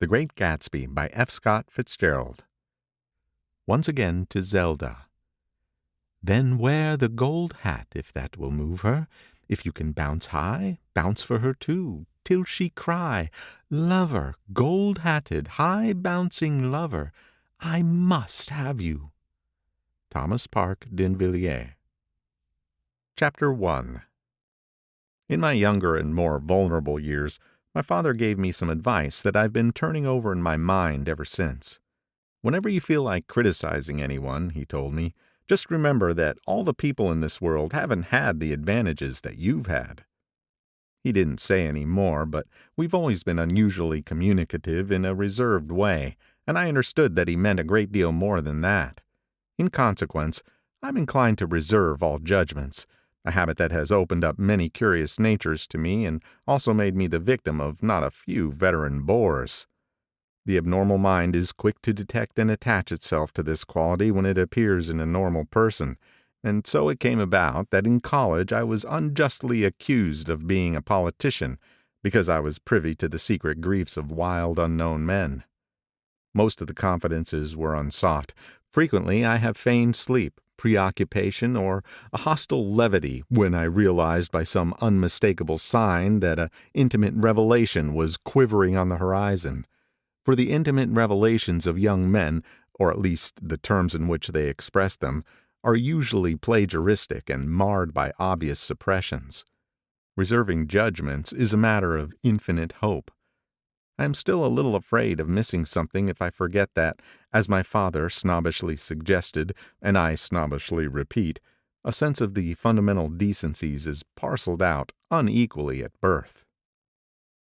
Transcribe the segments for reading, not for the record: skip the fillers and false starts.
The Great Gatsby by F. Scott Fitzgerald. Once again to Zelda. Then wear the gold hat, if that will move her. If you can bounce high, bounce for her too, till she cry, "Lover, gold-hatted, high-bouncing lover, I must have you." Thomas Park D'Invilliers. Chapter 1. In my younger and more vulnerable years, my father gave me some advice that I've been turning over in my mind ever since. Whenever you feel like criticizing anyone, he told me, just remember that all the people in this world haven't had the advantages that you've had. He didn't say any more, but we've always been unusually communicative in a reserved way, and I understood that he meant a great deal more than that. In consequence, I'm inclined to reserve all judgments, a habit that has opened up many curious natures to me and also made me the victim of not a few veteran bores. The abnormal mind is quick to detect and attach itself to this quality when it appears in a normal person, and so it came about that in college I was unjustly accused of being a politician because I was privy to the secret griefs of wild unknown men. Most of the confidences were unsought. Frequently I have feigned sleep, preoccupation, or a hostile levity when I realized by some unmistakable sign that an intimate revelation was quivering on the horizon. For the intimate revelations of young men, or at least the terms in which they express them, are usually plagiaristic and marred by obvious suppressions. Reserving judgments is a matter of infinite hope. I am still a little afraid of missing something if I forget that, as my father snobbishly suggested, and I snobbishly repeat, a sense of the fundamental decencies is parceled out unequally at birth.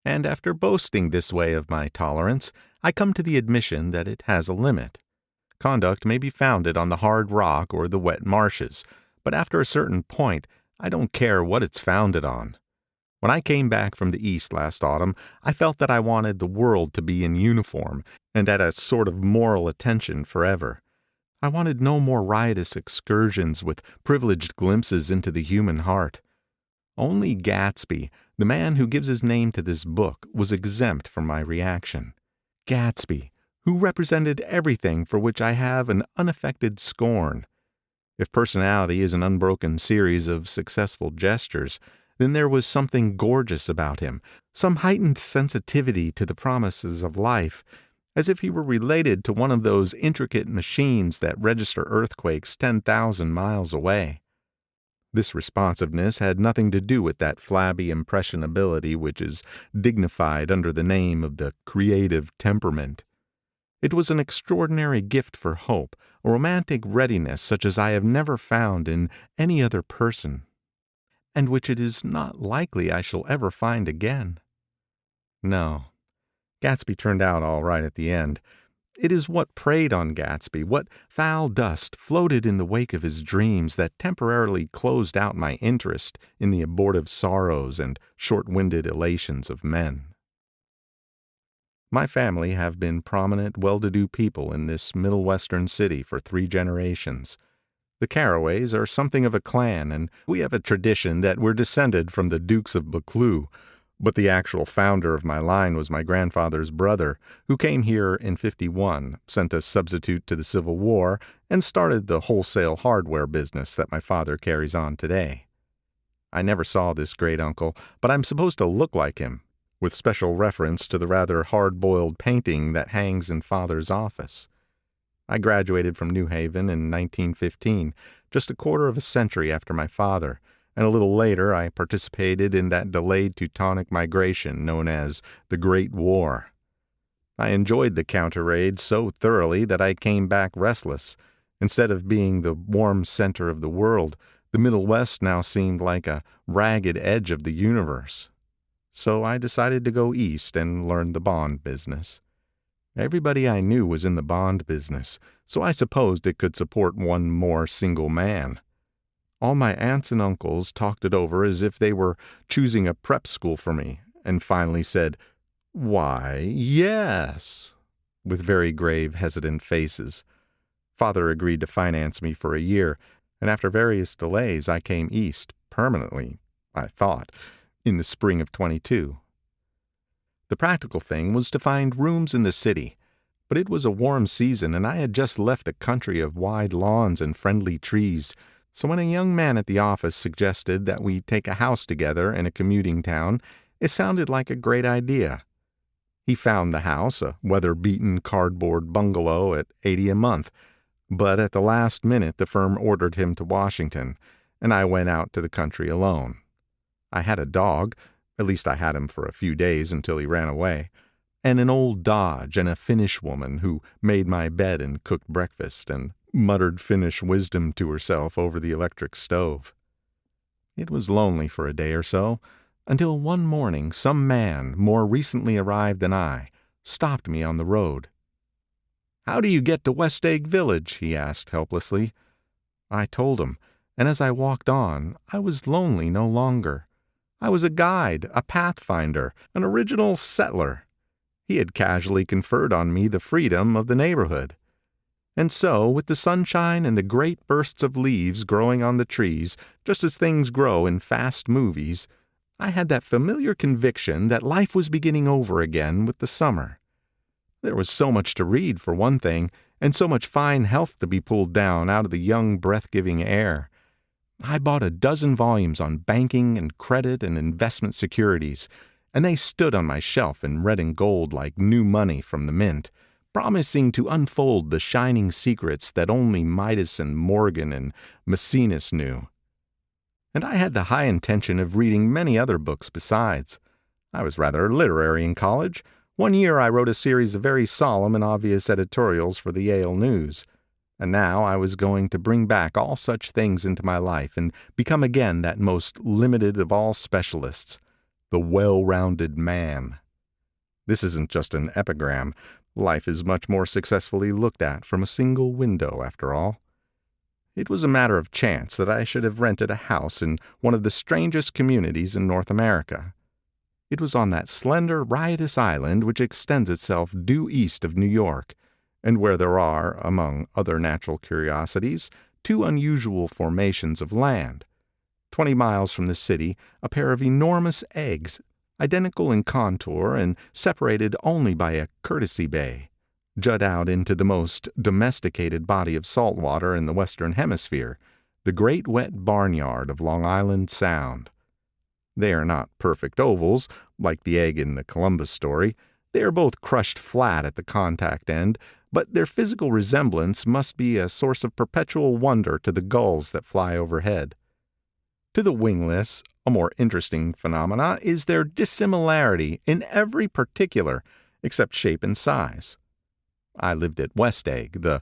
And after boasting this way of my tolerance, I come to the admission that it has a limit. Conduct may be founded on the hard rock or the wet marshes, but after a certain point, I don't care what it's founded on. When I came back from the East last autumn, I felt that I wanted the world to be in uniform and at a sort of moral attention forever. I wanted no more riotous excursions with privileged glimpses into the human heart. Only Gatsby, the man who gives his name to this book, was exempt from my reaction. Gatsby, who represented everything for which I have an unaffected scorn. If personality is an unbroken series of successful gestures, then there was something gorgeous about him, some heightened sensitivity to the promises of life, as if he were related to one of those intricate machines that register earthquakes 10,000 miles away. This responsiveness had nothing to do with that flabby impressionability which is dignified under the name of the creative temperament. It was an extraordinary gift for hope, a romantic readiness such as I have never found in any other person, and which it is not likely I shall ever find again. No, Gatsby turned out all right at the end. It is what preyed on Gatsby, what foul dust floated in the wake of his dreams that temporarily closed out my interest in the abortive sorrows and short-winded elations of men. My family have been prominent, well-to-do people in this Middle Western city for 3 generations. The Carraways are something of a clan, and we have a tradition that we're descended from the Dukes of Buccleuch, but the actual founder of my line was my grandfather's brother, who came here in '51, sent a substitute to the Civil War, and started the wholesale hardware business that my father carries on today. I never saw this great-uncle, but I'm supposed to look like him, with special reference to the rather hard-boiled painting that hangs in Father's office. I graduated from New Haven in 1915, just a quarter of a century after my father, and a little later I participated in that delayed Teutonic migration known as the Great War. I enjoyed the counter-raid so thoroughly that I came back restless. Instead of being the warm center of the world, the Middle West now seemed like a ragged edge of the universe. So I decided to go east and learn the bond business. Everybody I knew was in the bond business, so I supposed it could support one more single man. All my aunts and uncles talked it over as if they were choosing a prep school for me, and finally said, "Why, yes," with very grave, hesitant faces. Father agreed to finance me for a year, and after various delays I came east, permanently, I thought, in the spring of '22. The practical thing was to find rooms in the city, but it was a warm season and I had just left a country of wide lawns and friendly trees, so when a young man at the office suggested that we take a house together in a commuting town, it sounded like a great idea. He found the house, a weather-beaten cardboard bungalow at $80 a month, but at the last minute the firm ordered him to Washington, and I went out to the country alone. I had a dog, at least I had him for a few days until he ran away, and an old Dodge and a Finnish woman who made my bed and cooked breakfast and muttered Finnish wisdom to herself over the electric stove. It was lonely for a day or so, until one morning some man, more recently arrived than I, stopped me on the road. "How do you get to West Egg Village?" he asked helplessly. I told him, and as I walked on, I was lonely no longer. I was a guide, a pathfinder, an original settler. He had casually conferred on me the freedom of the neighborhood. And so, with the sunshine and the great bursts of leaves growing on the trees, just as things grow in fast movies, I had that familiar conviction that life was beginning over again with the summer. There was so much to read, for one thing, and so much fine health to be pulled down out of the young, breath-giving air. I bought a dozen volumes on banking and credit and investment securities, and they stood on my shelf in red and gold like new money from the mint, promising to unfold the shining secrets that only Midas and Morgan and Maecenas knew. And I had the high intention of reading many other books besides. I was rather literary in college. One year I wrote a series of very solemn and obvious editorials for the Yale News. And now I was going to bring back all such things into my life and become again that most limited of all specialists, the well-rounded man. This isn't just an epigram. Life is much more successfully looked at from a single window, after all. It was a matter of chance that I should have rented a house in one of the strangest communities in North America. It was on that slender, riotous island which extends itself due east of New York, and where there are, among other natural curiosities, two unusual formations of land. 20 miles from the city, a pair of enormous eggs, identical in contour and separated only by a courtesy bay, jut out into the most domesticated body of salt water in the Western Hemisphere, the great wet barnyard of Long Island Sound. They are not perfect ovals, like the egg in the Columbus story. They are both crushed flat at the contact end, but their physical resemblance must be a source of perpetual wonder to the gulls that fly overhead. To the wingless, a more interesting phenomena is their dissimilarity in every particular, except shape and size. I lived at West Egg, the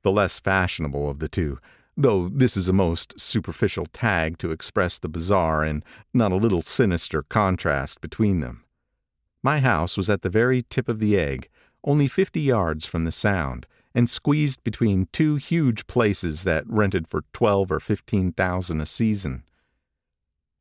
less fashionable of the two, though this is a most superficial tag to express the bizarre and not a little sinister contrast between them. My house was at the very tip of the egg, only 50 yards from the Sound, and squeezed between two huge places that rented for $12,000 or $15,000 a season.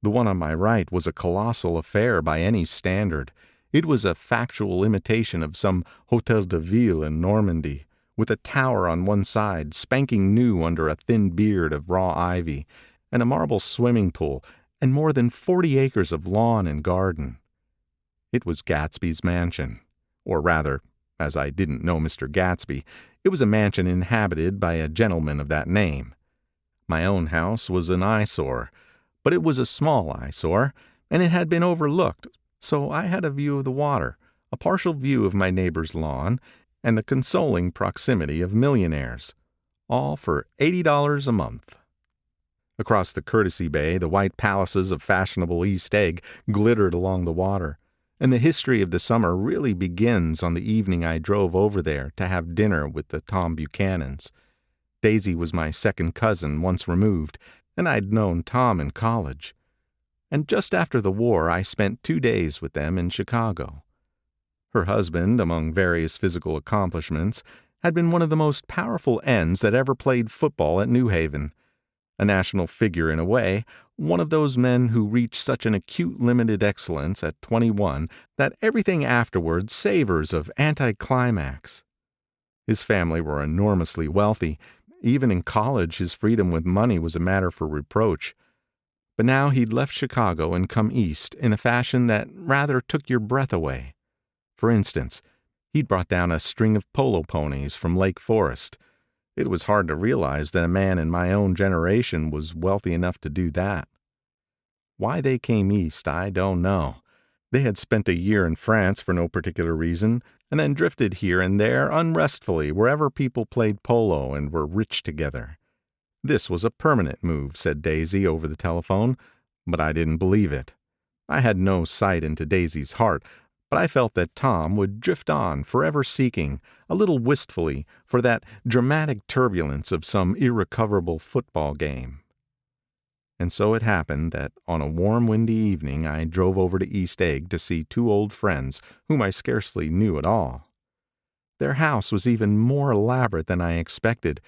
The one on my right was a colossal affair by any standard. It was a factual imitation of some Hôtel de Ville in Normandy, with a tower on one side spanking new under a thin beard of raw ivy, and a marble swimming pool, and more than 40 acres of lawn and garden. It was Gatsby's mansion, or rather, as I didn't know Mr. Gatsby, it was a mansion inhabited by a gentleman of that name. My own house was an eyesore, but it was a small eyesore, and it had been overlooked, so I had a view of the water, a partial view of my neighbor's lawn, and the consoling proximity of millionaires, all for $80 a month. Across the courtesy bay, the white palaces of fashionable East Egg glittered along the water, and the history of the summer really begins on the evening I drove over there to have dinner with the Tom Buchanans. Daisy was my second cousin once removed, and I'd known Tom in college. And just after the war I spent 2 days with them in Chicago. Her husband, among various physical accomplishments, had been one of the most powerful ends that ever played football at New Haven. A national figure in a way, one of those men who reach such an acute limited excellence at 21 that everything afterwards savors of anticlimax. His family were enormously wealthy. Even in college his freedom with money was a matter for reproach. But now he'd left Chicago and come east in a fashion that rather took your breath away. For instance, he'd brought down a string of polo ponies from Lake Forest. It was hard to realize that a man in my own generation was wealthy enough to do that. Why they came east, I don't know. They had spent a year in France for no particular reason, and then drifted here and there unrestfully wherever people played polo and were rich together. This was a permanent move, said Daisy over the telephone, but I didn't believe it. I had no sight into Daisy's heart, but I felt that Tom would drift on, forever seeking, a little wistfully, for that dramatic turbulence of some irrecoverable football game. And so it happened that on a warm, windy evening I drove over to East Egg to see two old friends whom I scarcely knew at all. Their house was even more elaborate than I expected,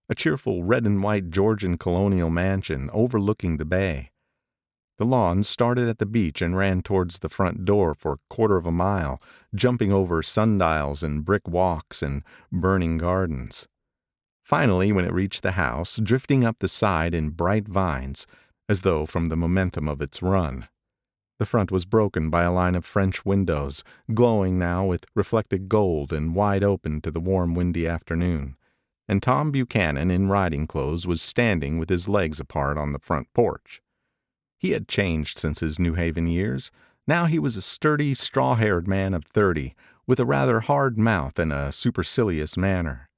a cheerful red and white Georgian colonial mansion overlooking the bay. The lawn started at the beach and ran towards the front door for a quarter of a mile, jumping over sundials and brick walks and burning gardens. Finally, when it reached the house, drifting up the side in bright vines, as though from the momentum of its run. The front was broken by a line of French windows, glowing now with reflected gold and wide open to the warm, windy afternoon. And Tom Buchanan in riding clothes was standing with his legs apart on the front porch. He had changed since his New Haven years. Now he was a sturdy, straw-haired man of 30, with a rather hard mouth and a supercilious manner.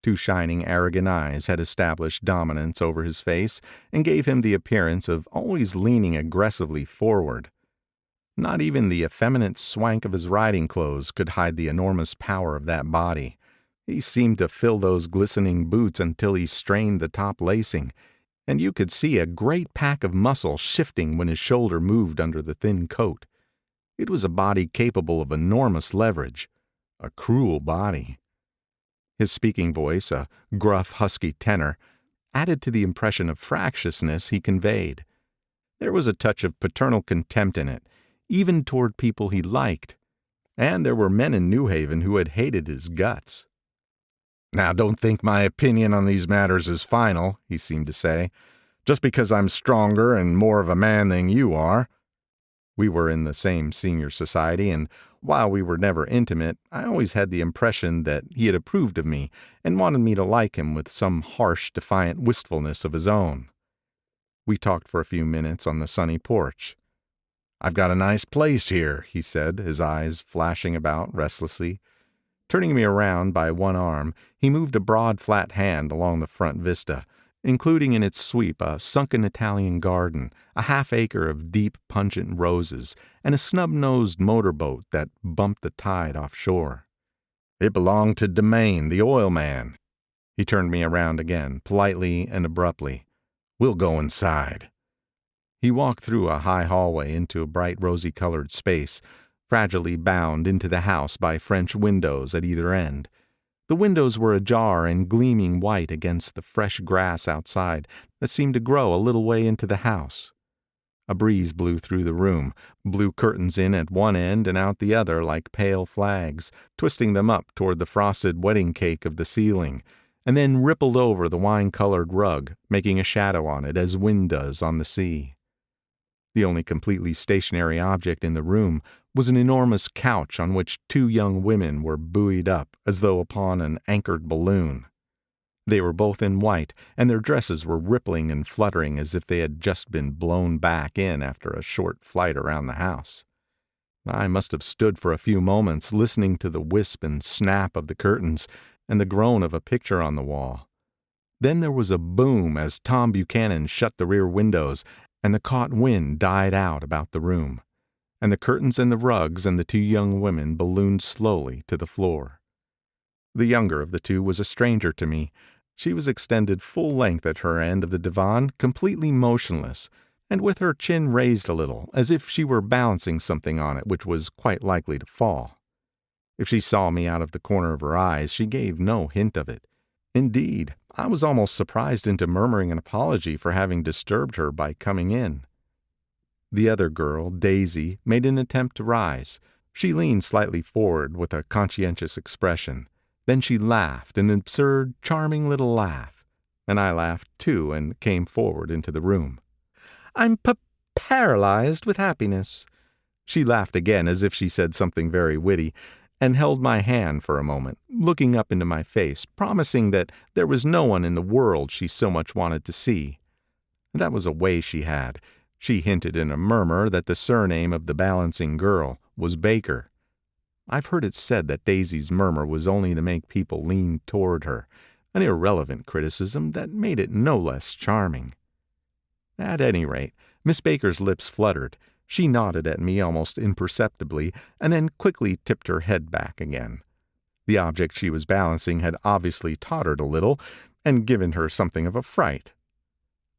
Two shining, arrogant eyes had established dominance over his face and gave him the appearance of always leaning aggressively forward. Not even the effeminate swank of his riding clothes could hide the enormous power of that body. He seemed to fill those glistening boots until he strained the top lacing, and you could see a great pack of muscle shifting when his shoulder moved under the thin coat. It was a body capable of enormous leverage. A cruel body. His speaking voice, a gruff, husky tenor, added to the impression of fractiousness he conveyed. There was a touch of paternal contempt in it, even toward people he liked. And there were men in New Haven who had hated his guts. "Now, don't think my opinion on these matters is final," he seemed to say, "just because I'm stronger and more of a man than you are." We were in the same senior society, and while we were never intimate, I always had the impression that he had approved of me and wanted me to like him with some harsh, defiant wistfulness of his own. We talked for a few minutes on the sunny porch. "I've got a nice place here," he said, his eyes flashing about restlessly. Turning me around by one arm, he moved a broad, flat hand along the front vista, including in its sweep a sunken Italian garden, a half-acre of deep, pungent roses, and a snub-nosed motorboat that bumped the tide offshore. "It belonged to Demain, the oil man." He turned me around again, politely and abruptly. "We'll go inside." He walked through a high hallway into a bright rosy-colored space, fragilely bound into the house by French windows at either end. The windows were ajar and gleaming white against the fresh grass outside that seemed to grow a little way into the house. A breeze blew through the room, blew curtains in at one end and out the other like pale flags, twisting them up toward the frosted wedding cake of the ceiling, and then rippled over the wine-colored rug, making a shadow on it as wind does on the sea. The only completely stationary object in the room was an enormous couch on which two young women were buoyed up as though upon an anchored balloon. They were both in white, and their dresses were rippling and fluttering as if they had just been blown back in after a short flight around the house. I must have stood for a few moments listening to the wisp and snap of the curtains and the groan of a picture on the wall. Then there was a boom as Tom Buchanan shut the rear windows, and the caught wind died out about the room, and the curtains and the rugs and the two young women ballooned slowly to the floor. The younger of the two was a stranger to me. She was extended full length at her end of the divan, completely motionless, and with her chin raised a little, as if she were balancing something on it which was quite likely to fall. If she saw me out of the corner of her eyes, she gave no hint of it. Indeed, I was almost surprised into murmuring an apology for having disturbed her by coming in. The other girl, Daisy, made an attempt to rise. She leaned slightly forward with a conscientious expression. Then she laughed, an absurd, charming little laugh, and I laughed too and came forward into the room. I'm paralyzed with happiness." She laughed again as if she said something very witty, and held my hand for a moment, looking up into my face, promising that there was no one in the world she so much wanted to see. That was a way she had. She hinted in a murmur that the surname of the balancing girl was Baker. I've heard it said that Daisy's murmur was only to make people lean toward her, an irrelevant criticism that made it no less charming. At any rate, Miss Baker's lips fluttered. She nodded at me almost imperceptibly, and then quickly tipped her head back again. The object she was balancing had obviously tottered a little, and given her something of a fright.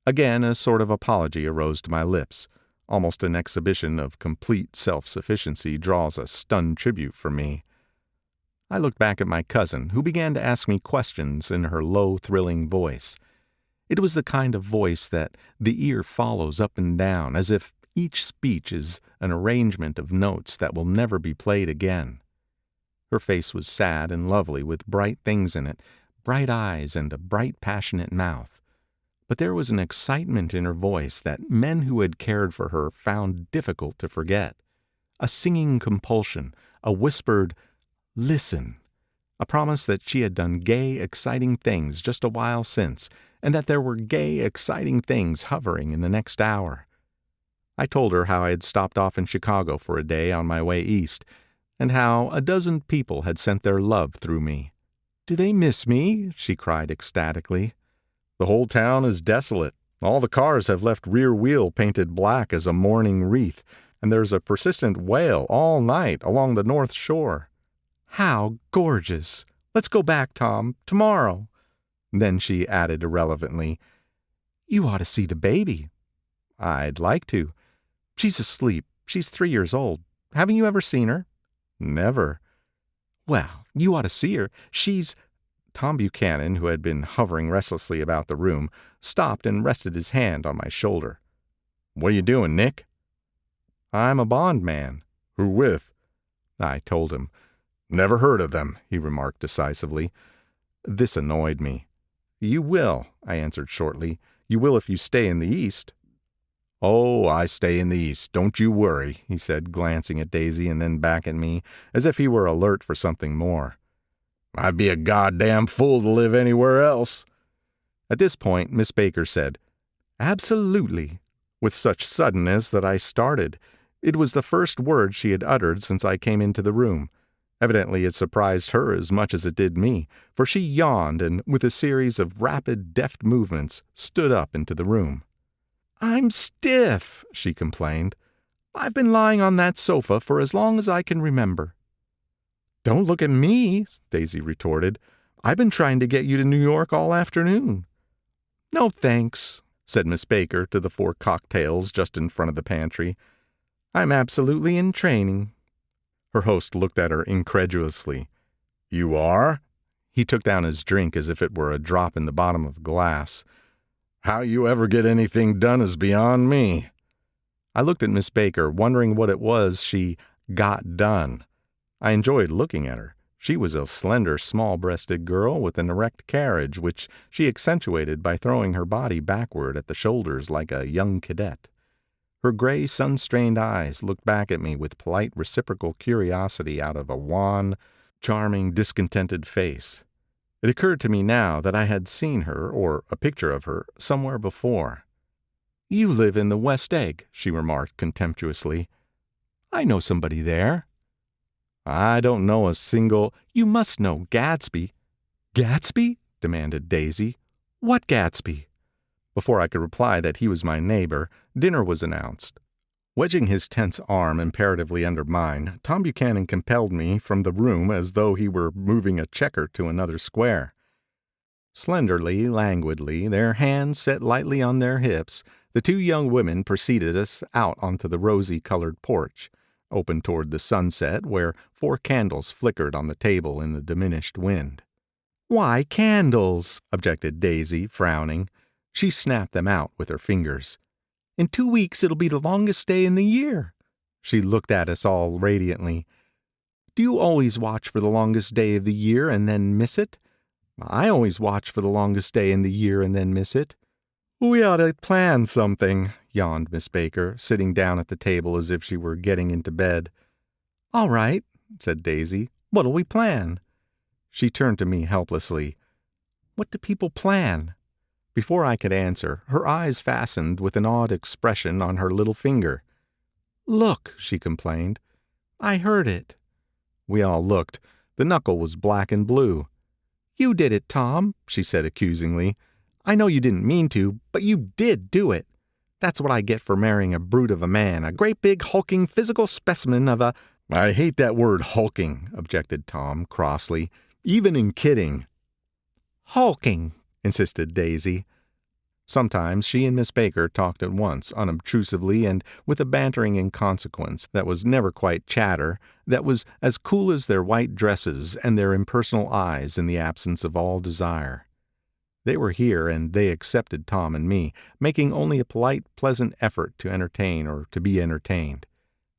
Again a sort of apology arose to my lips. Almost an exhibition of complete self-sufficiency draws a stunned tribute from me. I looked back at my cousin, who began to ask me questions in her low, thrilling voice. It was the kind of voice that the ear follows up and down, as if each speech is an arrangement of notes that will never be played again. Her face was sad and lovely, with bright things in it, bright eyes and a bright, passionate mouth. But there was an excitement in her voice that men who had cared for her found difficult to forget. A singing compulsion, a whispered, "Listen," a promise that she had done gay, exciting things just a while since, and that there were gay, exciting things hovering in the next hour. I told her how I had stopped off in Chicago for a day on my way east, and how a dozen people had sent their love through me. "Do they miss me?" she cried ecstatically. "The whole town is desolate. All the cars have left rear wheel painted black as a mourning wreath, and there's a persistent wail all night along the North Shore." "How gorgeous! Let's go back, Tom, tomorrow." Then she added irrelevantly, "You ought to see the baby." "I'd like to." "She's asleep. She's 3 years old. Haven't you ever seen her?" "Never." "Well, you ought to see her. She's—" Tom Buchanan, who had been hovering restlessly about the room, stopped and rested his hand on my shoulder. "What are you doing, Nick?" "I'm a bondman." "Who with?" I told him. "Never heard of them," he remarked decisively. This annoyed me. "You will," I answered shortly. "You will if you stay in the East." "Oh, I stay in the East, don't you worry," he said, glancing at Daisy and then back at me, as if he were alert for something more. "I'd be a goddamn fool to live anywhere else." At this point, Miss Baker said, "Absolutely," with such suddenness that I started. It was the first word she had uttered since I came into the room. Evidently it surprised her as much as it did me, for she yawned and, with a series of rapid, deft movements, stood up into the room. "I'm stiff," she complained. "I've been lying on that sofa for as long as I can remember." "Don't look at me," Daisy retorted. "I've been trying to get you to New York all afternoon." "No, thanks," said Miss Baker to the 4 cocktails just in front of the pantry. "I'm absolutely in training." Her host looked at her incredulously. "You are?" He took down his drink as if it were a drop in the bottom of a glass. "How you ever get anything done is beyond me." I looked at Miss Baker, wondering what it was she got done. I enjoyed looking at her. She was a slender, small-breasted girl with an erect carriage, which she accentuated by throwing her body backward at the shoulders like a young cadet. Her gray, sun-strained eyes looked back at me with polite reciprocal curiosity out of a wan, charming, discontented face. It occurred to me now that I had seen her, or a picture of her, somewhere before. "You live in the West Egg," she remarked contemptuously. "I know somebody there." "I don't know a single—" "You must know Gatsby." "Gatsby?" demanded Daisy. "What Gatsby?" Before I could reply that he was my neighbor, dinner was announced. Wedging his tense arm imperatively under mine, Tom Buchanan compelled me from the room as though he were moving a checker to another square. Slenderly, languidly, their hands set lightly on their hips, the 2 young women preceded us out onto the rosy-colored porch, open toward the sunset, where 4 candles flickered on the table in the diminished wind. "Why candles?" objected Daisy, frowning. She snapped them out with her fingers. "In 2 weeks it'll be the longest day in the year." She looked at us all radiantly. "Do you always watch for the longest day of the year and then miss it? I always watch for the longest day in the year and then miss it." "We ought to plan something," yawned Miss Baker, sitting down at the table as if she were getting into bed. "All right," said Daisy. "What'll we plan?" She turned to me helplessly. "What do people plan?" Before I could answer, her eyes fastened with an odd expression on her little finger. "Look," she complained. "I heard it." We all looked. The knuckle was black and blue. "You did it, Tom," she said accusingly. "I know you didn't mean to, but you did do it. That's what I get for marrying a brute of a man, a great big hulking physical specimen of a—" "I hate that word hulking," objected Tom crossly, "even in kidding." "Hulking," insisted Daisy. Sometimes she and Miss Baker talked at once, unobtrusively and with a bantering inconsequence that was never quite chatter, that was as cool as their white dresses and their impersonal eyes in the absence of all desire. They were here, and they accepted Tom and me, making only a polite, pleasant effort to entertain or to be entertained.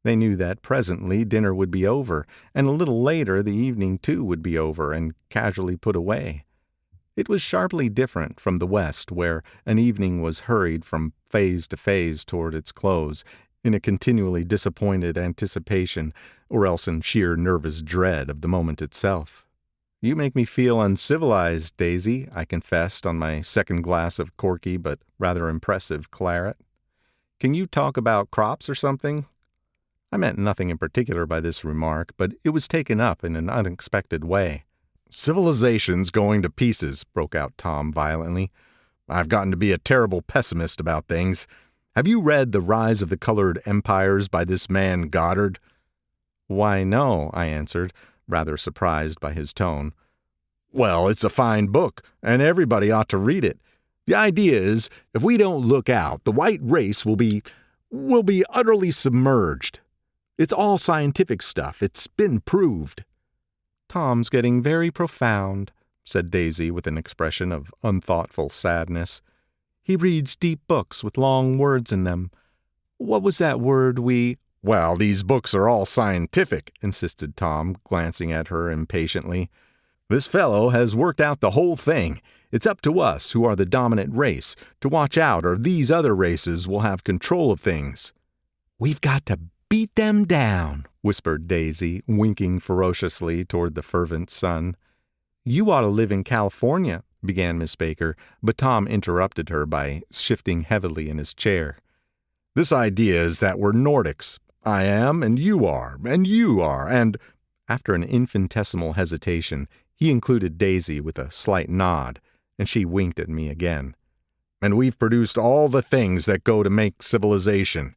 They knew that presently dinner would be over, and a little later the evening too would be over and casually put away. It was sharply different from the West, where an evening was hurried from phase to phase toward its close, in a continually disappointed anticipation, or else in sheer nervous dread of the moment itself. "You make me feel uncivilized, Daisy," I confessed on my second glass of corky but rather impressive claret. "Can you talk about crops or something?" I meant nothing in particular by this remark, but it was taken up in an unexpected way. "Civilization's going to pieces," broke out Tom violently. "I've gotten to be a terrible pessimist about things. Have you read The Rise of the Colored Empires by this man Goddard?" "Why, no," I answered, rather surprised by his tone. "Well, it's a fine book, and everybody ought to read it. The idea is, if we don't look out, the white race will be utterly submerged. It's all scientific stuff. It's been proved." "Tom's getting very profound," said Daisy with an expression of unthoughtful sadness. "He reads deep books with long words in them. What was that word we—" "Well, these books are all scientific," insisted Tom, glancing at her impatiently. "This fellow has worked out the whole thing. It's up to us, who are the dominant race, to watch out, or these other races will have control of things." "We've got to beat them down," whispered Daisy, winking ferociously toward the fervent sun. "You ought to live in California," began Miss Baker, but Tom interrupted her by shifting heavily in his chair. "This idea is that we're Nordics. I am, and you are, and—" After an infinitesimal hesitation, he included Daisy with a slight nod, and she winked at me again. "And we've produced all the things that go to make civilization.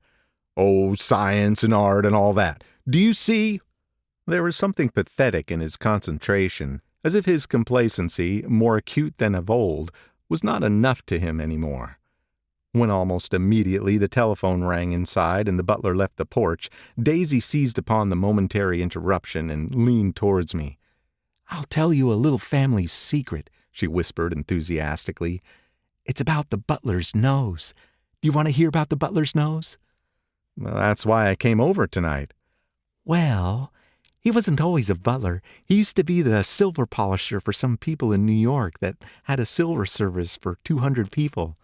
Oh, science and art and all that. Do you see?" There was something pathetic in his concentration, as if his complacency, more acute than of old, was not enough to him any more. When almost immediately the telephone rang inside and the butler left the porch, Daisy seized upon the momentary interruption and leaned towards me. "I'll tell you a little family secret," she whispered enthusiastically. "It's about the butler's nose. Do you want to hear about the butler's nose?" "That's why I came over tonight." "Well, he wasn't always a butler. He used to be the silver polisher for some people in New York that had a silver service for 200 people.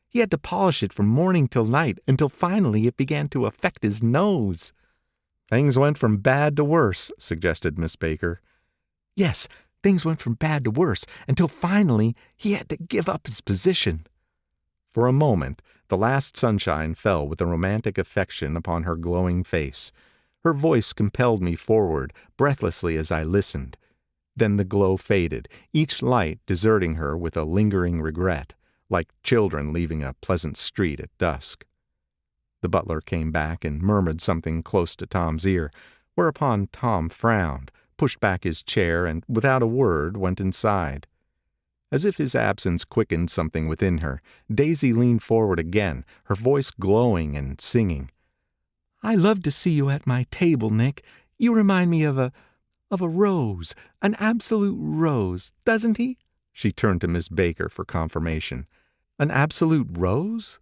He had to polish it from morning till night until finally it began to affect his nose." "Things went from bad to worse," suggested Miss Baker. "Yes, things went from bad to worse until finally he had to give up his position." For a moment, the last sunshine fell with a romantic affection upon her glowing face. Her voice compelled me forward, breathlessly as I listened. Then the glow faded, each light deserting her with a lingering regret, like children leaving a pleasant street at dusk. The butler came back and murmured something close to Tom's ear, whereupon Tom frowned, pushed back his chair, and without a word went inside. As if his absence quickened something within her, Daisy leaned forward again, her voice glowing and singing. "I love to see you at my table, Nick. You remind me of a rose, an absolute rose, doesn't he?" She turned to Miss Baker for confirmation. "An absolute rose?"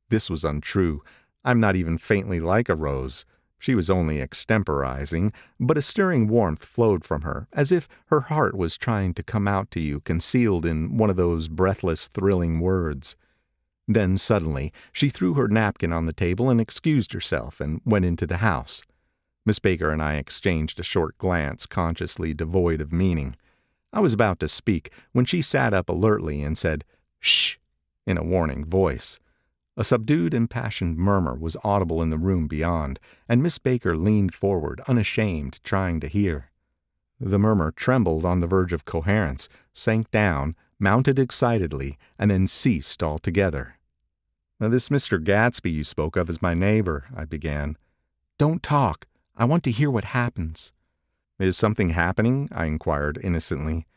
This was untrue. I'm not even faintly like a rose. She was only extemporizing, but a stirring warmth flowed from her, as if her heart was trying to come out to you concealed in one of those breathless, thrilling words. Then suddenly she threw her napkin on the table and excused herself and went into the house. Miss Baker and I exchanged a short glance, consciously devoid of meaning. I was about to speak when she sat up alertly and said, "Shh," in a warning voice. A subdued, impassioned murmur was audible in the room beyond, and Miss Baker leaned forward, unashamed, trying to hear. The murmur trembled on the verge of coherence, sank down, mounted excitedly, and then ceased altogether. "This Mr. Gatsby you spoke of is my neighbor," I began. "Don't talk. I want to hear what happens." "Is something happening?" I inquired innocently.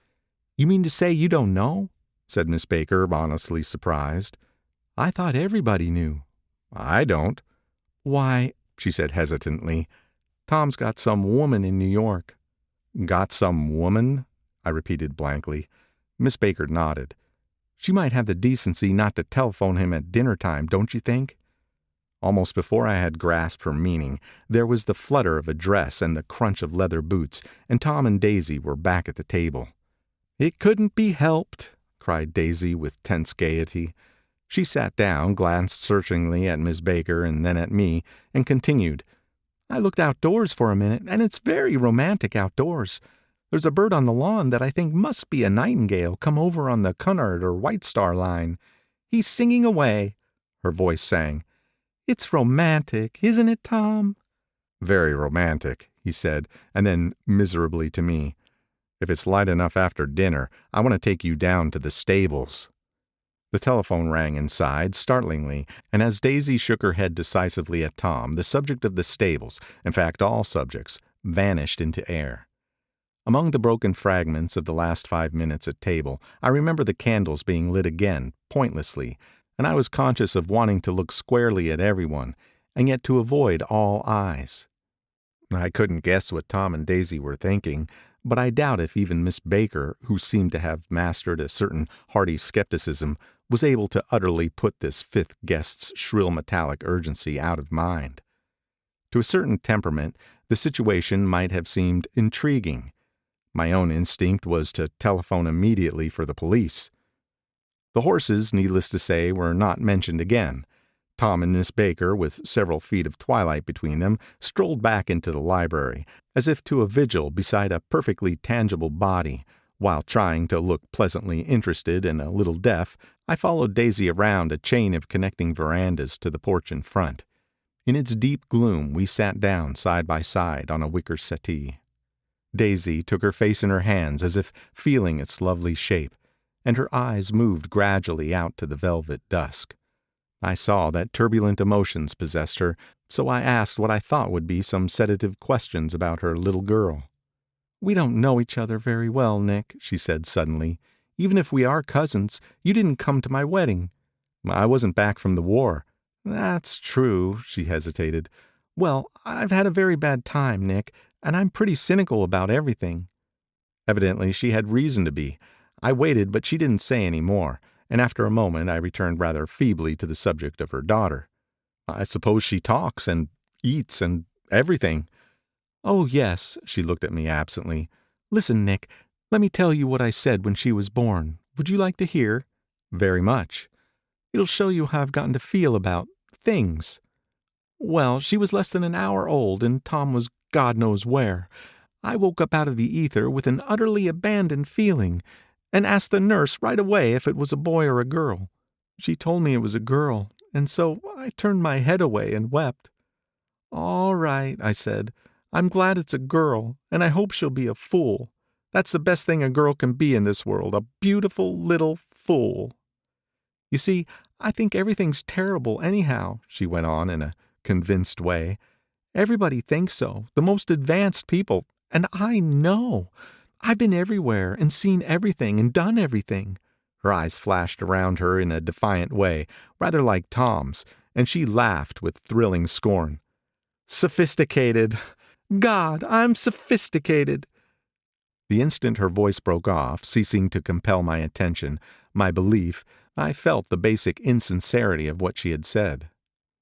"You mean to say you don't know?" said Miss Baker, honestly surprised. "I thought everybody knew." "I don't." "Why," she said hesitantly, "Tom's got some woman in New York." "Got some woman?" I repeated blankly. Miss Baker nodded. "She might have the decency not to telephone him at dinner time, don't you think?" Almost before I had grasped her meaning, there was the flutter of a dress and the crunch of leather boots, and Tom and Daisy were back at the table. "It couldn't be helped," cried Daisy with tense gaiety. She sat down, glanced searchingly at Miss Baker and then at me, and continued, "I looked outdoors for a minute, and it's very romantic outdoors. There's a bird on the lawn that I think must be a nightingale come over on the Cunard or White Star line. He's singing away," her voice sang. "It's romantic, isn't it, Tom?" "Very romantic," he said, and then miserably to me, "If it's light enough after dinner, I want to take you down to the stables." The telephone rang inside, startlingly, and as Daisy shook her head decisively at Tom, the subject of the stables, in fact all subjects, vanished into air. Among the broken fragments of the last 5 minutes at table, I remember the candles being lit again, pointlessly, and I was conscious of wanting to look squarely at everyone, and yet to avoid all eyes. I couldn't guess what Tom and Daisy were thinking, but I doubt if even Miss Baker, who seemed to have mastered a certain hearty skepticism, was able to utterly put this fifth guest's shrill metallic urgency out of mind. To a certain temperament, the situation might have seemed intriguing. My own instinct was to telephone immediately for the police. The horses, needless to say, were not mentioned again. Tom and Miss Baker, with several feet of twilight between them, strolled back into the library, as if to a vigil beside a perfectly tangible body. While trying to look pleasantly interested and a little deaf, I followed Daisy around a chain of connecting verandas to the porch in front. In its deep gloom we sat down side by side on a wicker settee. Daisy took her face in her hands as if feeling its lovely shape, and her eyes moved gradually out to the velvet dusk. I saw that turbulent emotions possessed her, so I asked what I thought would be some sedative questions about her little girl. "We don't know each other very well, Nick," she said suddenly. "Even if we are cousins, you didn't come to my wedding." "I wasn't back from the war." "That's true," she hesitated. "Well, I've had a very bad time, Nick, and I'm pretty cynical about everything." Evidently she had reason to be. I waited, but she didn't say any more, and after a moment I returned rather feebly to the subject of her daughter. "I suppose she talks and eats and everything." "Oh, yes." She looked at me absently. "Listen, Nick, let me tell you what I said when she was born. Would you like to hear?" "Very much." "It'll show you how I've gotten to feel about things. Well, she was less than an hour old, and Tom was God knows where. I woke up out of the ether with an utterly abandoned feeling, and asked the nurse right away if it was a boy or a girl. She told me it was a girl, and so I turned my head away and wept. 'All right,' I said. 'I'm glad it's a girl, and I hope she'll be a fool. That's the best thing a girl can be in this world, a beautiful little fool.' You see, I think everything's terrible anyhow," she went on in a convinced way. "Everybody thinks so, the most advanced people, and I know. I've been everywhere and seen everything and done everything." Her eyes flashed around her in a defiant way, rather like Tom's, and she laughed with thrilling scorn. "Sophisticated! God, I'm sophisticated!" The instant her voice broke off, ceasing to compel my attention, my belief, I felt the basic insincerity of what she had said.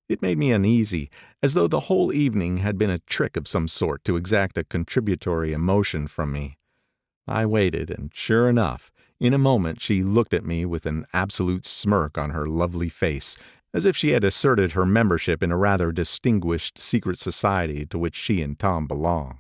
It made me uneasy, as though the whole evening had been a trick of some sort to exact a contributory emotion from me. I waited, and sure enough, in a moment she looked at me with an absolute smirk on her lovely face, as if she had asserted her membership in a rather distinguished secret society to which she and Tom belonged.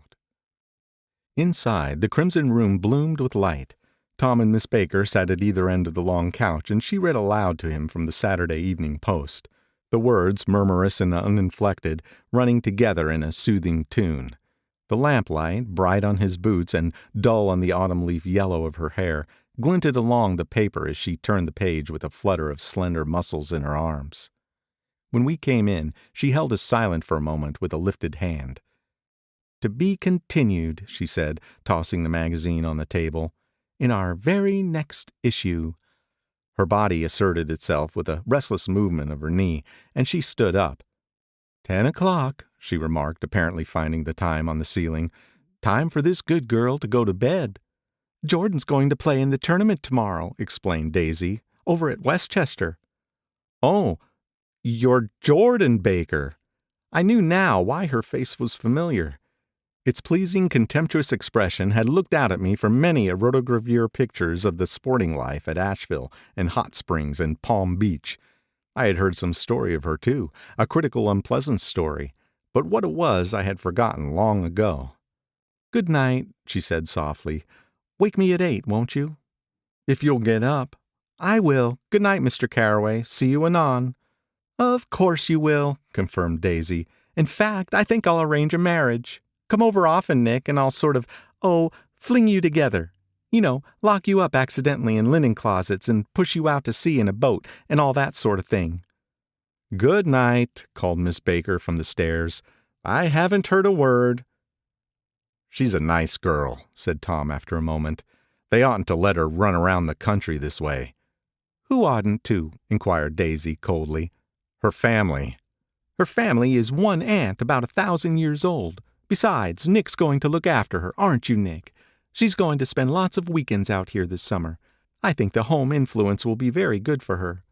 Inside, the crimson room bloomed with light. Tom and Miss Baker sat at either end of the long couch, and she read aloud to him from the Saturday Evening Post, the words, murmurous and uninflected, running together in a soothing tune. The lamplight, bright on his boots and dull on the autumn leaf yellow of her hair, glinted along the paper as she turned the page with a flutter of slender muscles in her arms. When we came in, she held us silent for a moment with a lifted hand. "To be continued," she said, tossing the magazine on the table, "in our very next issue." Her body asserted itself with a restless movement of her knee, and she stood up. 10 o'clock, she remarked, apparently finding the time on the ceiling. "Time for this good girl to go to bed." "Jordan's going to play in the tournament tomorrow," explained Daisy, "over at Westchester." "Oh, you're Jordan Baker." I knew now why her face was familiar. Its pleasing, contemptuous expression had looked out at me from many a rotogravure pictures of the sporting life at Asheville and Hot Springs and Palm Beach. I had heard some story of her, too, a critical, unpleasant story, but what it was I had forgotten long ago. "Good night," she said softly. "Wake me at 8, won't you?" "If you'll get up." "I will. Good night, Mr. Carroway. See you anon." "Of course you will," confirmed Daisy. "In fact, I think I'll arrange a marriage. Come over often, Nick, and I'll sort of, fling you together. You know, lock you up accidentally in linen closets and push you out to sea in a boat and all that sort of thing." "Good night," called Miss Baker from the stairs. "I haven't heard a word." "She's a nice girl," said Tom after a moment. "They oughtn't to let her run around the country this way." "Who oughtn't to?" inquired Daisy coldly. "Her family." "Her family is one aunt about 1,000 years old. Besides, Nick's going to look after her, aren't you, Nick? She's going to spend lots of weekends out here this summer. I think the home influence will be very good for her."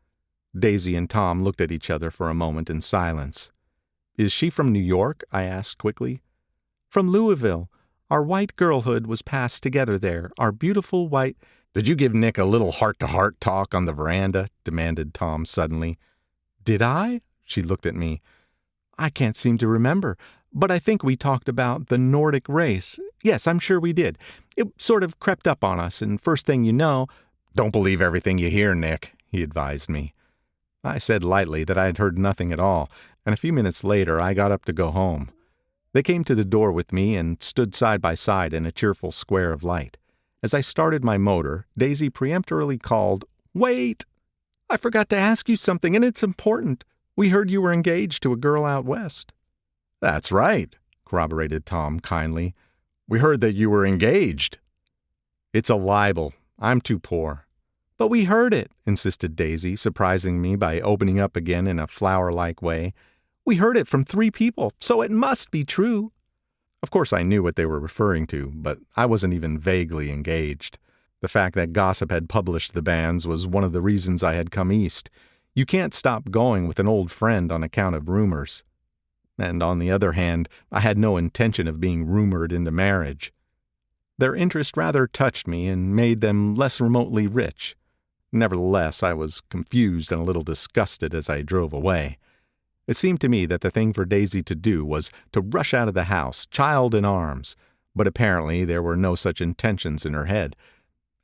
Daisy and Tom looked at each other for a moment in silence. "Is she from New York?" I asked quickly. "From Louisville. Our white girlhood was passed together there, our beautiful white—" "Did you give Nick a little heart-to-heart talk on the veranda?" demanded Tom suddenly. "Did I?" She looked at me. "I can't seem to remember. But I think we talked about the Nordic race. Yes, I'm sure we did. It sort of crept up on us, and first thing you know—" "Don't believe everything you hear, Nick," he advised me. I said lightly that I had heard nothing at all, and a few minutes later I got up to go home. They came to the door with me and stood side by side in a cheerful square of light. As I started my motor, Daisy peremptorily called, "Wait! I forgot to ask you something, and it's important. We heard you were engaged to a girl out west." "That's right," corroborated Tom kindly. "We heard that you were engaged." "It's a libel. I'm too poor." "But we heard it," insisted Daisy, surprising me by opening up again in a flower-like way. "We heard it from 3 people, so it must be true." Of course I knew what they were referring to, but I wasn't even vaguely engaged. The fact that gossip had published the banns was one of the reasons I had come east. You can't stop going with an old friend on account of rumors. And on the other hand, I had no intention of being rumored into marriage. Their interest rather touched me and made them less remotely rich. Nevertheless, I was confused and a little disgusted as I drove away. It seemed to me that the thing for Daisy to do was to rush out of the house, child in arms, but apparently there were no such intentions in her head.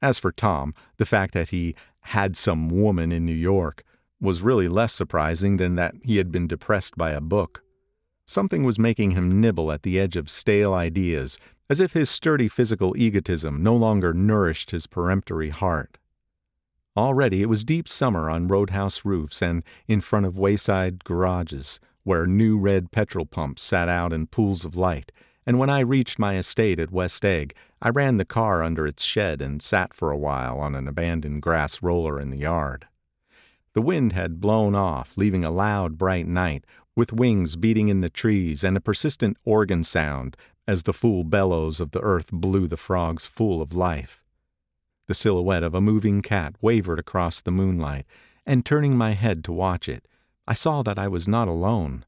As for Tom, the fact that he had some woman in New York was really less surprising than that he had been depressed by a book. Something was making him nibble at the edge of stale ideas, as if his sturdy physical egotism no longer nourished his peremptory heart. Already it was deep summer on roadhouse roofs and in front of wayside garages, where new red petrol pumps sat out in pools of light, and when I reached my estate at West Egg, I ran the car under its shed and sat for a while on an abandoned grass roller in the yard. The wind had blown off, leaving a loud, bright night, with wings beating in the trees and a persistent organ sound as the full bellows of the earth blew the frogs full of life. The silhouette of a moving cat wavered across the moonlight, and turning my head to watch it, I saw that I was not alone.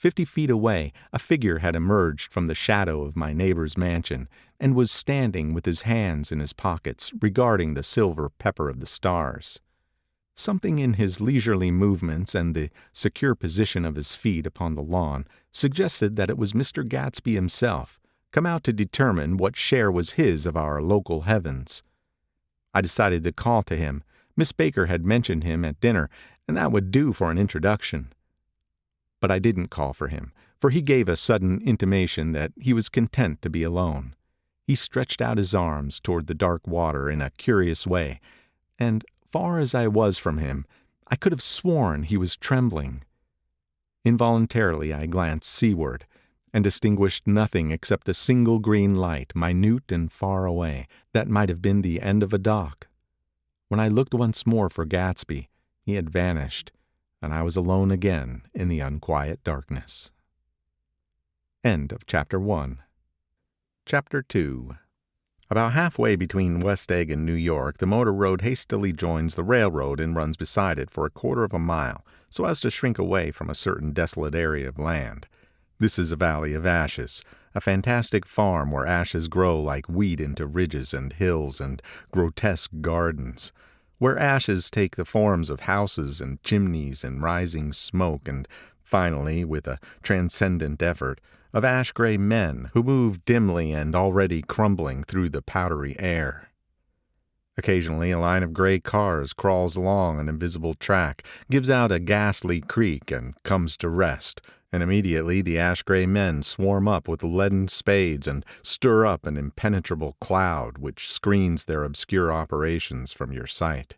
50 feet away, a figure had emerged from the shadow of my neighbor's mansion and was standing with his hands in his pockets, regarding the silver pepper of the stars. Something in his leisurely movements and the secure position of his feet upon the lawn suggested that it was Mr. Gatsby himself, come out to determine what share was his of our local heavens. I decided to call to him. Miss Baker had mentioned him at dinner, and that would do for an introduction. But I didn't call for him, for he gave a sudden intimation that he was content to be alone. He stretched out his arms toward the dark water in a curious way, and, far as I was from him, I could have sworn he was trembling. Involuntarily I glanced seaward, and distinguished nothing except a single green light, minute and far away, that might have been the end of a dock. When I looked once more for Gatsby, he had vanished, and I was alone again in the unquiet darkness. End of Chapter 1. Chapter 2. About halfway between West Egg and New York, the motor road hastily joins the railroad and runs beside it for a quarter of a mile, so as to shrink away from a certain desolate area of land. This is a valley of ashes, a fantastic farm where ashes grow like wheat into ridges and hills and grotesque gardens, where ashes take the forms of houses and chimneys and rising smoke and, finally, with a transcendent effort, of ash-gray men who move dimly and already crumbling through the powdery air. Occasionally a line of gray cars crawls along an invisible track, gives out a ghastly creak, and comes to rest, and immediately the ash-gray men swarm up with leaden spades and stir up an impenetrable cloud which screens their obscure operations from your sight.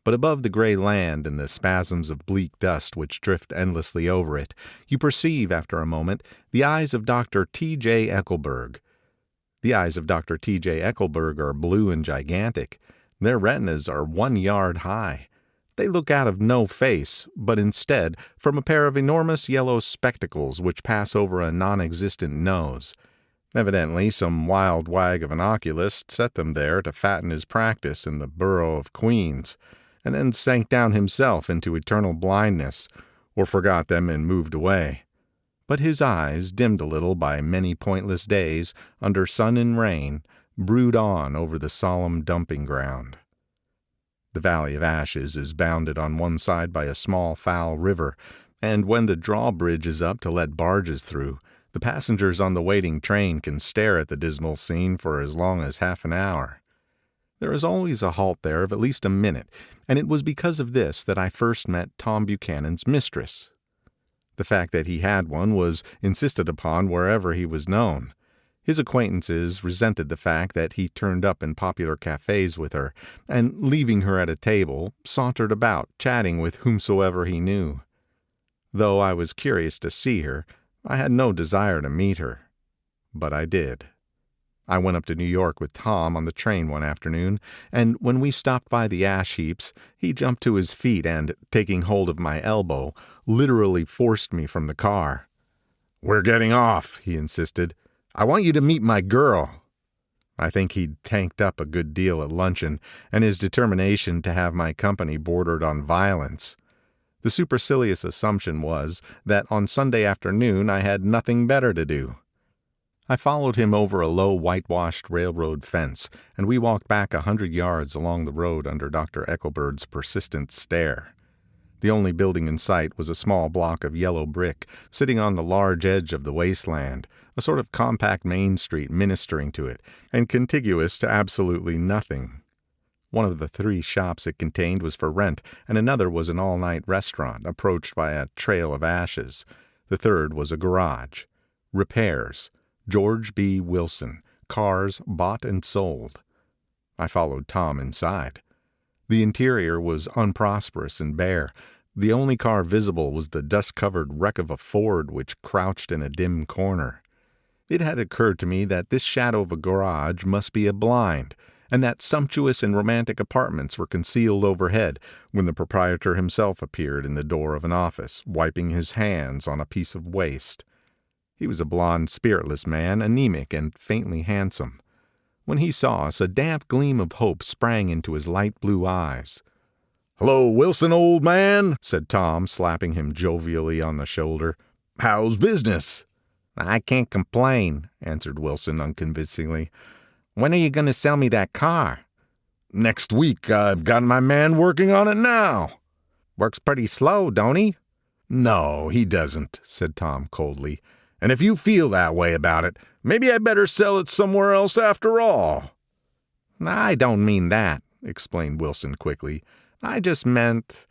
But above the gray land and the spasms of bleak dust which drift endlessly over it, you perceive, after a moment, the eyes of Dr. T.J. Eckelberg. The eyes of Dr. T.J. Eckelberg are blue and gigantic. Their retinas are 1 yard high. They look out of no face, but instead from a pair of enormous yellow spectacles which pass over a non-existent nose. Evidently some wild wag of an oculist set them there to fatten his practice in the borough of Queens, and then sank down himself into eternal blindness, or forgot them and moved away. But his eyes, dimmed a little by many pointless days, under sun and rain, brood on over the solemn dumping ground. The Valley of Ashes is bounded on one side by a small foul river, and when the drawbridge is up to let barges through, the passengers on the waiting train can stare at the dismal scene for as long as half an hour. There is always a halt there of at least a minute, and it was because of this that I first met Tom Buchanan's mistress. The fact that he had one was insisted upon wherever he was known. His acquaintances resented the fact that he turned up in popular cafes with her, and, leaving her at a table, sauntered about, chatting with whomsoever he knew. Though I was curious to see her, I had no desire to meet her. But I did. I went up to New York with Tom on the train one afternoon, and when we stopped by the ash heaps, he jumped to his feet and, taking hold of my elbow, literally forced me from the car. "We're getting off," he insisted. "I want you to meet my girl." I think he'd tanked up a good deal at luncheon, and his determination to have my company bordered on violence. The supercilious assumption was that on Sunday afternoon I had nothing better to do. I followed him over a low whitewashed railroad fence, and we walked back 100 yards along the road under Dr. Eckelberg's persistent stare. The only building in sight was a small block of yellow brick, sitting on the large edge of the wasteland, a sort of compact main street ministering to it, and contiguous to absolutely nothing. One of the 3 shops it contained was for rent, and another was an all-night restaurant, approached by a trail of ashes. The third was a garage. Repairs. George B. Wilson. Cars bought and sold. I followed Tom inside. The interior was unprosperous and bare. The only car visible was the dust-covered wreck of a Ford which crouched in a dim corner. It had occurred to me that this shadow of a garage must be a blind, and that sumptuous and romantic apartments were concealed overhead, when the proprietor himself appeared in the door of an office, wiping his hands on a piece of waste. He was a blond, spiritless man, anemic and faintly handsome. When he saw us, a damp gleam of hope sprang into his light blue eyes. "Hello, Wilson, old man," said Tom, slapping him jovially on the shoulder. How's business?" "I can't complain," answered Wilson unconvincingly. "When are you going to sell me that car?" "Next week. I've got my man working on it now." "Works pretty slow, don't he?" "No, he doesn't," said Tom coldly. "And if you feel that way about it, maybe I better sell it somewhere else after all." "I don't mean that," explained Wilson quickly. "I just meant—"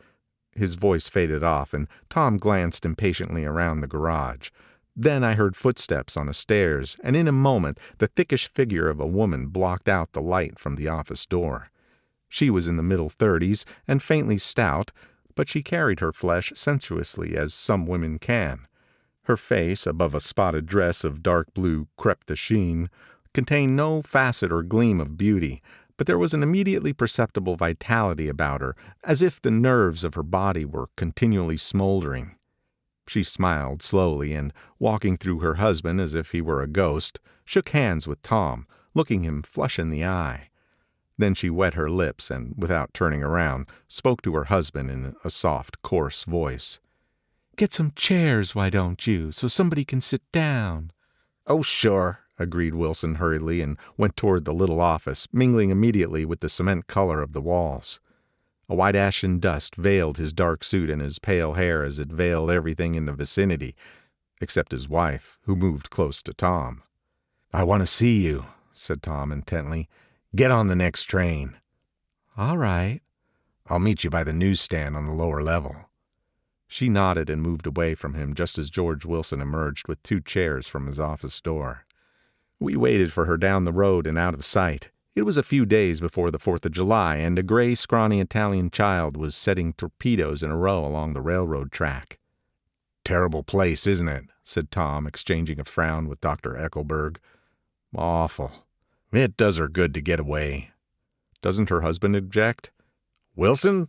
His voice faded off, and Tom glanced impatiently around the garage. Then I heard footsteps on the stairs, and in a moment the thickish figure of a woman blocked out the light from the office door. She was in the middle 30s and faintly stout, but she carried her flesh sensuously as some women can. Her face, above a spotted dress of dark blue crepe de chine, contained no facet or gleam of beauty, but there was an immediately perceptible vitality about her, as if the nerves of her body were continually smoldering. She smiled slowly, and, walking through her husband as if he were a ghost, shook hands with Tom, looking him flush in the eye. Then she wet her lips and, without turning around, spoke to her husband in a soft, coarse voice. "Get some chairs, why don't you, so somebody can sit down?" "Oh, sure," agreed Wilson hurriedly, and went toward the little office, mingling immediately with the cement color of the walls. A white ashen dust veiled his dark suit and his pale hair as it veiled everything in the vicinity, except his wife, who moved close to Tom. "I want to see you," said Tom intently. "Get on the next train." "All right." "I'll meet you by the newsstand on the lower level." She nodded and moved away from him just as George Wilson emerged with 2 chairs from his office door. We waited for her down the road and out of sight. It was a few days before the 4th of July, and a gray, scrawny Italian child was setting torpedoes in a row along the railroad track. "Terrible place, isn't it?" said Tom, exchanging a frown with Dr. Eckelberg. "Awful. It does her good to get away." "Doesn't her husband object?" "Wilson?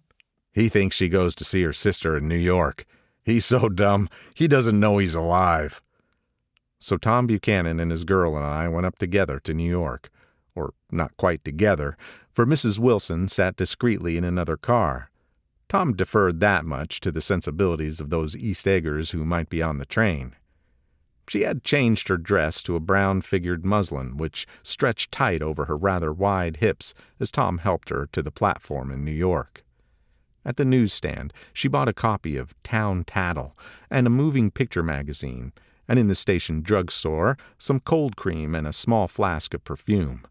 He thinks she goes to see her sister in New York. He's so dumb, he doesn't know he's alive." So Tom Buchanan and his girl and I went up together to New York. Or not quite together, for Mrs. Wilson sat discreetly in another car. Tom deferred that much to the sensibilities of those East Eggers who might be on the train. She had changed her dress to a brown-figured muslin, which stretched tight over her rather wide hips as Tom helped her to the platform in New York. At the newsstand, she bought a copy of Town Tattle and a moving picture magazine, and in the station drugstore some cold cream and a small flask of perfume.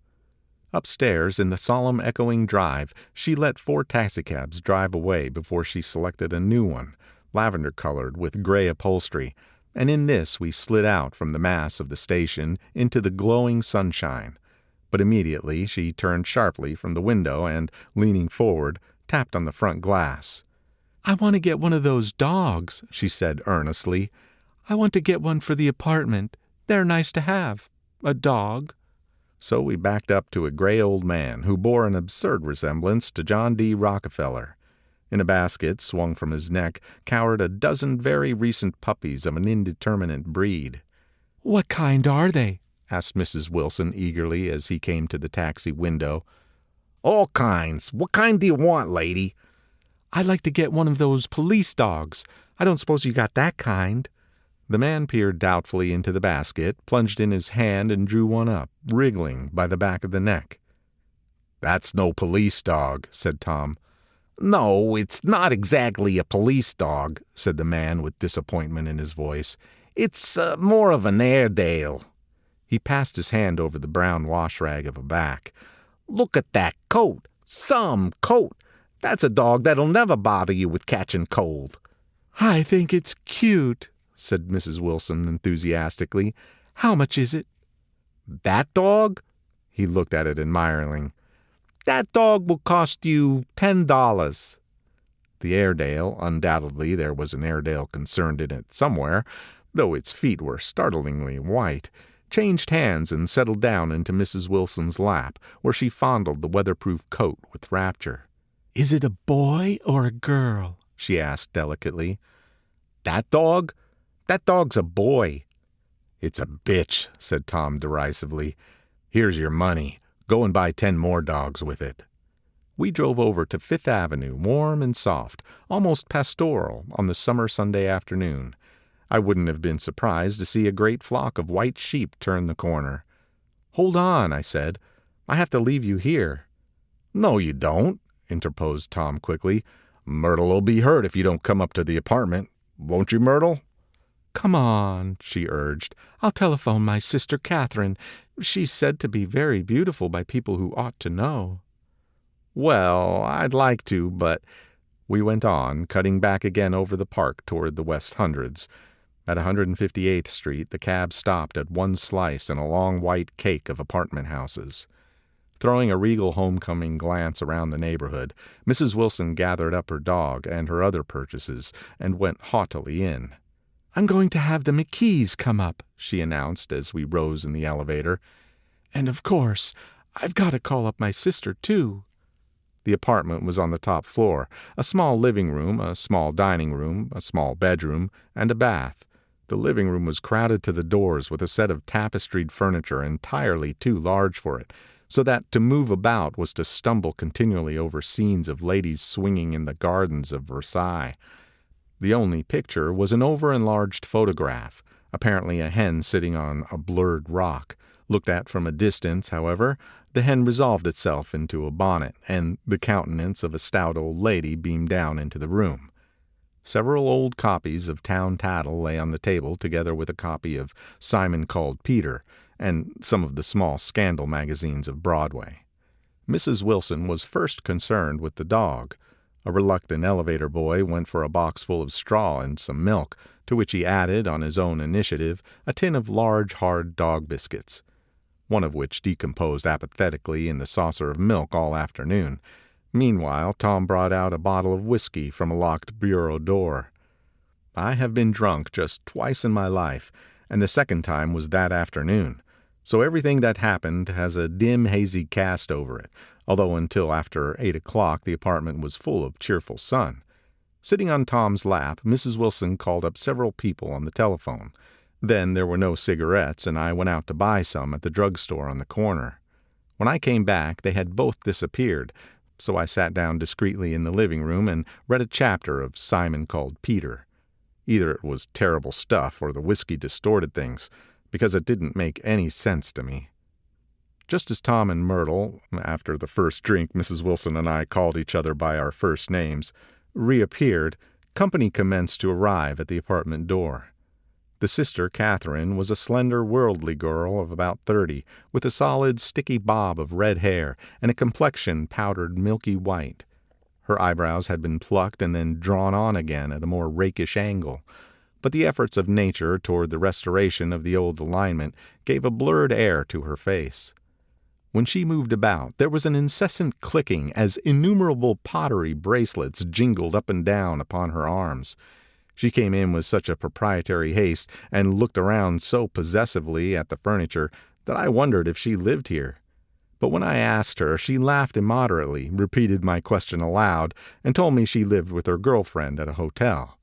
Upstairs, in the solemn echoing drive, she let 4 taxicabs drive away before she selected a new one, lavender-colored with gray upholstery, and in this we slid out from the mass of the station into the glowing sunshine. But immediately she turned sharply from the window and, leaning forward, tapped on the front glass. "I want to get one of those dogs," she said earnestly. "I want to get one for the apartment. They're nice to have. A dog." So we backed up to a gray old man who bore an absurd resemblance to John D. Rockefeller. In a basket swung from his neck cowered a dozen very recent puppies of an indeterminate breed. "What kind are they?" asked Mrs. Wilson eagerly as he came to the taxi window. "All kinds. What kind do you want, lady?" "I'd like to get one of those police dogs. I don't suppose you got that kind." The man peered doubtfully into the basket, plunged in his hand, and drew one up, wriggling by the back of the neck. "That's no police dog," said Tom. "No, it's not exactly a police dog," said the man with disappointment in his voice. "It's more of an Airedale." He passed his hand over the brown wash rag of a back. "Look at that coat. Some coat. That's a dog that'll never bother you with catching cold." "I think it's cute," said Mrs. Wilson enthusiastically. "How much is it?" "That dog?" He looked at it admiringly. "That dog will cost you $10. The Airedale, undoubtedly there was an Airedale concerned in it somewhere, though its feet were startlingly white, changed hands and settled down into Mrs. Wilson's lap, where she fondled the weatherproof coat with rapture. "Is it a boy or a girl?" she asked delicately. "That dog? That dog's a boy." "It's a bitch," said Tom derisively. "Here's your money. Go and buy 10 more dogs with it." We drove over to Fifth Avenue, warm and soft, almost pastoral, on the summer Sunday afternoon. I wouldn't have been surprised to see a great flock of white sheep turn the corner. "Hold on," I said. "I have to leave you here." "No, you don't," interposed Tom quickly. "Myrtle'll be hurt if you don't come up to the apartment. Won't you, Myrtle?" "Come on," she urged. "I'll telephone my sister Catherine. She's said to be very beautiful by people who ought to know." "Well, I'd like to, but—" We went on, cutting back again over the park toward the West Hundreds. At 158th Street, the cab stopped at one slice in a long white cake of apartment houses. Throwing a regal homecoming glance around the neighborhood, Mrs. Wilson gathered up her dog and her other purchases and went haughtily in. "I'm going to have the McKees come up," she announced as we rose in the elevator. "And of course, I've got to call up my sister, too." The apartment was on the top floor, a small living room, a small dining room, a small bedroom, and a bath. The living room was crowded to the doors with a set of tapestried furniture entirely too large for it, so that to move about was to stumble continually over scenes of ladies swinging in the gardens of Versailles. The only picture was an over-enlarged photograph, apparently a hen sitting on a blurred rock. Looked at from a distance, however, the hen resolved itself into a bonnet, and the countenance of a stout old lady beamed down into the room. Several old copies of Town Tattle lay on the table, together with a copy of Simon Called Peter, and some of the small scandal magazines of Broadway. Mrs. Wilson was first concerned with the dog. A reluctant elevator boy went for a box full of straw and some milk, to which he added, on his own initiative, a tin of large, hard dog biscuits, one of which decomposed apathetically in the saucer of milk all afternoon. Meanwhile, Tom brought out a bottle of whiskey from a locked bureau door. I have been drunk just twice in my life, and the second time was that afternoon, so everything that happened has a dim, hazy cast over it, although until after 8 o'clock the apartment was full of cheerful sun. Sitting on Tom's lap, Mrs. Wilson called up several people on the telephone. Then there were no cigarettes, and I went out to buy some at the drugstore on the corner. When I came back, they had both disappeared, so I sat down discreetly in the living room and read a chapter of Simon Called Peter. Either it was terrible stuff or the whiskey distorted things, because it didn't make any sense to me. Just as Tom and Myrtle, after the first drink Mrs. Wilson and I called each other by our first names, reappeared, company commenced to arrive at the apartment door. The sister, Catherine, was a slender, worldly girl of about 30, with a solid, sticky bob of red hair and a complexion powdered milky white. Her eyebrows had been plucked and then drawn on again at a more rakish angle, but the efforts of nature toward the restoration of the old alignment gave a blurred air to her face. When she moved about, there was an incessant clicking as innumerable pottery bracelets jingled up and down upon her arms. She came in with such a proprietary haste and looked around so possessively at the furniture that I wondered if she lived here. But when I asked her, she laughed immoderately, repeated my question aloud, and told me she lived with her girlfriend at a hotel.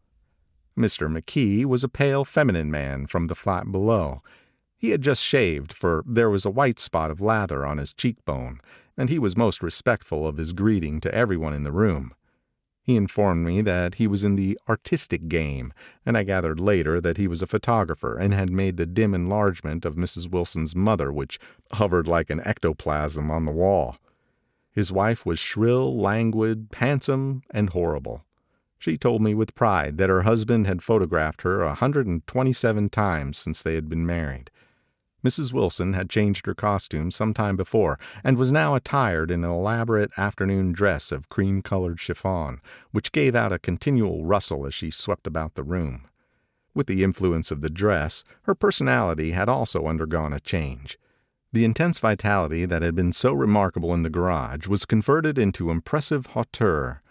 Mr. McKee was a pale, feminine man from the flat below. He had just shaved, for there was a white spot of lather on his cheekbone, and he was most respectful of his greeting to everyone in the room. He informed me that he was in the artistic game, and I gathered later that he was a photographer and had made the dim enlargement of Mrs. Wilson's mother, which hovered like an ectoplasm on the wall. His wife was shrill, languid, handsome, and horrible. She told me with pride that her husband had photographed her 127 times since they had been married. Mrs. Wilson had changed her costume some time before, and was now attired in an elaborate afternoon dress of cream-colored chiffon, which gave out a continual rustle as she swept about the room. With the influence of the dress, her personality had also undergone a change. The intense vitality that had been so remarkable in the garage was converted into impressive hauteur.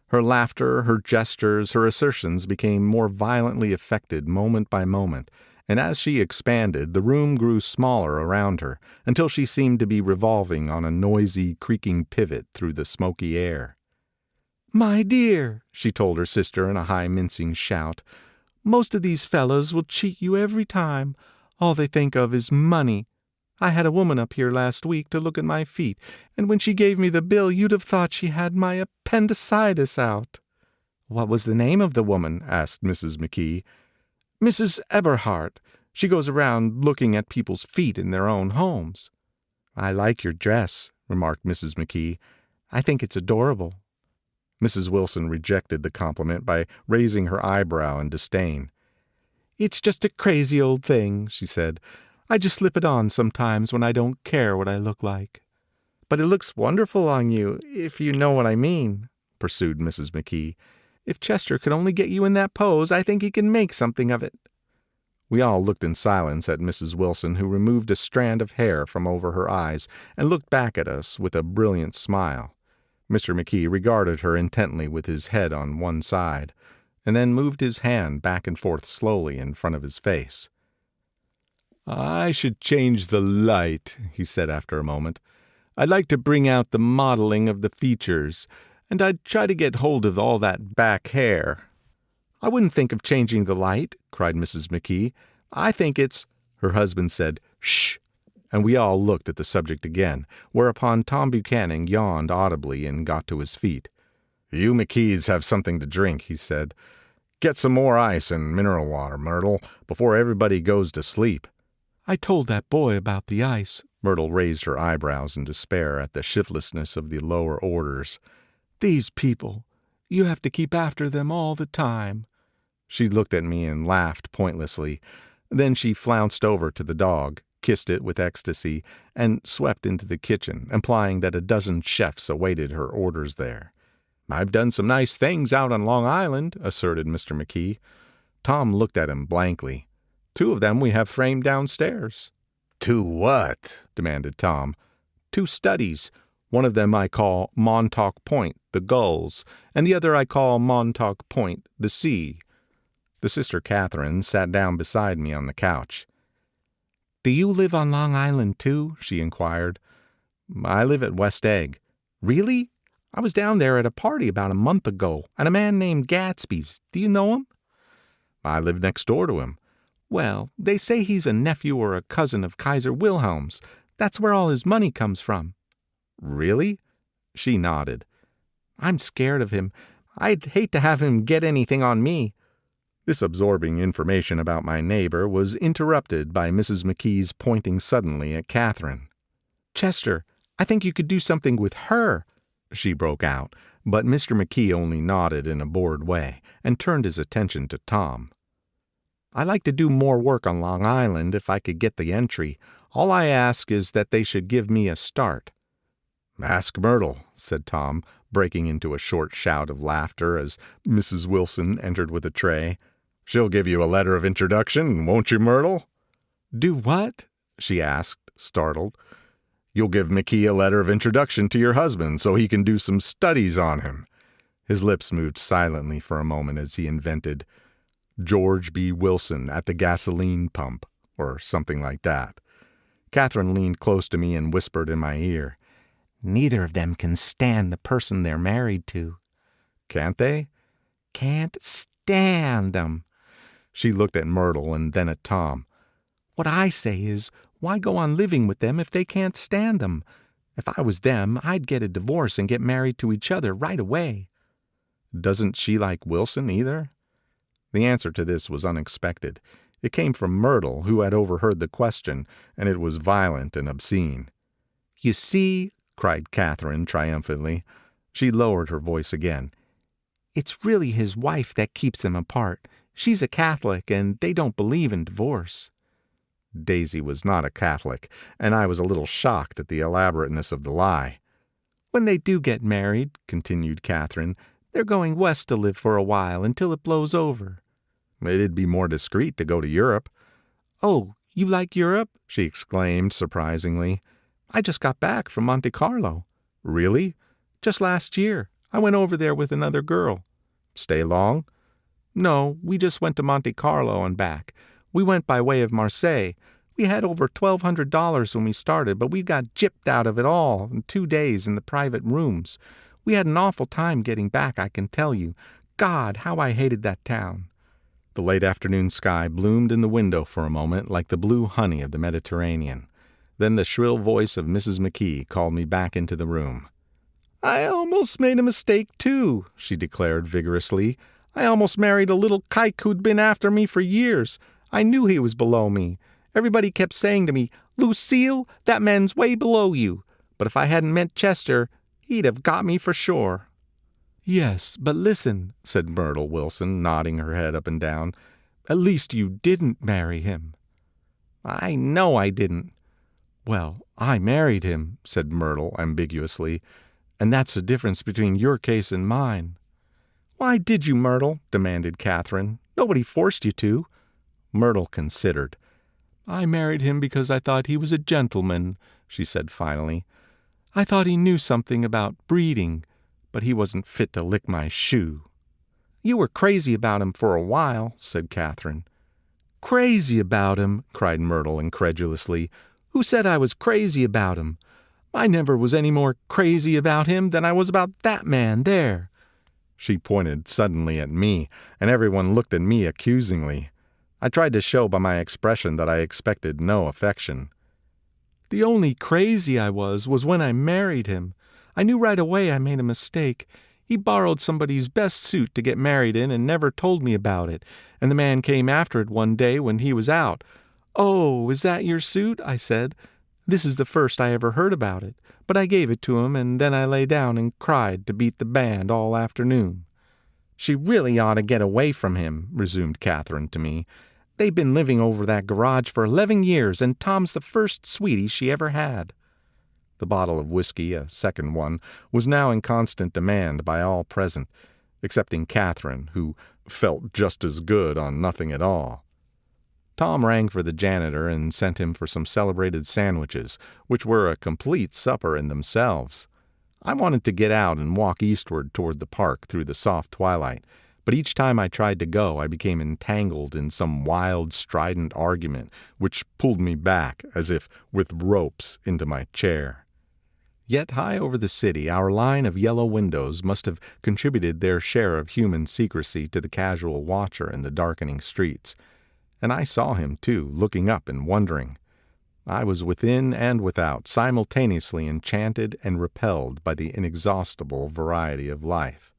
Her laughter, her gestures, her assertions became more violently affected moment by moment, and as she expanded, the room grew smaller around her, until she seemed to be revolving on a noisy, creaking pivot through the smoky air. "My dear," she told her sister in a high mincing shout, "most of these fellows will cheat you every time. All they think of is money. I had a woman up here last week to look at my feet, and when she gave me the bill you'd have thought she had my appendicitis out." "What was the name of the woman?" asked Mrs. McKee. Mrs. Eberhardt. She goes around looking at people's feet in their own homes." "I like your dress," remarked Mrs. McKee. "I think it's adorable." Mrs. Wilson rejected the compliment by raising her eyebrow in disdain. "It's just a crazy old thing," she said. "I just slip it on sometimes when I don't care what I look like." "But it looks wonderful on you, if you know what I mean," pursued Mrs. McKee. "If Chester could only get you in that pose, I think he can make something of it." We all looked in silence at Mrs. Wilson, who removed a strand of hair from over her eyes and looked back at us with a brilliant smile. Mr. McKee regarded her intently with his head on one side, and then moved his hand back and forth slowly in front of his face. "I should change the light," he said after a moment. "I'd like to bring out the modeling of the features, and I'd try to get hold of all that back hair." "I wouldn't think of changing the light," cried Mrs. McKee. "I think it's—" Her husband said, "Shh," and we all looked at the subject again, whereupon Tom Buchanan yawned audibly and got to his feet. "You McKees have something to drink," he said. "Get some more ice and mineral water, Myrtle, before everybody goes to sleep." "I told that boy about the ice." Myrtle raised her eyebrows in despair at the shiftlessness of the lower orders. "These people, you have to keep after them all the time." She looked at me and laughed pointlessly. Then she flounced over to the dog, kissed it with ecstasy, and swept into the kitchen, implying that a dozen chefs awaited her orders there. "I've done some nice things out on Long Island," asserted Mr. McKee. Tom looked at him blankly. "2 of them we have framed downstairs." "To what?" demanded Tom. "2 studies. One of them I call Montauk Point, the gulls, and the other I call Montauk Point, the sea." The sister Catherine sat down beside me on the couch. "Do you live on Long Island, too?" she inquired. "I live at West Egg." "Really? I was down there at a party about a month ago, at a man named Gatsby's. Do you know him?" "I live next door to him." "Well, they say he's a nephew or a cousin of Kaiser Wilhelm's. That's where all his money comes from." "Really?" She nodded. "I'm scared of him. I'd hate to have him get anything on me." This absorbing information about my neighbor was interrupted by Mrs. McKee's pointing suddenly at Catherine. "Chester, I think you could do something with her," she broke out, but Mr. McKee only nodded in a bored way and turned his attention to Tom. "I'd like to do more work on Long Island if I could get the entry. All I ask is that they should give me a start." "Ask Myrtle," said Tom, breaking into a short shout of laughter as Mrs. Wilson entered with a tray. "She'll give you a letter of introduction, won't you, Myrtle?" "Do what?" she asked, startled. "You'll give McKee a letter of introduction to your husband so he can do some studies on him." His lips moved silently for a moment as he invented George B. Wilson at the gasoline pump, or something like that. Catherine leaned close to me and whispered in my ear, "Neither of them can stand the person they're married to." "Can't they?" "Can't stand them." She looked at Myrtle and then at Tom. "What I say is, why go on living with them if they can't stand them? If I was them, I'd get a divorce and get married to each other right away." "Doesn't she like Wilson either?" The answer to this was unexpected. It came from Myrtle, who had overheard the question, and it was violent and obscene. "You see," cried Catherine triumphantly. She lowered her voice again. "It's really his wife that keeps them apart. She's a Catholic, and they don't believe in divorce." Daisy was not a Catholic, and I was a little shocked at the elaborateness of the lie. "When they do get married," continued Catherine, "they're going west to live for a while until it blows over." "It'd be more discreet to go to Europe." "Oh, you like Europe?" she exclaimed surprisingly. "I just got back from Monte Carlo." "Really?" "Just last year. I went over there with another girl." "Stay long?" "No, we just went to Monte Carlo and back. We went by way of Marseille. We had over $1,200 when we started, but we got gypped out of it all in 2 days in the private rooms. We had an awful time getting back, I can tell you. God, how I hated that town." The late afternoon sky bloomed in the window for a moment like the blue honey of the Mediterranean. Then the shrill voice of Mrs. McKee called me back into the room. "I almost made a mistake, too," she declared vigorously. I almost married a little kike who'd been after me for years. I knew he was below me. Everybody kept saying to me, 'Lucille, that man's way below you.' But if I hadn't met Chester, he'd have got me for sure." "Yes, but listen," said Myrtle Wilson, nodding her head up and down. "At least you didn't marry him." "I know I didn't." "Well, I married him," said Myrtle ambiguously, "and that's the difference between your case and mine." "Why did you, Myrtle?" demanded Catherine. "Nobody forced you to." Myrtle considered. "I married him because I thought he was a gentleman," she said finally. "I thought he knew something about breeding, but he wasn't fit to lick my shoe." "You were crazy about him for a while," said Catherine. "Crazy about him?" cried Myrtle incredulously. "Who said I was crazy about him? I never was any more crazy about him than I was about that man there." She pointed suddenly at me, and everyone looked at me accusingly. I tried to show by my expression that I expected no affection. "The only crazy I was when I married him. I knew right away I made a mistake. He borrowed somebody's best suit to get married in and never told me about it, and the man came after it one day when he was out. 'Oh, is that your suit?' I said. This is the first I ever heard about it, but I gave it to him, and then I lay down and cried to beat the band all afternoon." "She really ought to get away from him," resumed Catherine to me. "They've been living over that garage for 11 years, and Tom's the first sweetie she ever had." The bottle of whiskey, a second one, was now in constant demand by all present, excepting Catherine, who felt just as good on nothing at all. Tom rang for the janitor and sent him for some celebrated sandwiches, which were a complete supper in themselves. I wanted to get out and walk eastward toward the park through the soft twilight, but each time I tried to go I became entangled in some wild, strident argument which pulled me back, as if with ropes, into my chair. Yet high over the city our line of yellow windows must have contributed their share of human secrecy to the casual watcher in the darkening streets, and I saw him, too, looking up and wondering. I was within and without, simultaneously enchanted and repelled by the inexhaustible variety of life.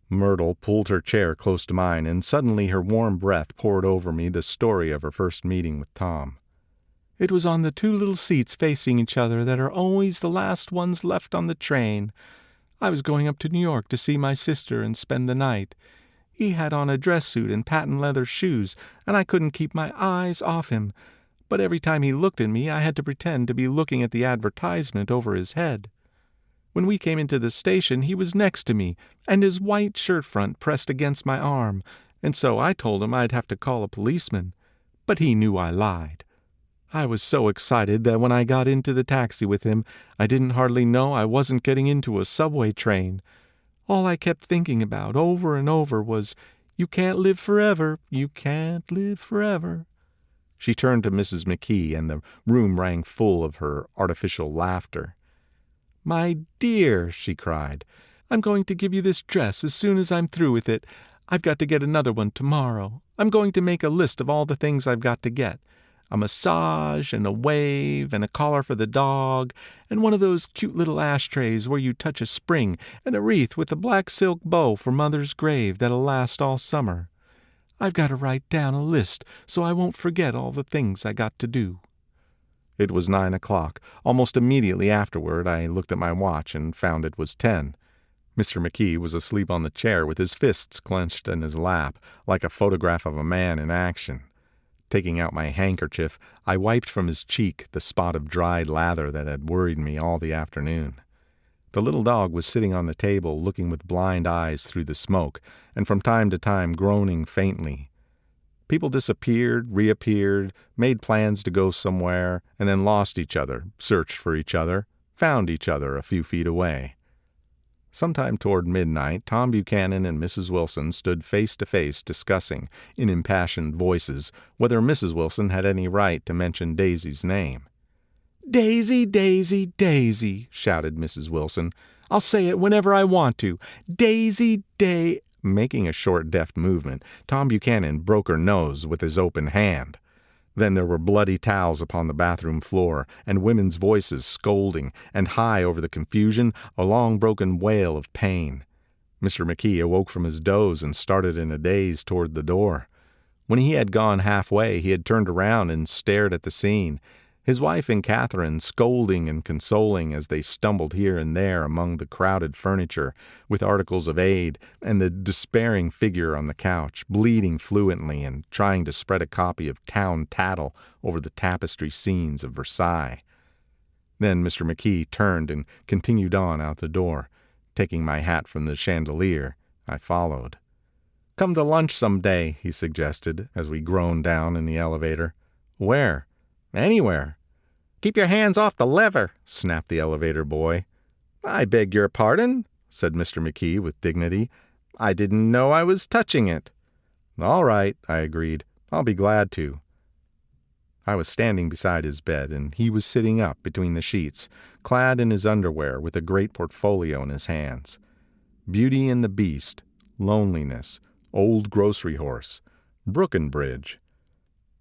Myrtle pulled her chair close to mine, and suddenly her warm breath poured over me the story of her first meeting with Tom. "It was on the two little seats facing each other that are always the last ones left on the train. I was going up to New York to see my sister and spend the night. He had on a dress suit and patent leather shoes, and I couldn't keep my eyes off him. But every time he looked at me I had to pretend to be looking at the advertisement over his head. When we came into the station he was next to me, and his white shirt front pressed against my arm, and so I told him I'd have to call a policeman. But he knew I lied. I was so excited that when I got into the taxi with him I didn't hardly know I wasn't getting into a subway train. All I kept thinking about over and over was, 'You can't live forever, you can't live forever.'" She turned to Mrs. McKee, and the room rang full of her artificial laughter. "My dear," she cried, "I'm going to give you this dress as soon as I'm through with it. I've got to get another one tomorrow. I'm going to make a list of all the things I've got to get. A massage, and a wave, and a collar for the dog, and one of those cute little ashtrays where you touch a spring, and a wreath with a black silk bow for Mother's grave that'll last all summer. I've got to write down a list so I won't forget all the things I got to do." It was 9 o'clock. Almost immediately afterward I looked at my watch and found it was 10. Mr. McKee was asleep on the chair with his fists clenched in his lap, like a photograph of a man in action. Taking out my handkerchief, I wiped from his cheek the spot of dried lather that had worried me all the afternoon. The little dog was sitting on the table looking with blind eyes through the smoke, and from time to time groaning faintly. People disappeared, reappeared, made plans to go somewhere, and then lost each other, searched for each other, found each other a few feet away. Sometime toward midnight, Tom Buchanan and Mrs. Wilson stood face to face discussing, in impassioned voices, whether Mrs. Wilson had any right to mention Daisy's name. "Daisy, Daisy, Daisy," shouted Mrs. Wilson. "I'll say it whenever I want to. Daisy, Making a short, deft movement, Tom Buchanan broke her nose with his open hand. Then there were bloody towels upon the bathroom floor, and women's voices scolding, and high over the confusion, a long broken wail of pain. Mr. McKee awoke from his doze and started in a daze toward the door. When he had gone halfway, he had turned around and stared at the scene, his wife and Catherine scolding and consoling as they stumbled here and there among the crowded furniture with articles of aid, and the despairing figure on the couch, bleeding fluently and trying to spread a copy of Town Tattle over the tapestry scenes of Versailles. Then Mr. McKee turned and continued on out the door. Taking my hat from the chandelier, I followed. "Come to lunch some day," he suggested, as we groaned down in the elevator. "Where?" "Anywhere." "Keep your hands off the lever," snapped the elevator boy. "I beg your pardon," said Mr. McKee with dignity. "I didn't know I was touching it." "All right," I agreed. "I'll be glad to." I was standing beside his bed, and he was sitting up between the sheets, clad in his underwear with a great portfolio in his hands. Beauty and the Beast, Loneliness, Old Grocery Horse, Brookenbridge.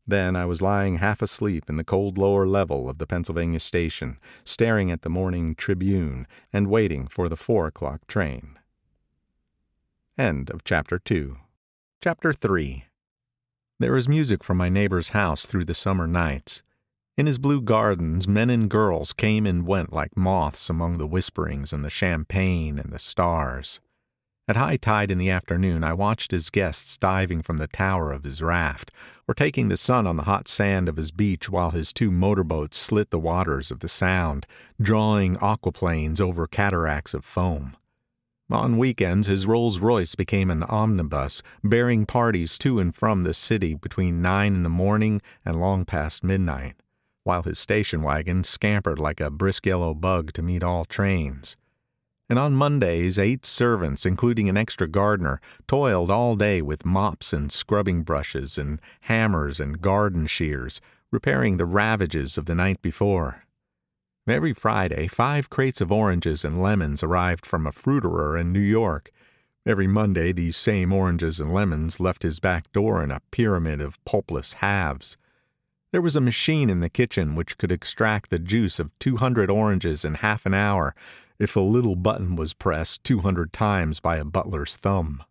Then I was lying half asleep in the cold lower level of the Pennsylvania station, staring at the morning Tribune and waiting for the 4 o'clock train. End of Chapter 2. Chapter 3. There is music from my neighbor's house through the summer nights. In his blue gardens, men and girls came and went like moths among the whisperings and the champagne and the stars. At high tide in the afternoon, I watched his guests diving from the tower of his raft, or taking the sun on the hot sand of his beach while his 2 motorboats slit the waters of the Sound, drawing aquaplanes over cataracts of foam. On weekends, his Rolls-Royce became an omnibus, bearing parties to and from the city between 9 in the morning and long past midnight, while his station wagon scampered like a brisk yellow bug to meet all trains. And on Mondays, 8 servants, including an extra gardener, toiled all day with mops and scrubbing brushes and hammers and garden shears, repairing the ravages of the night before. Every Friday, 5 crates of oranges and lemons arrived from a fruiterer in New York. Every Monday, these same oranges and lemons left his back door in a pyramid of pulpless halves. There was a machine in the kitchen which could extract the juice of 200 oranges in half an hour, if a little button was pressed 200 times by a butler's thumb.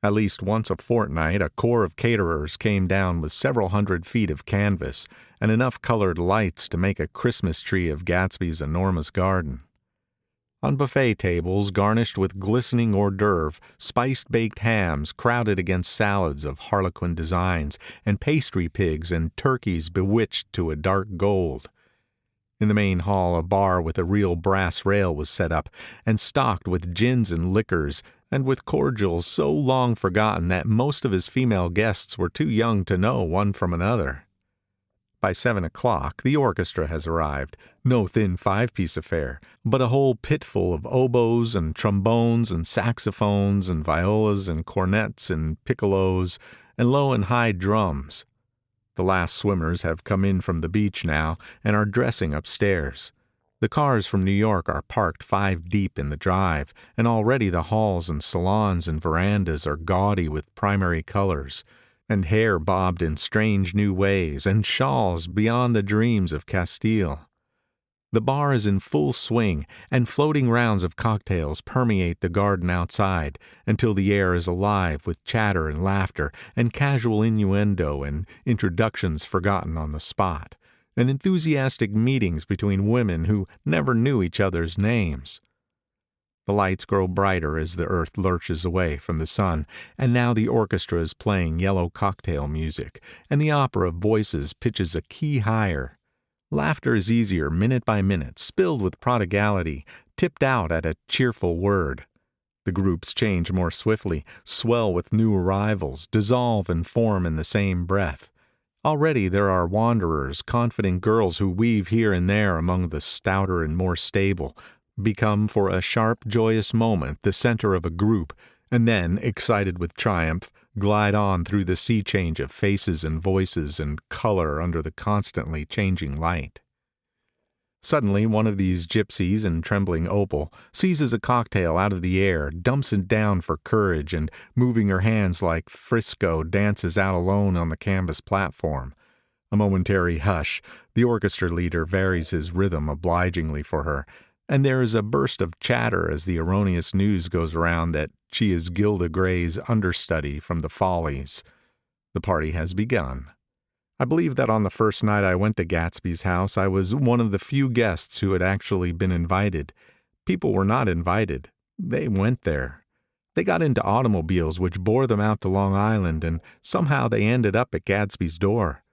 At least once a fortnight, a corps of caterers came down with several hundred feet of canvas and enough colored lights to make a Christmas tree of Gatsby's enormous garden. On buffet tables, garnished with glistening hors d'oeuvre, spiced baked hams crowded against salads of harlequin designs, and pastry pigs and turkeys bewitched to a dark gold. In the main hall, a bar with a real brass rail was set up, and stocked with gins and liquors, and with cordials so long forgotten that most of his female guests were too young to know one from another. By 7 o'clock, the orchestra has arrived, no thin 5-piece affair, but a whole pitful of oboes and trombones and saxophones and violas and cornets and piccolos and low and high drums. The last swimmers have come in from the beach now and are dressing upstairs. The cars from New York are parked 5 deep in the drive, and already the halls and salons and verandas are gaudy with primary colors, and hair bobbed in strange new ways, and shawls beyond the dreams of Castile. The bar is in full swing, and floating rounds of cocktails permeate the garden outside, until the air is alive with chatter and laughter, and casual innuendo and introductions forgotten on the spot, and enthusiastic meetings between women who never knew each other's names. The lights grow brighter as the earth lurches away from the sun, and now the orchestra is playing yellow cocktail music, and the opera of voices pitches a key higher. Laughter is easier minute by minute, spilled with prodigality, tipped out at a cheerful word. The groups change more swiftly, swell with new arrivals, dissolve and form in the same breath. Already there are wanderers, confident girls who weave here and there among the stouter and more stable, become for a sharp, joyous moment the center of a group, and then, excited with triumph, glide on through the sea change of faces and voices and color under the constantly changing light. Suddenly one of these gypsies in trembling opal seizes a cocktail out of the air, dumps it down for courage, and moving her hands like Frisco, dances out alone on the canvas platform. A momentary hush. The orchestra leader varies his rhythm obligingly for her, and there is a burst of chatter as the erroneous news goes around that she is Gilda Gray's understudy from the Follies. The party has begun. I believe that on the first night I went to Gatsby's house, I was one of the few guests who had actually been invited. People were not invited. They went there. They got into automobiles which bore them out to Long Island, and somehow they ended up at Gatsby's door.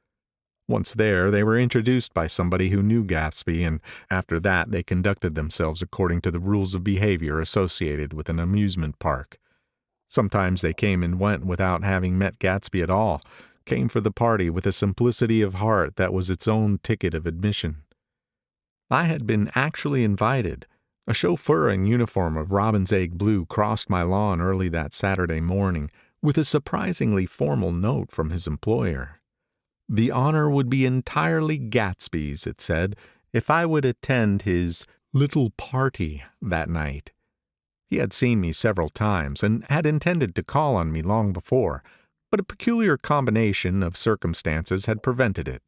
Once there, they were introduced by somebody who knew Gatsby, and after that they conducted themselves according to the rules of behavior associated with an amusement park. Sometimes they came and went without having met Gatsby at all, came for the party with a simplicity of heart that was its own ticket of admission. I had been actually invited. A chauffeur in uniform of robin's egg blue crossed my lawn early that Saturday morning with a surprisingly formal note from his employer. The honor would be entirely Gatsby's, it said, if I would attend his little party that night. He had seen me several times and had intended to call on me long before, but a peculiar combination of circumstances had prevented it.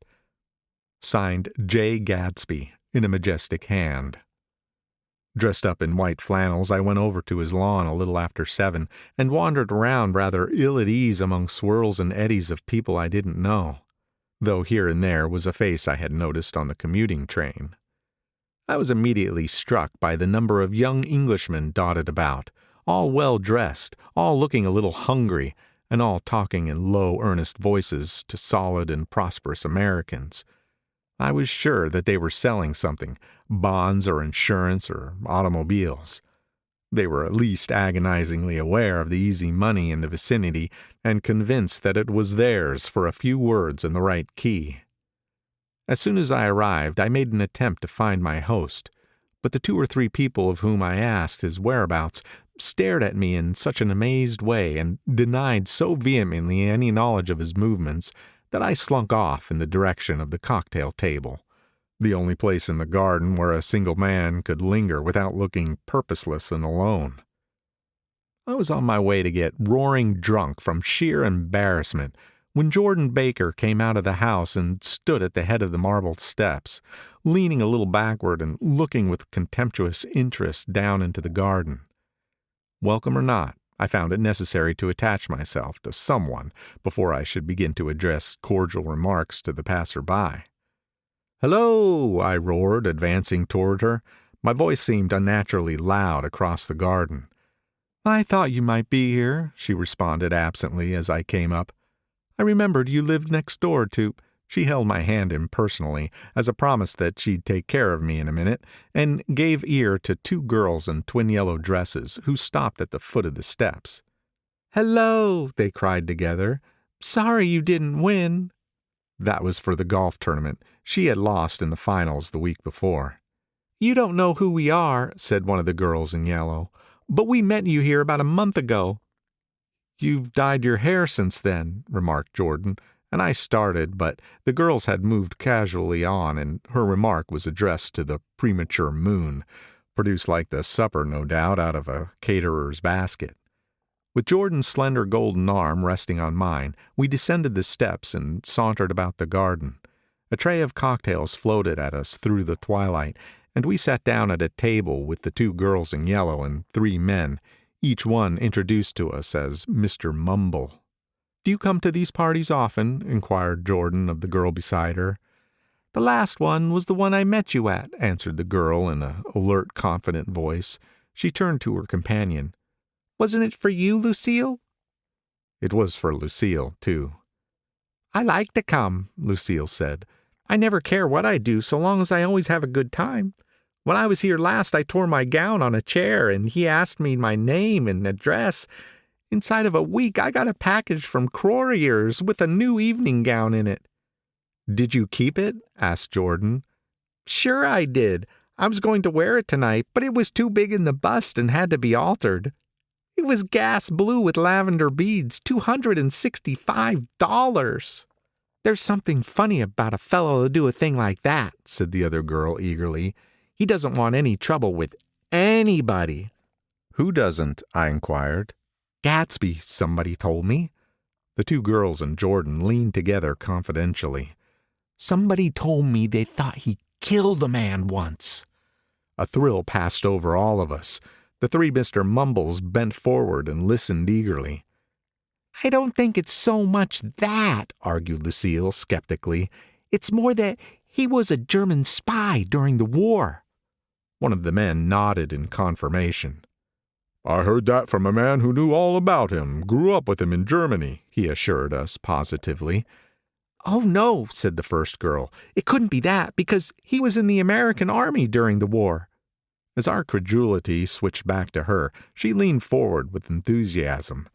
Signed J. Gatsby in a majestic hand. Dressed up in white flannels, I went over to his lawn a little after 7 and wandered around rather ill at ease among swirls and eddies of people I didn't know, though here and there was a face I had noticed on the commuting train. I was immediately struck by the number of young Englishmen dotted about, all well dressed, all looking a little hungry, and all talking in low, earnest voices to solid and prosperous Americans. I was sure that they were selling something, bonds or insurance or automobiles. They were at least agonizingly aware of the easy money in the vicinity and convinced that it was theirs for a few words in the right key. As soon as I arrived, I made an attempt to find my host, but the 2 or 3 people of whom I asked his whereabouts stared at me in such an amazed way and denied so vehemently any knowledge of his movements that I slunk off in the direction of the cocktail table, the only place in the garden where a single man could linger without looking purposeless and alone. I was on my way to get roaring drunk from sheer embarrassment when Jordan Baker came out of the house and stood at the head of the marble steps, leaning a little backward and looking with contemptuous interest down into the garden. Welcome or not, I found it necessary to attach myself to someone before I should begin to address cordial remarks to the passer-by. "Hello!" I roared, advancing toward her. My voice seemed unnaturally loud across the garden. "I thought you might be here," she responded absently as I came up. "I remembered you lived next door to—" She held my hand impersonally as a promise that she'd take care of me in a minute, and gave ear to 2 girls in twin yellow dresses who stopped at the foot of the steps. "Hello!" they cried together. "Sorry you didn't win." That was for the golf tournament. She had lost in the finals the week before. "You don't know who we are," said one of the girls in yellow, "but we met you here about a month ago." "You've dyed your hair since then," remarked Jordan, and I started, but the girls had moved casually on, and her remark was addressed to the premature moon, produced like the supper, no doubt, out of a caterer's basket. With Jordan's slender golden arm resting on mine, we descended the steps and sauntered about the garden. A tray of cocktails floated at us through the twilight, and we sat down at a table with the 2 girls in yellow and 3 men, each one introduced to us as Mr. Mumble. "Do you come to these parties often?" inquired Jordan of the girl beside her. "The last one was the one I met you at," answered the girl in an alert, confident voice. She turned to her companion. "Wasn't it for you, Lucille?" It was for Lucille, too. "I like to come," Lucille said. "I never care what I do so long as I always have a good time. When I was here last I tore my gown on a chair and he asked me my name and address. Inside of a week I got a package from Crorier's with a new evening gown in it." "Did you keep it?" asked Jordan. "Sure I did. I was going to wear it tonight, but it was too big in the bust and had to be altered. It was gas blue with lavender beads, $265. "There's something funny about a fellow to do a thing like that," said the other girl eagerly. "He doesn't want any trouble with anybody." "Who doesn't?" I inquired. "Gatsby, somebody told me." The 2 girls and Jordan leaned together confidentially. "Somebody told me they thought he killed a man once." A thrill passed over all of us. The three Mr. Mumbles bent forward and listened eagerly. I don't think it's so much that, argued Lucille skeptically. It's more that he was a German spy during the war. One of the men nodded in confirmation. I heard that from a man who knew all about him, grew up with him in Germany, he assured us positively. Oh, no, said the first girl. It couldn't be that, because he was in the American army during the war. As our credulity switched back to her, she leaned forward with enthusiasm.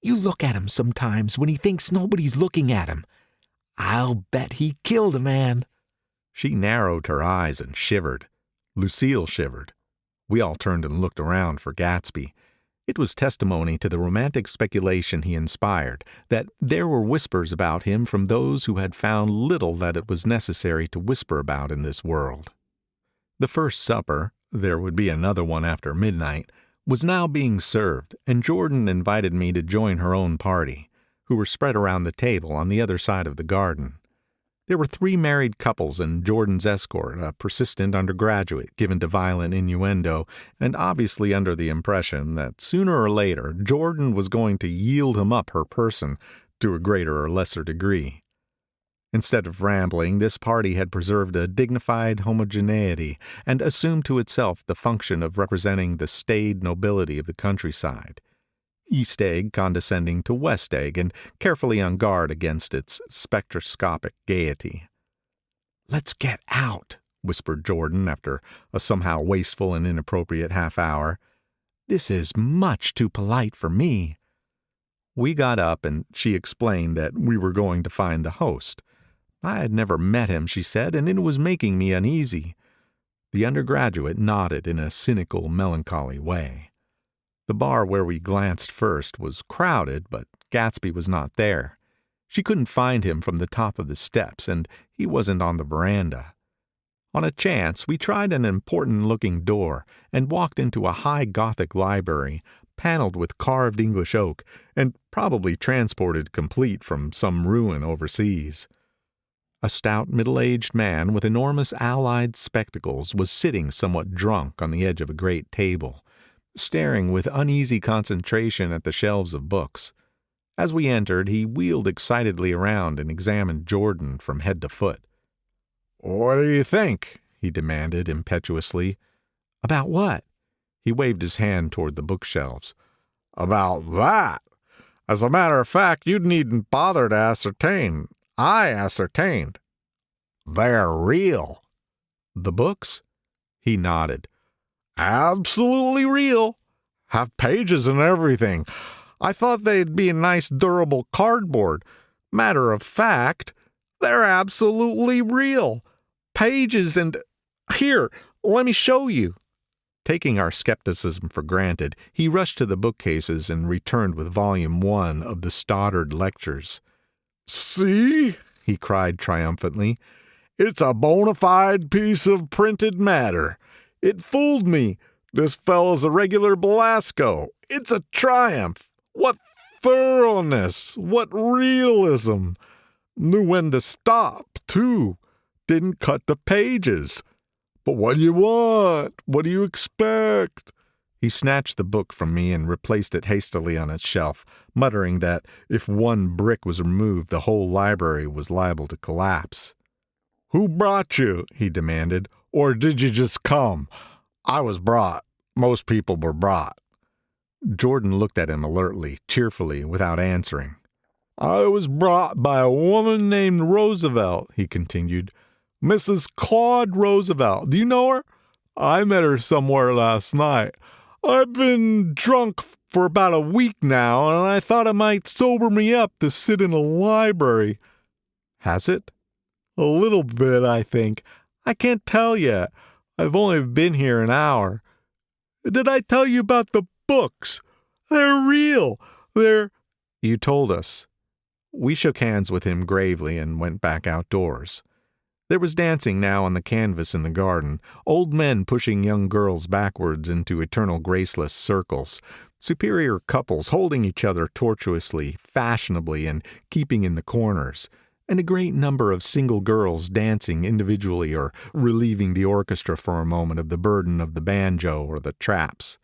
You look at him sometimes when he thinks nobody's looking at him. I'll bet he killed a man. She narrowed her eyes and shivered. Lucille shivered. We all turned and looked around for Gatsby. It was testimony to the romantic speculation he inspired that there were whispers about him from those who had found little that it was necessary to whisper about in this world. The first supper, there would be another one after midnight, was now being served, and Jordan invited me to join her own party, who were spread around the table on the other side of the garden. There were 3 married couples and Jordan's escort, a persistent undergraduate given to violent innuendo, and obviously under the impression that sooner or later Jordan was going to yield him up her person to a greater or lesser degree. Instead of rambling, this party had preserved a dignified homogeneity and assumed to itself the function of representing the staid nobility of the countryside. East Egg condescending to West Egg and carefully on guard against its spectroscopic gaiety. Let's get out, whispered Jordan after a somehow wasteful and inappropriate half-hour. This is much too polite for me. We got up and she explained that we were going to find the host. I had never met him, she said, and it was making me uneasy. The undergraduate nodded in a cynical, melancholy way. The bar where we glanced first was crowded, but Gatsby was not there. She couldn't find him from the top of the steps, and he wasn't on the veranda. On a chance, we tried an important-looking door and walked into a high Gothic library, paneled with carved English oak, and probably transported complete from some ruin overseas. A stout, middle-aged man with enormous allied spectacles was sitting somewhat drunk on the edge of a great table, staring with uneasy concentration at the shelves of books. As we entered, he wheeled excitedly around and examined Jordan from head to foot. "What do you think?" he demanded impetuously. "About what?" He waved his hand toward the bookshelves. "About that. As a matter of fact, you needn't bother to ascertain. I ascertained. They're real." "The books?" He nodded. "Absolutely real. Have pages and everything. I thought they'd be nice durable cardboard. Matter of fact, they're absolutely real. Pages and... Here, let me show you." Taking our skepticism for granted, he rushed to the bookcases and returned with Volume 1 of the Stoddard Lectures. "See?" he cried triumphantly. "It's a bona fide piece of printed matter. It fooled me. This fellow's a regular Belasco. It's a triumph. What thoroughness! What realism! Knew when to stop, too. Didn't cut the pages. But what do you want? What do you expect?" He snatched the book from me and replaced it hastily on its shelf, muttering that if one brick was removed, the whole library was liable to collapse. "Who brought you?" he demanded. "Or did you just come?" "I was brought. Most people were brought." Jordan looked at him alertly, cheerfully, without answering. "I was brought by a woman named Roosevelt," he continued. "Mrs. Claude Roosevelt. Do you know her? I met her somewhere last night. I've been drunk for about a week now, and I thought it might sober me up to sit in a library." "Has it?" "A little bit, I think. I can't tell yet. I've only been here an hour. Did I tell you about the books? They're real. They're..." "You told us." We shook hands with him gravely and went back outdoors. There was dancing now on the canvas in the garden, old men pushing young girls backwards into eternal graceless circles, superior couples holding each other tortuously, fashionably, and keeping in the corners, and a great number of single girls dancing individually or relieving the orchestra for a moment of the burden of the banjo or the traps.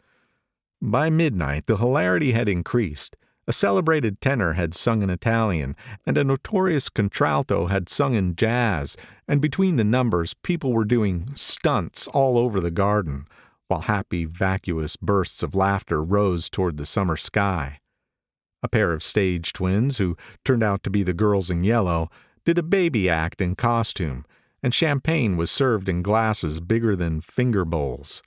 By midnight, the hilarity had increased. A celebrated tenor had sung in Italian, and a notorious contralto had sung in jazz, and between the numbers people were doing stunts all over the garden, while happy, vacuous bursts of laughter rose toward the summer sky. A pair of stage twins, who turned out to be the girls in yellow, did a baby act in costume, and champagne was served in glasses bigger than finger bowls.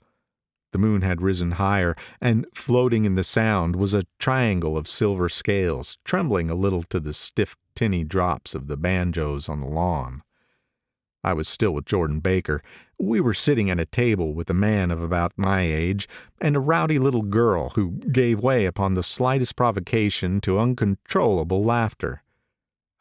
The moon had risen higher, and floating in the sound was a triangle of silver scales, trembling a little to the stiff, tinny drops of the banjos on the lawn. I was still with Jordan Baker. We were sitting at a table with a man of about my age and a rowdy little girl who gave way upon the slightest provocation to uncontrollable laughter.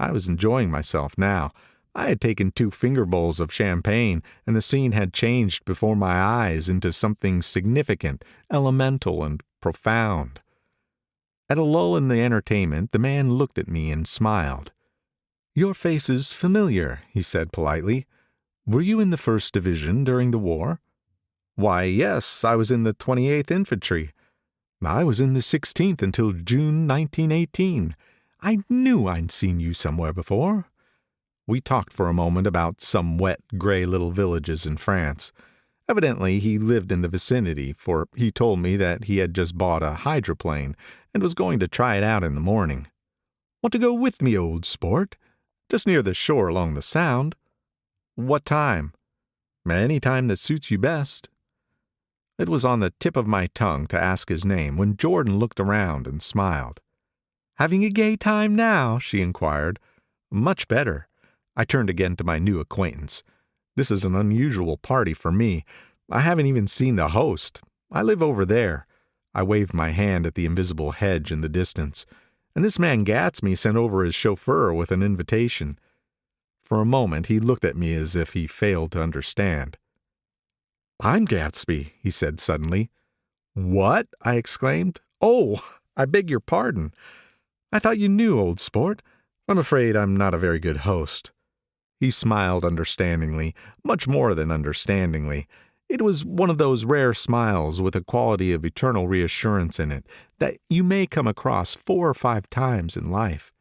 I was enjoying myself now. I had taken 2 finger bowls of champagne, and the scene had changed before my eyes into something significant, elemental, and profound. At a lull in the entertainment, the man looked at me and smiled. "Your face is familiar," he said politely. "Were you in the 1st Division during the war?" "Why, yes, I was in the 28th Infantry." "I was in the 16th until June 1918. I knew I'd seen you somewhere before." We talked for a moment about some wet, gray little villages in France. Evidently he lived in the vicinity, for he told me that he had just bought a hydroplane and was going to try it out in the morning. "Want to go with me, old sport? Just near the shore along the Sound." "What time?" "Any time that suits you best." It was on the tip of my tongue to ask his name when Jordan looked around and smiled. "Having a gay time now?" she inquired. "Much better." I turned again to my new acquaintance. "This is an unusual party for me. I haven't even seen the host. I live over there." I waved my hand at the invisible hedge in the distance. "And this man Gatsby sent over his chauffeur with an invitation." For a moment he looked at me as if he failed to understand. "I'm Gatsby," he said suddenly. "What?" I exclaimed. "Oh, I beg your pardon. I thought you knew, old sport. I'm afraid I'm not a very good host." He smiled understandingly, much more than understandingly. It was one of those rare smiles with a quality of eternal reassurance in it that you may come across 4 or 5 times in life.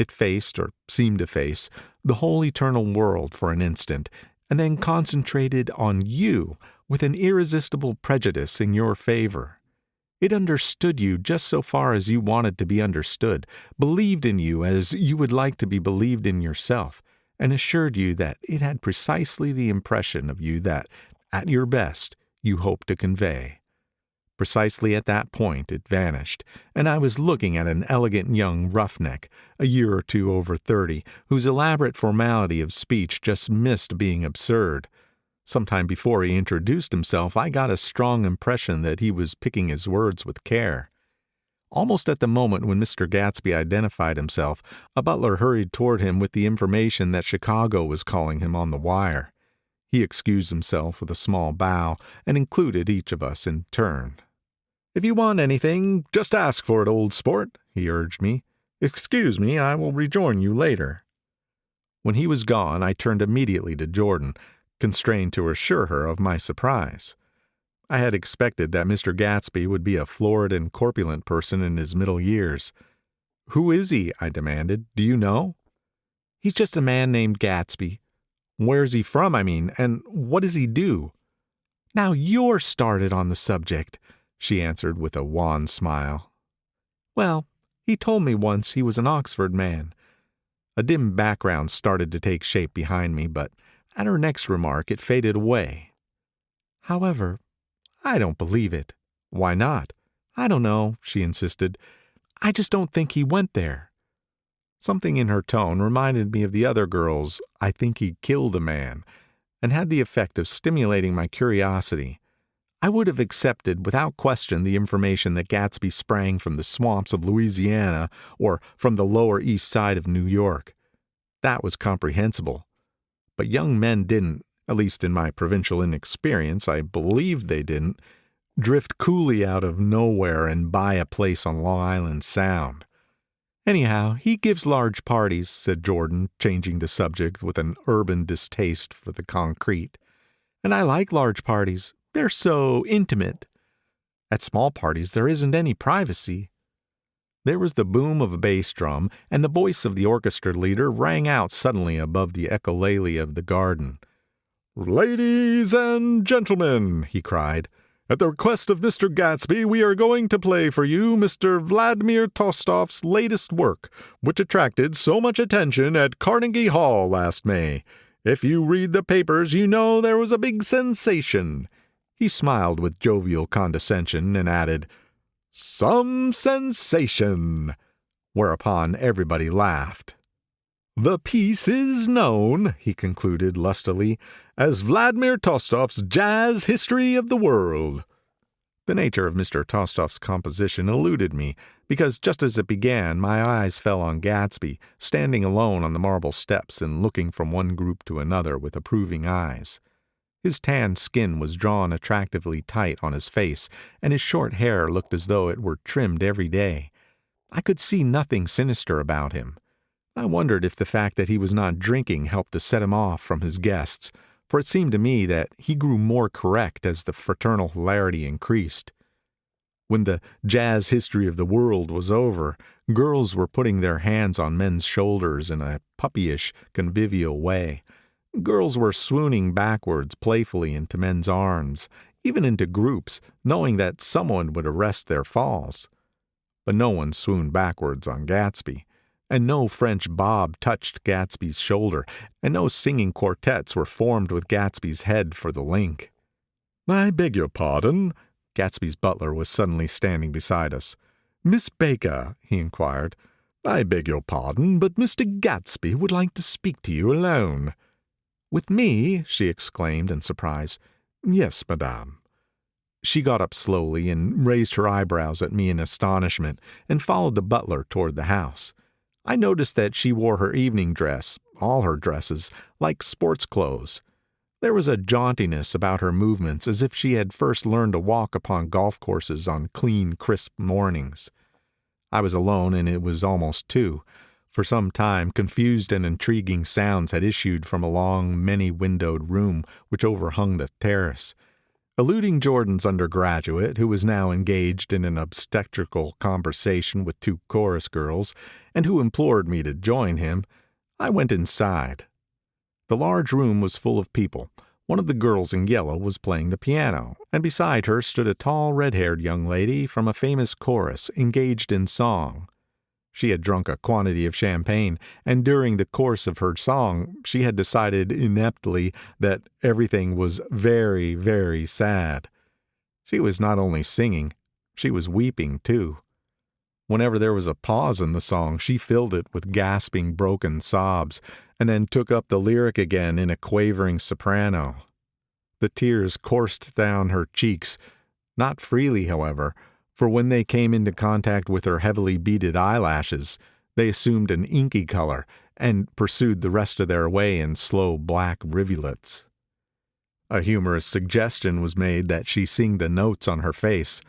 It faced, or seemed to face, the whole eternal world for an instant, and then concentrated on you with an irresistible prejudice in your favor. It understood you just so far as you wanted to be understood, believed in you as you would like to be believed in yourself, and assured you that it had precisely the impression of you that, at your best, you hoped to convey. Precisely at that point it vanished, and I was looking at an elegant young roughneck, a year or 2 over 30, whose elaborate formality of speech just missed being absurd. Some time before he introduced himself, I got a strong impression that he was picking his words with care. Almost at the moment when Mr. Gatsby identified himself, a butler hurried toward him with the information that Chicago was calling him on the wire. He excused himself with a small bow and included each of us in turn. "If you want anything, just ask for it, old sport," he urged me. "Excuse me, I will rejoin you later." When he was gone, I turned immediately to Jordan, constrained to assure her of my surprise. I had expected that Mr. Gatsby would be a florid and corpulent person in his middle years. "Who is he?" I demanded. "Do you know?" "He's just a man named Gatsby." "Where's he from, I mean, and what does he do?" "Now you're started on the subject," she answered with a wan smile. "Well, he told me once he was an Oxford man." A dim background started to take shape behind me, but at her next remark it faded away. "However, I don't believe it." "Why not?" "I don't know," she insisted. "I just don't think he went there." Something in her tone reminded me of the other girl's "I think he killed a man," and had the effect of stimulating my curiosity. I would have accepted without question the information that Gatsby sprang from the swamps of Louisiana or from the Lower East Side of New York. That was comprehensible. But young men didn't, at least in my provincial inexperience, I believed they didn't, drift coolly out of nowhere and buy a place on Long Island Sound. Anyhow, he gives large parties, said Jordan, changing the subject with an urban distaste for the concrete. And I like large parties. They're so intimate. At small parties, there isn't any privacy. There was the boom of a bass drum, and the voice of the orchestra leader rang out suddenly above the echolale of the garden. "Ladies and gentlemen," he cried, "at the request of Mr. Gatsby, we are going to play for you Mr. Vladimir Tostof's latest work, which attracted so much attention at Carnegie Hall last May. If you read the papers, you know there was a big sensation." He smiled with jovial condescension and added, "Some sensation," whereupon everybody laughed. "The piece is known," he concluded lustily, "as Vladimir Tostof's Jazz History of the World." The nature of Mr. Tostof's composition eluded me, because just as it began my eyes fell on Gatsby, standing alone on the marble steps and looking from one group to another with approving eyes. His tanned skin was drawn attractively tight on his face, and his short hair looked as though it were trimmed every day. I could see nothing sinister about him. I wondered if the fact that he was not drinking helped to set him off from his guests, for it seemed to me that he grew more correct as the fraternal hilarity increased. When the Jazz History of the World was over, girls were putting their hands on men's shoulders in a puppyish, convivial way. Girls were swooning backwards playfully into men's arms, even into groups, knowing that someone would arrest their falls. But no one swooned backwards on Gatsby, and no French bob touched Gatsby's shoulder, and no singing quartets were formed with Gatsby's head for the link. "I beg your pardon." Gatsby's butler was suddenly standing beside us. "Miss Baker," he inquired, "I beg your pardon, but Mr. Gatsby would like to speak to you alone." "With me?" she exclaimed in surprise. "Yes, madame." She got up slowly and raised her eyebrows at me in astonishment, and followed the butler toward the house. I noticed that she wore her evening dress, all her dresses, like sports clothes. There was a jauntiness about her movements as if she had first learned to walk upon golf courses on clean, crisp mornings. I was alone, and it was almost 2. For some time, confused and intriguing sounds had issued from a long, many-windowed room which overhung the terrace. Eluding Jordan's undergraduate, who was now engaged in an obstetrical conversation with 2 chorus girls, and who implored me to join him, I went inside. The large room was full of people. One of the girls in yellow was playing the piano, and beside her stood a tall, red-haired young lady from a famous chorus, engaged in song. She had drunk a quantity of champagne, and during the course of her song she had decided ineptly that everything was very, very sad. She was not only singing, she was weeping too. Whenever there was a pause in the song, she filled it with gasping, broken sobs, and then took up the lyric again in a quavering soprano. The tears coursed down her cheeks, not freely, however, for when they came into contact with her heavily beaded eyelashes, they assumed an inky color and pursued the rest of their way in slow black rivulets. A humorous suggestion was made that she sing the notes on her face,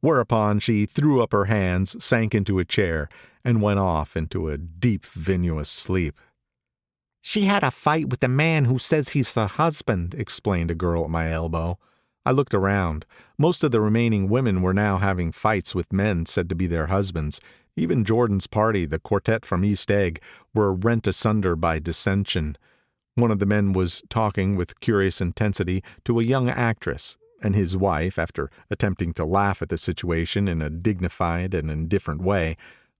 whereupon she threw up her hands, sank into a chair, and went off into a deep, vinous sleep. "She had a fight with the man who says he's her husband," explained a girl at my elbow. I looked around. Most of the remaining women were now having fights with men said to be their husbands. Even Jordan's party, the quartet from East Egg, were rent asunder by dissension. One of the men was talking with curious intensity to a young actress, and his wife, after attempting to laugh at the situation in a dignified and indifferent way,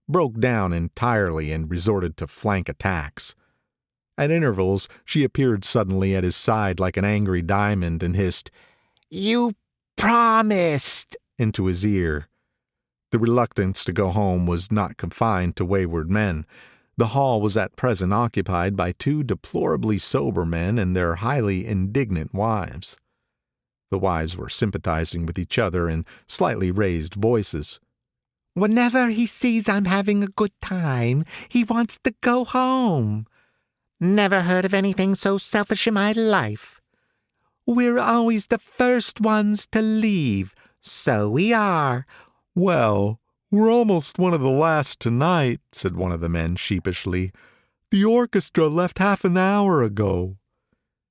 broke down entirely and resorted to flank attacks. At intervals she appeared suddenly at his side like an angry diamond and hissed, "You promised!" into his ear. The reluctance to go home was not confined to wayward men. The hall was at present occupied by 2 deplorably sober men and their highly indignant wives. The wives were sympathizing with each other in slightly raised voices. "Whenever he sees I'm having a good time, he wants to go home. Never heard of anything so selfish in my life. We're always the first ones to leave. So we are. Well, "We're almost one of the last tonight," said one of the men sheepishly. "The orchestra left half an hour ago."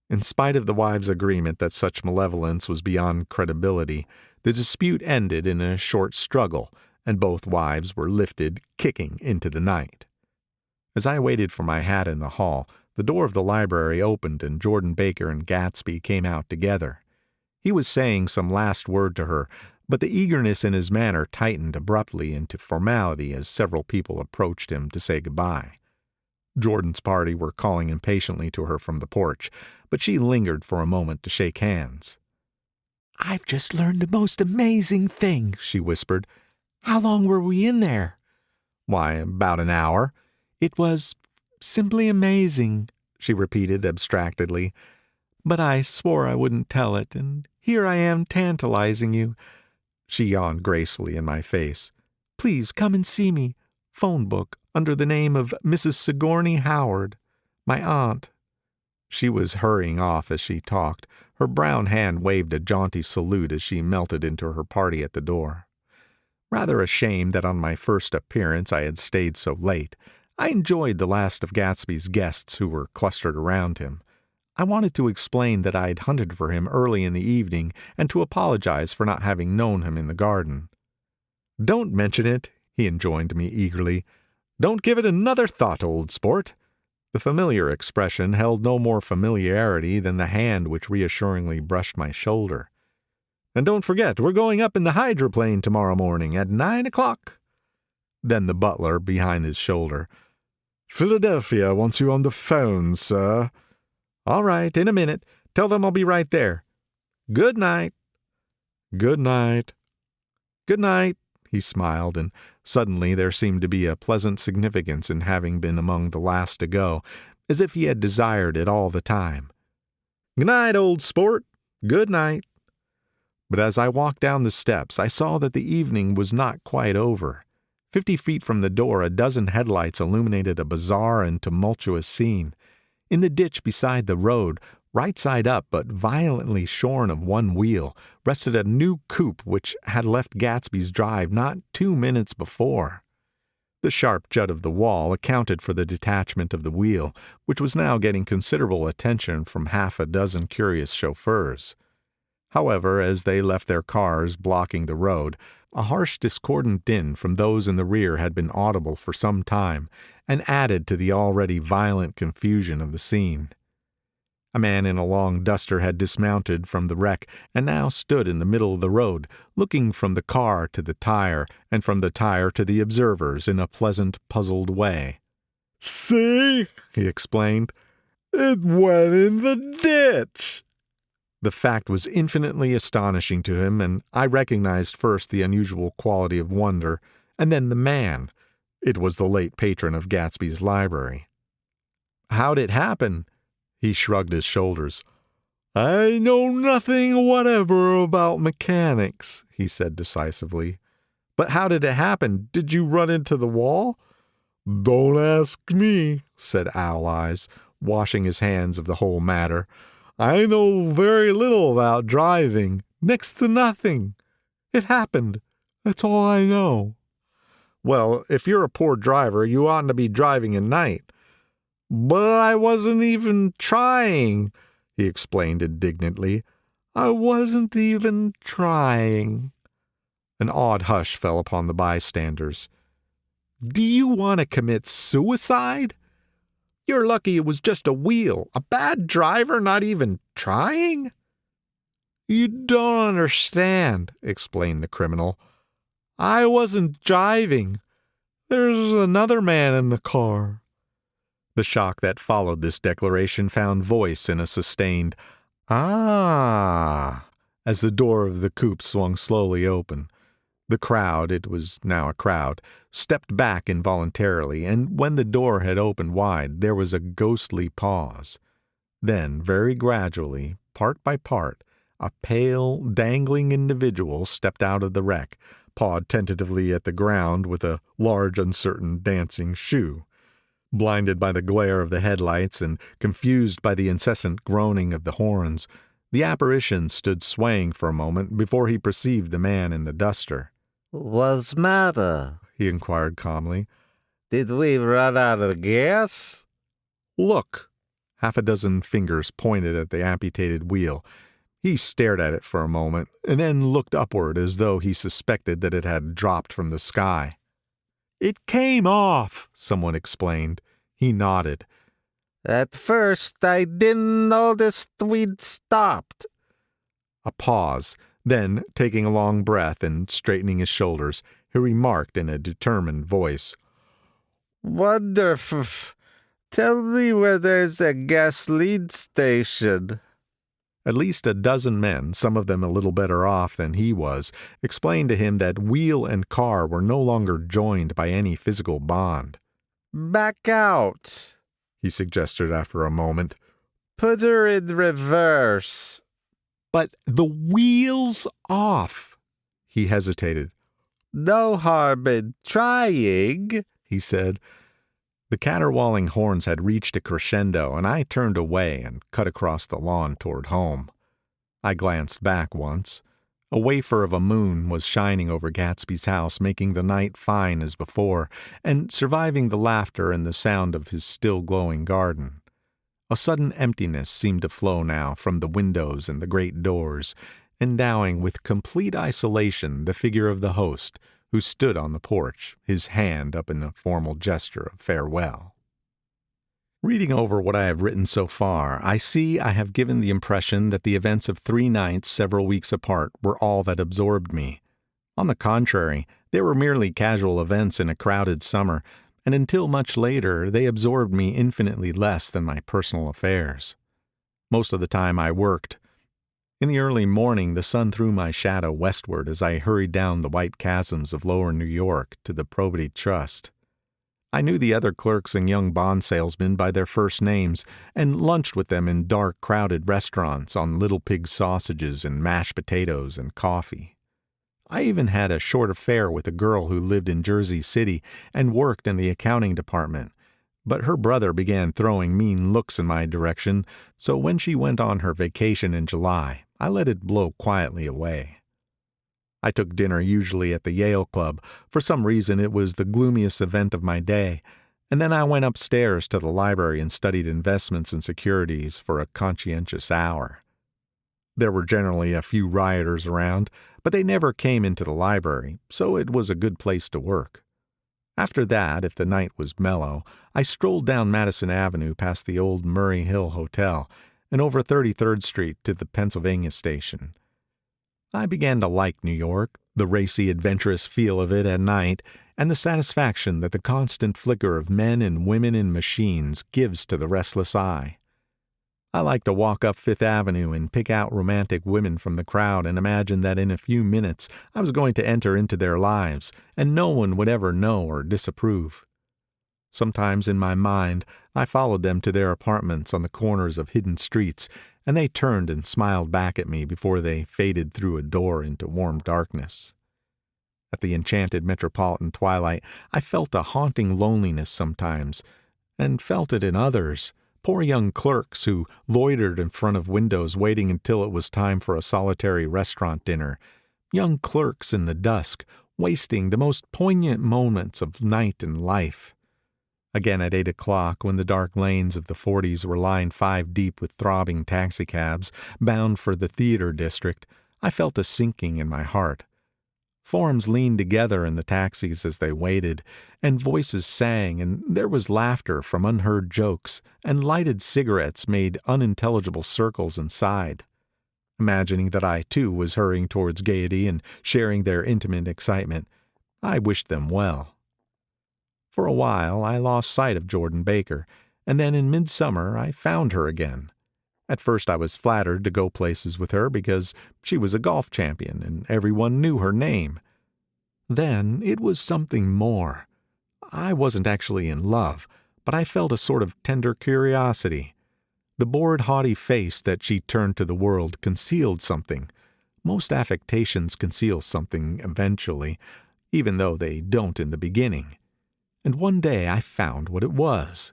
In spite of the wives' agreement that such malevolence was beyond credibility, the dispute ended in a short struggle, and both wives were lifted, kicking, into the night. As I waited for my hat in the hall, the door of the library opened and Jordan Baker and Gatsby came out together. He was saying some last word to her, but the eagerness in his manner tightened abruptly into formality as several people approached him to say goodbye. Jordan's party were calling impatiently to her from the porch, but she lingered for a moment to shake hands. "I've just learned the most amazing thing," she whispered. "How long were we in there?" "Why, about an hour." "It was simply amazing," she repeated abstractedly. "But I swore I wouldn't tell it, and here I am tantalizing you." She yawned gracefully in my face. "Please come and see me. Phone book under the name of Mrs. Sigourney Howard, my aunt." She was hurrying off as she talked. Her brown hand waved a jaunty salute as she melted into her party at the door. Rather ashamed that on my first appearance I had stayed so late, I enjoyed the last of Gatsby's guests who were clustered around him. I wanted to explain that I'd hunted for him early in the evening and to apologize for not having known him in the garden. "Don't mention it," he enjoined me eagerly. "Don't give it another thought, old sport." The familiar expression held no more familiarity than the hand which reassuringly brushed my shoulder. "And don't forget, we're going up in the hydroplane tomorrow morning at 9 o'clock. Then the butler, behind his shoulder. "Philadelphia wants you on the phone, sir." "All right, in a minute. Tell them I'll be right there. Good night." "Good night." "Good night," he smiled, and suddenly there seemed to be a pleasant significance in having been among the last to go, as if he had desired it all the time. "Good night, old sport. Good night." But as I walked down the steps, I saw that the evening was not quite over. 50 feet from the door, a dozen headlights illuminated a bizarre and tumultuous scene. In the ditch beside the road, right side up but violently shorn of one wheel, rested a new coupe which had left Gatsby's drive not 2 minutes before. The sharp jut of the wall accounted for the detachment of the wheel, which was now getting considerable attention from half a dozen curious chauffeurs. However, as they left their cars blocking the road, a harsh discordant din from those in the rear had been audible for some time, and added to the already violent confusion of the scene. A man in a long duster had dismounted from the wreck, and now stood in the middle of the road, looking from the car to the tire, and from the tire to the observers in a pleasant, puzzled way. "See," he explained, "it went in the ditch." The fact was infinitely astonishing to him, and I recognized first the unusual quality of wonder, and then the man. It was the late patron of Gatsby's library. "How'd it happen?" He shrugged his shoulders. "I know nothing whatever about mechanics," he said decisively. "But how did it happen? Did you run into the wall?" "Don't ask me," said Owl Eyes, washing his hands of the whole matter. "I know very little about driving, next to nothing. It happened. That's all I know." "Well, if you're a poor driver, you oughtn't to be driving at night." "But I wasn't even trying," he explained indignantly. "I wasn't even trying." An awed hush fell upon the bystanders. "Do you want to commit suicide? You're lucky it was just a wheel. A bad driver not even trying?" "You don't understand," explained the criminal. "I wasn't driving. There's another man in the car." The shock that followed this declaration found voice in a sustained "Ah," as the door of the coupe swung slowly open. The crowd, it was now a crowd, stepped back involuntarily, and when the door had opened wide, there was a ghostly pause. Then, very gradually, part by part, a pale, dangling individual stepped out of the wreck, pawed tentatively at the ground with a large, uncertain, dancing shoe. Blinded by the glare of the headlights and confused by the incessant groaning of the horns, the apparition stood swaying for a moment before he perceived the man in the duster. What's matter? He inquired calmly. Did we run out of gas? Look! Half a dozen fingers pointed at the amputated wheel. He stared at it for a moment, and then looked upward as though he suspected that it had dropped from the sky. "It came off," someone explained. He nodded. At first, I didn't notice we'd stopped. A pause. Then, taking a long breath and straightening his shoulders, he remarked in a determined voice, Wonderful. Tell me where there's a gasoline station. At least a dozen men, some of them a little better off than he was, explained to him that wheel and car were no longer joined by any physical bond. Back out, he suggested after a moment. Put her in reverse. But the wheel's off. He hesitated. No harm in trying, he said. The caterwauling horns had reached a crescendo, and I turned away and cut across the lawn toward home. I glanced back once. A wafer of a moon was shining over Gatsby's house, making the night fine as before, and surviving the laughter and the sound of his still glowing garden. A sudden emptiness seemed to flow now from the windows and the great doors, endowing with complete isolation the figure of the host, who stood on the porch, his hand up in a formal gesture of farewell. Reading over what I have written so far, I see I have given the impression that the events of 3 nights several weeks apart were all that absorbed me. On the contrary, they were merely casual events in a crowded summer, and until much later they absorbed me infinitely less than my personal affairs. Most of the time I worked. In the early morning the sun threw my shadow westward as I hurried down the white chasms of lower New York to the Probity Trust. I knew the other clerks and young bond salesmen by their first names, and lunched with them in dark, crowded restaurants on little pig sausages and mashed potatoes and coffee. I even had a short affair with a girl who lived in Jersey City and worked in the accounting department, but her brother began throwing mean looks in my direction, so when she went on her vacation in July, I let it blow quietly away. I took dinner usually at the Yale Club. For some reason it was the gloomiest event of my day, and then I went upstairs to the library and studied investments and securities for a conscientious hour. There were generally a few rioters around, but they never came into the library, so it was a good place to work. After that, if the night was mellow, I strolled down Madison Avenue past the old Murray Hill Hotel and over 33rd Street to the Pennsylvania Station. I began to like New York, the racy, adventurous feel of it at night, and the satisfaction that the constant flicker of men and women and machines gives to the restless eye. I liked to walk up Fifth Avenue and pick out romantic women from the crowd and imagine that in a few minutes I was going to enter into their lives, and no one would ever know or disapprove. Sometimes in my mind I followed them to their apartments on the corners of hidden streets, and they turned and smiled back at me before they faded through a door into warm darkness. At the enchanted metropolitan twilight I felt a haunting loneliness sometimes, and felt it in others. Poor young clerks who loitered in front of windows waiting until it was time for a solitary restaurant dinner. Young clerks in the dusk, wasting the most poignant moments of night and life. Again at 8 o'clock, when the dark lanes of the 40s were lined 5 deep with throbbing taxicabs, bound for the theater district, I felt a sinking in my heart. Forms leaned together in the taxis as they waited, and voices sang, and there was laughter from unheard jokes, and lighted cigarettes made unintelligible circles inside. Imagining that I too was hurrying towards gaiety and sharing their intimate excitement, I wished them well. For a while I lost sight of Jordan Baker, and then in midsummer I found her again. At first I was flattered to go places with her because she was a golf champion and everyone knew her name. Then it was something more. I wasn't actually in love, but I felt a sort of tender curiosity. The bored, haughty face that she turned to the world concealed something. Most affectations conceal something eventually, even though they don't in the beginning. And one day I found what it was.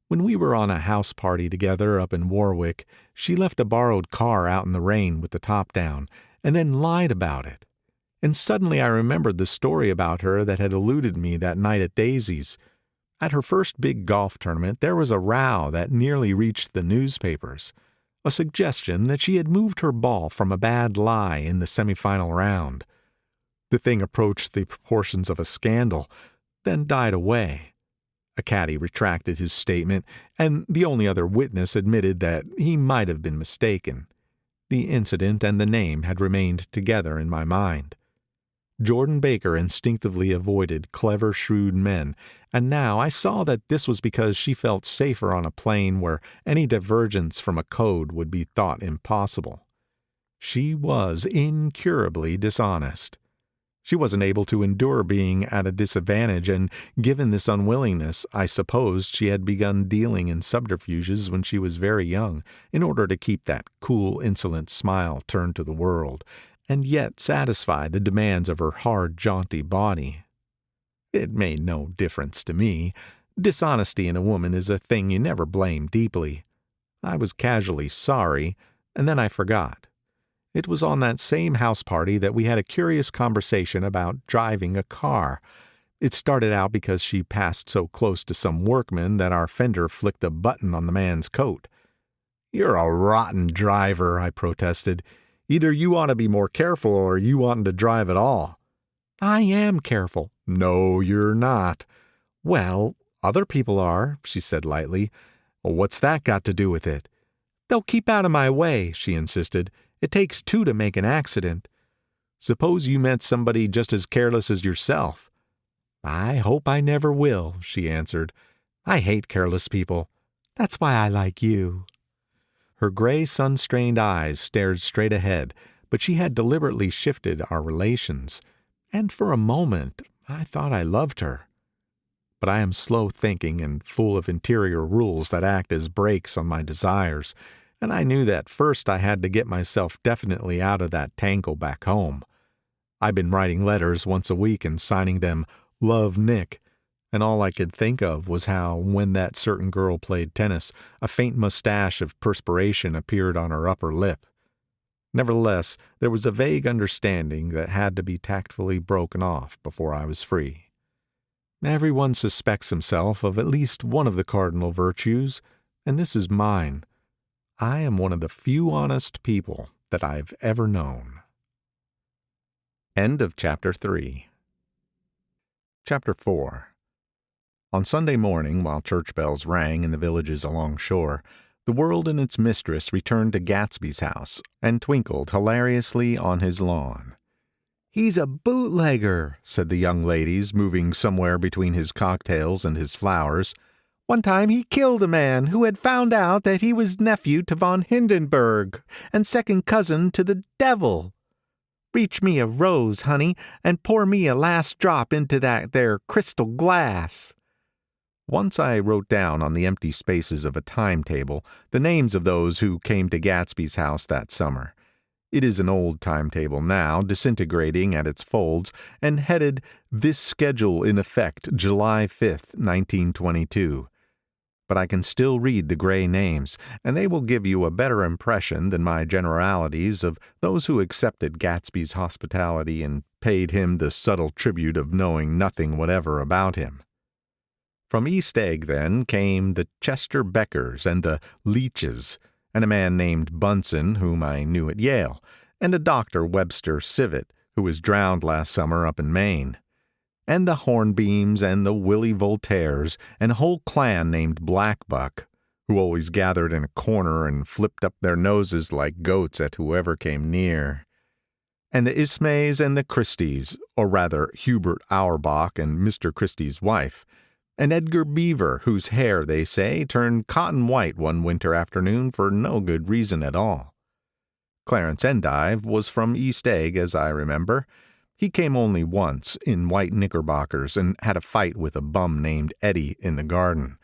When we were on a house party together up in Warwick, she left a borrowed car out in the rain with the top down, and then lied about it. And suddenly I remembered the story about her that had eluded me that night at Daisy's. At her first big golf tournament, there was a row that nearly reached the newspapers. A suggestion that she had moved her ball from a bad lie in the semifinal round. The thing approached the proportions of a scandal, then died away. A caddy retracted his statement, and the only other witness admitted that he might have been mistaken. The incident and the name had remained together in my mind. Jordan Baker instinctively avoided clever, shrewd men, and now I saw that this was because she felt safer on a plane where any divergence from a code would be thought impossible. She was incurably dishonest. She wasn't able to endure being at a disadvantage, and given this unwillingness, I supposed she had begun dealing in subterfuges when she was very young, in order to keep that cool, insolent smile turned to the world, and yet satisfy the demands of her hard, jaunty body. It made no difference to me. Dishonesty in a woman is a thing you never blame deeply. I was casually sorry, and then I forgot. It was on that same house party that we had a curious conversation about driving a car. It started out because she passed so close to some workman that our fender flicked a button on the man's coat. "You're a rotten driver," I protested. "Either you ought to be more careful or you oughtn't to drive at all." "I am careful." "No, you're not." "Well, other people are," she said lightly. "What's that got to do with it?" "They'll keep out of my way," she insisted. "It takes two to make an accident." "Suppose you met somebody just as careless as yourself." "I hope I never will," she answered. "I hate careless people. That's why I like you." Her gray, sun-strained eyes stared straight ahead, but she had deliberately shifted our relations, and for a moment I thought I loved her. But I am slow-thinking and full of interior rules that act as brakes on my desires, and I knew that first I had to get myself definitely out of that tangle back home. I'd been writing letters once a week and signing them "Love, Nick," and all I could think of was how, when that certain girl played tennis, a faint mustache of perspiration appeared on her upper lip. Nevertheless, there was a vague understanding that had to be tactfully broken off before I was free. Everyone suspects himself of at least one of the cardinal virtues, and this is mine. I am one of the few honest people that I've ever known. End of Chapter 3. Chapter 4. On Sunday morning, while church bells rang in the villages along shore, the world and its mistress returned to Gatsby's house and twinkled hilariously on his lawn. "He's a bootlegger," said the young ladies, moving somewhere between his cocktails and his flowers. "One time he killed a man who had found out that he was nephew to von Hindenburg and second cousin to the devil. Reach me a rose, honey, and pour me a last drop into that there crystal glass." Once I wrote down on the empty spaces of a timetable the names of those who came to Gatsby's house that summer. It is an old timetable now, disintegrating at its folds, and headed "This schedule in effect July 5th, 1922. But I can still read the gray names, and they will give you a better impression than my generalities of those who accepted Gatsby's hospitality and paid him the subtle tribute of knowing nothing whatever about him. From East Egg, then, came the Chester Beckers and the Leaches, and a man named Bunsen, whom I knew at Yale, and a Dr. Webster Civet, who was drowned last summer up in Maine, and the Hornbeams and the Willie Voltaires, and a whole clan named Blackbuck, who always gathered in a corner and flipped up their noses like goats at whoever came near, and the Ismays and the Christies, or rather Hubert Auerbach and Mr. Christie's wife, and Edgar Beaver, whose hair, they say, turned cotton white one winter afternoon for no good reason at all. Clarence Endive was from East Egg, as I remember. He came only once, in white knickerbockers, and had a fight with a bum named Eddie in the garden.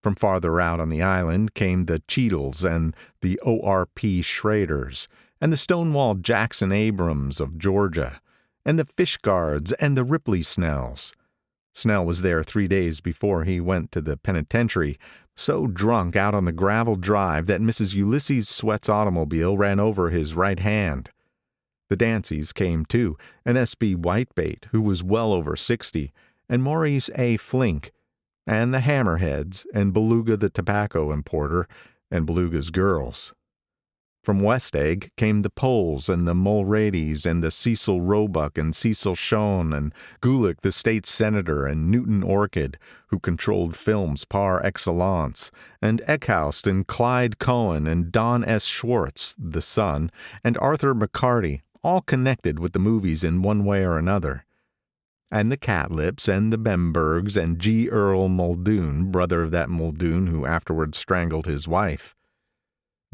From farther out on the island came the Cheadles and the O.R.P. Schraders, and the Stonewall Jackson Abrams of Georgia, and the Fishguards and the Ripley Snells. Snell was there 3 days before he went to the penitentiary, so drunk out on the gravel drive that Mrs. Ulysses Sweat's automobile ran over his right hand. The Danceys came too, and S.B. Whitebait, who was well over 60, and Maurice A. Flink, and the Hammerheads, and Beluga the tobacco importer, and Beluga's girls. From West Egg came the Poles and the Mulreadys and the Cecil Roebuck and Cecil Schoen and Gulick the state senator and Newton Orchid, who controlled films par excellence, and Eckhouse and Clyde Cohen and Don S. Schwartz, the son, and Arthur McCarty, all connected with the movies in one way or another. And the Catlips and the Bembergs and G. Earl Muldoon, brother of that Muldoon who afterwards strangled his wife.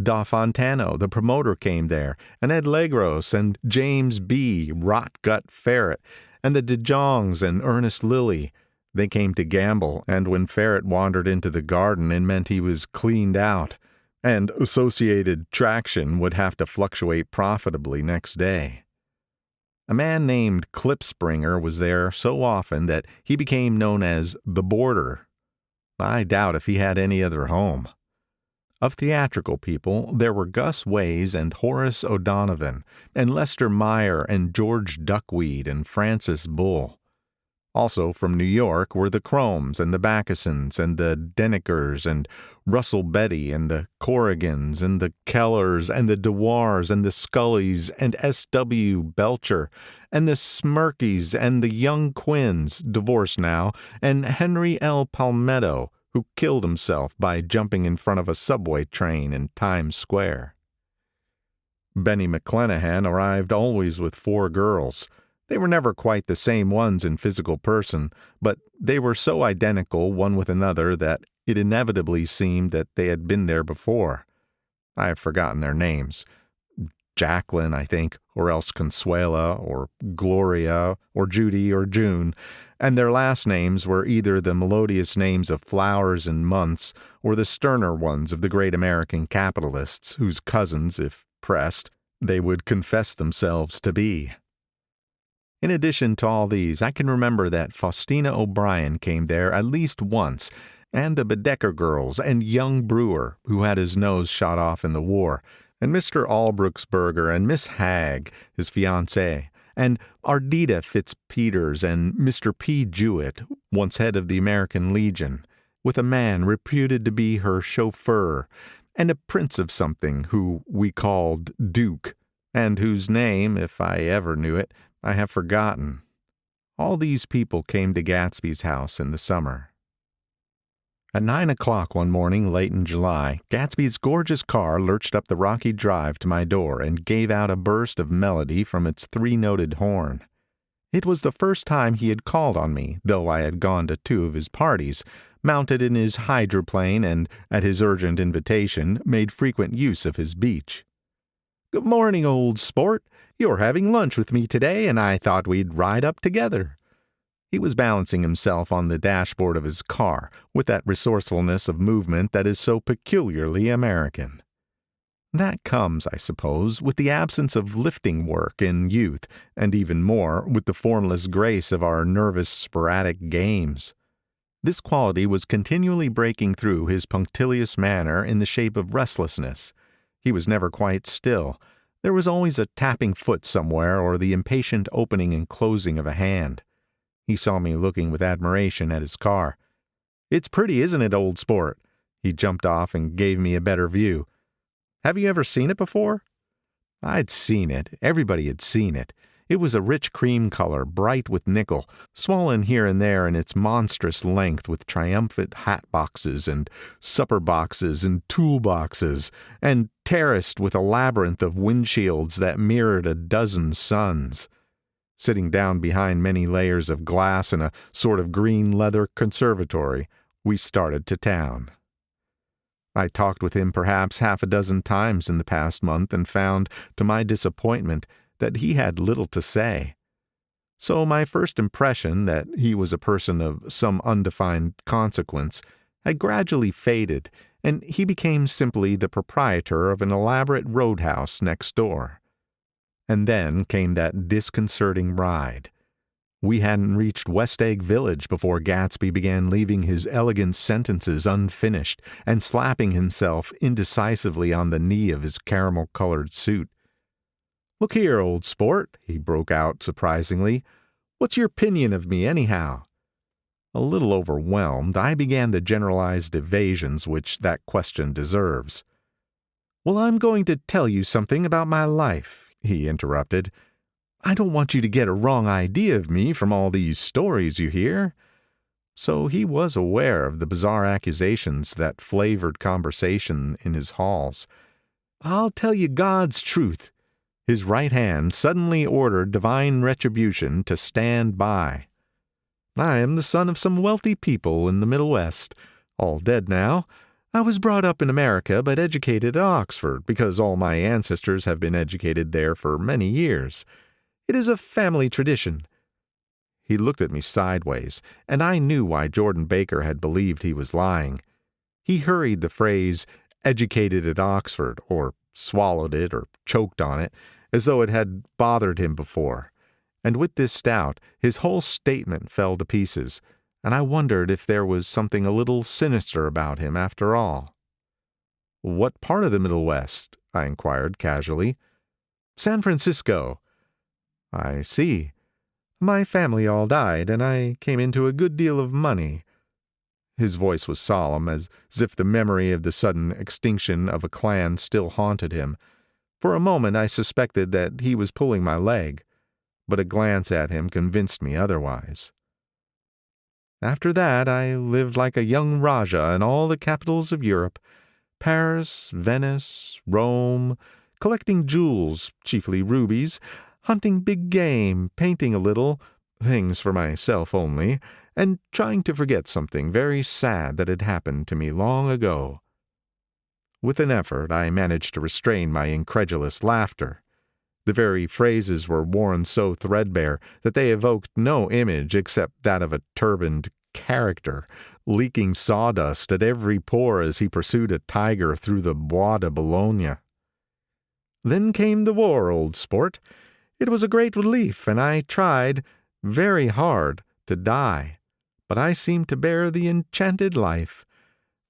Da Fontano, the promoter, came there, and Ed Legros and James B. Rotgut Ferret, and the De Jongs and Ernest Lilly. They came to gamble, and when Ferret wandered into the garden, it meant he was cleaned out, and Associated Traction would have to fluctuate profitably next day. A man named Klipspringer was there so often that he became known as the Boarder. I doubt if he had any other home. Of theatrical people, there were Gus Ways and Horace O'Donovan, and Lester Meyer and George Duckweed and Francis Bull. Also from New York were the Chromes and the Backesons and the Denekers and Russell Betty and the Corrigans and the Kellers and the Dewars and the Scullys and S.W. Belcher and the Smirkeys and the Young Quinns, divorced now, and Henry L. Palmetto, who killed himself by jumping in front of a subway train in Times Square. Benny McClenahan arrived always with 4 girls. They were never quite the same ones in physical person, but they were so identical one with another that it inevitably seemed that they had been there before. I have forgotten their names. Jacqueline, I think, or else Consuela, or Gloria, or Judy, or June, and their last names were either the melodious names of flowers and months, or the sterner ones of the great American capitalists, whose cousins, if pressed, they would confess themselves to be. In addition to all these, I can remember that Faustina O'Brien came there at least once, and the Bedecker girls, and young Brewer, who had his nose shot off in the war, and Mr. Albruxberger and Miss Hagg, his fiancée, and Ardita Fitzpeters and Mr. P. Jewett, once head of the American Legion, with a man reputed to be her chauffeur, and a prince of something who we called Duke, and whose name, if I ever knew it, I have forgotten. All these people came to Gatsby's house in the summer. At 9 o'clock one morning late in July, Gatsby's gorgeous car lurched up the rocky drive to my door and gave out a burst of melody from its 3-noted horn. It was the first time he had called on me, though I had gone to 2 of his parties, mounted in his hydroplane and, at his urgent invitation, made frequent use of his beach. "Good morning, old sport. You're having lunch with me today, and I thought we'd ride up together." He was balancing himself on the dashboard of his car, with that resourcefulness of movement that is so peculiarly American. That comes, I suppose, with the absence of lifting work in youth, and even more with the formless grace of our nervous sporadic games. This quality was continually breaking through his punctilious manner in the shape of restlessness. He was never quite still. There was always a tapping foot somewhere or the impatient opening and closing of a hand. He saw me looking with admiration at his car. "It's pretty, isn't it, old sport?" He jumped off and gave me a better view. "Have you ever seen it before?" I'd seen it. Everybody had seen it. It was a rich cream color, bright with nickel, swollen here and there in its monstrous length with triumphant hat boxes and supper boxes and tool boxes, and terraced with a labyrinth of windshields that mirrored a dozen suns. Sitting down behind many layers of glass in a sort of green leather conservatory, we started to town. I talked with him perhaps half a dozen times in the past month and found, to my disappointment, that he had little to say. So my first impression that he was a person of some undefined consequence had gradually faded, and he became simply the proprietor of an elaborate roadhouse next door. And then came that disconcerting ride. We hadn't reached West Egg Village before Gatsby began leaving his elegant sentences unfinished and slapping himself indecisively on the knee of his caramel-colored suit. "Look here, old sport," he broke out surprisingly. "What's your opinion of me, anyhow?" A little overwhelmed, I began the generalized evasions which that question deserves. "Well, I'm going to tell you something about my life," he interrupted. "I don't want you to get a wrong idea of me from all these stories you hear." So he was aware of the bizarre accusations that flavored conversation in his halls. "I'll tell you God's truth." His right hand suddenly ordered divine retribution to stand by. "I am the son of some wealthy people in the Middle West, all dead now. I was brought up in America but educated at Oxford because all my ancestors have been educated there for many years. It is a family tradition." He looked at me sideways, and I knew why Jordan Baker had believed he was lying. He hurried the phrase, "educated at Oxford," or swallowed it or choked on it, as though it had bothered him before. And with this doubt, his whole statement fell to pieces, and I wondered if there was something a little sinister about him after all. "What part of the Middle West?" I inquired casually. "San Francisco." "I see. My family all died, and I came into a good deal of money." His voice was solemn, as if the memory of the sudden extinction of a clan still haunted him. For a moment I suspected that he was pulling my leg, but a glance at him convinced me otherwise. "After that I lived like a young Rajah in all the capitals of Europe, Paris, Venice, Rome, collecting jewels, chiefly rubies, hunting big game, painting a little, things for myself only, and trying to forget something very sad that had happened to me long ago." With an effort I managed to restrain my incredulous laughter. The very phrases were worn so threadbare that they evoked no image except that of a turbaned character, leaking sawdust at every pore as he pursued a tiger through the Bois de Boulogne. "Then came the war, old sport. It was a great relief, and I tried, very hard, to die. But I seemed to bear the enchanted life.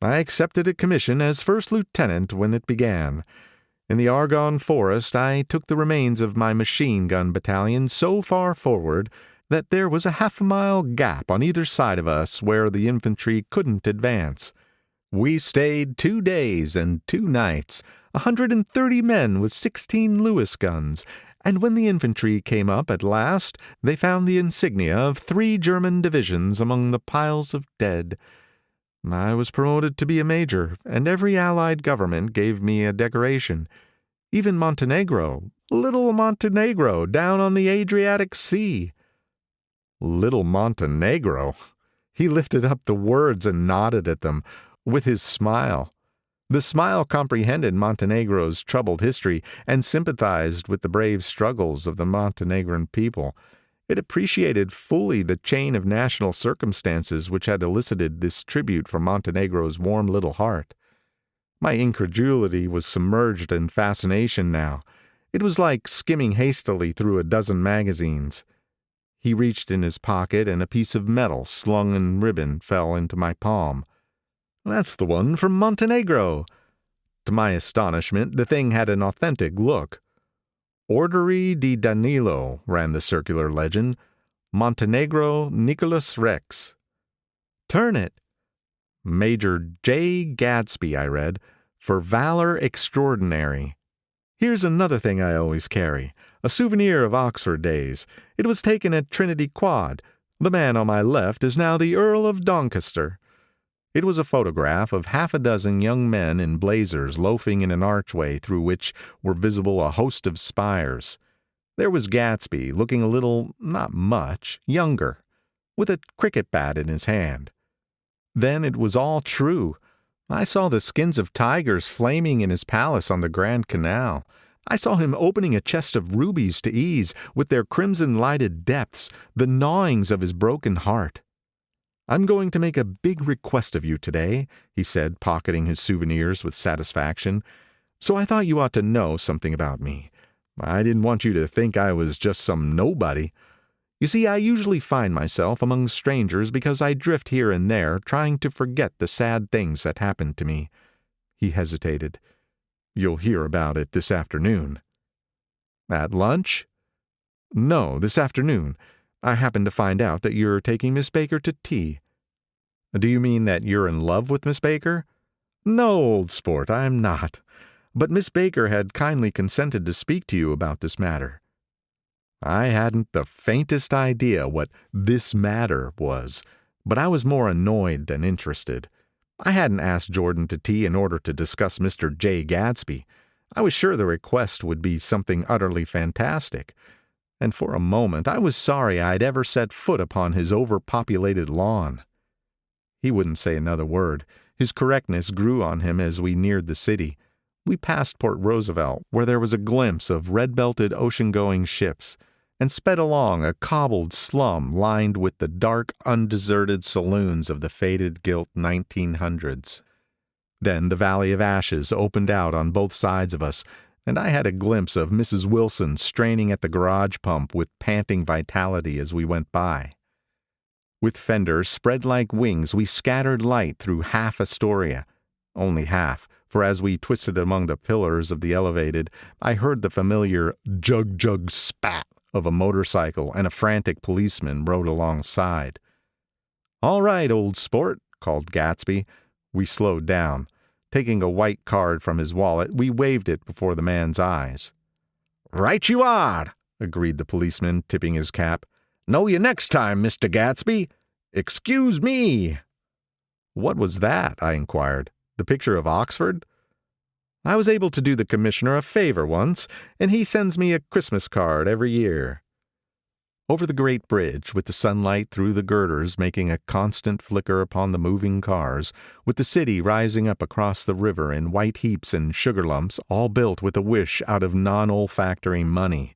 I accepted a commission as first lieutenant when it began. In the Argonne Forest I took the remains of my machine-gun battalion so far forward that there was a half-mile gap on either side of us where the infantry couldn't advance. We stayed 2 days and 2 nights, 130 men with 16 Lewis guns, and when the infantry came up at last they found the insignia of 3 German divisions among the piles of dead. I was promoted to be a major, and every Allied government gave me a decoration. Even Montenegro, little Montenegro, down on the Adriatic Sea." Little Montenegro! He lifted up the words and nodded at them, with his smile. The smile comprehended Montenegro's troubled history and sympathized with the brave struggles of the Montenegrin people. It appreciated fully the chain of national circumstances which had elicited this tribute from Montenegro's warm little heart. My incredulity was submerged in fascination now. It was like skimming hastily through a dozen magazines. He reached in his pocket, and a piece of metal slung in ribbon fell into my palm. "That's the one from Montenegro." To my astonishment, the thing had an authentic look. "Ordere di Danilo," ran the circular legend. "Montenegro, Nicholas Rex." "Turn it." "Major J. Gatsby," I read, "for valor extraordinary. Here's another thing I always carry, a souvenir of Oxford days. It was taken at Trinity Quad. The man on my left is now the Earl of Doncaster." It was a photograph of half a dozen young men in blazers loafing in an archway through which were visible a host of spires. There was Gatsby, looking a little, not much, younger, with a cricket bat in his hand. Then it was all true. I saw the skins of tigers flaming in his palace on the Grand Canal. I saw him opening a chest of rubies to ease, with their crimson-lighted depths, the gnawings of his broken heart. "I'm going to make a big request of you today," he said, pocketing his souvenirs with satisfaction. "So I thought you ought to know something about me. I didn't want you to think I was just some nobody. You see, I usually find myself among strangers because I drift here and there, trying to forget the sad things that happened to me." He hesitated. "You'll hear about it this afternoon." At lunch? No, this afternoon. I happened to find out that you're taking Miss Baker to tea. Do you mean that you're in love with Miss Baker? No, old sport, I'm not. But Miss Baker had kindly consented to speak to you about this matter. I hadn't the faintest idea what this matter was, but I was more annoyed than interested. I hadn't asked Jordan to tea in order to discuss Mr. J. Gatsby. I was sure the request would be something utterly fantastic, and for a moment I was sorry I'd ever set foot upon his overpopulated lawn. He wouldn't say another word. His correctness grew on him as we neared the city. We passed Port Roosevelt, where there was a glimpse of red-belted ocean-going ships, and sped along a cobbled slum lined with the dark, undeserted saloons of the faded gilt 1900s. Then the Valley of Ashes opened out on both sides of us, and I had a glimpse of Mrs. Wilson straining at the garage pump with panting vitality as we went by. With fenders spread like wings, we scattered light through half Astoria. Only half, for as we twisted among the pillars of the elevated, I heard the familiar jug-jug spat of a motorcycle, and a frantic policeman rode alongside. "All right, old sport," called Gatsby. We slowed down. Taking a white card from his wallet, we waved it before the man's eyes. "Right you are," agreed the policeman, tipping his cap. "Know you next time, Mr. Gatsby. Excuse me." "What was that?" I inquired. "The picture of Oxford?" "I was able to do the commissioner a favor once, and he sends me a Christmas card every year." Over the great bridge, with the sunlight through the girders making a constant flicker upon the moving cars, with the city rising up across the river in white heaps and sugar lumps, all built with a wish out of non-olfactory money.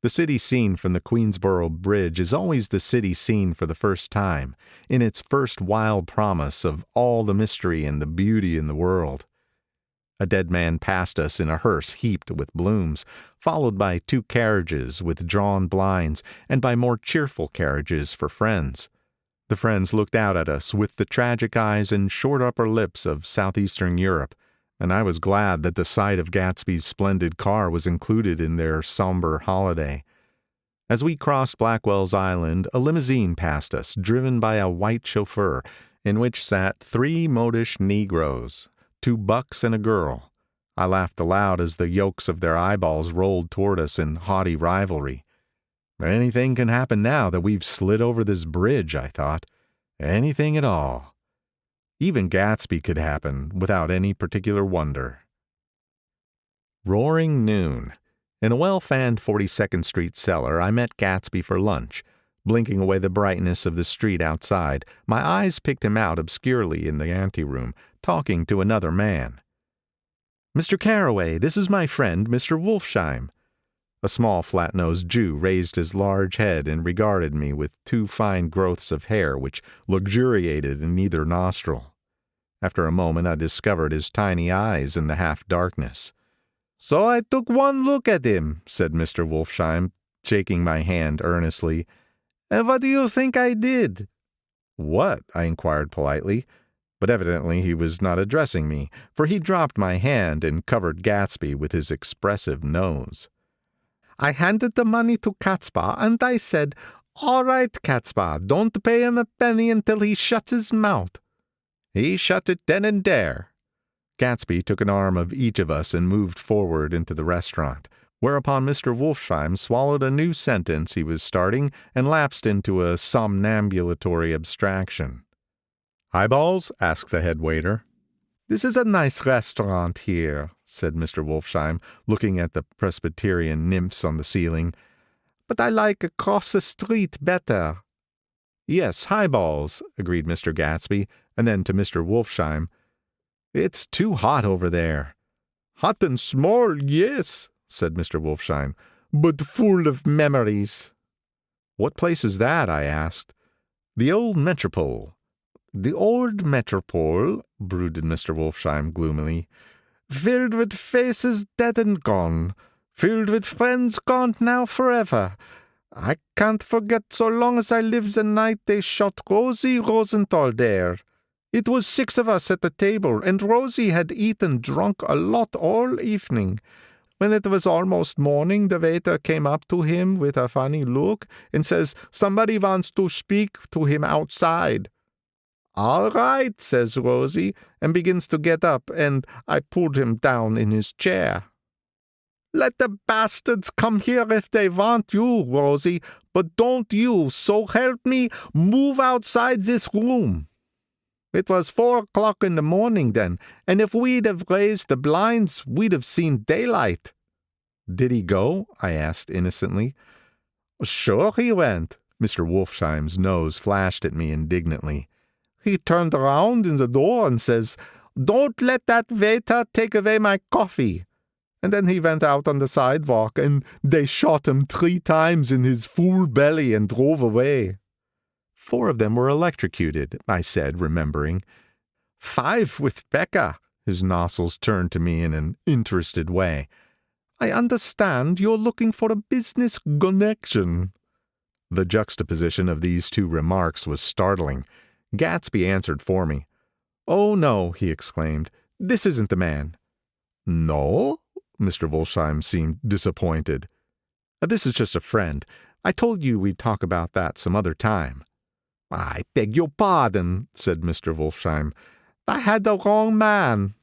The city seen from the Queensboro Bridge is always the city seen for the first time, in its first wild promise of all the mystery and the beauty in the world. A dead man passed us in a hearse heaped with blooms, followed by 2 carriages with drawn blinds, and by more cheerful carriages for friends. The friends looked out at us with the tragic eyes and short upper lips of southeastern Europe, and I was glad that the sight of Gatsby's splendid car was included in their somber holiday. As we crossed Blackwell's Island, a limousine passed us, driven by a white chauffeur, in which sat 3 modish Negroes, 2 bucks and a girl. I laughed aloud as the yolks of their eyeballs rolled toward us in haughty rivalry. Anything can happen now that we've slid over this bridge, I thought. Anything at all. Even Gatsby could happen, without any particular wonder. Roaring noon. In a well-fanned 42nd Street cellar, I met Gatsby for lunch. Blinking away the brightness of the street outside, my eyes picked him out obscurely in the anteroom, talking to another man. "Mr. Carroway, this is my friend, Mr. Wolfsheim." A small flat-nosed Jew raised his large head and regarded me with 2 fine growths of hair which luxuriated in either nostril. After a moment I discovered his tiny eyes in the half-darkness. "So I took one look at him," said Mr. Wolfsheim, shaking my hand earnestly. "And what do you think I did?" "What?" I inquired politely. But evidently he was not addressing me, for he dropped my hand and covered Gatsby with his expressive nose. "I handed the money to Catspaw, and I said, 'All right, Catspaw, don't pay him a penny until he shuts his mouth.' He shut it then and there." Gatsby took an arm of each of us and moved forward into the restaurant, whereupon Mr. Wolfsheim swallowed a new sentence he was starting and lapsed into a somnambulatory abstraction. "Highballs?" asked the head waiter. "This is a nice restaurant here," said Mr. Wolfsheim, looking at the Presbyterian nymphs on the ceiling. "But I like across the street better." "Yes, highballs," agreed Mr. Gatsby, and then to Mr. Wolfsheim, "It's too hot over there." "Hot and small, yes," said Mr. Wolfsheim, "but full of memories." "What place is that?" I asked. "The old Metropole." "The old Metropole," brooded Mr. Wolfsheim gloomily, "filled with faces dead and gone, filled with friends gone now forever. I can't forget so long as I live the night they shot Rosie Rosenthal there. It was 6 of us at the table, and Rosie had eaten drunk a lot all evening. When it was almost morning, the waiter came up to him with a funny look and says, "Somebody wants to speak to him outside." "All right," says Rosie, and begins to get up, and I pulled him down in his chair. "Let the bastards come here if they want you, Rosie, but don't you, so help me, move outside this room." It was 4 o'clock in the morning then, and if we'd have raised the blinds, we'd have seen daylight. Did he go? I asked innocently. Sure he went. Mr. Wolfsheim's nose flashed at me indignantly. He turned around in the door and says, "Don't let that waiter take away my coffee." And then he went out on the sidewalk, and they shot him 3 times in his full belly and drove away. 4 of them were electrocuted, I said, remembering. 5 with Becca. His nostrils turned to me in an interested way. I understand you're looking for a business connection. The juxtaposition of these 2 remarks was startling. Gatsby answered for me. "Oh, no," he exclaimed. "This isn't the man." "No?" Mr. Wolfsheim seemed disappointed. "This is just a friend. I told you we'd talk about that some other time." "I beg your pardon," said Mr. Wolfsheim. "I had the wrong man."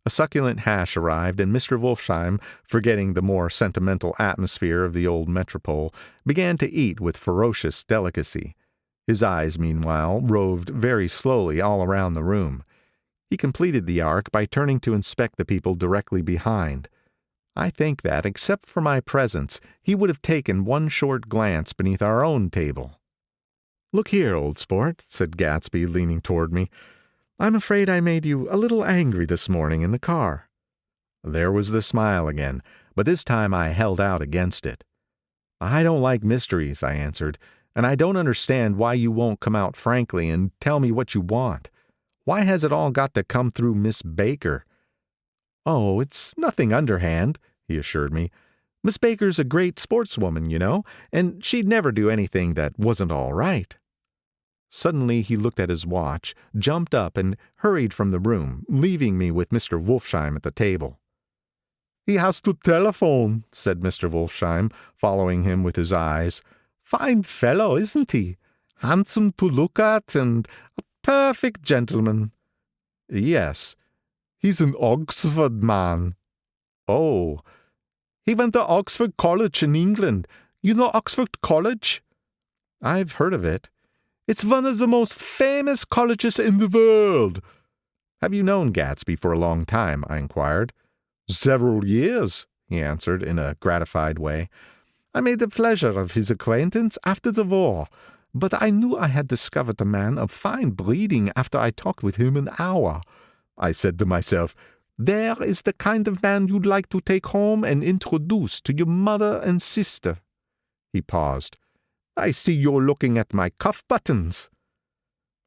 A succulent hash arrived, and Mr. Wolfsheim, forgetting the more sentimental atmosphere of the old metropole, began to eat with ferocious delicacy. His eyes, meanwhile, roved very slowly all around the room. He completed the arc by turning to inspect the people directly behind. I think that, except for my presence, he would have taken one short glance beneath our own table. "Look here, old sport," said Gatsby, leaning toward me. "I'm afraid I made you a little angry this morning in the car." There was the smile again, but this time I held out against it. "I don't like mysteries," I answered, "and I don't understand why you won't come out frankly and tell me what you want. Why has it all got to come through Miss Baker?" "Oh, it's nothing underhand," he assured me. "Miss Baker's a great sportswoman, you know, and she'd never do anything that wasn't all right." Suddenly he looked at his watch, jumped up, and hurried from the room, leaving me with Mr. Wolfsheim at the table. "He has to telephone," said Mr. Wolfsheim, following him with his eyes. "Fine fellow, isn't he? Handsome to look at, and a perfect gentleman." "Yes." "He's an Oxford man." "Oh." "He went to Oxford College in England. You know Oxford College?" "I've heard of it." "It's one of the most famous colleges in the world." "Have you known Gatsby for a long time?" I inquired. "Several years," he answered in a gratified way. "I made the pleasure of his acquaintance after the war, but I knew I had discovered a man of fine breeding after I talked with him an hour. I said to myself, there is the kind of man you'd like to take home and introduce to your mother and sister." He paused. "I see you're looking at my cuff buttons."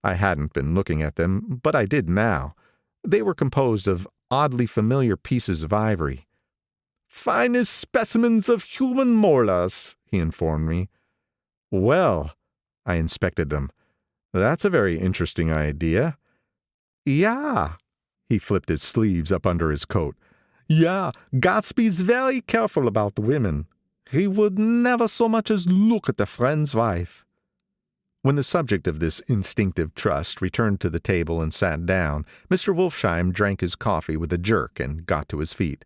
I hadn't been looking at them, but I did now. They were composed of oddly familiar pieces of ivory. "Finest specimens of human molars," he informed me. "Well," I inspected them. "That's a very interesting idea." "Yeah." He flipped his sleeves up under his coat. "Yeah, Gatsby's very careful about women. He would never so much as look at a friend's wife." When the subject of this instinctive trust returned to the table and sat down, Mr. Wolfsheim drank his coffee with a jerk and got to his feet.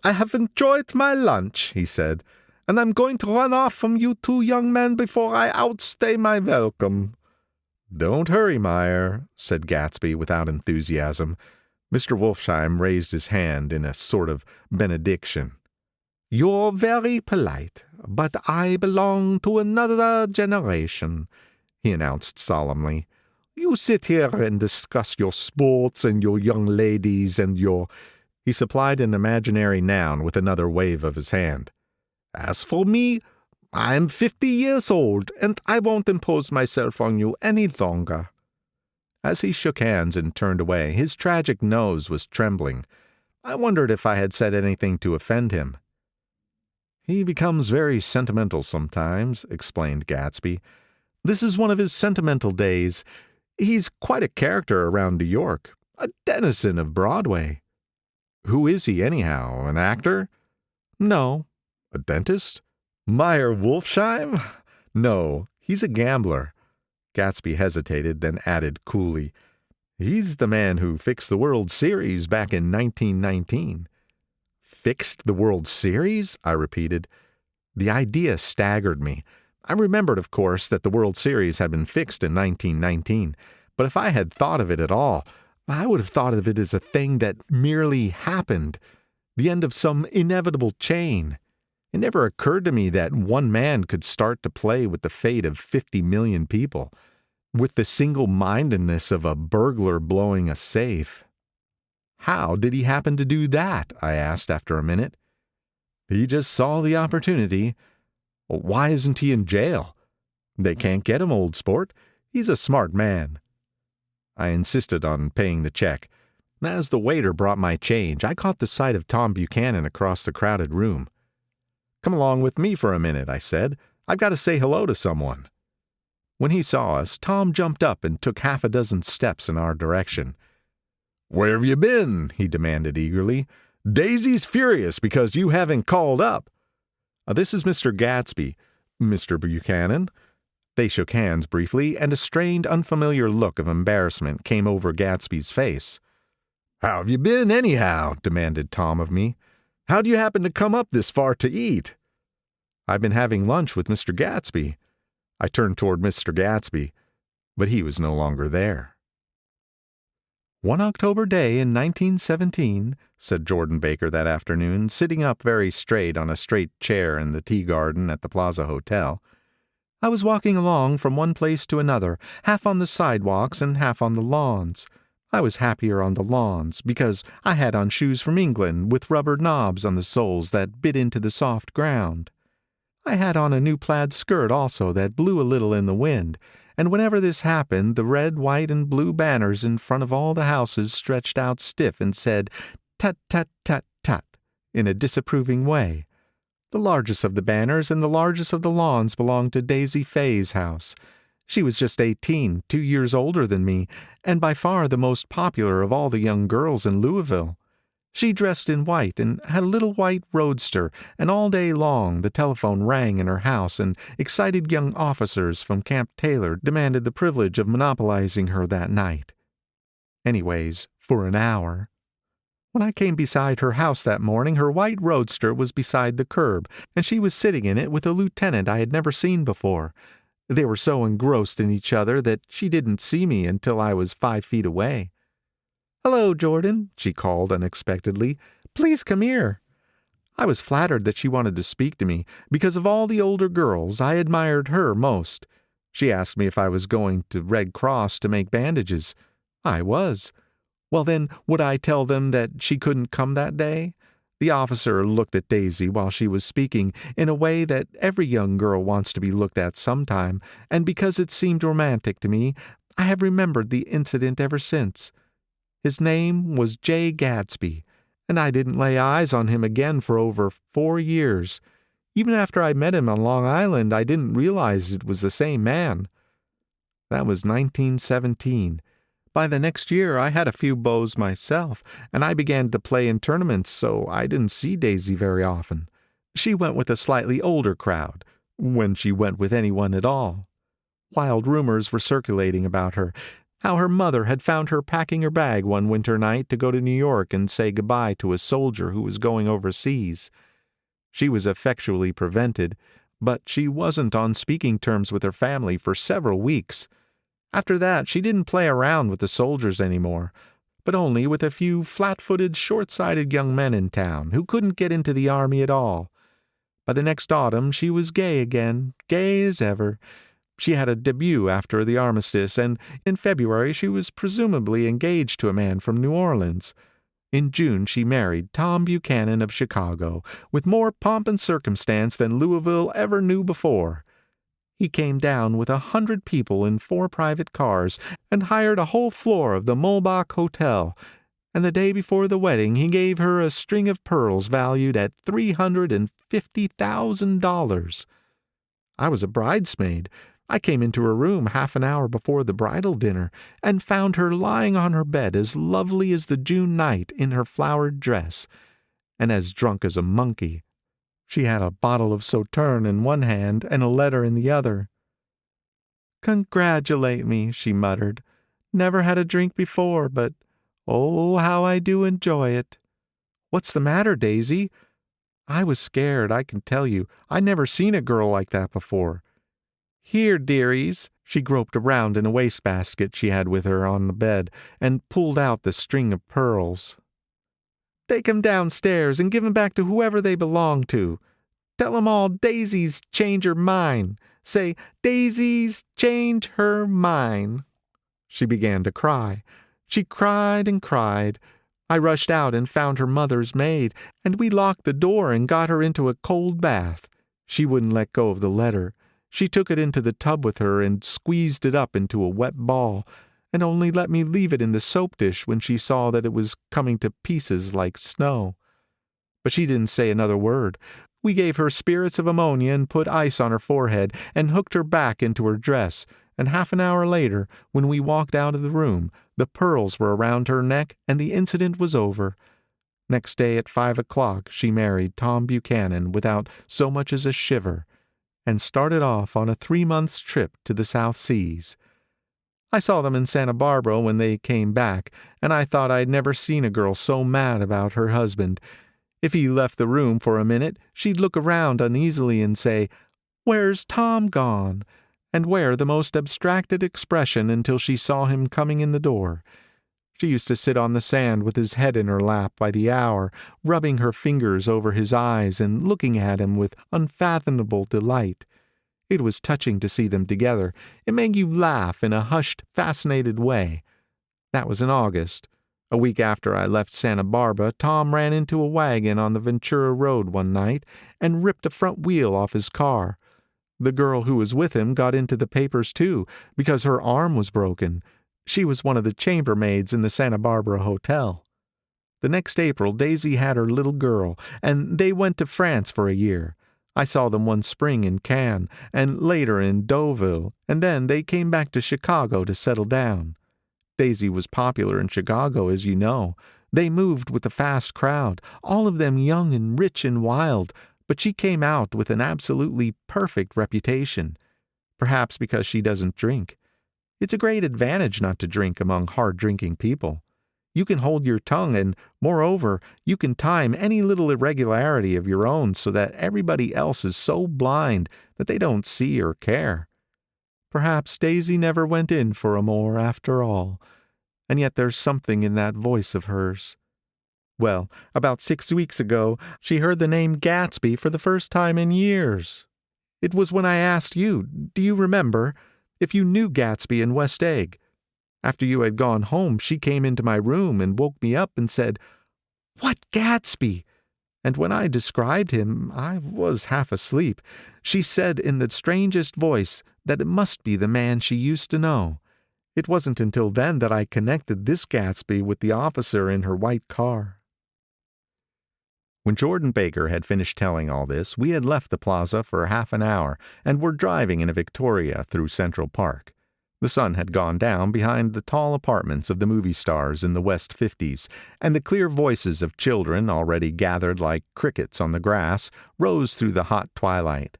"I have enjoyed my lunch," he said, "and I'm going to run off from you 2 young men before I outstay my welcome." "Don't hurry, Meyer," said Gatsby without enthusiasm. Mr. Wolfsheim raised his hand in a sort of benediction. "You're very polite, but I belong to another generation," he announced solemnly. "You sit here and discuss your sports and your young ladies and your—" He supplied an imaginary noun with another wave of his hand. "As for me, I'm 50 years old, and I won't impose myself on you any longer." As he shook hands and turned away, his tragic nose was trembling. I wondered if I had said anything to offend him. "He becomes very sentimental sometimes," explained Gatsby. "This is one of his sentimental days. He's quite a character around New York, a denizen of Broadway." Who is he, anyhow? An actor? No. A dentist? Meyer Wolfsheim? No, he's a gambler. Gatsby hesitated, then added coolly, He's the man who fixed the World Series back in 1919. Fixed the World Series? I repeated. The idea staggered me. I remembered, of course, that the World Series had been fixed in 1919, but if I had thought of it at all, I would have thought of it as a thing that merely happened, the end of some inevitable chain. It never occurred to me that one man could start to play with the fate of 50 million people, with the single-mindedness of a burglar blowing a safe. How did he happen to do that? I asked after a minute. He just saw the opportunity. Why isn't he in jail? They can't get him, old sport. He's a smart man. I insisted on paying the check. As the waiter brought my change, I caught the sight of Tom Buchanan across the crowded room. Come along with me for a minute, I said. I've got to say hello to someone. When he saw us, Tom jumped up and took half a dozen steps in our direction. Where have you been? He demanded eagerly. Daisy's furious because you haven't called up. This is Mr. Gatsby. Mr. Buchanan. They shook hands briefly, and a strained, unfamiliar look of embarrassment came over Gatsby's face. How have you been, anyhow? Demanded Tom of me. How'd you happen to come up this far to eat? I've been having lunch with Mr. Gatsby. I turned toward Mr. Gatsby, but he was no longer there. One October day in 1917, said Jordan Baker that afternoon, sitting up very straight on a straight chair in the tea garden at the Plaza Hotel, I was walking along from one place to another, half on the sidewalks and half on the lawns. I was happier on the lawns, because I had on shoes from England with rubber knobs on the soles that bit into the soft ground. I had on a new plaid skirt also that blew a little in the wind, and whenever this happened the red, white, and blue banners in front of all the houses stretched out stiff and said, "Tut, tut, tut, tut," in a disapproving way. The largest of the banners and the largest of the lawns belonged to Daisy Fay's house. She was just 18, 2 years older than me, and by far the most popular of all the young girls in Louisville. She dressed in white and had a little white roadster, and all day long the telephone rang in her house, and excited young officers from Camp Taylor demanded the privilege of monopolizing her that night. Anyways, for an hour. When I came beside her house that morning, her white roadster was beside the curb, and she was sitting in it with a lieutenant I had never seen before. They were so engrossed in each other that she didn't see me until I was 5 feet away. "Hello, Jordan," she called unexpectedly. "Please come here." I was flattered that she wanted to speak to me, because of all the older girls I admired her most. She asked me if I was going to Red Cross to make bandages. I was. Well, then, would I tell them that she couldn't come that day? The officer looked at Daisy while she was speaking in a way that every young girl wants to be looked at sometime, and because it seemed romantic to me, I have remembered the incident ever since. His name was J. Gatsby, and I didn't lay eyes on him again for over 4 years. Even after I met him on Long Island, I didn't realize it was the same man. That was 1917. By the next year, I had a few beaux myself, and I began to play in tournaments, so I didn't see Daisy very often. She went with a slightly older crowd, when she went with anyone at all. Wild rumors were circulating about her, how her mother had found her packing her bag one winter night to go to New York and say goodbye to a soldier who was going overseas. She was effectually prevented, but she wasn't on speaking terms with her family for several weeks. After that, she didn't play around with the soldiers anymore, but only with a few flat-footed, short-sighted young men in town who couldn't get into the army at all. By the next autumn, she was gay again, gay as ever. She had a debut after the armistice, and in February she was presumably engaged to a man from New Orleans. In June she married Tom Buchanan of Chicago, with more pomp and circumstance than Louisville ever knew before. He came down with 100 people in 4 private cars, and hired a whole floor of the Mulbach Hotel, and the day before the wedding he gave her a string of pearls valued at $350,000. I was a bridesmaid, I came into her room half an hour before the bridal dinner and found her lying on her bed as lovely as the June night in her flowered dress, and as drunk as a monkey. She had a bottle of Sauterne in one hand and a letter in the other. "Congratulate me," she muttered. "Never had a drink before, but oh, how I do enjoy it. What's the matter, Daisy? I was scared, I can tell you. I never seen a girl like that before. Here, dearies." She groped around in a wastebasket she had with her on the bed and pulled out the string of pearls. "Take 'em downstairs and give 'em back to whoever they belong to. Tell 'em all Daisy's change her mind. Say, Daisy's change her mind." She began to cry. She cried and cried. I rushed out and found her mother's maid, and we locked the door and got her into a cold bath. She wouldn't let go of the letter. She took it into the tub with her and squeezed it up into a wet ball, and only let me leave it in the soap dish when she saw that it was coming to pieces like snow. But she didn't say another word. We gave her spirits of ammonia and put ice on her forehead and hooked her back into her dress, and half an hour later, when we walked out of the room, the pearls were around her neck and the incident was over. Next day at 5 o'clock she married Tom Buchanan without so much as a shiver, and started off on a 3 months' trip to the South Seas. I saw them in Santa Barbara when they came back, and I thought I'd never seen a girl so mad about her husband. If he left the room for a minute, she'd look around uneasily and say, "Where's Tom gone?" and wear the most abstracted expression until she saw him coming in the door. She used to sit on the sand with his head in her lap by the hour, rubbing her fingers over his eyes and looking at him with unfathomable delight. It was touching to see them together. It made you laugh in a hushed, fascinated way. That was in August. A week after I left Santa Barbara, Tom ran into a wagon on the Ventura Road one night and ripped a front wheel off his car. The girl who was with him got into the papers too, because her arm was broken. She was one of the chambermaids in the Santa Barbara hotel. The next April, Daisy had her little girl, and they went to France for a year. I saw them one spring in Cannes, and later in Deauville, and then they came back to Chicago to settle down. Daisy was popular in Chicago, as you know. They moved with a fast crowd, all of them young and rich and wild, but she came out with an absolutely perfect reputation. Perhaps because she doesn't drink. It's a great advantage not to drink among hard-drinking people. You can hold your tongue, and, moreover, you can time any little irregularity of your own so that everybody else is so blind that they don't see or care. Perhaps Daisy never went in for amour after all, and yet there's something in that voice of hers. Well, about 6 weeks ago, she heard the name Gatsby for the first time in years. It was when I asked you, do you remember, if you knew Gatsby in West Egg. After you had gone home, she came into my room and woke me up and said, "What Gatsby?" And when I described him, I was half asleep. She said in the strangest voice that it must be the man she used to know. It wasn't until then that I connected this Gatsby with the officer in her white car. When Jordan Baker had finished telling all this, we had left the plaza for half an hour and were driving in a Victoria through Central Park. The sun had gone down behind the tall apartments of the movie stars in the West 50s, and the clear voices of children, already gathered like crickets on the grass, rose through the hot twilight.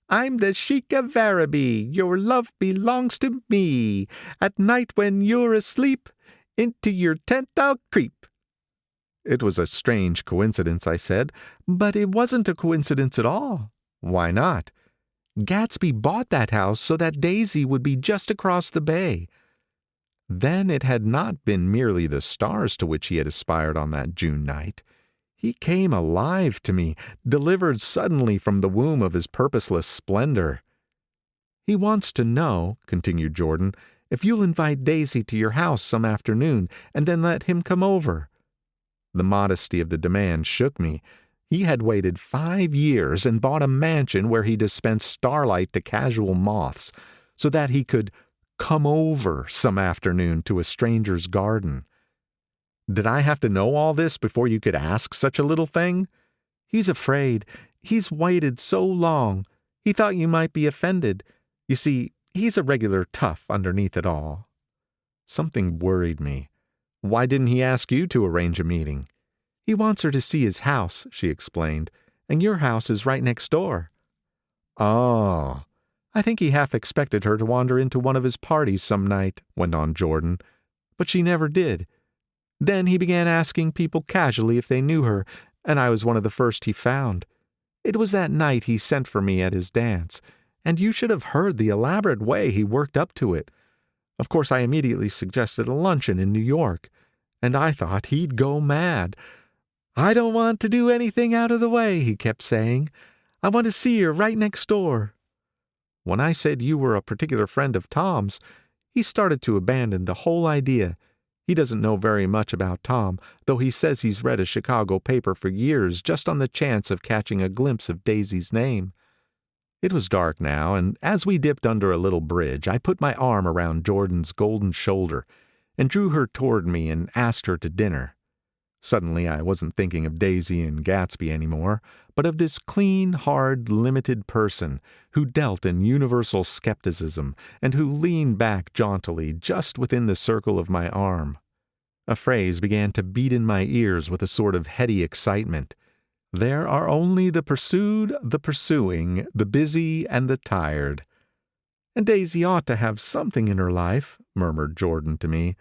"I'm the Sheik of Araby, your love belongs to me. At night when you're asleep, into your tent I'll creep." It was a strange coincidence, I said, but it wasn't a coincidence at all. Why not? Gatsby bought that house so that Daisy would be just across the bay. Then it had not been merely the stars to which he had aspired on that June night. He came alive to me, delivered suddenly from the womb of his purposeless splendor. "He wants to know," continued Jordan, "if you'll invite Daisy to your house some afternoon, and then let him come over." The modesty of the demand shook me. He had waited 5 years and bought a mansion where he dispensed starlight to casual moths, so that he could come over some afternoon to a stranger's garden. Did I have to know all this before you could ask such a little thing? He's afraid. He's waited so long. He thought you might be offended. You see, he's a regular tough underneath it all." Something worried me. Why didn't he ask you to arrange a meeting? "He wants her to see his house," she explained, "and your house is right next door." "Oh." "I think he half expected her to wander into one of his parties some night," went on Jordan, "but she never did. Then he began asking people casually if they knew her, and I was one of the first he found. It was that night he sent for me at his dance, and you should have heard the elaborate way he worked up to it. Of course, I immediately suggested a luncheon in New York, and I thought he'd go mad. 'I don't want to do anything out of the way,' he kept saying. 'I want to see her right next door.' When I said you were a particular friend of Tom's, he started to abandon the whole idea. He doesn't know very much about Tom, though he says he's read a Chicago paper for years just on the chance of catching a glimpse of Daisy's name." It was dark now, and as we dipped under a little bridge, I put my arm around Jordan's golden shoulder and drew her toward me and asked her to dinner. Suddenly I wasn't thinking of Daisy and Gatsby anymore, but of this clean, hard, limited person who dealt in universal skepticism and who leaned back jauntily just within the circle of my arm. A phrase began to beat in my ears with a sort of heady excitement. "There are only the pursued, the pursuing, the busy, and the tired." "And Daisy ought to have something in her life," murmured Jordan to me.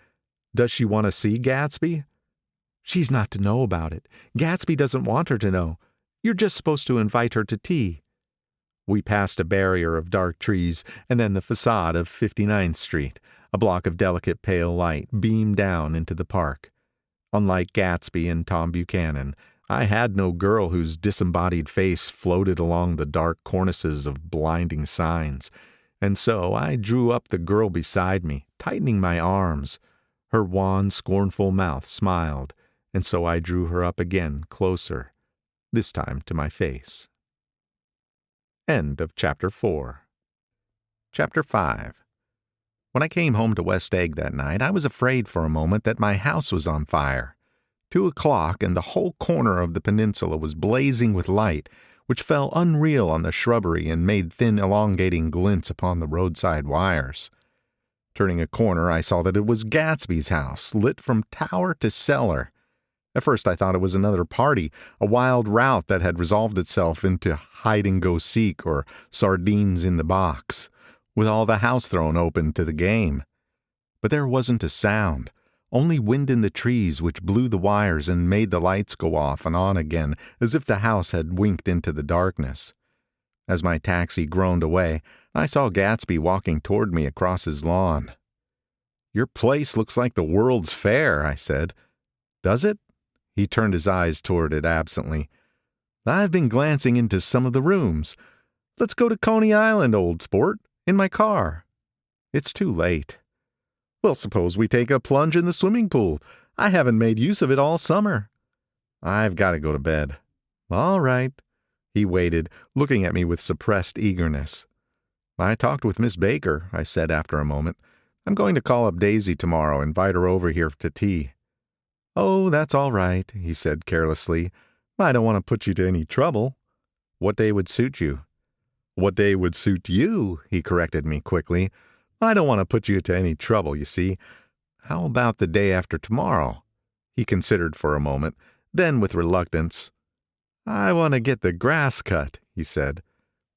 "Does she want to see Gatsby?" "She's not to know about it. Gatsby doesn't want her to know. You're just supposed to invite her to tea." We passed a barrier of dark trees, and then the facade of 59th Street. A block of delicate pale light beamed down into the park. Unlike Gatsby and Tom Buchanan, I had no girl whose disembodied face floated along the dark cornices of blinding signs, and so I drew up the girl beside me, tightening my arms. Her wan, scornful mouth smiled, and so I drew her up again closer, this time to my face. End of Chapter 4. Chapter 5. When I came home to West Egg that night, I was afraid for a moment that my house was on fire. 2 o'clock, and the whole corner of the peninsula was blazing with light, which fell unreal on the shrubbery and made thin elongating glints upon the roadside wires. Turning a corner, I saw that it was Gatsby's house, lit from tower to cellar. At first I thought it was another party, a wild rout that had resolved itself into hide-and-go-seek or sardines in the box, with all the house thrown open to the game. But there wasn't a sound, only wind in the trees which blew the wires and made the lights go off and on again as if the house had winked into the darkness. As my taxi groaned away, I saw Gatsby walking toward me across his lawn. "Your place looks like the World's Fair," I said. "Does it?" He turned his eyes toward it absently. "I've been glancing into some of the rooms. Let's go to Coney Island, old sport, in my car." "It's too late." "Well, suppose we take a plunge in the swimming pool. I haven't made use of it all summer." "I've got to go to bed." "All right." He waited, looking at me with suppressed eagerness. "I talked with Miss Baker," I said after a moment. "I'm going to call up Daisy tomorrow, invite her over here to tea." "Oh, that's all right," he said carelessly. "I don't want to put you to any trouble." "What day would suit you?" "What day would suit you," he corrected me quickly. "I don't want to put you to any trouble, you see. How about the day after tomorrow?" He considered for a moment, then with reluctance, "I want to get the grass cut," he said.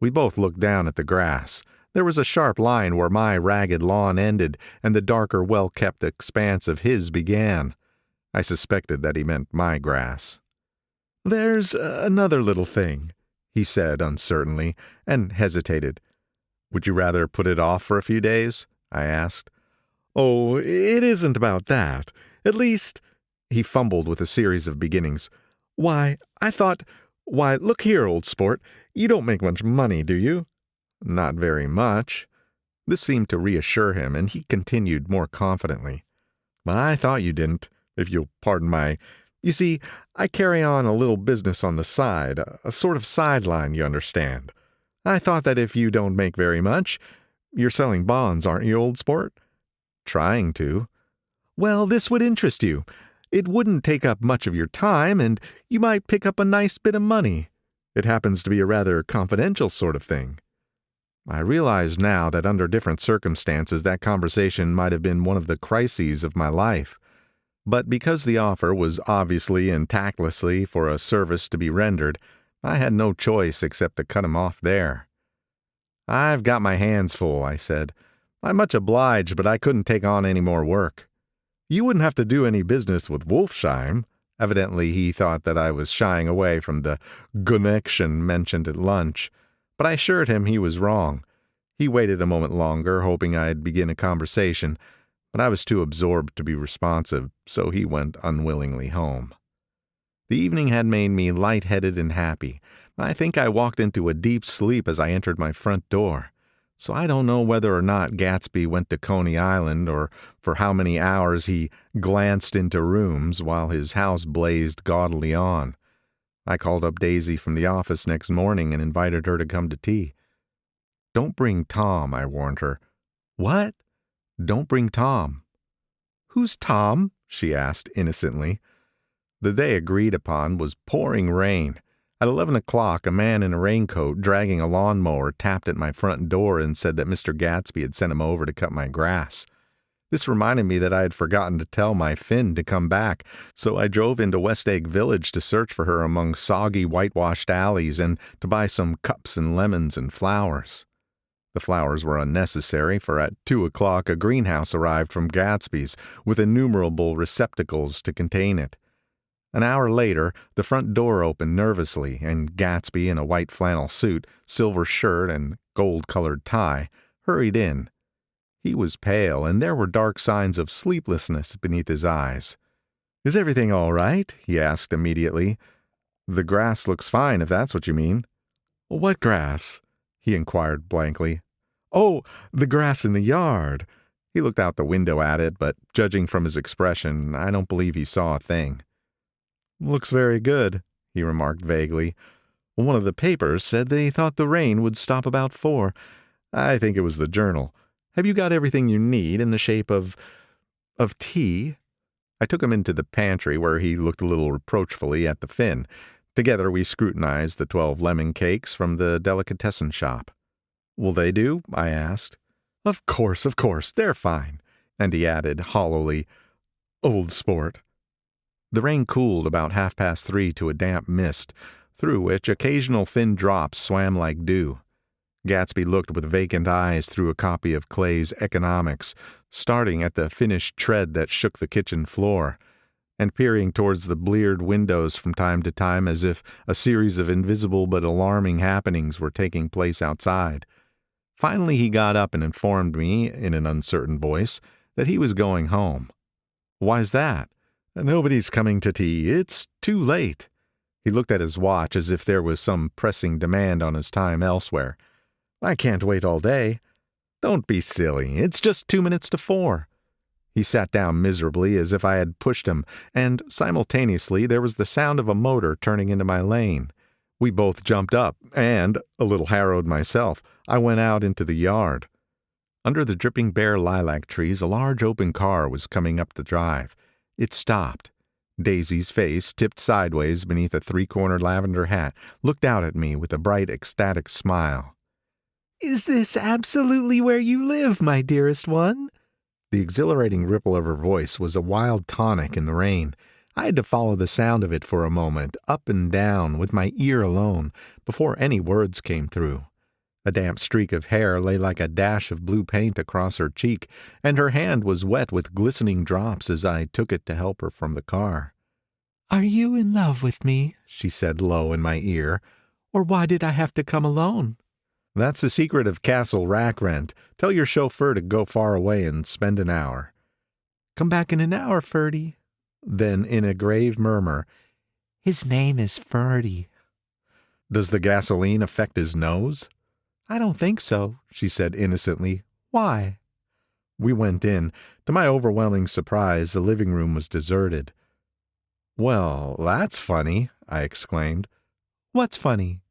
We both looked down at the grass. There was a sharp line where my ragged lawn ended, and the darker, well-kept expanse of his began. I suspected that he meant my grass. "There's another little thing," he said uncertainly, and hesitated. "Would you rather put it off for a few days?" I asked. "Oh, it isn't about that. At least," he fumbled with a series of beginnings. Why, look here, old sport, you don't make much money, do you?" "Not very much." This seemed to reassure him, and he continued more confidently. "I thought you didn't, if you'll pardon you see, I carry on a little business on the side, a sort of sideline, you understand. I thought that if you don't make very much, you're selling bonds, aren't you, old sport?" "Trying to." "Well, this would interest you. It wouldn't take up much of your time, and you might pick up a nice bit of money. It happens to be a rather confidential sort of thing." I realize now that under different circumstances that conversation might have been one of the crises of my life. But because the offer was obviously and tactlessly for a service to be rendered, I had no choice except to cut him off there. "I've got my hands full," I said. "I'm much obliged, but I couldn't take on any more work." "You wouldn't have to do any business with Wolfsheim." Evidently he thought that I was shying away from the connection mentioned at lunch, but I assured him he was wrong. He waited a moment longer, hoping I'd begin a conversation, but I was too absorbed to be responsive, so he went unwillingly home. The evening had made me light-headed and happy. I think I walked into a deep sleep as I entered my front door. So I don't know whether or not Gatsby went to Coney Island, or for how many hours he glanced into rooms while his house blazed gaudily on. I called up Daisy from the office next morning and invited her to come to tea. "Don't bring Tom," I warned her. "What?" "Don't bring Tom." "Who's Tom?" she asked innocently. The day agreed upon was pouring rain. At 11 o'clock, a man in a raincoat dragging a lawnmower tapped at my front door and said that Mr. Gatsby had sent him over to cut my grass. This reminded me that I had forgotten to tell my Finn to come back, so I drove into West Egg Village to search for her among soggy whitewashed alleys and to buy some cups and lemons and flowers. The flowers were unnecessary, for at 2 o'clock a greenhouse arrived from Gatsby's with innumerable receptacles to contain it. An hour later, the front door opened nervously, and Gatsby, in a white flannel suit, silver shirt, and gold-colored tie, hurried in. He was pale, and there were dark signs of sleeplessness beneath his eyes. "Is everything all right?" he asked immediately. "The grass looks fine, if that's what you mean." "What grass?" he inquired blankly. "Oh, the grass in the yard." He looked out the window at it, but judging from his expression, I don't believe he saw a thing. "Looks very good," he remarked vaguely. "One of the papers said they thought the rain would stop about 4. I think it was the Journal. Have you got everything you need in the shape of tea?" I took him into the pantry, where he looked a little reproachfully at the Finn. Together we scrutinized the 12 lemon cakes from the delicatessen shop. "Will they do?" I asked. Of course, they're fine." And he added hollowly, "Old sport." The rain cooled about 3:30 to a damp mist, through which occasional thin drops swam like dew. Gatsby looked with vacant eyes through a copy of Clay's Economics, starting at the finished tread that shook the kitchen floor, and peering towards the bleared windows from time to time as if a series of invisible but alarming happenings were taking place outside. Finally he got up and informed me, in an uncertain voice, that he was going home. "Why's that?" "Nobody's coming to tea. It's too late." He looked at his watch as if there was some pressing demand on his time elsewhere. "I can't wait all day." "Don't be silly. It's just 2 minutes to 4. He sat down miserably as if I had pushed him, and simultaneously there was the sound of a motor turning into my lane. We both jumped up, and, a little harrowed myself, I went out into the yard. Under the dripping bare lilac trees a large open car was coming up the drive. It stopped. Daisy's face, tipped sideways beneath a 3-cornered lavender hat, looked out at me with a bright, ecstatic smile. "Is this absolutely where you live, my dearest one?" The exhilarating ripple of her voice was a wild tonic in the rain. I had to follow the sound of it for a moment, up and down, with my ear alone, before any words came through. A damp streak of hair lay like a dash of blue paint across her cheek, and her hand was wet with glistening drops as I took it to help her from the car. "Are you in love with me?" she said low in my ear. "Or why did I have to come alone?" "That's the secret of Castle Rackrent. Tell your chauffeur to go far away and spend an hour." "Come back in an hour, Ferdy." Then, in a grave murmur, "His name is Ferdy." "Does the gasoline affect his nose?" "I don't think so," she said innocently. "Why?" We went in. To my overwhelming surprise, the living room was deserted. "Well, that's funny," I exclaimed. "What's funny?"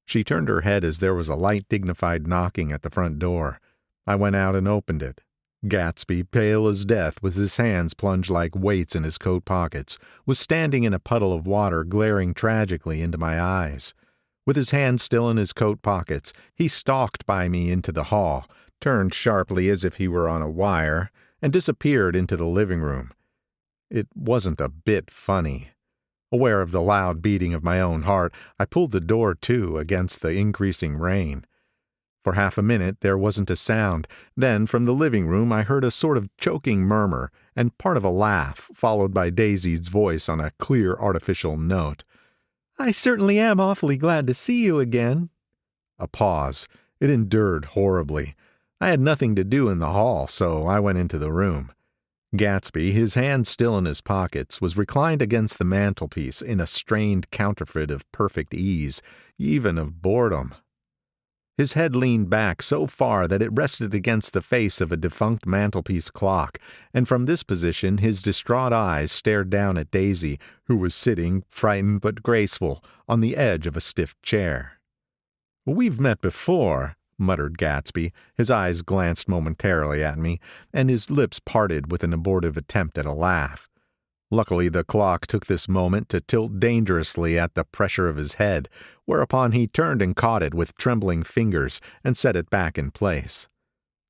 She turned her head as there was a light, dignified knocking at the front door. I went out and opened it. Gatsby, pale as death, with his hands plunged like weights in his coat pockets, was standing in a puddle of water, glaring tragically into my eyes. With his hands still in his coat pockets, he stalked by me into the hall, turned sharply as if he were on a wire, and disappeared into the living room. It wasn't a bit funny. Aware of the loud beating of my own heart, I pulled the door to against the increasing rain. For half a minute there wasn't a sound. Then from the living room I heard a sort of choking murmur and part of a laugh, followed by Daisy's voice on a clear artificial note. "I certainly am awfully glad to see you again." A pause. It endured horribly. I had nothing to do in the hall, so I went into the room. Gatsby, his hands still in his pockets, was reclined against the mantelpiece in a strained counterfeit of perfect ease, even of boredom. His head leaned back so far that it rested against the face of a defunct mantelpiece clock, and from this position his distraught eyes stared down at Daisy, who was sitting, frightened but graceful, on the edge of a stiff chair. "We've met before," muttered Gatsby. His eyes glanced momentarily at me, and his lips parted with an abortive attempt at a laugh. Luckily the clock took this moment to tilt dangerously at the pressure of his head, whereupon he turned and caught it with trembling fingers and set it back in place.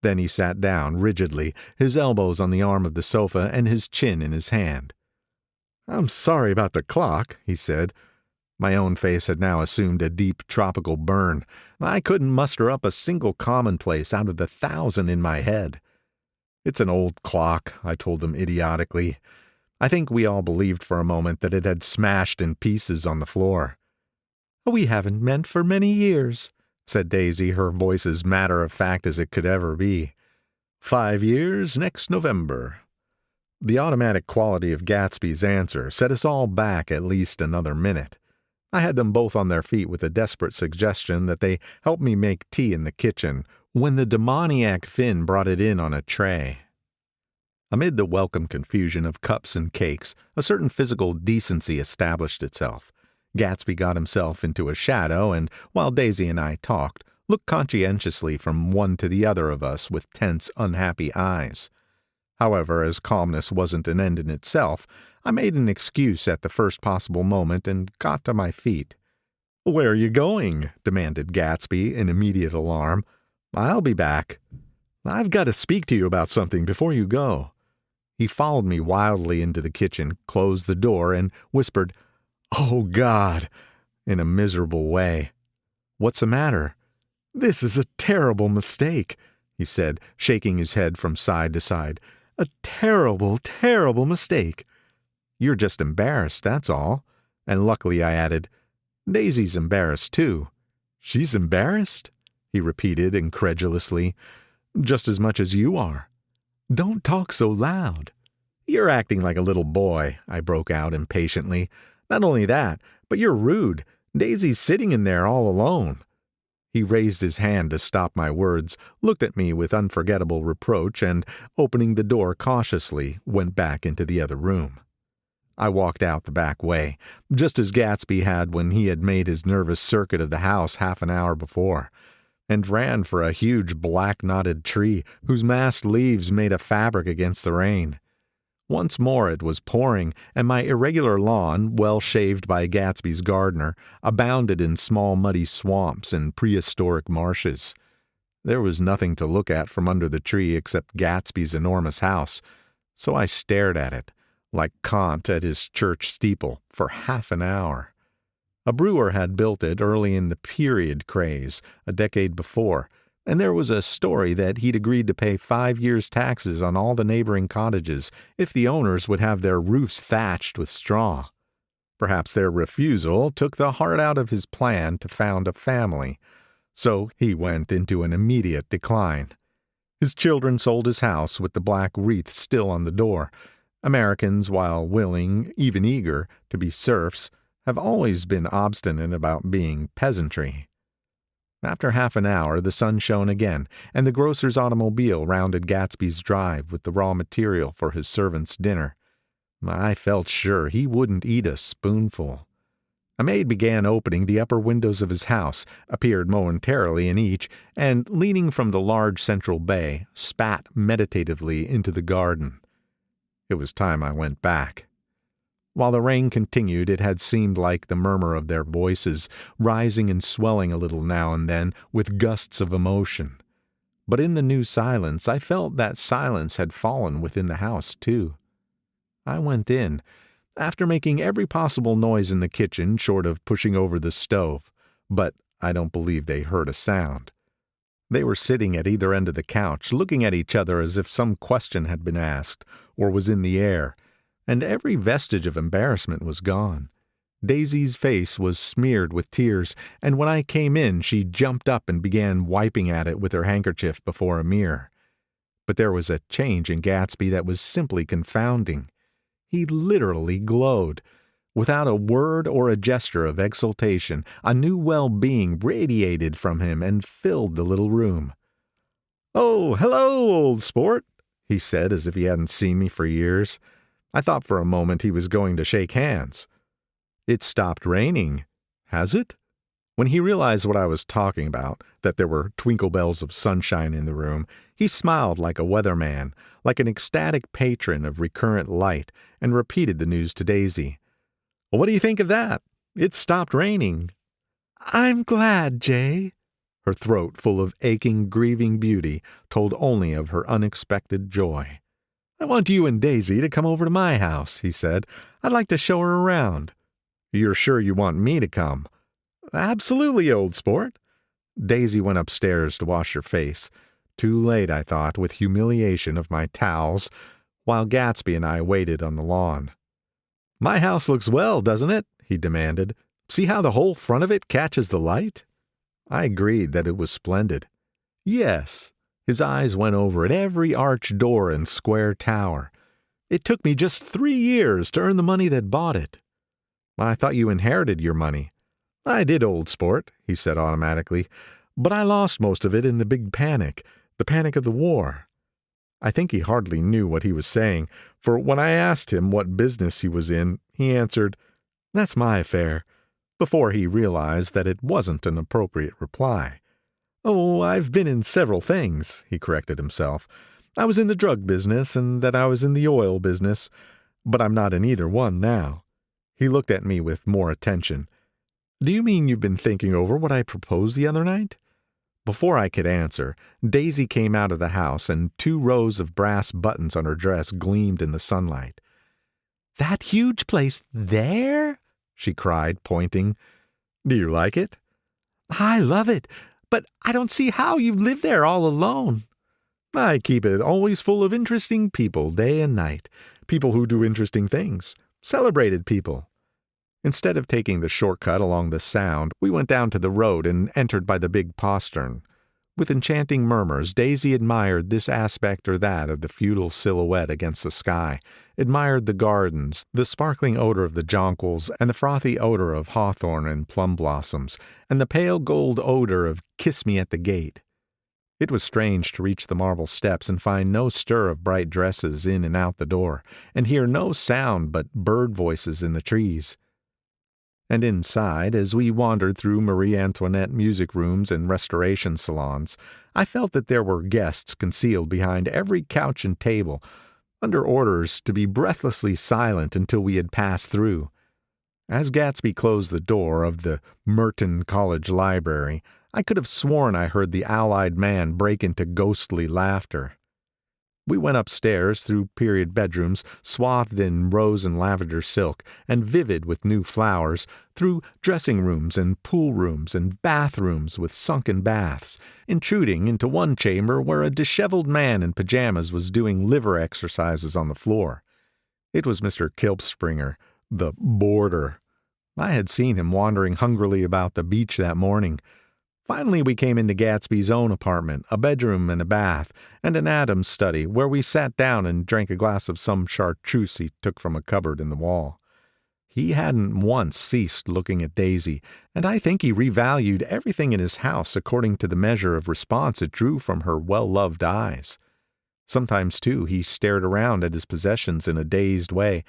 Then he sat down rigidly, his elbows on the arm of the sofa and his chin in his hand. "I'm sorry about the clock," he said. My own face had now assumed a deep tropical burn. I couldn't muster up a single commonplace out of the 1,000 in my head. "It's an old clock," I told him idiotically. I think we all believed for a moment that it had smashed in pieces on the floor. "We haven't met for many years," said Daisy, her voice as matter-of-fact as it could ever be. 5 years next November." The automatic quality of Gatsby's answer set us all back at least another minute. I had them both on their feet with a desperate suggestion that they help me make tea in the kitchen, when the demoniac Finn brought it in on a tray. Amid the welcome confusion of cups and cakes, a certain physical decency established itself. Gatsby got himself into a shadow, and, while Daisy and I talked, looked conscientiously from one to the other of us with tense, unhappy eyes. However, as calmness wasn't an end in itself, I made an excuse at the first possible moment and got to my feet. "Where are you going?" demanded Gatsby in immediate alarm. "I'll be back. I've got to speak to you about something before you go." He followed me wildly into the kitchen, closed the door, and whispered, "Oh, God," in a miserable way. "What's the matter?" "This is a terrible mistake," he said, shaking his head from side to side. "A terrible, terrible mistake." "You're just embarrassed, that's all." And luckily I added, "Daisy's embarrassed, too." "She's embarrassed?" he repeated incredulously. "Just as much as you are." "Don't talk so loud." "You're acting like a little boy," I broke out impatiently. "Not only that, but you're rude. Daisy's sitting in there all alone." He raised his hand to stop my words, looked at me with unforgettable reproach, and, opening the door cautiously, went back into the other room. I walked out the back way, just as Gatsby had when he had made his nervous circuit of the house half an hour before, and ran for a huge black-knotted tree whose massed leaves made a fabric against the rain. Once more it was pouring, and my irregular lawn, well shaved by Gatsby's gardener, abounded in small muddy swamps and prehistoric marshes. There was nothing to look at from under the tree except Gatsby's enormous house, so I stared at it, like Kant at his church steeple, for half an hour. A brewer had built it early in the period craze, a decade before, and there was a story that he'd agreed to pay 5 years' taxes on all the neighboring cottages if the owners would have their roofs thatched with straw. Perhaps their refusal took the heart out of his plan to found a family, so he went into an immediate decline. His children sold his house with the black wreath still on the door. Americans, while willing, even eager, to be serfs, have always been obstinate about being peasantry. After half an hour the sun shone again, and the grocer's automobile rounded Gatsby's drive with the raw material for his servant's dinner. I felt sure he wouldn't eat a spoonful. A maid began opening the upper windows of his house, appeared momentarily in each, and, leaning from the large central bay, spat meditatively into the garden. It was time I went back. While the rain continued, it had seemed like the murmur of their voices, rising and swelling a little now and then with gusts of emotion. But in the new silence, I felt that silence had fallen within the house, too. I went in, after making every possible noise in the kitchen short of pushing over the stove, but I don't believe they heard a sound. They were sitting at either end of the couch, looking at each other as if some question had been asked, or was in the air, and every vestige of embarrassment was gone. Daisy's face was smeared with tears, and when I came in she jumped up and began wiping at it with her handkerchief before a mirror. But there was a change in Gatsby that was simply confounding. He literally glowed. Without a word or a gesture of exultation, a new well-being radiated from him and filled the little room. "Oh, hello, old sport," he said as if he hadn't seen me for years. I thought for a moment he was going to shake hands. "It stopped raining, has it?" When he realized what I was talking about, that there were twinkle bells of sunshine in the room, he smiled like a weatherman, like an ecstatic patron of recurrent light, and repeated the news to Daisy. "Well, what do you think of that? It stopped raining." "I'm glad, Jay." Her throat, full of aching, grieving beauty, told only of her unexpected joy. "I want you and Daisy to come over to my house," he said. "I'd like to show her around." "You're sure you want me to come?" "Absolutely, old sport." Daisy went upstairs to wash her face. Too late, I thought, with humiliation of my towels, while Gatsby and I waited on the lawn. "My house looks well, doesn't it?" he demanded. "See how the whole front of it catches the light?" I agreed that it was splendid. "Yes." His eyes went over at every arched door and square tower. "It took me just 3 years to earn the money that bought it." "I thought you inherited your money." "I did, old sport," he said automatically, "but I lost most of it in the big panic, the panic of the war." I think he hardly knew what he was saying, for when I asked him what business he was in, he answered, "That's my affair," before he realized that it wasn't an appropriate reply. "Oh, I've been in several things," he corrected himself. "I was in the drug business, and that I was in the oil business, but I'm not in either one now." He looked at me with more attention. "Do you mean you've been thinking over what I proposed the other night?" Before I could answer, Daisy came out of the house, and 2 rows of brass buttons on her dress gleamed in the sunlight. "That huge place there?" she cried, pointing. "Do you like it?" "I love it. But I don't see how you've lived there all alone." "I keep it always full of interesting people, day and night. People who do interesting things. Celebrated people." Instead of taking the shortcut along the Sound, we went down to the road and entered by the big postern. With enchanting murmurs, Daisy admired this aspect or that of the feudal silhouette against the sky, admired the gardens, the sparkling odor of the jonquils, and the frothy odor of hawthorn and plum blossoms, and the pale gold odor of Kiss Me at the Gate. It was strange to reach the marble steps and find no stir of bright dresses in and out the door, and hear no sound but bird voices in the trees. And inside, as we wandered through Marie Antoinette music rooms and restoration salons, I felt that there were guests concealed behind every couch and table, under orders to be breathlessly silent until we had passed through. As Gatsby closed the door of the Merton College Library, I could have sworn I heard the owl-eyed man break into ghostly laughter. We went upstairs through period bedrooms swathed in rose and lavender silk and vivid with new flowers, through dressing rooms and pool rooms and bathrooms with sunken baths, intruding into one chamber where a disheveled man in pajamas was doing liver exercises on the floor. It was Mr. Kilpspringer, the boarder. I had seen him wandering hungrily about the beach that morning. Finally we came into Gatsby's own apartment, a bedroom and a bath, and an Adams study, where we sat down and drank a glass of some chartreuse he took from a cupboard in the wall. He hadn't once ceased looking at Daisy, and I think he revalued everything in his house according to the measure of response it drew from her well-loved eyes. Sometimes, too, he stared around at his possessions in a dazed way,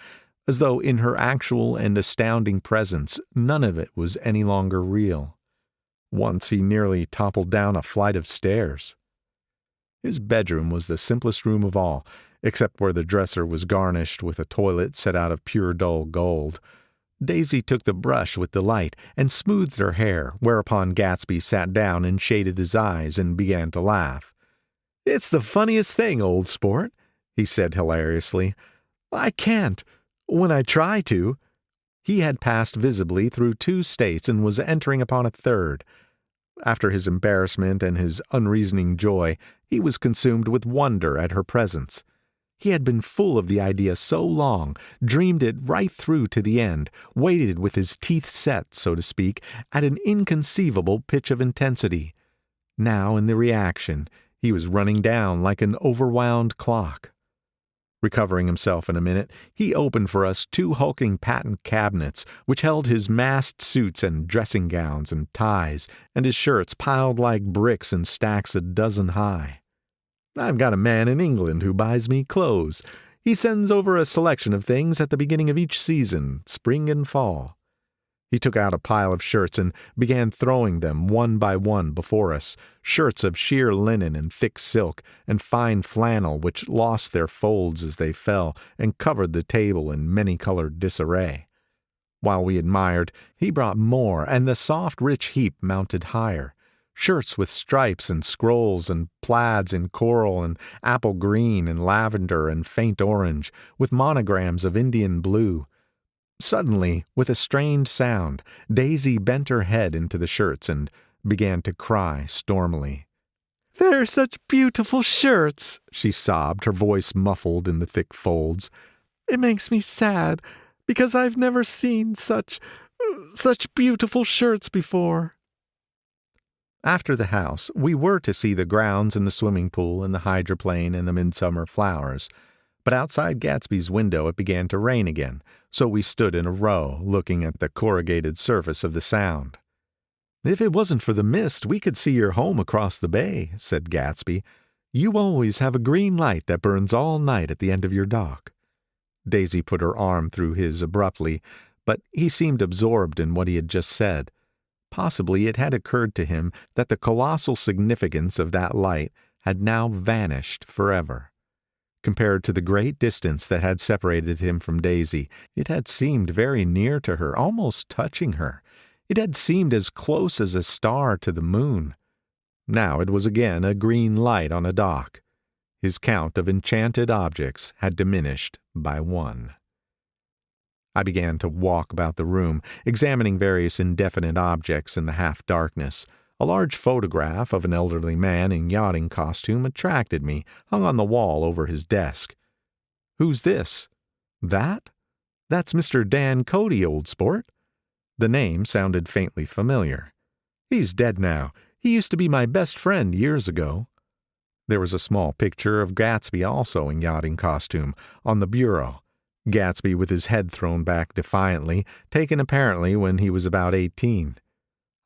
as though in her actual and astounding presence none of it was any longer real. Once he nearly toppled down a flight of stairs. His bedroom was the simplest room of all, except where the dresser was garnished with a toilet set out of pure dull gold. Daisy took the brush with delight and smoothed her hair, whereupon Gatsby sat down and shaded his eyes and began to laugh. "It's the funniest thing, old sport," he said hilariously. "I can't, when I try to." He had passed visibly through 2 states and was entering upon a third. After his embarrassment and his unreasoning joy, he was consumed with wonder at her presence. He had been full of the idea so long, dreamed it right through to the end, waited with his teeth set, so to speak, at an inconceivable pitch of intensity. Now, in the reaction, he was running down like an overwound clock. Recovering himself in a minute, he opened for us 2 hulking patent cabinets, which held his massed suits and dressing gowns and ties, and his shirts piled like bricks in stacks a dozen high. "I've got a man in England who buys me clothes. He sends over a selection of things at the beginning of each season, spring and fall." He took out a pile of shirts and began throwing them one by one before us, shirts of sheer linen and thick silk and fine flannel which lost their folds as they fell and covered the table in many-colored disarray. While we admired, he brought more, and the soft rich heap mounted higher. Shirts with stripes and scrolls and plaids in coral and apple green and lavender and faint orange, with monograms of Indian blue. Suddenly, with a strained sound, Daisy bent her head into the shirts and began to cry stormily. "They're such beautiful shirts," she sobbed, her voice muffled in the thick folds. "It makes me sad, because I've never seen such beautiful shirts before." After the house, we were to see the grounds and the swimming pool and the hydroplane and the midsummer flowers. But outside Gatsby's window it began to rain again, so we stood in a row, looking at the corrugated surface of the Sound. "If it wasn't for the mist, we could see your home across the bay," said Gatsby. "You always have a green light that burns all night at the end of your dock." Daisy put her arm through his abruptly, but he seemed absorbed in what he had just said. Possibly it had occurred to him that the colossal significance of that light had now vanished forever. Compared to the great distance that had separated him from Daisy, it had seemed very near to her, almost touching her. It had seemed as close as a star to the moon. Now it was again a green light on a dock. His count of enchanted objects had diminished by 1. I began to walk about the room, examining various indefinite objects in the half-darkness. A large photograph of an elderly man in yachting costume attracted me, hung on the wall over his desk. "Who's this?" "That? That's Mr. Dan Cody, old sport." The name sounded faintly familiar. "He's dead now. He used to be my best friend years ago." There was a small picture of Gatsby, also in yachting costume, on the bureau. Gatsby with his head thrown back defiantly, taken apparently when he was about 18.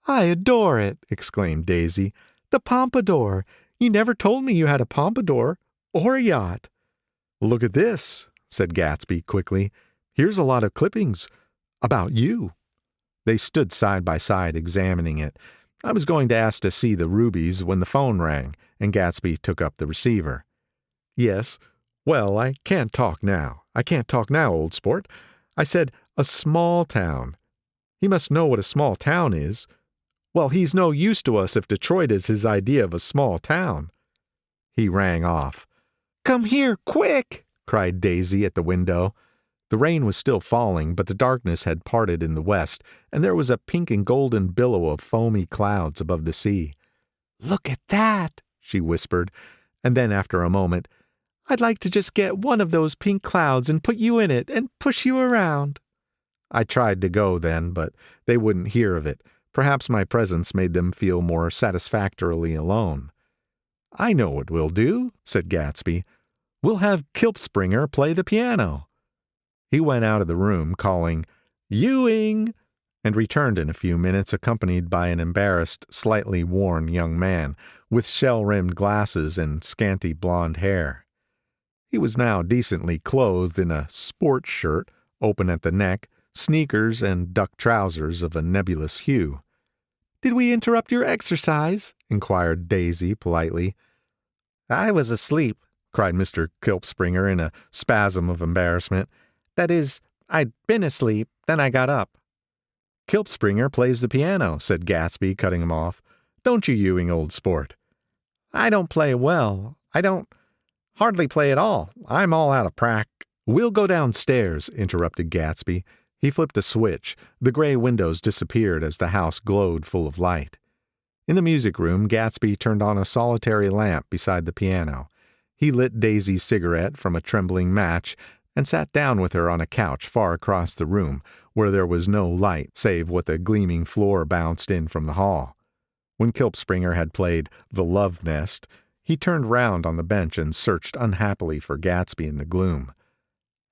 "I adore it!" exclaimed Daisy. "The pompadour! You never told me you had a pompadour, or a yacht." "Look at this," said Gatsby quickly. "Here's a lot of clippings about you." They stood side by side examining it. I was going to ask to see the rubies when the phone rang, and Gatsby took up the receiver. "Yes. Well, I can't talk now. Old sport. I said a small town. He must know what a small town is. Well, he's no use to us if Detroit is his idea of a small town." He rang off. "Come here, quick!" cried Daisy at the window. The rain was still falling, but the darkness had parted in the west, and there was a pink and golden billow of foamy clouds above the sea. "Look at that!" she whispered, and then after a moment, "I'd like to just get one of those pink clouds and put you in it and push you around." I tried to go then, but they wouldn't hear of it. Perhaps my presence made them feel more satisfactorily alone. "I know what we'll do," said Gatsby. "We'll have Kilpspringer play the piano." He went out of the room, calling, "Ewing!" and returned in a few minutes accompanied by an embarrassed, slightly worn young man, with shell-rimmed glasses and scanty blonde hair. He was now decently clothed in a sport shirt, open at the neck, sneakers, and duck trousers of a nebulous hue. "Did we interrupt your exercise?" inquired Daisy politely. I was asleep, cried Mr. Kilpspringer in a spasm of embarrassment. That is, I'd been asleep, then I got up. Kilpspringer plays the piano, said Gatsby, cutting him off. Don't you, Ewing, old sport? I don't play well. I don't hardly play at all. I'm all out of practice. We'll go downstairs, interrupted Gatsby. He flipped a switch. The gray windows disappeared as the house glowed full of light. In the music room, Gatsby turned on a solitary lamp beside the piano. He lit Daisy's cigarette from a trembling match and sat down with her on a couch far across the room, where there was no light save what the gleaming floor bounced in from the hall. When Kilpspringer had played The Love Nest, he turned round on the bench and searched unhappily for Gatsby in the gloom.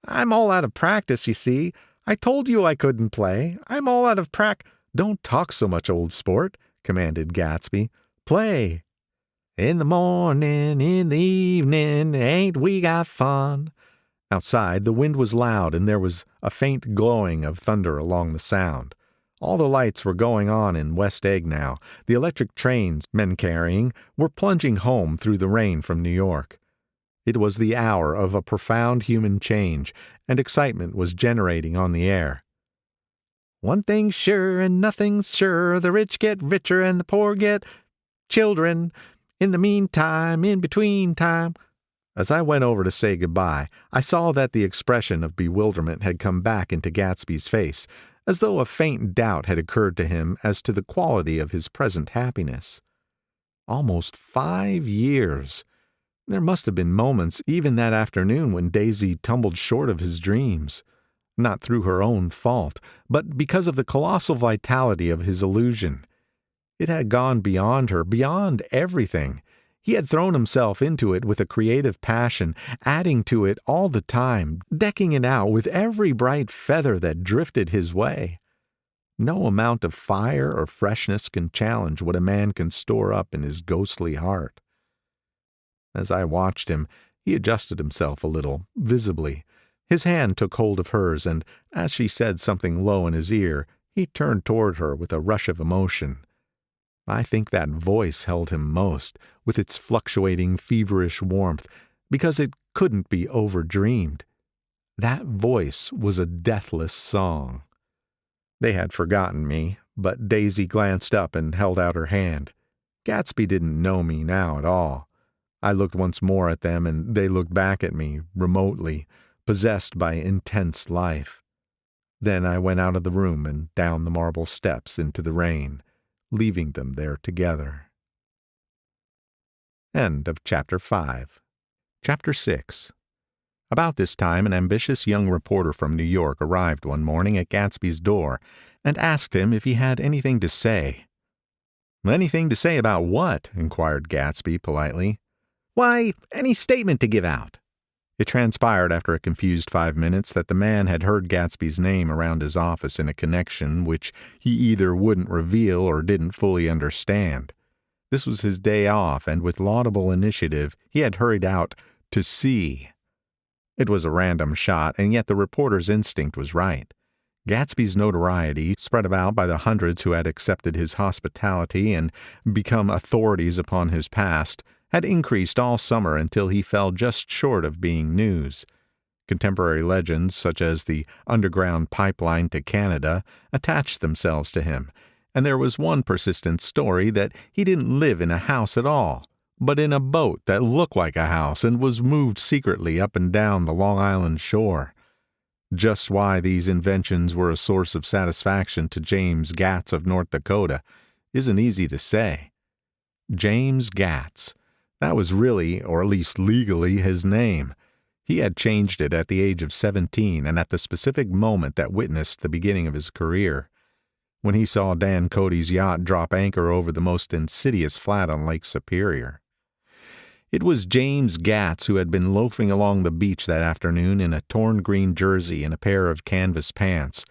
I'm all out of practice, you see. I told you I couldn't play. I'm all out of Don't talk so much, old sport, commanded Gatsby. Play. In the morning, in the evening, ain't we got fun? Outside, the wind was loud and there was a faint glowing of thunder along the sound. All the lights were going on in West Egg now. The electric trains, men carrying, were plunging home through the rain from New York. It was the hour of a profound human change, and excitement was generating on the air. One thing's sure and nothing's sure, the rich get richer and the poor get children. In the meantime, in between time. As I went over to say goodbye, I saw that the expression of bewilderment had come back into Gatsby's face, as though a faint doubt had occurred to him as to the quality of his present happiness. Almost 5 years! There must have been moments, even that afternoon, when Daisy tumbled short of his dreams. Not through her own fault, but because of the colossal vitality of his illusion. It had gone beyond her, beyond everything. He had thrown himself into it with a creative passion, adding to it all the time, decking it out with every bright feather that drifted his way. No amount of fire or freshness can challenge what a man can store up in his ghostly heart. As I watched him, he adjusted himself a little, visibly. His hand took hold of hers, and as she said something low in his ear, he turned toward her with a rush of emotion. I think that voice held him most, with its fluctuating, feverish warmth, because it couldn't be overdreamed. That voice was a deathless song. They had forgotten me, but Daisy glanced up and held out her hand. Gatsby didn't know me now at all. I looked once more at them, and they looked back at me, remotely, possessed by intense life. Then I went out of the room and down the marble steps into the rain, leaving them there together. End of Chapter 5. Chapter 6. About this time, an ambitious young reporter from New York arrived one morning at Gatsby's door and asked him if he had anything to say. "Anything to say about what?" inquired Gatsby politely. "Why, any statement to give out." It transpired after a confused 5 minutes that the man had heard Gatsby's name around his office in a connection which he either wouldn't reveal or didn't fully understand. This was his day off, and with laudable initiative he had hurried out to see. It was a random shot, and yet the reporter's instinct was right. Gatsby's notoriety, spread about by the hundreds who had accepted his hospitality and become authorities upon his past, had increased all summer until he fell just short of being news. Contemporary legends, such as the underground pipeline to Canada, attached themselves to him, and there was one persistent story that he didn't live in a house at all, but in a boat that looked like a house and was moved secretly up and down the Long Island shore. Just why these inventions were a source of satisfaction to James Gatz of North Dakota isn't easy to say. James Gatz. That was really, or at least legally, his name. He had changed it at the age of 17 and at the specific moment that witnessed the beginning of his career. When he saw Dan Cody's yacht drop anchor over the most insidious flat on Lake Superior. It was James Gatz who had been loafing along the beach that afternoon in a torn green jersey and a pair of canvas pants.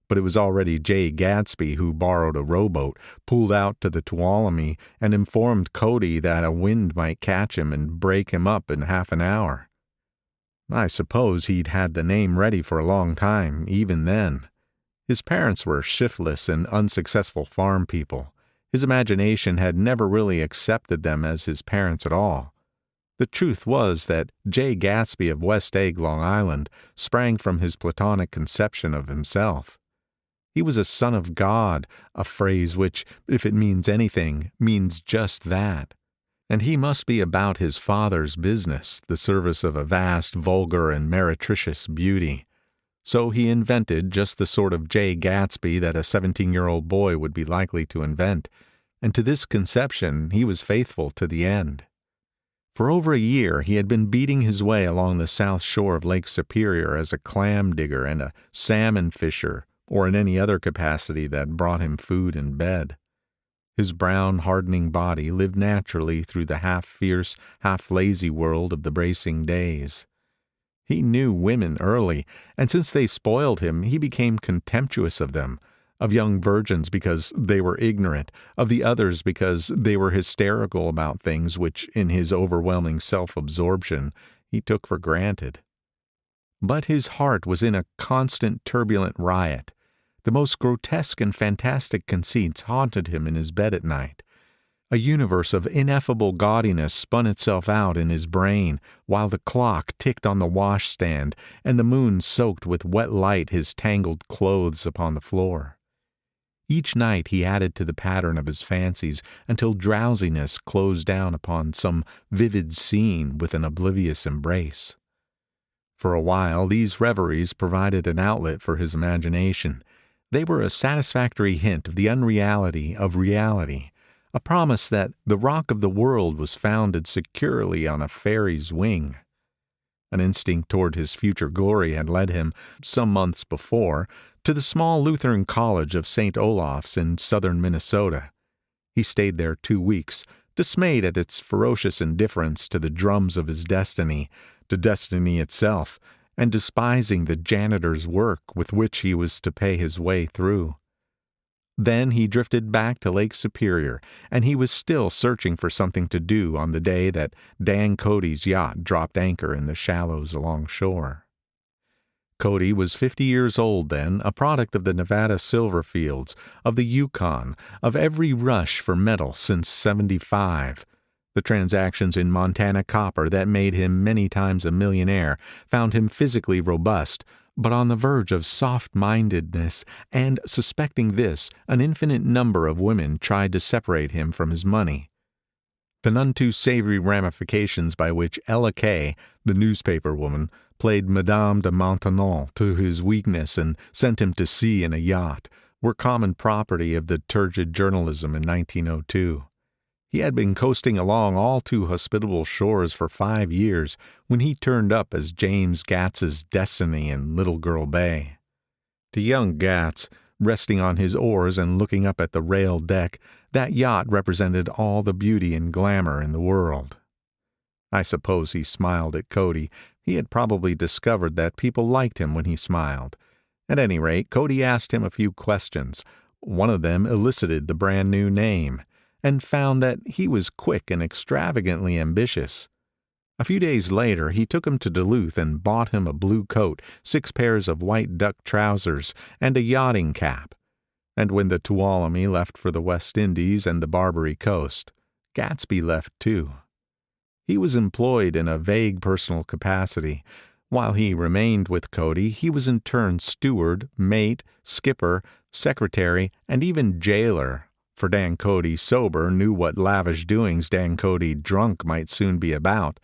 But it was already Jay Gatsby who borrowed a rowboat, pulled out to the Tuolumne, and informed Cody that a wind might catch him and break him up in half an hour. I suppose he'd had the name ready for a long time, even then. His parents were shiftless and unsuccessful farm people. His imagination had never really accepted them as his parents at all. The truth was that J. Gatsby of West Egg, Long Island, sprang from his Platonic conception of himself. He was a son of God, a phrase which, if it means anything, means just that. And he must be about his father's business, the service of a vast, vulgar, and meretricious beauty. So he invented just the sort of J. Gatsby that a 17-year-old boy would be likely to invent, and to this conception he was faithful to the end. For over a year he had been beating his way along the south shore of Lake Superior as a clam digger and a salmon fisher, or in any other capacity that brought him food and bed. His brown, hardening body lived naturally through the half-fierce, half-lazy world of the bracing days. He knew women early, and since they spoiled him, he became contemptuous of them, of young virgins because they were ignorant, of the others because they were hysterical about things which, in his overwhelming self-absorption, he took for granted. But his heart was in a constant turbulent riot. The most grotesque and fantastic conceits haunted him in his bed at night. A universe of ineffable gaudiness spun itself out in his brain, while the clock ticked on the washstand and the moon soaked with wet light his tangled clothes upon the floor. Each night he added to the pattern of his fancies until drowsiness closed down upon some vivid scene with an oblivious embrace. For a while these reveries provided an outlet for his imagination. They were a satisfactory hint of the unreality of reality, a promise that the rock of the world was founded securely on a fairy's wing. An instinct toward his future glory had led him, some months before, to the small Lutheran College of St. Olaf's in southern Minnesota. He stayed there 2 weeks, dismayed at its ferocious indifference to the drums of his destiny, to destiny itself, and despising the janitor's work with which he was to pay his way through. Then he drifted back to Lake Superior, and he was still searching for something to do on the day that Dan Cody's yacht dropped anchor in the shallows alongshore. Cody was 50 years old then, a product of the Nevada silver fields, of the Yukon, of every rush for metal since '75. The transactions in Montana copper that made him many times a millionaire found him physically robust, but on the verge of soft-mindedness, and, suspecting this, an infinite number of women tried to separate him from his money. The none too savory ramifications by which Ella Kay, the newspaper woman, played Madame de Maintenon to his weakness and sent him to sea in a yacht, were common property of the turgid journalism in 1902. He had been coasting along all too hospitable shores for 5 years when he turned up as James Gats's destiny in Little Girl Bay. To young Gats, resting on his oars and looking up at the railed deck, that yacht represented all the beauty and glamour in the world. I suppose he smiled at Cody. He had probably discovered that people liked him when he smiled. At any rate, Cody asked him a few questions. One of them elicited the brand new name, and found that he was quick and extravagantly ambitious. A few days later he took him to Duluth and bought him a blue coat, 6 pairs of white duck trousers, and a yachting cap. And when the Tuolumne left for the West Indies and the Barbary Coast, Gatsby left too. He was employed in a vague personal capacity. While he remained with Cody, he was in turn steward, mate, skipper, secretary, and even jailer. For Dan Cody sober knew what lavish doings Dan Cody drunk might soon be about,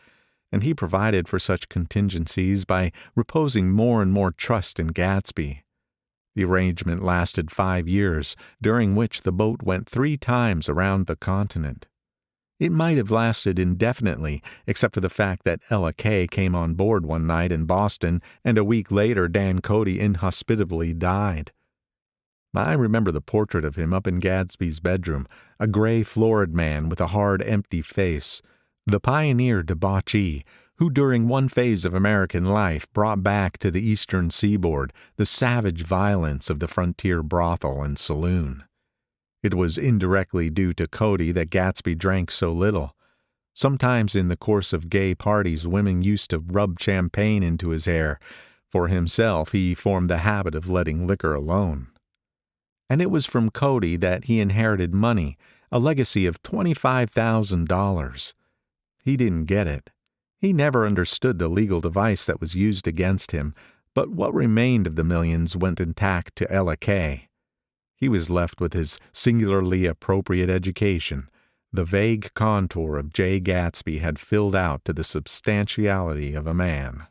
and he provided for such contingencies by reposing more and more trust in Gatsby. The arrangement lasted 5 years, during which the boat went 3 times around the continent. It might have lasted indefinitely, except for the fact that Ella Kay came on board one night in Boston, and a week later Dan Cody inhospitably died. I remember the portrait of him up in Gatsby's bedroom, a gray, florid man with a hard, empty face, the pioneer debauchee, who during one phase of American life brought back to the eastern seaboard the savage violence of the frontier brothel and saloon. It was indirectly due to Cody that Gatsby drank so little. Sometimes in the course of gay parties women used to rub champagne into his hair. For himself he formed the habit of letting liquor alone. And it was from Cody that he inherited money, a legacy of $25,000. He didn't get it. He never understood the legal device that was used against him, but what remained of the millions went intact to Ella Kay. He was left with his singularly appropriate education. The vague contour of J. Gatsby had filled out to the substantiality of a man.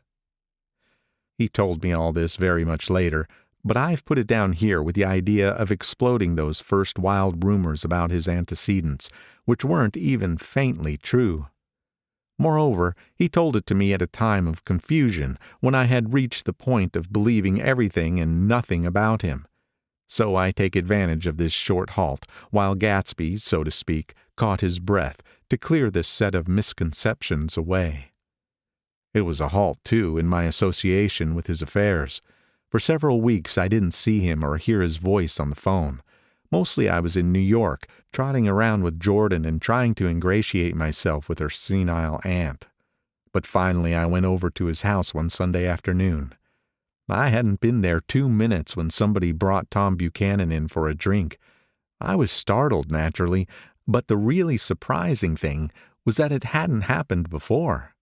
He told me all this very much later, but I've put it down here with the idea of exploding those first wild rumors about his antecedents, which weren't even faintly true. Moreover, he told it to me at a time of confusion, when I had reached the point of believing everything and nothing about him. So I take advantage of this short halt, while Gatsby, so to speak, caught his breath, to clear this set of misconceptions away. It was a halt, too, in my association with his affairs. For several weeks I didn't see him or hear his voice on the phone. Mostly I was in New York, trotting around with Jordan and trying to ingratiate myself with her senile aunt. But finally I went over to his house one Sunday afternoon. I hadn't been there 2 minutes when somebody brought Tom Buchanan in for a drink. I was startled, naturally, but the really surprising thing was that it hadn't happened before.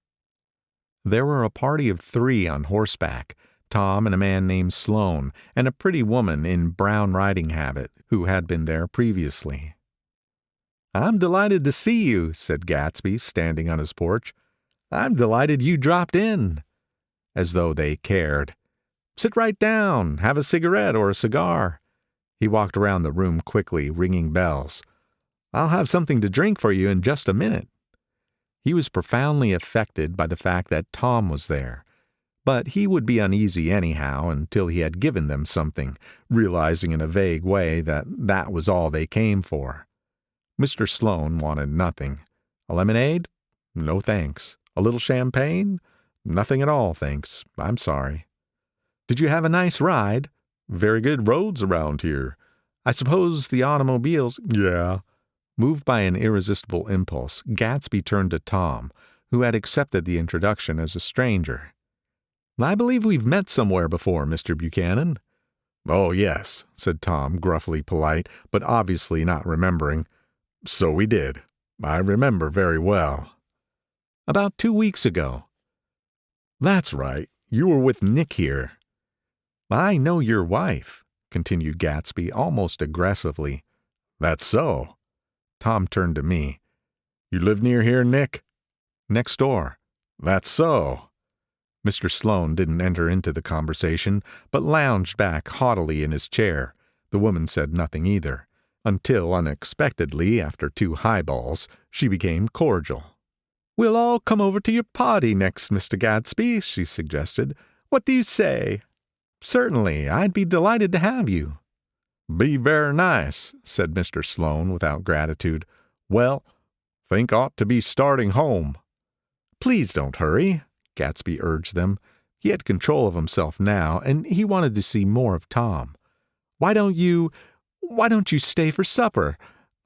There were a party of 3 on horseback, Tom and a man named Sloane, and a pretty woman in brown riding habit, who had been there previously. "I'm delighted to see you," said Gatsby, standing on his porch. "I'm delighted you dropped in." As though they cared. "Sit right down, have a cigarette or a cigar." He walked around the room quickly, ringing bells. "I'll have something to drink for you in just a minute." He was profoundly affected by the fact that Tom was there. But he would be uneasy anyhow until he had given them something, realizing in a vague way that that was all they came for. Mr. Sloane wanted nothing. A lemonade? No thanks. A little champagne? Nothing at all, thanks. I'm sorry. Did you have a nice ride? Very good roads around here. I suppose the automobiles... Yeah. Moved by an irresistible impulse, Gatsby turned to Tom, who had accepted the introduction as a stranger. "I believe we've met somewhere before, Mr. Buchanan." "Oh, yes," said Tom, gruffly polite, but obviously not remembering. "So we did. I remember very well." "About 2 weeks ago." "That's right. You were with Nick here." "I know your wife," continued Gatsby almost aggressively. "That's so." Tom turned to me. "You live near here, Nick?" "Next door." "That's so." Mr. Sloane didn't enter into the conversation, but lounged back haughtily in his chair. The woman said nothing either, until unexpectedly, after 2 highballs, she became cordial. "We'll all come over to your party next, Mr. Gatsby," she suggested. "What do you say?" "Certainly, I'd be delighted to have you." "Be very nice," said Mr. Sloane without gratitude. "Well, think ought to be starting home." "Please don't hurry," Gatsby urged them. He had control of himself now, and he wanted to see more of Tom. Why don't you stay for supper?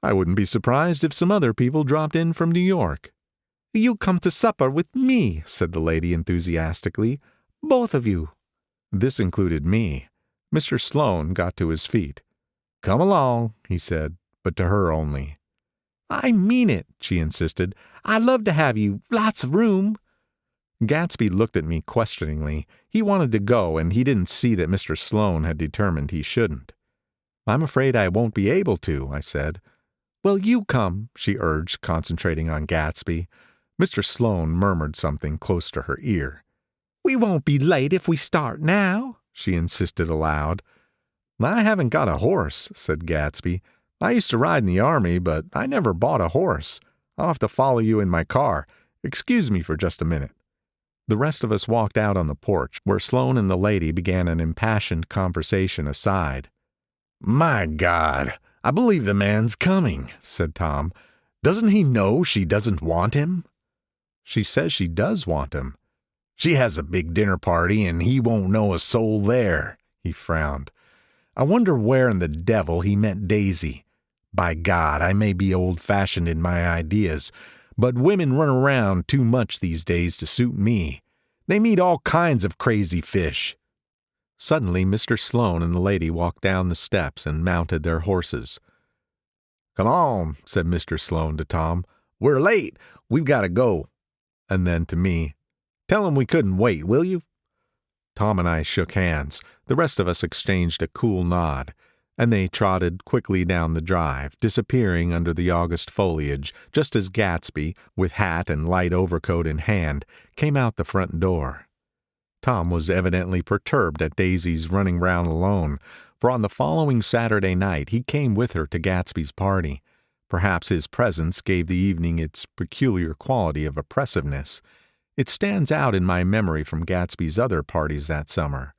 I wouldn't be surprised if some other people dropped in from New York." "You come to supper with me," said the lady enthusiastically. "Both of you." This included me. Mr. Sloane got to his feet. "Come along," he said, but to her only. "I mean it," she insisted. "I'd love to have you. Lots of room." Gatsby looked at me questioningly. He wanted to go, and he didn't see that Mr. Sloane had determined he shouldn't. "I'm afraid I won't be able to," I said. "Well, you come," she urged, concentrating on Gatsby. Mr. Sloane murmured something close to her ear. "We won't be late if we start now," she insisted aloud. "I haven't got a horse," said Gatsby. "I used to ride in the army, but I never bought a horse. I'll have to follow you in my car. Excuse me for just a minute." The rest of us walked out on the porch, where Sloane and the lady began an impassioned conversation aside. "My God, I believe the man's coming," said Tom. "Doesn't he know she doesn't want him?" "She says she does want him." "She has a big dinner party, and he won't know a soul there." He frowned. "I wonder where in the devil he met Daisy. By God, I may be old-fashioned in my ideas, but women run around too much these days to suit me. They meet all kinds of crazy fish." Suddenly Mr. Sloane and the lady walked down the steps and mounted their horses. "Come on," said Mr. Sloane to Tom. "We're late. We've got to go." And then to me, "Tell him we couldn't wait, will you?" Tom and I shook hands. The rest of us exchanged a cool nod, and they trotted quickly down the drive, disappearing under the August foliage, just as Gatsby, with hat and light overcoat in hand, came out the front door. Tom was evidently perturbed at Daisy's running round alone, for on the following Saturday night he came with her to Gatsby's party. Perhaps his presence gave the evening its peculiar quality of oppressiveness. It stands out in my memory from Gatsby's other parties that summer.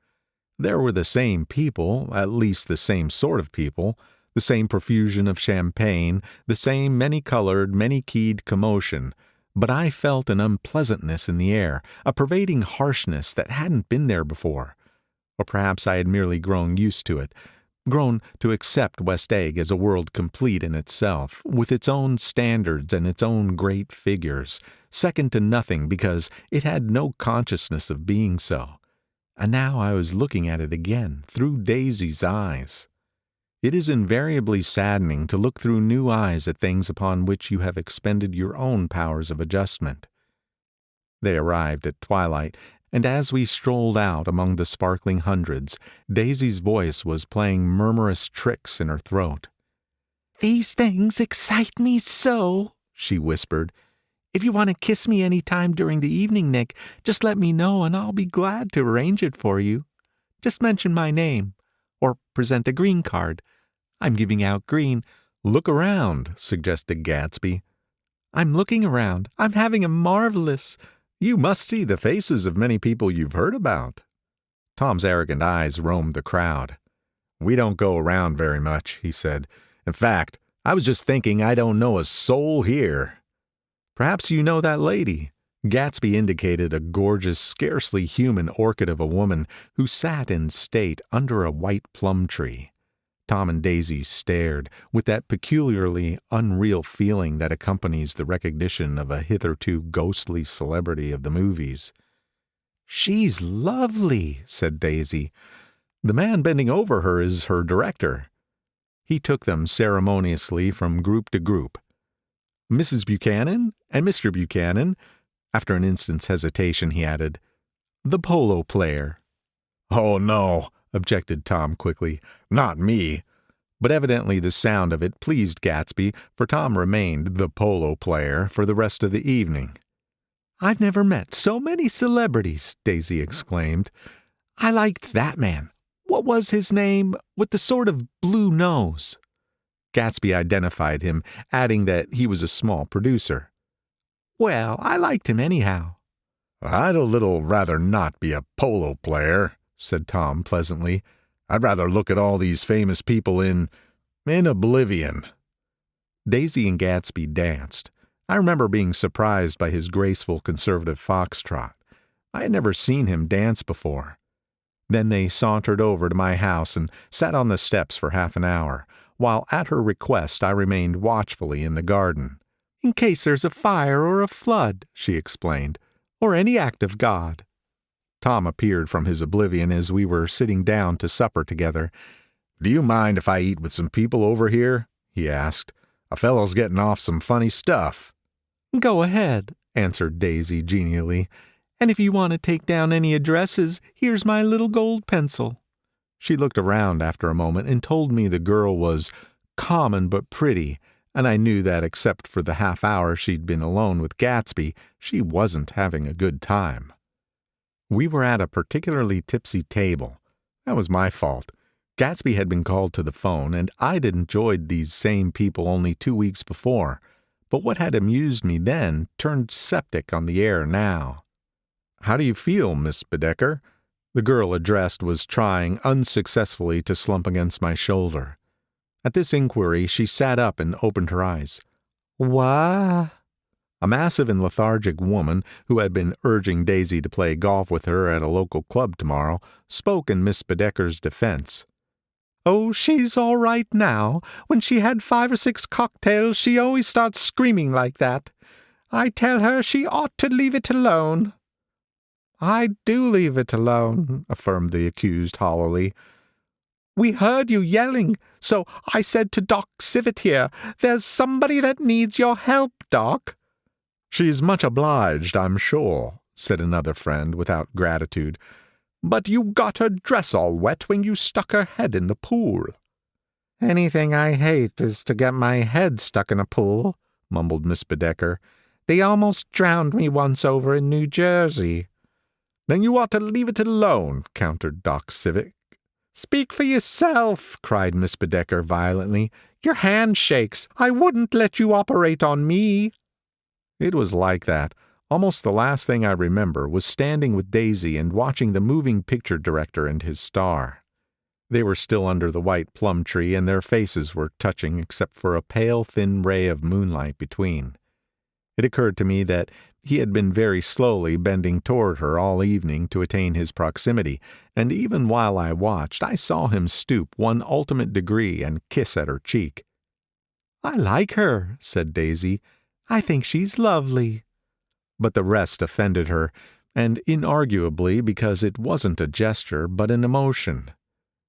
There were the same people, at least the same sort of people, the same profusion of champagne, the same many-colored, many-keyed commotion, but I felt an unpleasantness in the air, a pervading harshness that hadn't been there before. Or perhaps I had merely grown used to it, grown to accept West Egg as a world complete in itself, with its own standards and its own great figures, second to nothing because it had no consciousness of being so. And now I was looking at it again, through Daisy's eyes. It is invariably saddening to look through new eyes at things upon which you have expended your own powers of adjustment. They arrived at twilight, and as we strolled out among the sparkling hundreds, Daisy's voice was playing murmurous tricks in her throat. "These things excite me so," she whispered. "If you want to kiss me any time during the evening, Nick, just let me know and I'll be glad to arrange it for you. Just mention my name, or present a green card. I'm giving out green." "Look around," suggested Gatsby. "I'm looking around. I'm having a marvelous—" "You must see the faces of many people you've heard about." Tom's arrogant eyes roamed the crowd. "We don't go around very much," he said. "In fact, I was just thinking I don't know a soul here." "Perhaps you know that lady." Gatsby indicated a gorgeous, scarcely human orchid of a woman who sat in state under a white plum tree. Tom and Daisy stared, with that peculiarly unreal feeling that accompanies the recognition of a hitherto ghostly celebrity of the movies. "She's lovely," said Daisy. "The man bending over her is her director." He took them ceremoniously from group to group. "Mrs. Buchanan and Mr. Buchanan." After an instant's hesitation, he added, "The polo player." "Oh, no," objected Tom quickly. "Not me." But evidently the sound of it pleased Gatsby, for Tom remained the polo player for the rest of the evening. "I've never met so many celebrities," Daisy exclaimed. "I liked that man. What was his name? With the sort of blue nose." Gatsby identified him, adding that he was a small producer. "Well, I liked him anyhow." "I'd a little rather not be a polo player," said Tom pleasantly. "I'd rather look at all these famous people in oblivion." Daisy and Gatsby danced. I remember being surprised by his graceful conservative foxtrot. I had never seen him dance before. Then they sauntered over to my house and sat on the steps for half an hour, while at her request I remained watchfully in the garden. "In case there's a fire or a flood," she explained, "or any act of God." Tom appeared from his oblivion as we were sitting down to supper together. "Do you mind if I eat with some people over here?" he asked. "A fellow's getting off some funny stuff." "Go ahead," answered Daisy genially. "And if you want to take down any addresses, here's my little gold pencil." She looked around after a moment and told me the girl was common but pretty, and I knew that except for the half hour she'd been alone with Gatsby, she wasn't having a good time. We were at a particularly tipsy table. That was my fault. Gatsby had been called to the phone, and I'd enjoyed these same people only 2 weeks before, but what had amused me then turned septic on the air now. "How do you feel, Miss Bedecker?" The girl addressed was trying unsuccessfully to slump against my shoulder. At this inquiry she sat up and opened her eyes. "What?" A massive and lethargic woman, who had been urging Daisy to play golf with her at a local club tomorrow, spoke in Miss Bedecker's defense. "Oh, she's all right now. When she had 5 or 6 cocktails, she always starts screaming like that. I tell her she ought to leave it alone." "I do leave it alone," affirmed the accused hollowly. "We heard you yelling, so I said to Doc Civet here, 'There's somebody that needs your help, Doc.'" "She's much obliged, I'm sure," said another friend without gratitude. "But you got her dress all wet when you stuck her head in the pool." "Anything I hate is to get my head stuck in a pool," mumbled Miss Bedecker. "They almost drowned me once over in New Jersey." "Then you ought to leave it alone," countered Doc Civic. "Speak for yourself," cried Miss Bedecker violently. "Your hand shakes. I wouldn't let you operate on me." It was like that. Almost the last thing I remember was standing with Daisy and watching the moving picture director and his star. They were still under the white plum tree and their faces were touching except for a pale, thin ray of moonlight between. It occurred to me that he had been very slowly bending toward her all evening to attain his proximity, and even while I watched, I saw him stoop one ultimate degree and kiss at her cheek. "I like her," said Daisy. "I think she's lovely." But the rest offended her, and inarguably because it wasn't a gesture but an emotion.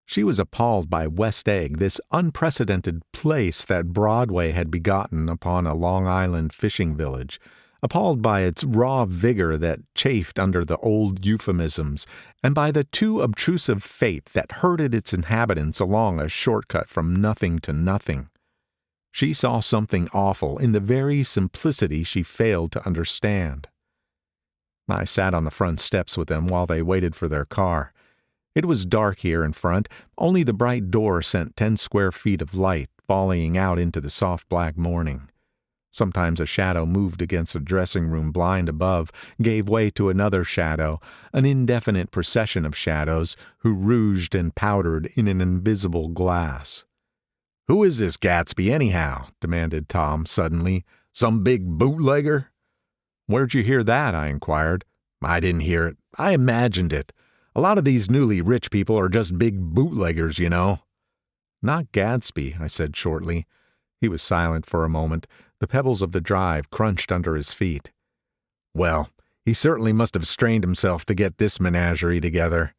She was appalled by West Egg, this unprecedented place that Broadway had begotten upon a Long Island fishing village, appalled by its raw vigor that chafed under the old euphemisms, and by the too obtrusive fate that herded its inhabitants along a shortcut from nothing to nothing. She saw something awful in the very simplicity she failed to understand. I sat on the front steps with them while they waited for their car. It was dark here in front, only the bright door sent 10 square feet of light volleying out into the soft black morning. Sometimes a shadow moved against a dressing room blind above, gave way to another shadow, an indefinite procession of shadows who rouged and powdered in an invisible glass. "Who is this Gatsby, anyhow?" demanded Tom suddenly. "Some big bootlegger?" "Where'd you hear that?" I inquired. "I didn't hear it. I imagined it. A lot of these newly rich people are just big bootleggers, you know." "Not Gatsby," I said shortly. He was silent for a moment. The pebbles of the drive crunched under his feet. "Well, he certainly must have strained himself to get this menagerie together."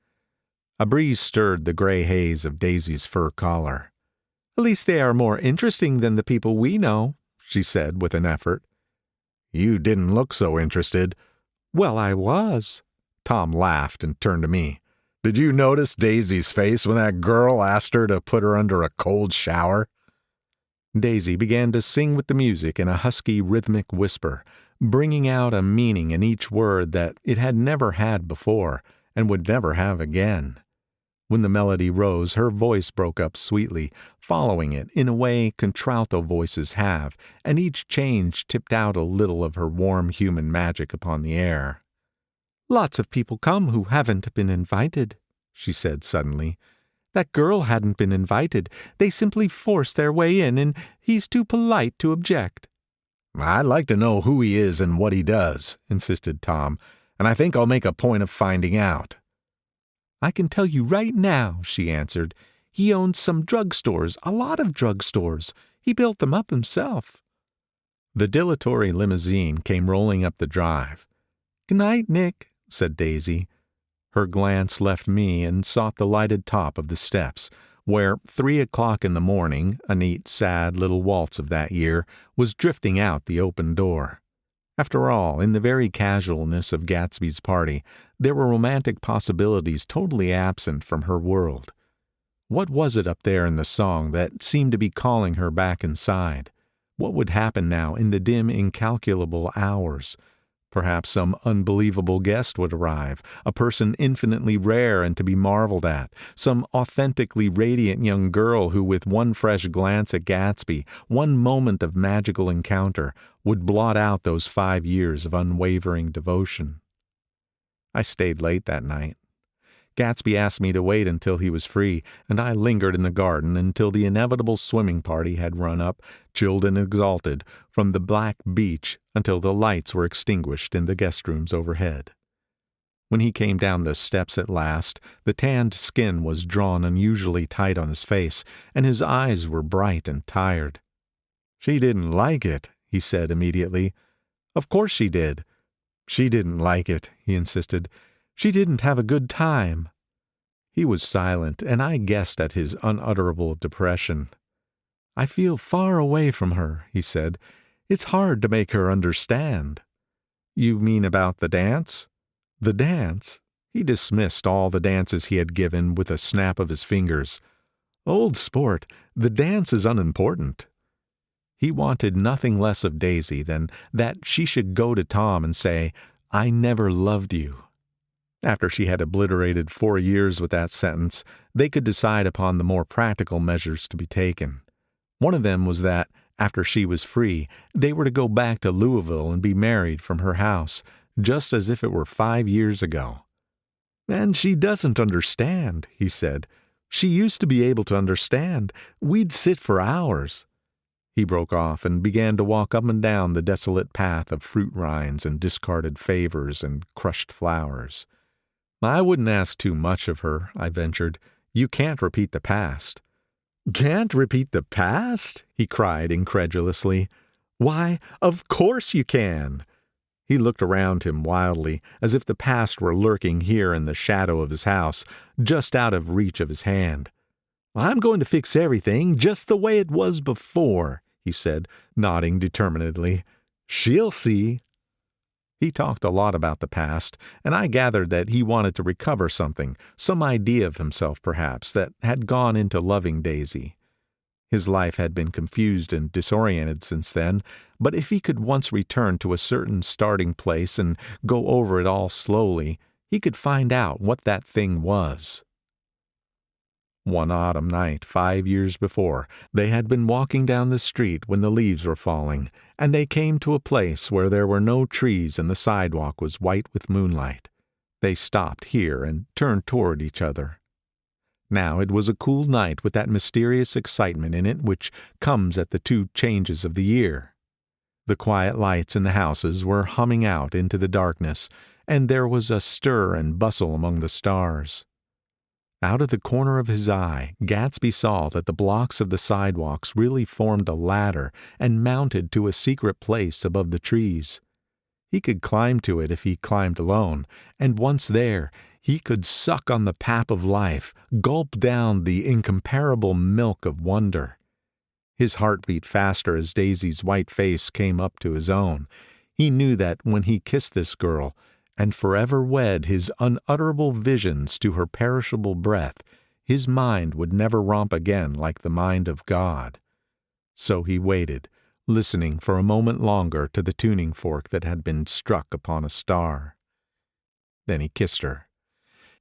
A breeze stirred the gray haze of Daisy's fur collar. "At least they are more interesting than the people we know," she said with an effort. "You didn't look so interested." "Well, I was." Tom laughed and turned to me. "Did you notice Daisy's face when that girl asked her to put her under a cold shower?" Daisy began to sing with the music in a husky rhythmic whisper, bringing out a meaning in each word that it had never had before and would never have again. When the melody rose, her voice broke up sweetly, following it in a way contralto voices have, and each change tipped out a little of her warm human magic upon the air. "Lots of people come who haven't been invited," she said suddenly. "That girl hadn't been invited. They simply forced their way in, and he's too polite to object." "I'd like to know who he is and what he does," insisted Tom, "and I think I'll make a point of finding out." "I can tell you right now," she answered. "He owns some drugstores, a lot of drugstores. He built them up himself." The dilatory limousine came rolling up the drive. "Good night, Nick," said Daisy. Her glance left me and sought the lighted top of the steps, where 3 o'clock in the morning, a neat, sad little waltz of that year, was drifting out the open door. After all, in the very casualness of Gatsby's party, there were romantic possibilities totally absent from her world. What was it up there in the song that seemed to be calling her back inside? What would happen now in the dim, incalculable hours? Perhaps some unbelievable guest would arrive, a person infinitely rare and to be marveled at, some authentically radiant young girl who with one fresh glance at Gatsby, one moment of magical encounter, would blot out those 5 years of unwavering devotion. I stayed late that night. Gatsby asked me to wait until he was free, and I lingered in the garden until the inevitable swimming party had run up, chilled and exalted, from the black beach until the lights were extinguished in the guest rooms overhead. When he came down the steps at last, the tanned skin was drawn unusually tight on his face, and his eyes were bright and tired. "She didn't like it," he said immediately. "Of course she did." "She didn't like it," he insisted. "She didn't have a good time." He was silent, and I guessed at his unutterable depression. "I feel far away from her," he said. "It's hard to make her understand." You mean about the dance? The dance? He dismissed all the dances he had given with a snap of his fingers. Old sport, the dance is unimportant. He wanted nothing less of Daisy than that she should go to Tom and say, "I never loved you." After she had obliterated 4 years with that sentence, they could decide upon the more practical measures to be taken. One of them was that, after she was free, they were to go back to Louisville and be married from her house, just as if it were 5 years ago. "And she doesn't understand," he said. "She used to be able to understand. We'd sit for hours." He broke off and began to walk up and down the desolate path of fruit rinds and discarded favors and crushed flowers. "I wouldn't ask too much of her," I ventured. "You can't repeat the past." "Can't repeat the past?" he cried incredulously. "Why, of course you can." He looked around him wildly, as if the past were lurking here in the shadow of his house, just out of reach of his hand. "I'm going to fix everything just the way it was before," he said, nodding determinedly. "She'll see." He talked a lot about the past, and I gathered that he wanted to recover something, some idea of himself perhaps, that had gone into loving Daisy. His life had been confused and disoriented since then, but if he could once return to a certain starting place and go over it all slowly, he could find out what that thing was. One autumn night 5 years before, they had been walking down the street when the leaves were falling, and they came to a place where there were no trees and the sidewalk was white with moonlight. They stopped here and turned toward each other. Now it was a cool night with that mysterious excitement in it which comes at the 2 changes of the year. The quiet lights in the houses were humming out into the darkness, and there was a stir and bustle among the stars. Out of the corner of his eye, Gatsby saw that the blocks of the sidewalks really formed a ladder and mounted to a secret place above the trees. He could climb to it if he climbed alone, and once there, he could suck on the pap of life, gulp down the incomparable milk of wonder. His heart beat faster as Daisy's white face came up to his own. He knew that when he kissed this girl, and forever wed his unutterable visions to her perishable breath, his mind would never romp again like the mind of God. So he waited, listening for a moment longer to the tuning fork that had been struck upon a star. Then he kissed her.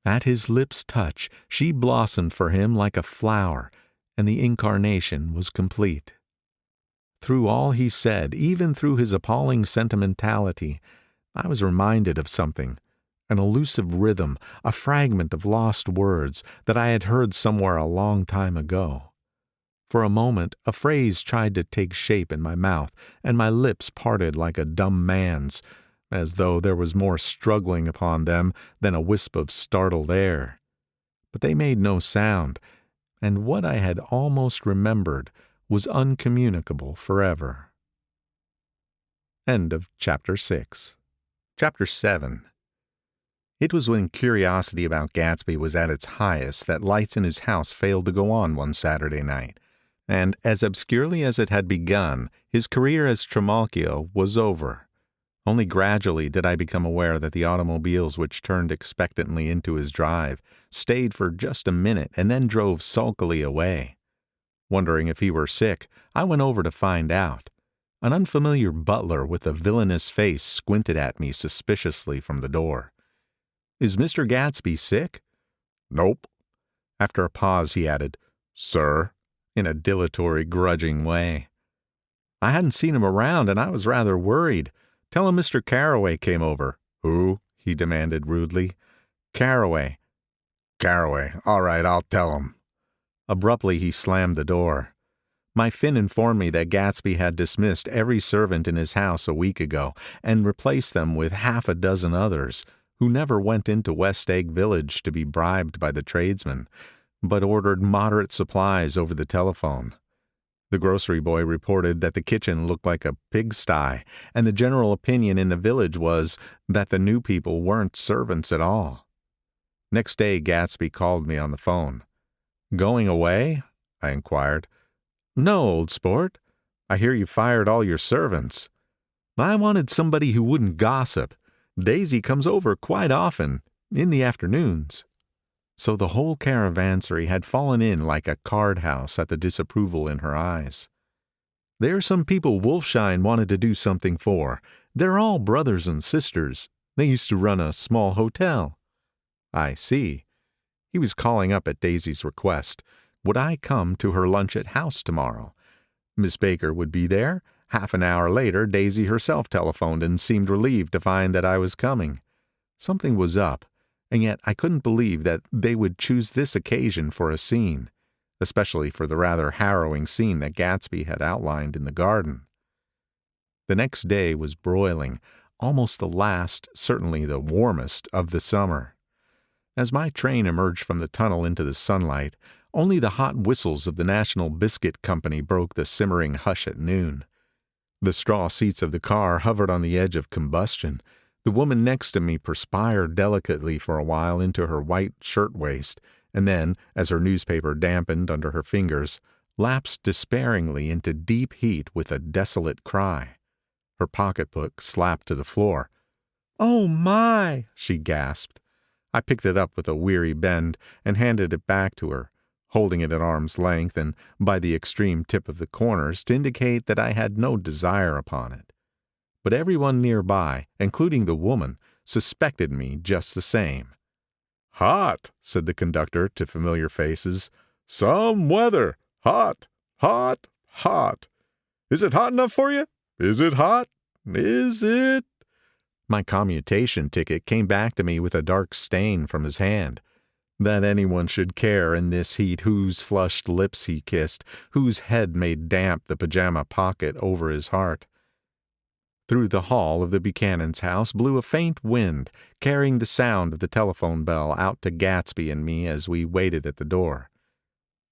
At his lips' touch, she blossomed for him like a flower, and the incarnation was complete. Through all he said, even through his appalling sentimentality, I was reminded of something, an elusive rhythm, a fragment of lost words that I had heard somewhere a long time ago. For a moment, a phrase tried to take shape in my mouth, and my lips parted like a dumb man's, as though there was more struggling upon them than a wisp of startled air. But they made no sound, and what I had almost remembered was uncommunicable forever. End of Chapter 6. Chapter 7. It was when curiosity about Gatsby was at its highest that lights in his house failed to go on one Saturday night, and as obscurely as it had begun, his career as Trimalchio was over. Only gradually did I become aware that the automobiles which turned expectantly into his drive stayed for just a minute and then drove sulkily away. Wondering if he were sick, I went over to find out. An unfamiliar butler with a villainous face squinted at me suspiciously from the door. "Is Mr. Gatsby sick?" "Nope." After a pause he added, "Sir," in a dilatory, grudging way. "I hadn't seen him around, and I was rather worried. Tell him Mr. Carroway came over." "Who?" he demanded rudely. "Carroway." "Carroway. All right, I'll tell him." Abruptly he slammed the door. My Finn informed me that Gatsby had dismissed every servant in his house a week ago, and replaced them with half a dozen others, who never went into West Egg Village to be bribed by the tradesmen, but ordered moderate supplies over the telephone. The grocery boy reported that the kitchen looked like a pigsty, and the general opinion in the village was that the new people weren't servants at all. Next day Gatsby called me on the phone. "Going away?" I inquired. "No, old sport. I hear you fired all your servants." I wanted somebody who wouldn't gossip. Daisy comes over quite often, in the afternoons. So the whole caravansary had fallen in like a card house at the disapproval in her eyes. There are some people Wolfshine wanted to do something for. They're all brothers and sisters. They used to run a small hotel. I see. He was calling up at Daisy's request. Would I come to her lunch at house tomorrow? Miss Baker would be there. Half an hour later, Daisy herself telephoned and seemed relieved to find that I was coming. Something was up, and yet I couldn't believe that they would choose this occasion for a scene, especially for the rather harrowing scene that Gatsby had outlined in the garden. The next day was broiling, almost the last, certainly the warmest, of the summer. As my train emerged from the tunnel into the sunlight, only the hot whistles of the National Biscuit Company broke the simmering hush at noon. The straw seats of the car hovered on the edge of combustion. The woman next to me perspired delicately for a while into her white shirtwaist, and then, as her newspaper dampened under her fingers, lapsed despairingly into deep heat with a desolate cry. Her pocketbook slapped to the floor. "Oh, my!" she gasped. I picked it up with a weary bend and handed it back to her, holding it at arm's length and by the extreme tip of the corners to indicate that I had no desire upon it. But everyone nearby, including the woman, suspected me just the same. "Hot," said the conductor to familiar faces. "Some weather. Hot, hot, hot. Is it hot enough for you? Is it hot? Is it?" My commutation ticket came back to me with a dark stain from his hand. That anyone should care in this heat whose flushed lips he kissed, whose head made damp the pajama pocket over his heart. Through the hall of the Buchanan's house blew a faint wind, carrying the sound of the telephone bell out to Gatsby and me as we waited at the door.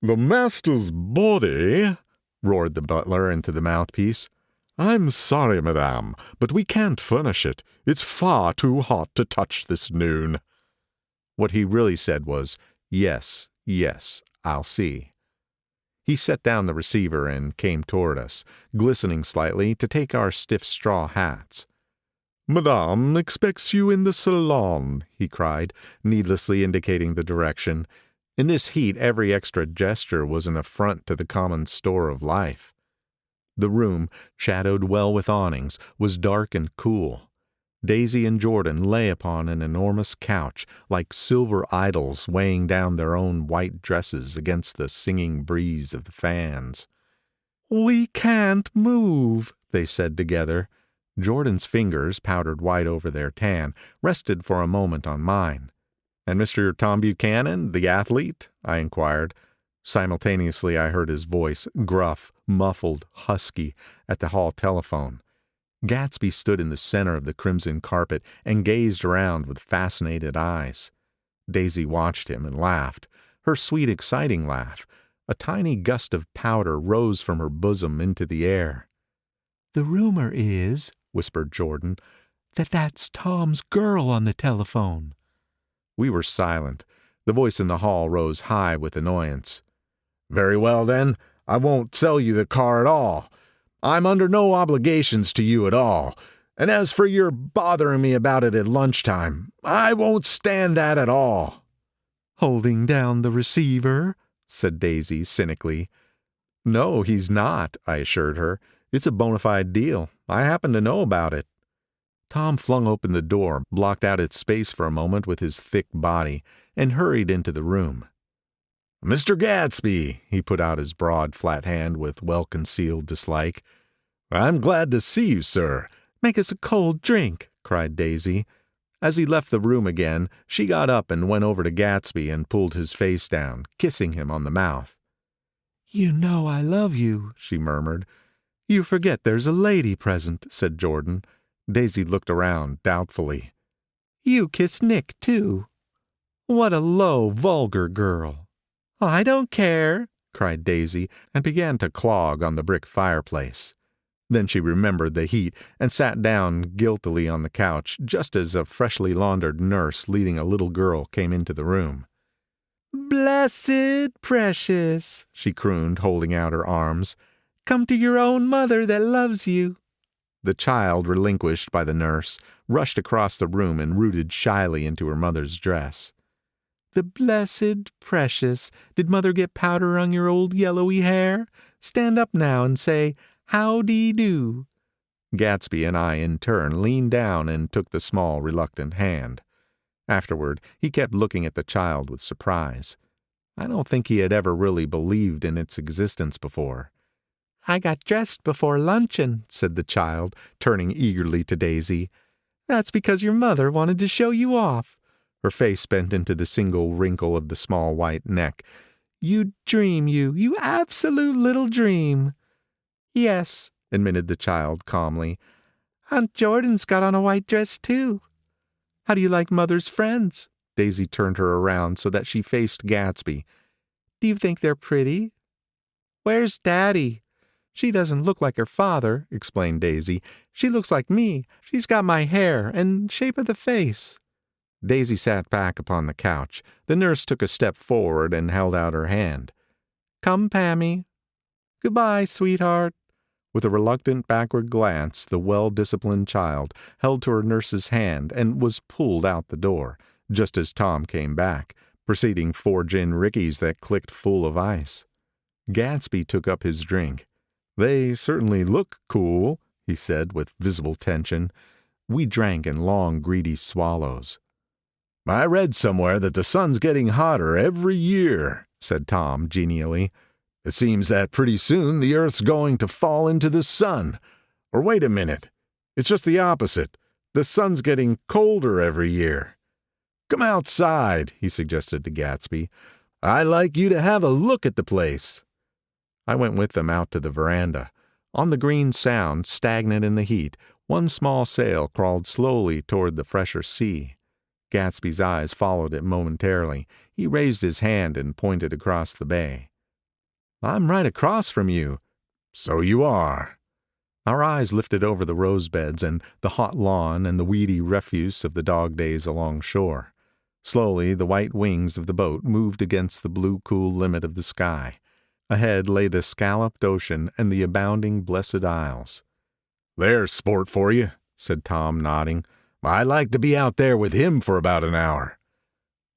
"The master's body," roared the butler into the mouthpiece. "I'm sorry, madame, but we can't furnish it. It's far too hot to touch this noon." What he really said was, "Yes, yes, I'll see." He set down the receiver and came toward us, glistening slightly, to take our stiff straw hats. "Madame expects you in the salon," he cried, needlessly indicating the direction. In this heat every extra gesture was an affront to the common store of life. The room, shadowed well with awnings, was dark and cool. Daisy and Jordan lay upon an enormous couch, like silver idols weighing down their own white dresses against the singing breeze of the fans. "We can't move," they said together. Jordan's fingers, powdered white over their tan, rested for a moment on mine. "And Mr. Tom Buchanan, the athlete?" I inquired. Simultaneously I heard his voice, gruff, muffled, husky, at the hall telephone. Gatsby stood in the center of the crimson carpet and gazed around with fascinated eyes. Daisy watched him and laughed, her sweet, exciting laugh. A tiny gust of powder rose from her bosom into the air. "The rumor is," whispered Jordan, "that that's Tom's girl on the telephone." We were silent. The voice in the hall rose high with annoyance. "Very well, then. I won't sell you the car at all. I'm under no obligations to you at all. And as for your bothering me about it at lunchtime, I won't stand that at all." "Holding down the receiver?" said Daisy cynically. "No, he's not," I assured her. "It's a bona fide deal. I happen to know about it." Tom flung open the door, blocked out its space for a moment with his thick body, and hurried into the room. "Mr. Gatsby," he put out his broad, flat hand with well-concealed dislike. "I'm glad to see you, sir." "Make us a cold drink," cried Daisy. As he left the room again, she got up and went over to Gatsby and pulled his face down, kissing him on the mouth. "You know I love you," she murmured. "You forget there's a lady present," said Jordan. Daisy looked around doubtfully. "You kiss Nick, too. What a low, vulgar girl." "I don't care," cried Daisy, and began to clog on the brick fireplace. Then she remembered the heat and sat down guiltily on the couch just as a freshly laundered nurse leading a little girl came into the room. "Blessed precious," she crooned, holding out her arms. "Come to your own mother that loves you." The child, relinquished by the nurse, rushed across the room and rooted shyly into her mother's dress. The blessed precious, did mother get powder on your old yellowy hair? Stand up now and say, how-dee-do. Gatsby and I in turn leaned down and took the small, reluctant hand. Afterward, he kept looking at the child with surprise. I don't think he had ever really believed in its existence before. I got dressed before luncheon, said the child, turning eagerly to Daisy. That's because your mother wanted to show you off. Her face bent into the single wrinkle of the small white neck. You dream, you absolute little dream. Yes, admitted the child calmly. Aunt Jordan's got on a white dress, too. How do you like Mother's friends? Daisy turned her around so that she faced Gatsby. Do you think they're pretty? Where's Daddy? She doesn't look like her father, explained Daisy. She looks like me. She's got my hair and shape of the face. Daisy sat back upon the couch. The nurse took a step forward and held out her hand. Come, Pammy. Goodbye, sweetheart. With a reluctant backward glance, the well-disciplined child held to her nurse's hand and was pulled out the door, just as Tom came back, preceding 4 gin rickeys that clicked full of ice. Gatsby took up his drink. "They certainly look cool," he said with visible tension. We drank in long, greedy swallows. "I read somewhere that the sun's getting hotter every year," said Tom genially. "It seems that pretty soon the Earth's going to fall into the sun. Or wait a minute. It's just the opposite. The sun's getting colder every year. Come outside," he suggested to Gatsby. "I'd like you to have a look at the place." I went with them out to the veranda. On the green Sound, stagnant in the heat, one small sail crawled slowly toward the fresher sea. Gatsby's eyes followed it momentarily. He raised his hand and pointed across the bay. "I'm right across from you." "So you are." Our eyes lifted over the rose beds and the hot lawn and the weedy refuse of the dog days along shore. Slowly, the white wings of the boat moved against the blue cool limit of the sky. Ahead lay the scalloped ocean and the abounding Blessed Isles. "There's sport for you," said Tom, nodding. "I like to be out there with him for about an hour."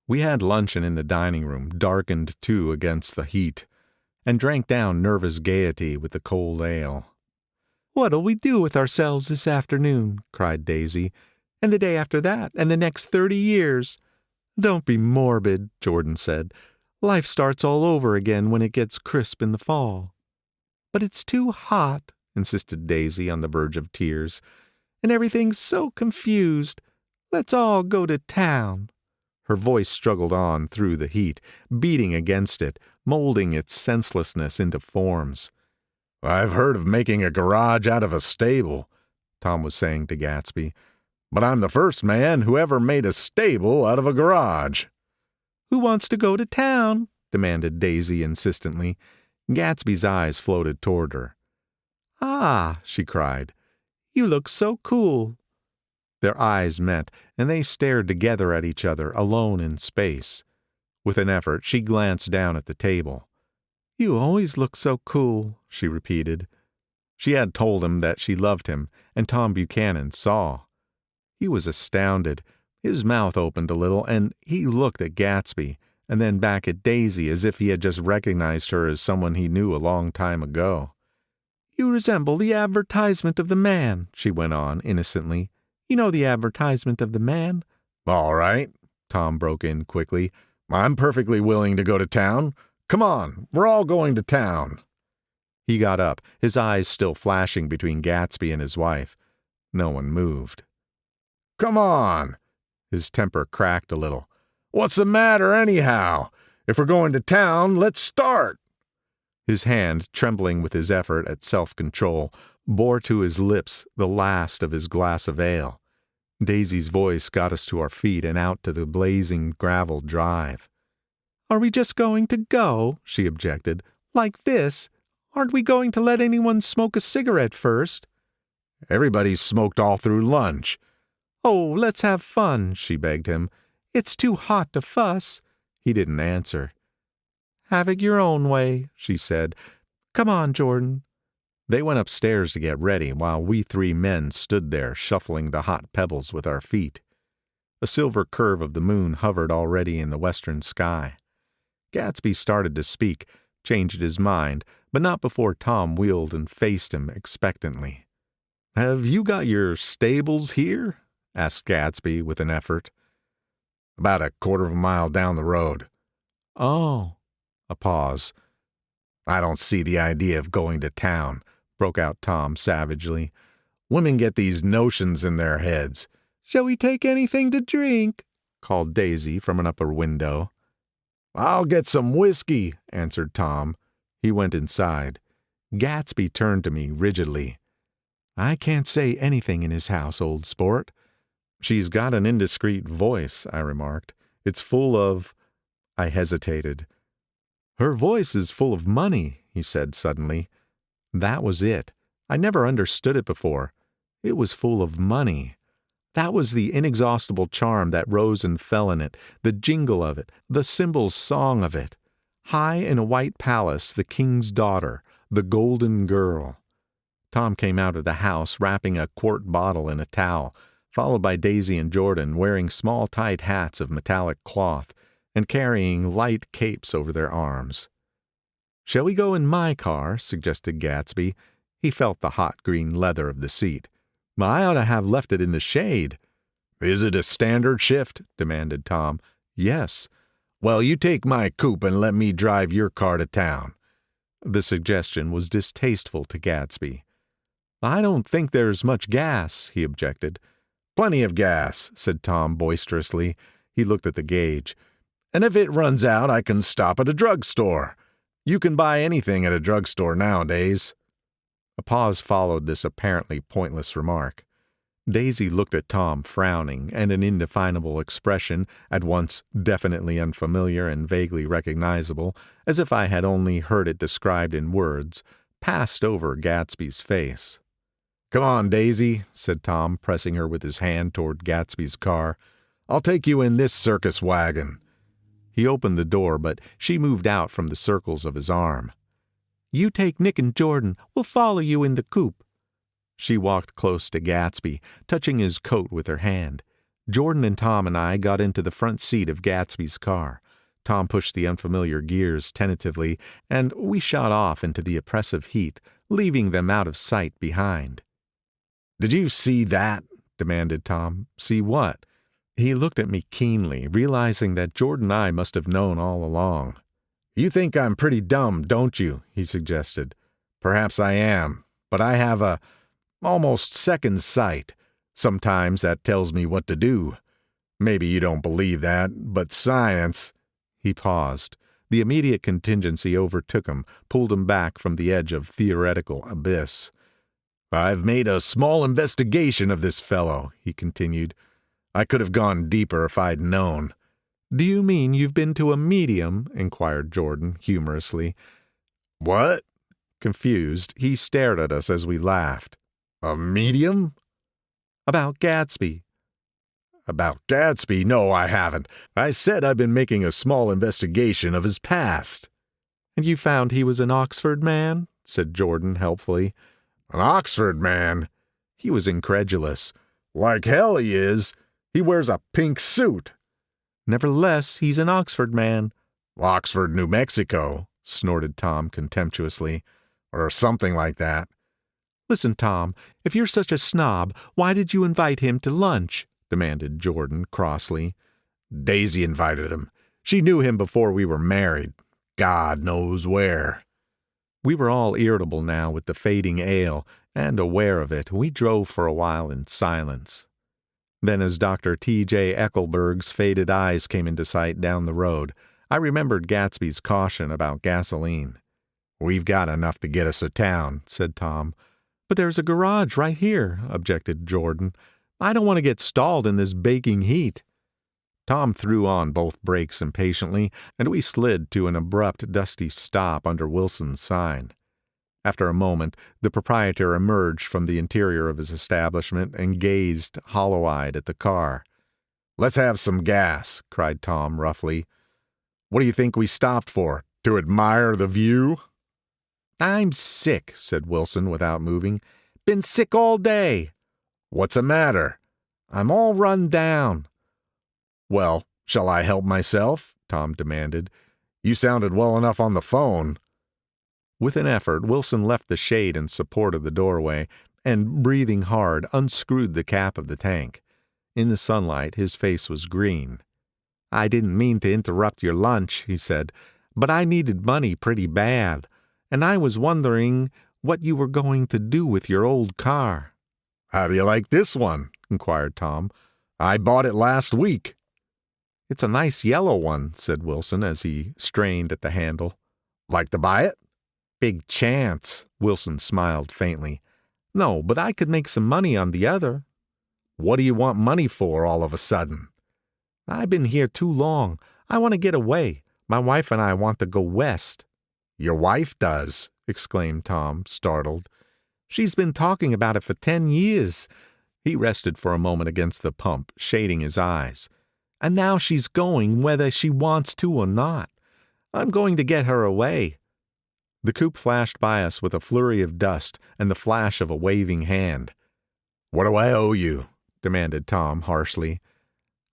We had luncheon in the dining room, darkened too against the heat, and drank down nervous gaiety with the cold ale. "What'll we do with ourselves this afternoon?" cried Daisy. "And the day after that, and the next 30 years? "Don't be morbid," Jordan said. "Life starts all over again when it gets crisp in the fall." "But it's too hot," insisted Daisy on the verge of tears. "And everything's so confused. Let's all go to town." Her voice struggled on through the heat, beating against it, molding its senselessness into forms. "I've heard of making a garage out of a stable," Tom was saying to Gatsby. "But I'm the first man who ever made a stable out of a garage." "Who wants to go to town?" demanded Daisy insistently. Gatsby's eyes floated toward her. "Ah," she cried. "You look so cool." Their eyes met, and they stared together at each other, alone in space. With an effort, she glanced down at the table. "You always look so cool," she repeated. She had told him that she loved him, and Tom Buchanan saw. He was astounded. His mouth opened a little, and he looked at Gatsby, and then back at Daisy as if he had just recognized her as someone he knew a long time ago. "You resemble the advertisement of the Man," she went on innocently. "You know the advertisement of the Man?" "All right," Tom broke in quickly. "I'm perfectly willing to go to town. Come on, we're all going to town." He got up, his eyes still flashing between Gatsby and his wife. No one moved. "Come on." His temper cracked a little. "What's the matter anyhow? If we're going to town, let's start." His hand, trembling with his effort at self-control, bore to his lips the last of his glass of ale. Daisy's voice got us to our feet and out to the blazing gravel drive. "Are we just going to go?" she objected. "Like this? Aren't we going to let anyone smoke a cigarette first?" "Everybody's smoked all through lunch." "Oh, let's have fun," she begged him. "It's too hot to fuss." He didn't answer. "Have it your own way," she said. "Come on, Jordan." They went upstairs to get ready while we three men stood there shuffling the hot pebbles with our feet. A silver curve of the moon hovered already in the western sky. Gatsby started to speak, changed his mind, but not before Tom wheeled and faced him expectantly. "Have you got your stables here?" asked Gatsby with an effort. "About a quarter of a mile down the road." "Oh." A pause. "I don't see the idea of going to town," broke out Tom savagely. "Women get these notions in their heads." "Shall we take anything to drink?" called Daisy from an upper window. "I'll get some whiskey," answered Tom. He went inside. Gatsby turned to me rigidly. "I can't say anything in his house, old sport." "She's got an indiscreet voice," I remarked. "It's full of—" I hesitated. "Her voice is full of money," he said suddenly. That was it. I never understood it before. It was full of money. That was the inexhaustible charm that rose and fell in it, the jingle of it, the cymbal's song of it. High in a white palace, the king's daughter, the golden girl. Tom came out of the house wrapping a quart bottle in a towel, followed by Daisy and Jordan wearing small tight hats of metallic cloth and carrying light capes over their arms. "Shall we go in my car?" suggested Gatsby. He felt the hot green leather of the seat. "I ought to have left it in the shade." "Is it a standard shift?" demanded Tom. "Yes." "Well, you take my coupe and let me drive your car to town." The suggestion was distasteful to Gatsby. "I don't think there's much gas," he objected. "Plenty of gas," said Tom boisterously. He looked at the gauge. "And if it runs out, I can stop at a drugstore. You can buy anything at a drugstore nowadays." A pause followed this apparently pointless remark. Daisy looked at Tom frowning, and an indefinable expression, at once definitely unfamiliar and vaguely recognizable, as if I had only heard it described in words, passed over Gatsby's face. "Come on, Daisy," said Tom, pressing her with his hand toward Gatsby's car. "I'll take you in this circus wagon." He opened the door, but she moved out from the circles of his arm. "You take Nick and Jordan. We'll follow you in the coupe." She walked close to Gatsby, touching his coat with her hand. Jordan and Tom and I got into the front seat of Gatsby's car. Tom pushed the unfamiliar gears tentatively, and we shot off into the oppressive heat, leaving them out of sight behind. "Did you see that?" demanded Tom. "See what?" He looked at me keenly, realizing that Jordan and I must have known all along. "You think I'm pretty dumb, don't you?" he suggested. "Perhaps I am, but I have almost second sight. Sometimes that tells me what to do. Maybe you don't believe that, but science—" He paused. The immediate contingency overtook him, pulled him back from the edge of theoretical abyss. "I've made a small investigation of this fellow," he continued. "I could have gone deeper if I'd known." "Do you mean you've been to a medium?" inquired Jordan humorously. "What?" Confused, he stared at us as we laughed. "A medium?" "About Gatsby." "About Gatsby? No, I haven't. I said I've been making a small investigation of his past." "And you found he was an Oxford man?" said Jordan helpfully. "An Oxford man?" He was incredulous. "Like hell he is. He wears a pink suit." "Nevertheless, he's an Oxford man." "Oxford, New Mexico," snorted Tom contemptuously. "Or something like that." "Listen, Tom, if you're such a snob, why did you invite him to lunch?" demanded Jordan crossly. "Daisy invited him. She knew him before we were married. God knows where." We were all irritable now with the fading ale, and aware of it, we drove for a while in silence. Then as Dr. T.J. Eckelberg's faded eyes came into sight down the road, I remembered Gatsby's caution about gasoline. "We've got enough to get us to town," said Tom. "But there's a garage right here," objected Jordan. "I don't want to get stalled in this baking heat." Tom threw on both brakes impatiently, and we slid to an abrupt, dusty stop under Wilson's sign. After a moment, the proprietor emerged from the interior of his establishment and gazed hollow-eyed at the car. "Let's have some gas," cried Tom roughly. "What do you think we stopped for? To admire the view?" I'm sick, said Wilson without moving. Been sick all day. What's the matter? I'm all run down. Well, shall I help myself? Tom demanded. You sounded well enough on the phone. With an effort, Wilson left the shade in support of the doorway and, breathing hard, unscrewed the cap of the tank. In the sunlight, his face was green. I didn't mean to interrupt your lunch, he said, but I needed money pretty bad, and I was wondering what you were going to do with your old car. How do you like this one? Inquired Tom. I bought it last week. It's a nice yellow one, said Wilson as he strained at the handle. Like to buy it? Big chance, Wilson smiled faintly. No, but I could make some money on the other. What do you want money for all of a sudden? I've been here too long. I want to get away. My wife and I want to go west. Your wife does, exclaimed Tom, startled. She's been talking about it for 10 years. He rested for a moment against the pump, shading his eyes. And now she's going whether she wants to or not. I'm going to get her away. The coupe flashed by us with a flurry of dust and the flash of a waving hand. What do I owe you? Demanded Tom harshly.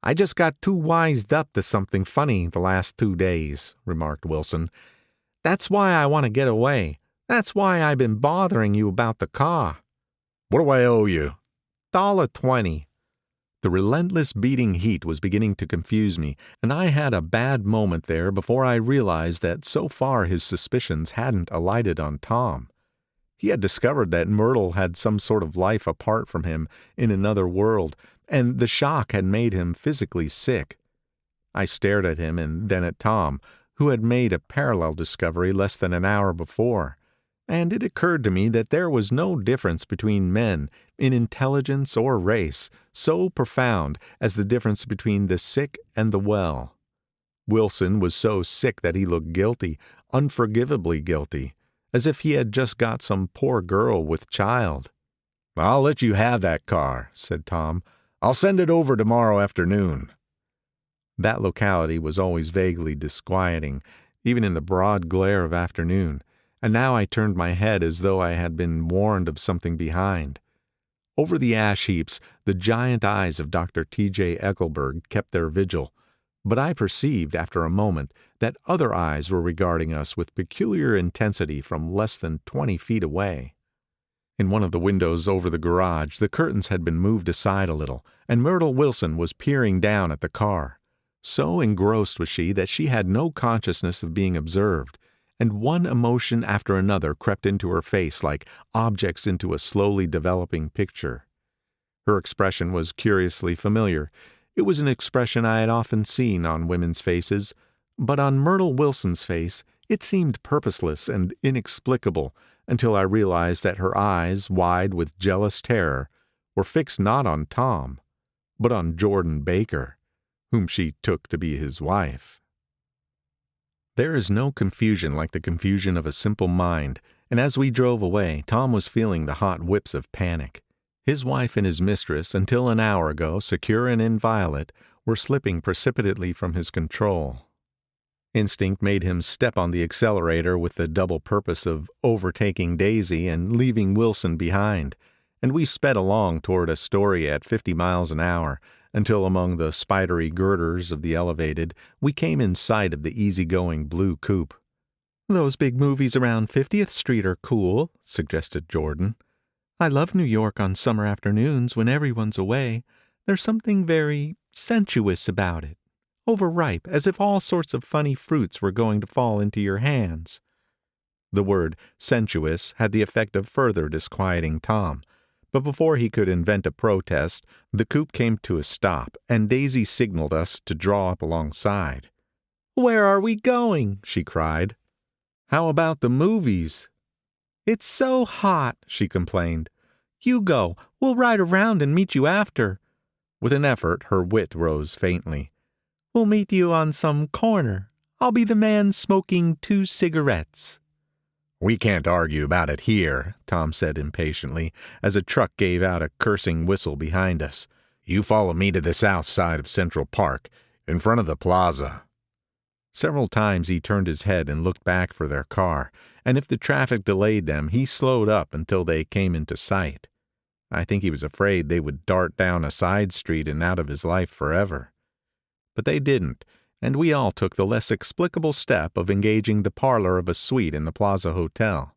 I just got too wised up to something funny the last 2 days, remarked Wilson. That's why I want to get away. That's why I've been bothering you about the car. What do I owe you? $1.20. The relentless beating heat was beginning to confuse me, and I had a bad moment there before I realized that so far his suspicions hadn't alighted on Tom. He had discovered that Myrtle had some sort of life apart from him in another world, and the shock had made him physically sick. I stared at him and then at Tom, who had made a parallel discovery less than an hour before, and it occurred to me that there was no difference between men in intelligence or race so profound as the difference between the sick and the well. Wilson was so sick that he looked guilty, unforgivably guilty, as if he had just got some poor girl with child. I'll let you have that car, said Tom. I'll send it over tomorrow afternoon. That locality was always vaguely disquieting, even in the broad glare of afternoon, and now I turned my head as though I had been warned of something behind. Over the ash heaps, the giant eyes of Dr. T.J. Eckelberg kept their vigil, but I perceived, after a moment, that other eyes were regarding us with peculiar intensity from less than 20 feet away. In one of the windows over the garage, the curtains had been moved aside a little, and Myrtle Wilson was peering down at the car. So engrossed was she that she had no consciousness of being observed, and one emotion after another crept into her face like objects into a slowly developing picture. Her expression was curiously familiar. It was an expression I had often seen on women's faces, but on Myrtle Wilson's face it seemed purposeless and inexplicable until I realized that her eyes, wide with jealous terror, were fixed not on Tom, but on Jordan Baker, whom she took to be his wife. There is no confusion like the confusion of a simple mind, and as we drove away, Tom was feeling the hot whips of panic. His wife and his mistress, until an hour ago secure and inviolate, were slipping precipitately from his control. Instinct made him step on the accelerator with the double purpose of overtaking Daisy and leaving Wilson behind, and we sped along toward Astoria at 50 miles an hour, until among the spidery girders of the elevated, we came in sight of the easy-going blue coupe. "Those big movies around 50th Street are cool," suggested Jordan. "I love New York on summer afternoons when everyone's away. There's something very sensuous about it. Overripe, as if all sorts of funny fruits were going to fall into your hands." The word sensuous had the effect of further disquieting Tom, but before he could invent a protest, the coupe came to a stop, and Daisy signaled us to draw up alongside. "Where are we going?" she cried. "How about the movies?" "It's so hot," she complained. "You go. We'll ride around and meet you after." With an effort, her wit rose faintly. "We'll meet you on some corner. I'll be the man smoking 2 cigarettes. "We can't argue about it here," Tom said impatiently, as a truck gave out a cursing whistle behind us. "You follow me to the south side of Central Park, in front of the plaza." Several times he turned his head and looked back for their car, and if the traffic delayed them, he slowed up until they came into sight. I think he was afraid they would dart down a side street and out of his life forever. But they didn't, and we all took the less explicable step of engaging the parlor of a suite in the Plaza Hotel.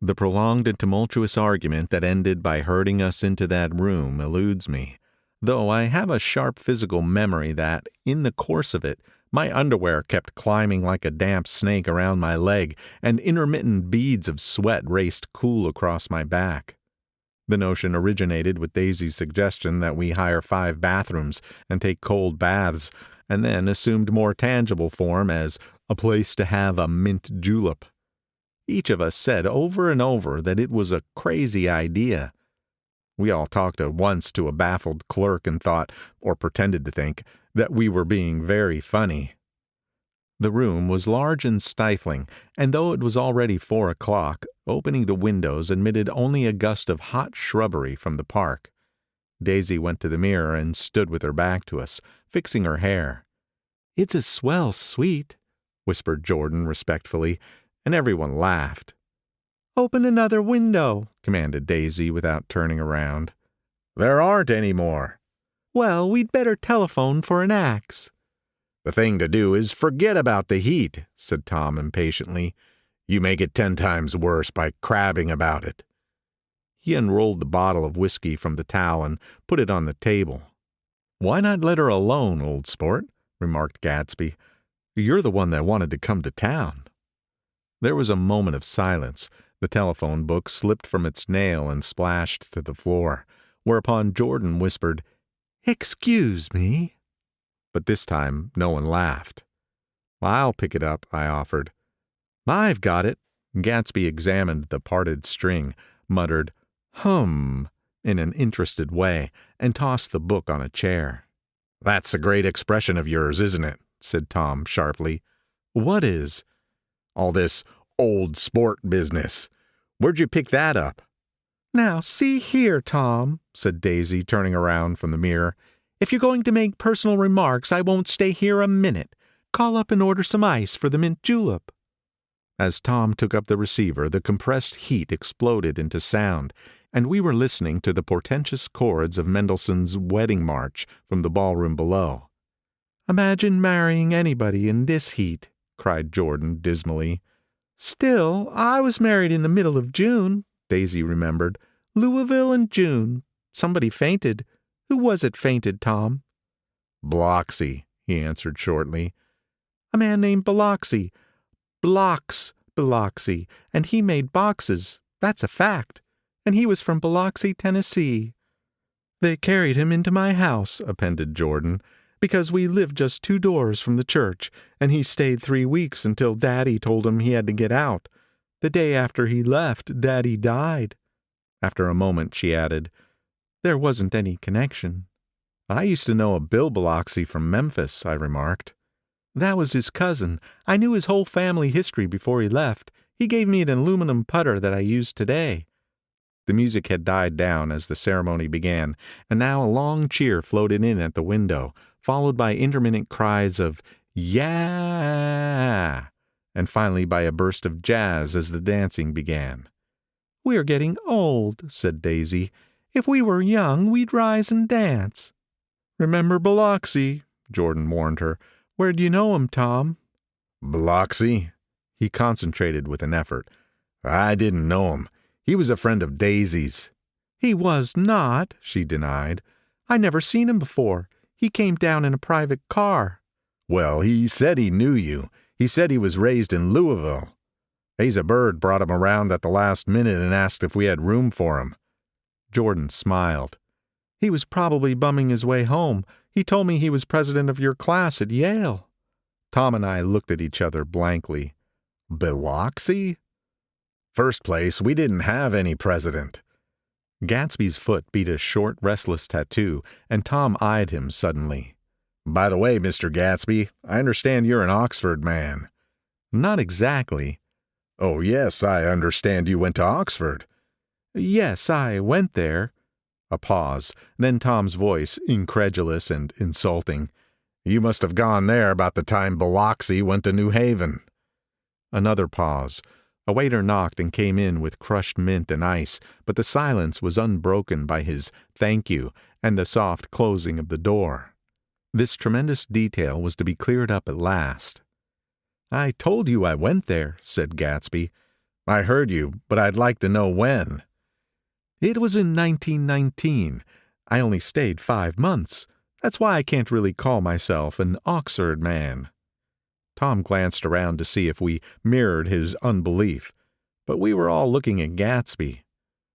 The prolonged and tumultuous argument that ended by herding us into that room eludes me, though I have a sharp physical memory that, in the course of it, my underwear kept climbing like a damp snake around my leg, and intermittent beads of sweat raced cool across my back. The notion originated with Daisy's suggestion that we hire 5 bathrooms and take cold baths, and then assumed more tangible form as a place to have a mint julep. Each of us said over and over that it was a crazy idea. We all talked at once to a baffled clerk and thought, or pretended to think, that we were being very funny. The room was large and stifling, and though it was already 4 o'clock, opening the windows admitted only a gust of hot shrubbery from the park. Daisy went to the mirror and stood with her back to us, fixing her hair. "It's a swell suite," whispered Jordan respectfully, and everyone laughed. "Open another window," commanded Daisy without turning around. "There aren't any more." "Well, we'd better telephone for an axe." "The thing to do is forget about the heat," said Tom impatiently. "You make it 10 times worse by crabbing about it." He unrolled the bottle of whiskey from the towel and put it on the table. "Why not let her alone, old sport?" remarked Gatsby. "You're the one that wanted to come to town." There was a moment of silence. The telephone book slipped from its nail and splashed to the floor, whereupon Jordan whispered, "Excuse me." But this time no one laughed. "I'll pick it up," I offered. "I've got it." Gatsby examined the parted string, muttered, "Hum," in an interested way, and tossed the book on a chair. "That's a great expression of yours, isn't it?" said Tom sharply. "What is?" "All this old sport business. Where'd you pick that up?" "Now, see here, Tom," said Daisy, turning around from the mirror. "If you're going to make personal remarks, I won't stay here a minute. Call up and order some ice for the mint julep." As Tom took up the receiver, the compressed heat exploded into sound, and we were listening to the portentous chords of Mendelssohn's Wedding March from the ballroom below. "Imagine marrying anybody in this heat," cried Jordan dismally. "Still, I was married in the middle of June," Daisy remembered. "Louisville in June. Somebody fainted. Who was it fainted, Tom?" "Bloxy," he answered shortly. "A man named Biloxi. Blocks Biloxi, and he made boxes. That's a fact. And he was from Biloxi, Tennessee. They carried him into my house," appended Jordan, "because we lived just 2 doors from the church, and he stayed 3 weeks until Daddy told him he had to get out. The day after he left, Daddy died." After a moment she added, "There wasn't any connection." "I used to know a Bill Biloxi from Memphis," I remarked. "That was his cousin. I knew his whole family history before he left. He gave me an aluminum putter that I use today." The music had died down as the ceremony began, and now a long cheer floated in at the window, followed by intermittent cries of "Yeah!" and finally by a burst of jazz as the dancing began. "We're getting old," said Daisy. "If we were young, we'd rise and dance." "Remember Biloxi," Jordan warned her. "Where'd you know him, Tom?" "Biloxi?" He concentrated with an effort. "I didn't know him. He was a friend of Daisy's." "He was not," she denied. "I never seen him before. He came down in a private car." "Well, he said he knew you. He said he was raised in Louisville. Asa Bird brought him around at the last minute and asked if we had room for him." Jordan smiled. "He was probably bumming his way home. He told me he was president of your class at Yale." Tom and I looked at each other blankly. "Biloxi? First place, we didn't have any president." Gatsby's foot beat a short, restless tattoo, and Tom eyed him suddenly. "By the way, Mr. Gatsby, I understand you're an Oxford man." "Not exactly." "Oh, yes, I understand you went to Oxford." "Yes, I went there." A pause, then Tom's voice, incredulous and insulting. You must have gone there about the time Biloxi went to New Haven." Another pause. A waiter knocked and came in with crushed mint and ice, but the silence was unbroken by his "thank you" and the soft closing of the door. This tremendous detail was to be cleared up at last. "I told you I went there," said Gatsby. "I heard you, but I'd like to know when." "It was in 1919. I only stayed 5 months. That's why I can't really call myself an Oxford man." Tom glanced around to see if we mirrored his unbelief, but we were all looking at Gatsby.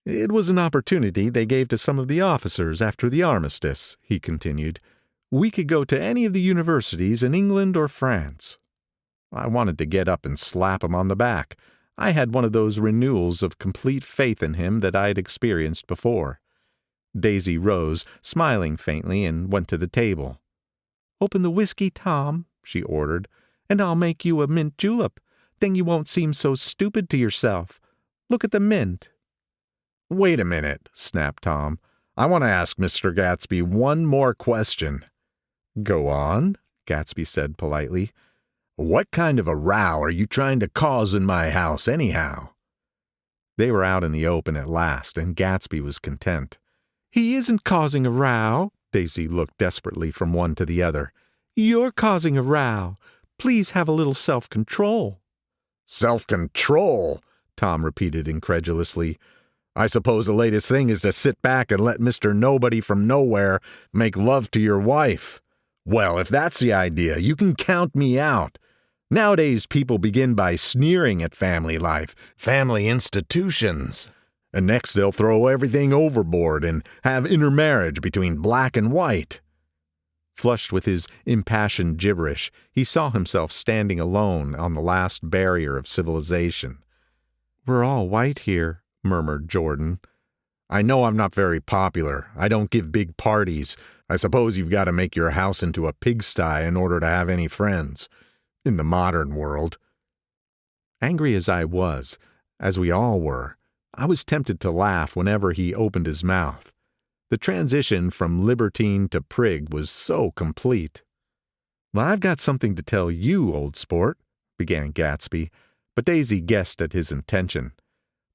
"It was an opportunity they gave to some of the officers after the armistice," he continued. "We could go to any of the universities in England or France." I wanted to get up and slap him on the back. I had one of those renewals of complete faith in him that I'd experienced before. Daisy rose, smiling faintly, and went to the table. "Open the whiskey, Tom," she ordered, "and I'll make you a mint julep. Then you won't seem so stupid to yourself. Look at the mint." "Wait a minute," snapped Tom. "I want to ask Mr. Gatsby one more question." "Go on," Gatsby said politely. "What kind of a row are you trying to cause in my house, anyhow?" They were out in the open at last, and Gatsby was content. "He isn't causing a row." Daisy looked desperately from one to the other. "You're causing a row. Please have a little self-control." "Self-control?" Tom repeated incredulously. "I suppose the latest thing is to sit back and let Mr. Nobody from Nowhere make love to your wife. Well, if that's the idea, you can count me out. Nowadays, people begin by sneering at family life, family institutions. And next they'll throw everything overboard and have intermarriage between black and white." Flushed with his impassioned gibberish, he saw himself standing alone on the last barrier of civilization. "We're all white here," murmured Jordan. "I know I'm not very popular. I don't give big parties. I suppose you've got to make your house into a pigsty in order to have any friends. In the modern world." Angry as I was, as we all were, I was tempted to laugh whenever he opened his mouth. The transition from libertine to prig was so complete. "I've got something to tell you, old sport," began Gatsby, but Daisy guessed at his intention.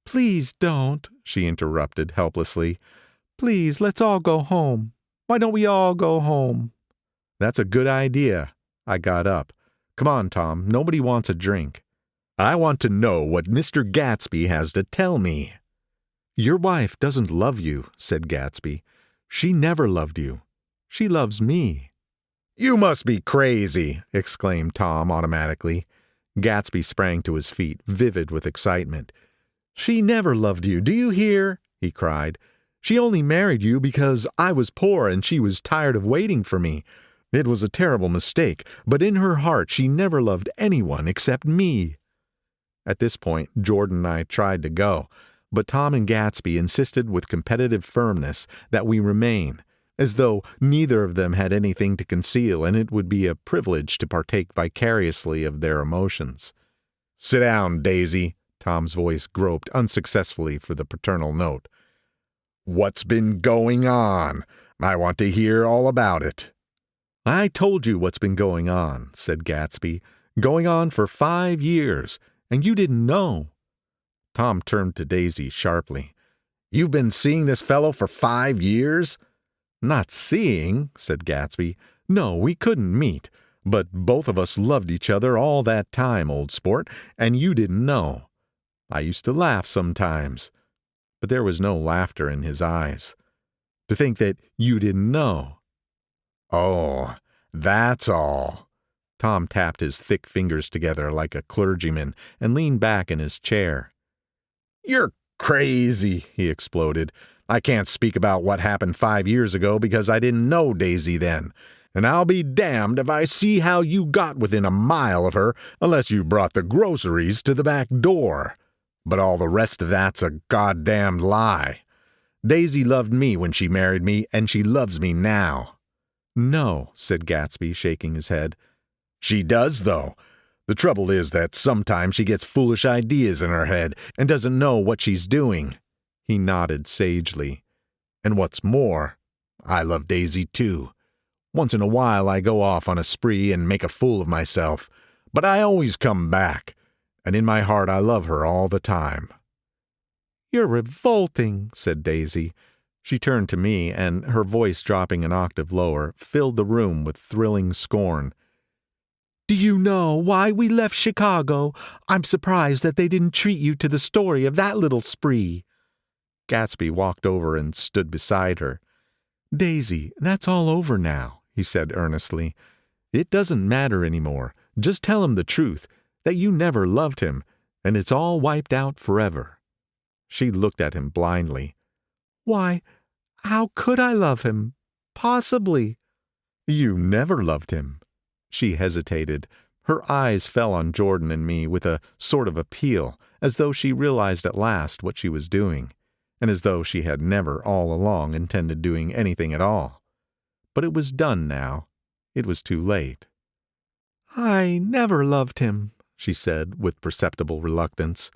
"Please don't," she interrupted helplessly. "Please, let's all go home. Why don't we all go home?" "That's a good idea." I got up. "Come on, Tom. Nobody wants a drink." "I want to know what Mr. Gatsby has to tell me." "Your wife doesn't love you," said Gatsby. "She never loved you. She loves me." "You must be crazy," exclaimed Tom automatically. Gatsby sprang to his feet, vivid with excitement. "She never loved you, do you hear?" he cried. "She only married you because I was poor and she was tired of waiting for me. It was a terrible mistake, but in her heart she never loved anyone except me." At this point, Jordan and I tried to go, but Tom and Gatsby insisted with competitive firmness that we remain, as though neither of them had anything to conceal and it would be a privilege to partake vicariously of their emotions. "Sit down, Daisy." Tom's voice groped unsuccessfully for the paternal note. "What's been going on? I want to hear all about it." "I told you what's been going on," said Gatsby. "Going on for 5 years. And you didn't know." Tom turned to Daisy sharply. "You've been seeing this fellow for 5 years?" "Not seeing," said Gatsby. "No, we couldn't meet. But both of us loved each other all that time, old sport, and you didn't know. I used to laugh sometimes." But there was no laughter in his eyes. "To think that you didn't know." "Oh, that's all." Tom tapped his thick fingers together like a clergyman and leaned back in his chair. "You're crazy," he exploded. "I can't speak about what happened 5 years ago because I didn't know Daisy then. And I'll be damned if I see how you got within a mile of her unless you brought the groceries to the back door. But all the rest of that's a goddamned lie. Daisy loved me when she married me, and she loves me now." "No," said Gatsby, shaking his head. "She does, though. The trouble is that sometimes she gets foolish ideas in her head and doesn't know what she's doing." He nodded sagely. "And what's more, I love Daisy too. Once in a while I go off on a spree and make a fool of myself, but I always come back, and in my heart I love her all the time." "You're revolting," said Daisy. She turned to me, and her voice dropping an octave lower, filled the room with thrilling scorn. "Do you know why we left Chicago? I'm surprised that they didn't treat you to the story of that little spree." Gatsby walked over and stood beside her. "Daisy, that's all over now," he said earnestly. "It doesn't matter anymore. Just tell him the truth, that you never loved him, and it's all wiped out forever." She looked at him blindly. "Why, how could I love him? Possibly." "You never loved him." She hesitated. Her eyes fell on Jordan and me with a sort of appeal, as though she realized at last what she was doing, and as though she had never all along intended doing anything at all. But it was done now. It was too late. "I never loved him," she said with perceptible reluctance.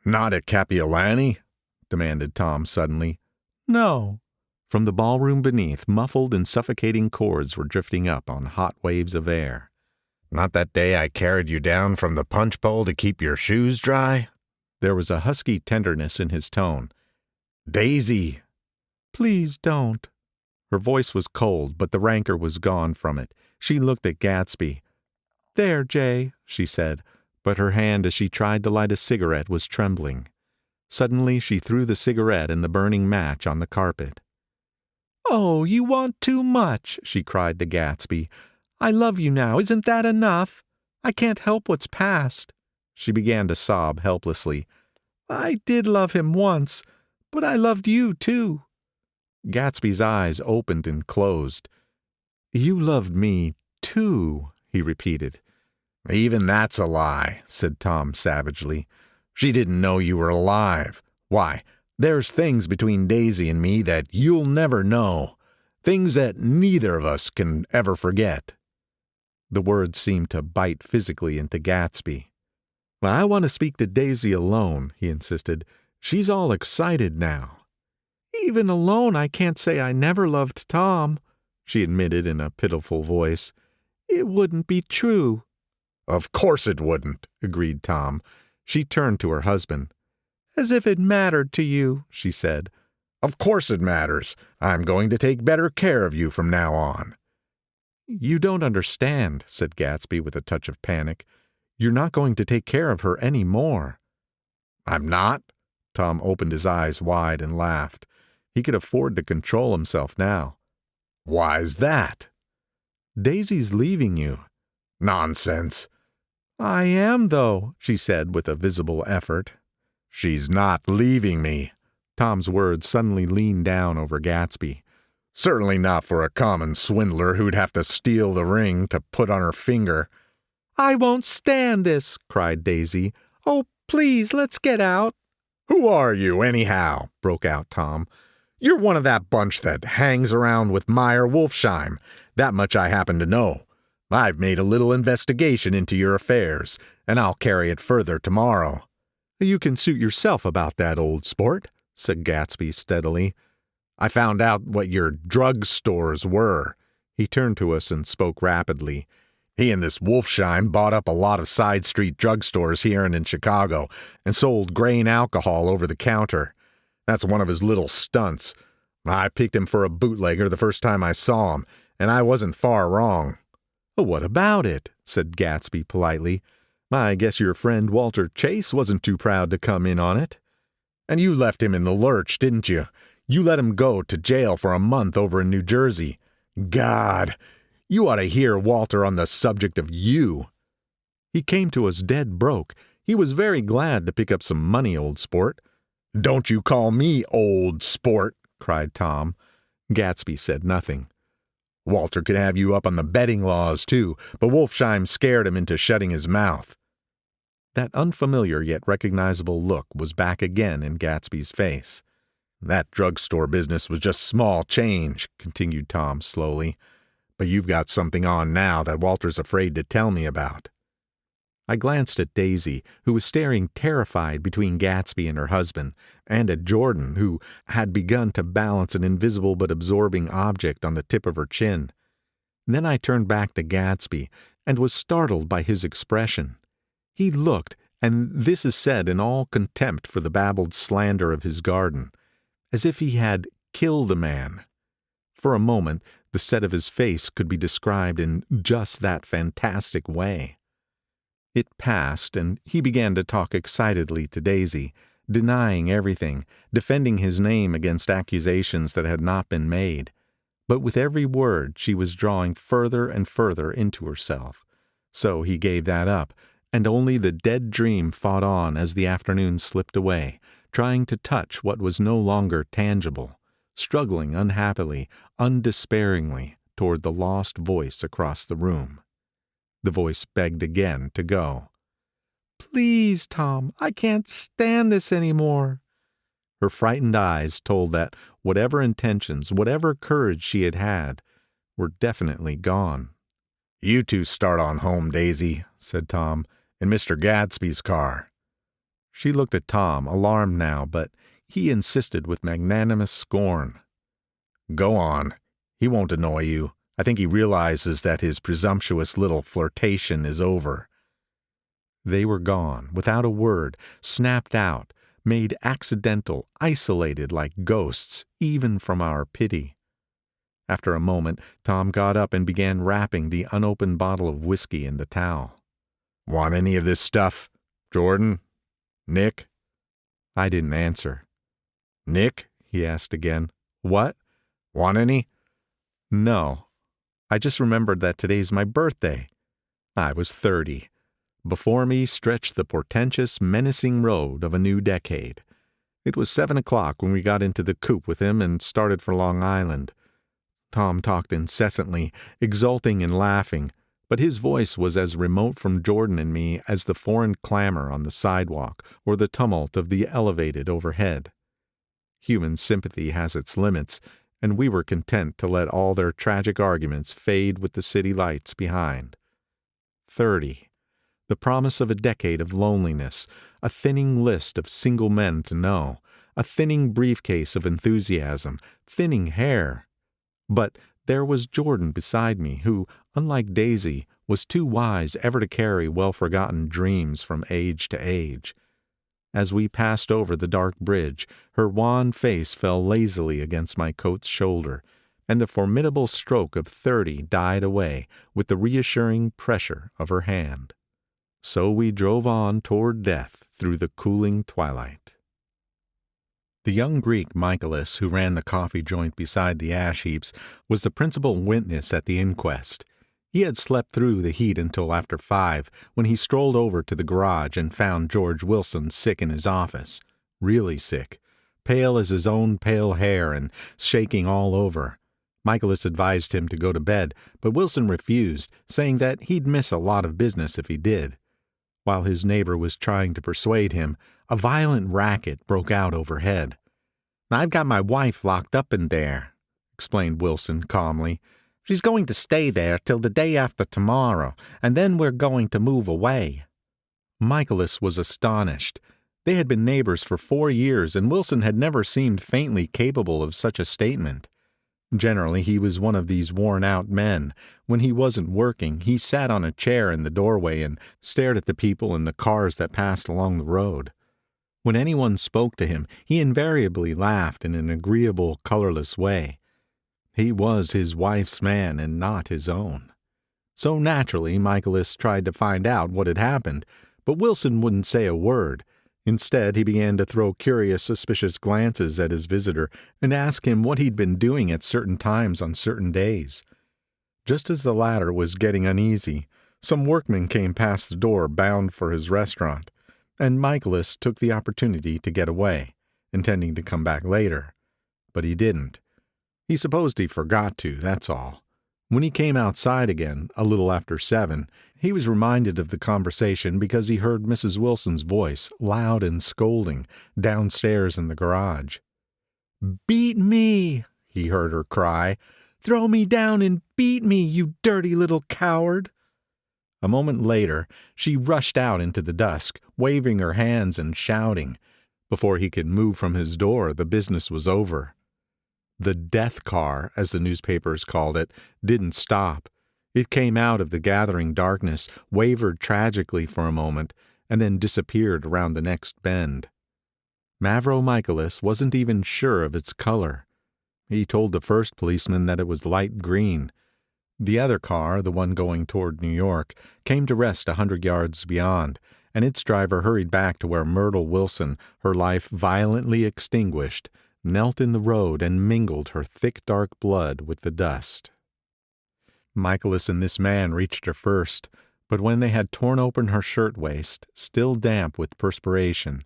"Not at Kapiolani?" demanded Tom suddenly. "No." From the ballroom beneath, muffled and suffocating chords were drifting up on hot waves of air. "Not that day I carried you down from the punch bowl to keep your shoes dry?" There was a husky tenderness in his tone. "Daisy!" "Please don't." Her voice was cold, but the rancor was gone from it. She looked at Gatsby. "There, Jay," she said, but her hand as she tried to light a cigarette was trembling. Suddenly she threw the cigarette and the burning match on the carpet. "Oh, you want too much," she cried to Gatsby. "I love you now. Isn't that enough? I can't help what's past." She began to sob helplessly. "I did love him once, but I loved you too." Gatsby's eyes opened and closed. "You loved me too," he repeated. "Even that's a lie," said Tom savagely. "She didn't know you were alive. Why, there's things between Daisy and me that you'll never know. Things that neither of us can ever forget." The words seemed to bite physically into Gatsby. "I want to speak to Daisy alone," he insisted. "She's all excited now." "Even alone I can't say I never loved Tom," she admitted in a pitiful voice. "It wouldn't be true." "Of course it wouldn't," agreed Tom. She turned to her husband. "As if it mattered to you," she said. "Of course it matters. I'm going to take better care of you from now on." "You don't understand," said Gatsby with a touch of panic. "You're not going to take care of her any more." "I'm not?" Tom opened his eyes wide and laughed. He could afford to control himself now. "Why's that?" "Daisy's leaving you." "Nonsense." "I am, though," she said with a visible effort. "She's not leaving me." Tom's words suddenly leaned down over Gatsby. "Certainly not for a common swindler who'd have to steal the ring to put on her finger." "I won't stand this," cried Daisy. "Oh, please, let's get out." "Who are you, anyhow?" broke out Tom. "You're one of that bunch that hangs around with Meyer Wolfsheim. That much I happen to know. I've made a little investigation into your affairs, and I'll carry it further tomorrow." "You can suit yourself about that, old sport," said Gatsby steadily. "I found out what your drug stores were." He turned to us and spoke rapidly. "He and this Wolfsheim bought up a lot of side street drugstores here and in Chicago and sold grain alcohol over the counter. That's one of his little stunts. I picked him for a bootlegger the first time I saw him, and I wasn't far wrong." "What about it?" said Gatsby politely. "I guess your friend Walter Chase wasn't too proud to come in on it." "And you left him in the lurch, didn't you? You let him go to jail for a month over in New Jersey. God, you ought to hear Walter on the subject of you." "He came to us dead broke. He was very glad to pick up some money, old sport." "Don't you call me old sport," cried Tom. Gatsby said nothing. "Walter could have you up on the betting laws, too, but Wolfsheim scared him into shutting his mouth." That unfamiliar yet recognizable look was back again in Gatsby's face. "That drugstore business was just small change," continued Tom slowly. "But you've got something on now that Walter's afraid to tell me about." I glanced at Daisy, who was staring terrified between Gatsby and her husband, and at Jordan, who had begun to balance an invisible but absorbing object on the tip of her chin. Then I turned back to Gatsby and was startled by his expression. He looked, and this is said in all contempt for the babbled slander of his garden, as if he had killed a man. For a moment, the set of his face could be described in just that fantastic way. It passed, and he began to talk excitedly to Daisy, denying everything, defending his name against accusations that had not been made. But with every word she was drawing further and further into herself. So he gave that up, and only the dead dream fought on as the afternoon slipped away, trying to touch what was no longer tangible, struggling unhappily, undespairingly toward the lost voice across the room. The voice begged again to go. "Please, Tom, I can't stand this anymore." Her frightened eyes told that whatever intentions, whatever courage she had had, were definitely gone. "You two start on home, Daisy," said Tom, "in Mr. Gatsby's car." She looked at Tom, alarmed now, but he insisted with magnanimous scorn. "Go on. He won't annoy you. I think he realizes that his presumptuous little flirtation is over." They were gone, without a word, snapped out, made accidental, isolated like ghosts, even from our pity. After a moment, Tom got up and began wrapping the unopened bottle of whiskey in the towel. "Want any of this stuff? Jordan? Nick?" I didn't answer. "Nick?" he asked again. "What?" "Want any?" "No. I just remembered that today's my birthday." I was 30. Before me stretched the portentous, menacing road of a new decade. It was 7 o'clock when we got into the coupe with him and started for Long Island. Tom talked incessantly, exulting and laughing, but his voice was as remote from Jordan and me as the foreign clamor on the sidewalk or the tumult of the elevated overhead. Human sympathy has its limits, and we were content to let all their tragic arguments fade with the city lights behind. 30. The promise of a decade of loneliness, a thinning list of single men to know, a thinning briefcase of enthusiasm, thinning hair. But there was Jordan beside me, who, unlike Daisy, was too wise ever to carry well-forgotten dreams from age to age. As we passed over the dark bridge, her wan face fell lazily against my coat's shoulder, and the formidable stroke of 30 died away with the reassuring pressure of her hand. So we drove on toward death through the cooling twilight. The young Greek Michaelis, who ran the coffee joint beside the ash heaps, was the principal witness at the inquest. He had slept through the heat until after 5, when he strolled over to the garage and found George Wilson sick in his office. Really sick. Pale as his own pale hair and shaking all over. Michaelis advised him to go to bed, but Wilson refused, saying that he'd miss a lot of business if he did. While his neighbor was trying to persuade him, a violent racket broke out overhead. "I've got my wife locked up in there," explained Wilson calmly. "She's going to stay there till the day after tomorrow, and then we're going to move away." Michaelis was astonished. They had been neighbors for 4 years, and Wilson had never seemed faintly capable of such a statement. Generally, he was one of these worn-out men. When he wasn't working, he sat on a chair in the doorway and stared at the people and the cars that passed along the road. When anyone spoke to him, he invariably laughed in an agreeable, colorless way. He was his wife's man and not his own. So naturally, Michaelis tried to find out what had happened, but Wilson wouldn't say a word. Instead, he began to throw curious, suspicious glances at his visitor and ask him what he'd been doing at certain times on certain days. Just as the latter was getting uneasy, some workmen came past the door bound for his restaurant, and Michaelis took the opportunity to get away, intending to come back later. But he didn't. He supposed he forgot to, that's all. When he came outside again, a little after 7, he was reminded of the conversation because he heard Mrs. Wilson's voice, loud and scolding, downstairs in the garage. "Beat me!" he heard her cry. "Throw me down and beat me, you dirty little coward!" A moment later, she rushed out into the dusk, waving her hands and shouting. Before he could move from his door, the business was over. The death car, as the newspapers called it, didn't stop. It came out of the gathering darkness, wavered tragically for a moment, and then disappeared around the next bend. Mavro Michaelis wasn't even sure of its color. He told the first policeman that it was light green. The other car, the one going toward New York, came to rest 100 yards beyond, and its driver hurried back to where Myrtle Wilson, her life violently extinguished, knelt in the road and mingled her thick dark blood with the dust. Michaelis and this man reached her first, but when they had torn open her shirtwaist, still damp with perspiration,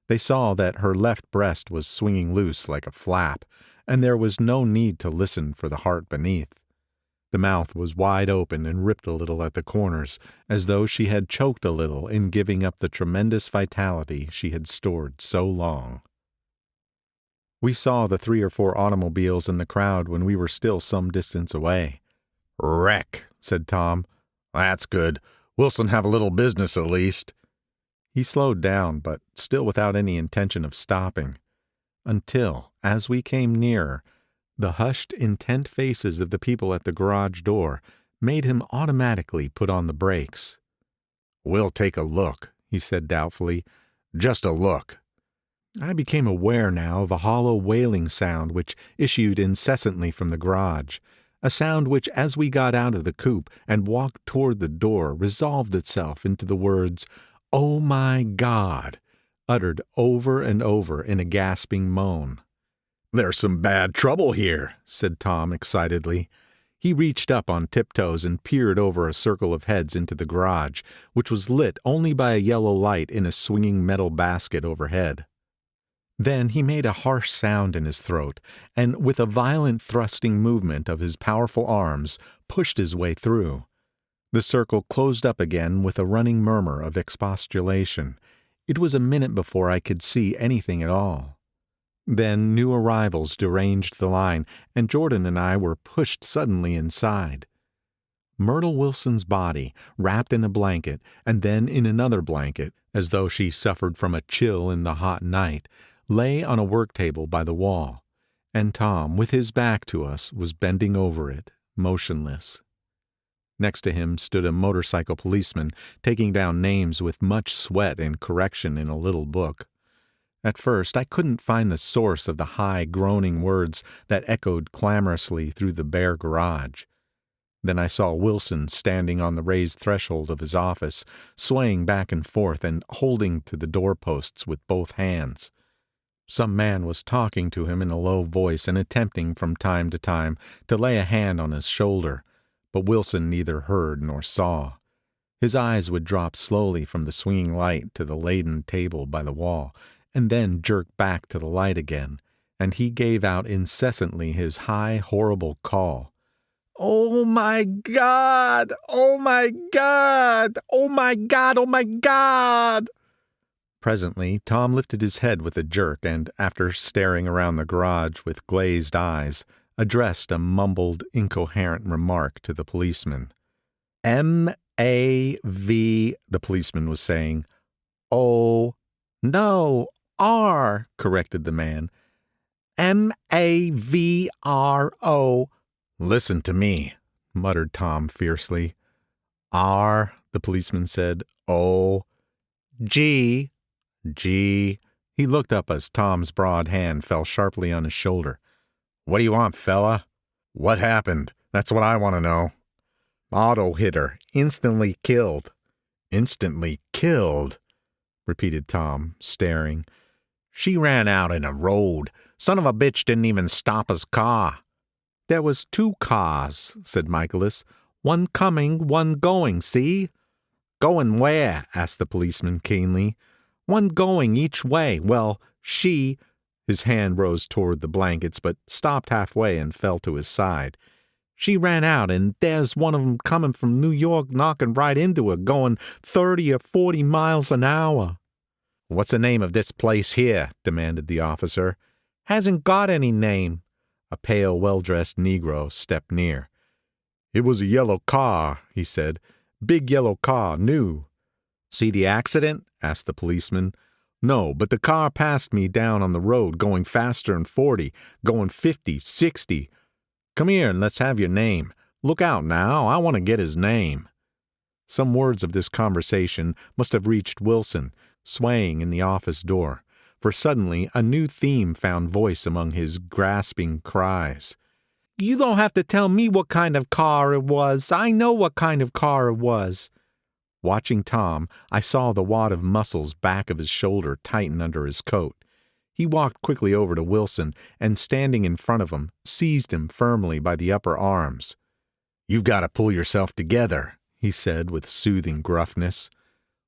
they saw that her left breast was swinging loose like a flap, and there was no need to listen for the heart beneath. The mouth was wide open and ripped a little at the corners, as though she had choked a little in giving up the tremendous vitality she had stored so long. We saw the 3 or 4 automobiles in the crowd when we were still some distance away. "Wreck," said Tom. "That's good. Wilson have a little business at least." He slowed down, but still without any intention of stopping, until, as we came nearer, the hushed, intent faces of the people at the garage door made him automatically put on the brakes. "We'll take a look," he said doubtfully. "Just a look." I became aware now of a hollow wailing sound which issued incessantly from the garage, a sound which, as we got out of the coupe and walked toward the door, resolved itself into the words, "Oh my God," uttered over and over in a gasping moan. "There's some bad trouble here," said Tom excitedly. He reached up on tiptoes and peered over a circle of heads into the garage, which was lit only by a yellow light in a swinging metal basket overhead. Then he made a harsh sound in his throat, and with a violent thrusting movement of his powerful arms, pushed his way through. The circle closed up again with a running murmur of expostulation. It was a minute before I could see anything at all. Then new arrivals deranged the line, and Jordan and I were pushed suddenly inside. Myrtle Wilson's body, wrapped in a blanket, and then in another blanket, as though she suffered from a chill in the hot night, lay on a work table by the wall, and Tom, with his back to us, was bending over it, motionless. Next to him stood a motorcycle policeman, taking down names with much sweat and correction in a little book. At first I couldn't find the source of the high, groaning words that echoed clamorously through the bare garage. Then I saw Wilson standing on the raised threshold of his office, swaying back and forth and holding to the doorposts with both hands. Some man was talking to him in a low voice and attempting from time to time to lay a hand on his shoulder, but Wilson neither heard nor saw. His eyes would drop slowly from the swinging light to the laden table by the wall, and then jerk back to the light again, and he gave out incessantly his high, horrible call. "Oh my God! Oh my God! Oh my God! Oh my God!" Presently, Tom lifted his head with a jerk and, after staring around the garage with glazed eyes, addressed a mumbled, incoherent remark to the policeman. "M-A-V," the policeman was saying. "O, no, R," corrected the man. "M-A-V-R-O." "Listen to me," muttered Tom fiercely. "R," the policeman said. "O, G." G. He looked up as Tom's broad hand fell sharply on his shoulder. "What do you want, fella?" "What happened? That's what I want to know." "Auto hit her. Instantly killed." "Instantly killed," repeated Tom, staring. "She ran out in a road. Son of a bitch didn't even stop his car." "There was 2 cars," said Michaelis. "One coming, one going, see?" "Going where?" asked the policeman keenly. "One going each way. Well, she—" His hand rose toward the blankets, but stopped halfway and fell to his side. "She ran out, and there's one of 'em coming from New York knocking right into her, going 30 or 40 miles an hour." "What's the name of this place here?" demanded the officer. "Hasn't got any name." A pale, well-dressed Negro stepped near. "It was a yellow car," he said. "Big yellow car, new." "See the accident?" asked the policeman. No, but the car passed me down on the road, going faster than 40, going 50, 60. Come here and let's have your name. Look out now, I want to get his name." Some words of this conversation must have reached Wilson, swaying in the office door, for suddenly a new theme found voice among his grasping cries. "You don't have to tell me what kind of car it was. I know what kind of car it was." Watching Tom, I saw the wad of muscles back of his shoulder tighten under his coat. He walked quickly over to Wilson and, standing in front of him, seized him firmly by the upper arms. "You've got to pull yourself together," he said with soothing gruffness.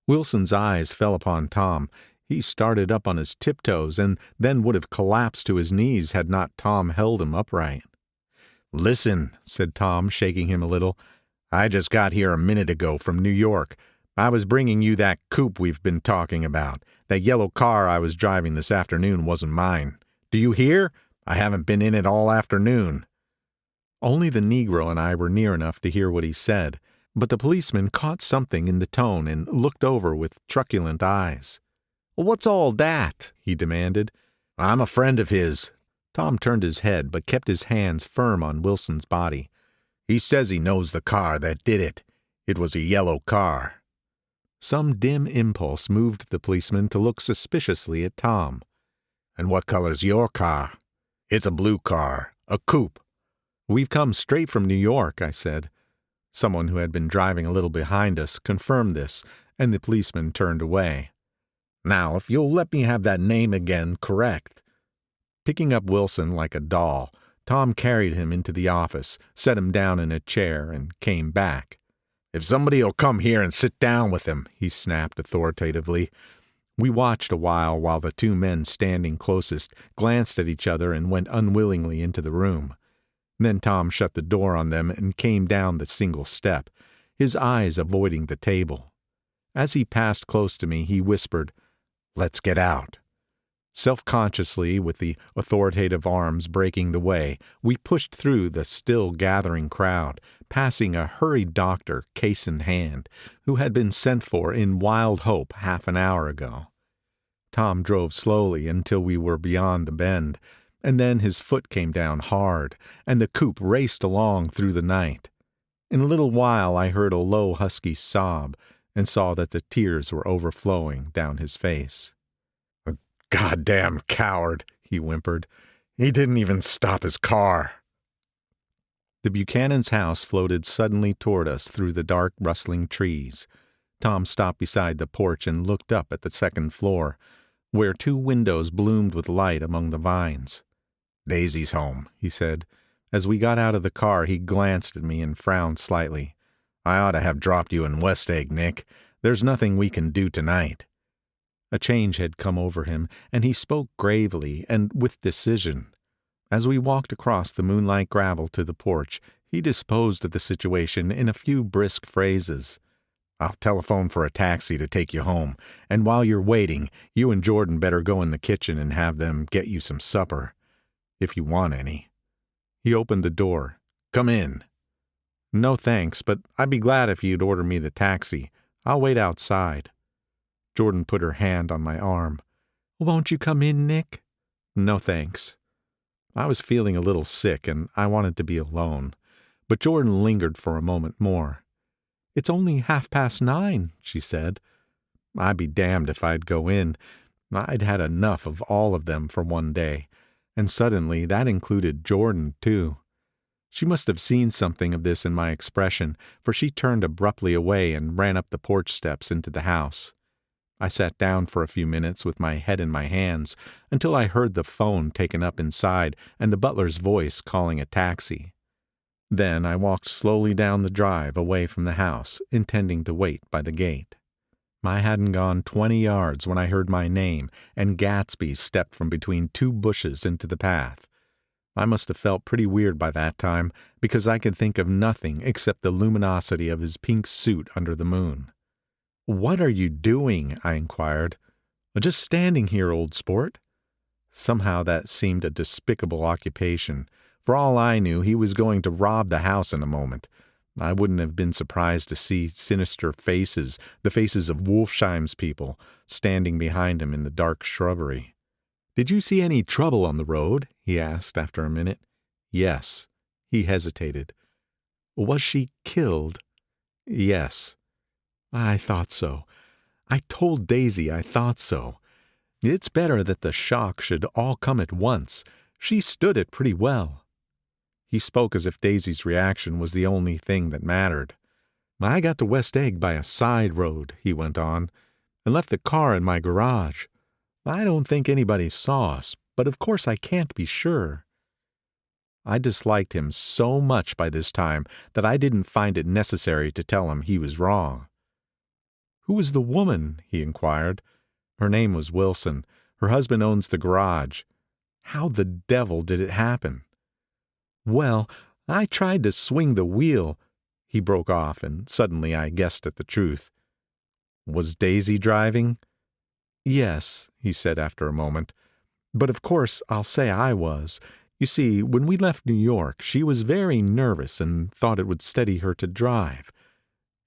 Wilson's eyes fell upon Tom. He started up on his tiptoes and then would have collapsed to his knees had not Tom held him upright. "Listen," said Tom, shaking him a little. "I just got here a minute ago from New York. I was bringing you that coupe we've been talking about. That yellow car I was driving this afternoon wasn't mine. Do you hear? I haven't been in it all afternoon." Only the Negro and I were near enough to hear what he said, but the policeman caught something in the tone and looked over with truculent eyes. "What's all that?" he demanded. "I'm a friend of his." Tom turned his head but kept his hands firm on Wilson's body. "He says he knows the car that did it. It was a yellow car." Some dim impulse moved the policeman to look suspiciously at Tom. "And what color's your car?" "It's a blue car, a coupe." "We've come straight from New York," I said. Someone who had been driving a little behind us confirmed this, and the policeman turned away. "Now, if you'll let me have that name again correct." Picking up Wilson like a doll, Tom carried him into the office, set him down in a chair, and came back. "If somebody'll come here and sit down with him," he snapped authoritatively. We watched a while the two men standing closest glanced at each other and went unwillingly into the room. Then Tom shut the door on them and came down the single step, his eyes avoiding the table. As he passed close to me, he whispered, "Let's get out." Self-consciously, with the authoritative arms breaking the way, we pushed through the still gathering crowd, passing a hurried doctor, case in hand, who had been sent for in wild hope half an hour ago. Tom drove slowly until we were beyond the bend, and then his foot came down hard, and the coupe raced along through the night. In a little while I heard a low husky sob, and saw that the tears were overflowing down his face. "Goddamn coward," he whimpered. "He didn't even stop his car." The Buchanan's house floated suddenly toward us through the dark, rustling trees. Tom stopped beside the porch and looked up at the second floor, where two windows bloomed with light among the vines. "Daisy's home," he said. As we got out of the car, he glanced at me and frowned slightly. "I ought to have dropped you in West Egg, Nick. There's nothing we can do tonight." A change had come over him, and he spoke gravely and with decision. As we walked across the moonlight gravel to the porch, he disposed of the situation in a few brisk phrases. "I'll telephone for a taxi to take you home, and while you're waiting, you and Jordan better go in the kitchen and have them get you some supper. If you want any." He opened the door. "Come in." "No thanks, but I'd be glad if you'd order me the taxi. I'll wait outside." Jordan put her hand on my arm. "Won't you come in, Nick?" "No thanks." I was feeling a little sick, and I wanted to be alone, but Jordan lingered for a moment more. "It's only 9:30, she said. I'd be damned if I'd go in. I'd had enough of all of them for one day, and suddenly that included Jordan, too. She must have seen something of this in my expression, for she turned abruptly away and ran up the porch steps into the house. I sat down for a few minutes with my head in my hands until I heard the phone taken up inside and the butler's voice calling a taxi. Then I walked slowly down the drive away from the house, intending to wait by the gate. I hadn't gone 20 yards when I heard my name, and Gatsby stepped from between two bushes into the path. I must have felt pretty weird by that time, because I could think of nothing except the luminosity of his pink suit under the moon. "What are you doing?" I inquired. "Just standing here, old sport." Somehow that seemed a despicable occupation. For all I knew, he was going to rob the house in a moment. I wouldn't have been surprised to see sinister faces, the faces of Wolfsheim's people, standing behind him in the dark shrubbery. "Did you see any trouble on the road?" he asked after a minute. "Yes." He hesitated. "Was she killed?" "Yes." "I thought so. I told Daisy I thought so. It's better that the shock should all come at once. She stood it pretty well." He spoke as if Daisy's reaction was the only thing that mattered. "I got to West Egg by a side road," he went on, "and left the car in my garage. I don't think anybody saw us, but of course I can't be sure." I disliked him so much by this time that I didn't find it necessary to tell him he was wrong. "Who was the woman?" he inquired. "Her name was Wilson. Her husband owns the garage." "How the devil did it happen?" "Well, I tried to swing the wheel." He broke off, and suddenly I guessed at the truth. "Was Daisy driving?" "Yes," he said after a moment. "But of course I'll say I was. You see, when we left New York, she was very nervous and thought it would steady her to drive.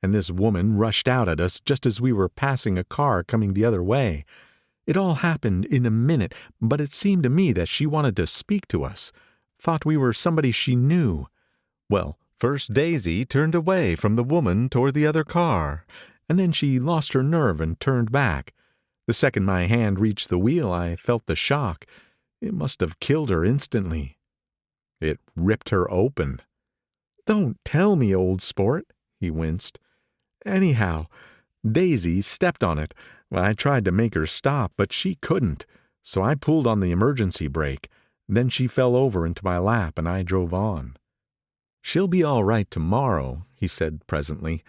And this woman rushed out at us just as we were passing a car coming the other way. It all happened in a minute, but it seemed to me that she wanted to speak to us. Thought we were somebody she knew. Well, first Daisy turned away from the woman toward the other car, and then she lost her nerve and turned back. The second my hand reached the wheel, I felt the shock. It must have killed her instantly." "It ripped her open." "Don't tell me, old sport." He winced. "Anyhow, Daisy stepped on it. I tried to make her stop, but she couldn't. So I pulled on the emergency brake. Then she fell over into my lap and I drove on." "She'll be all right tomorrow," he said presently.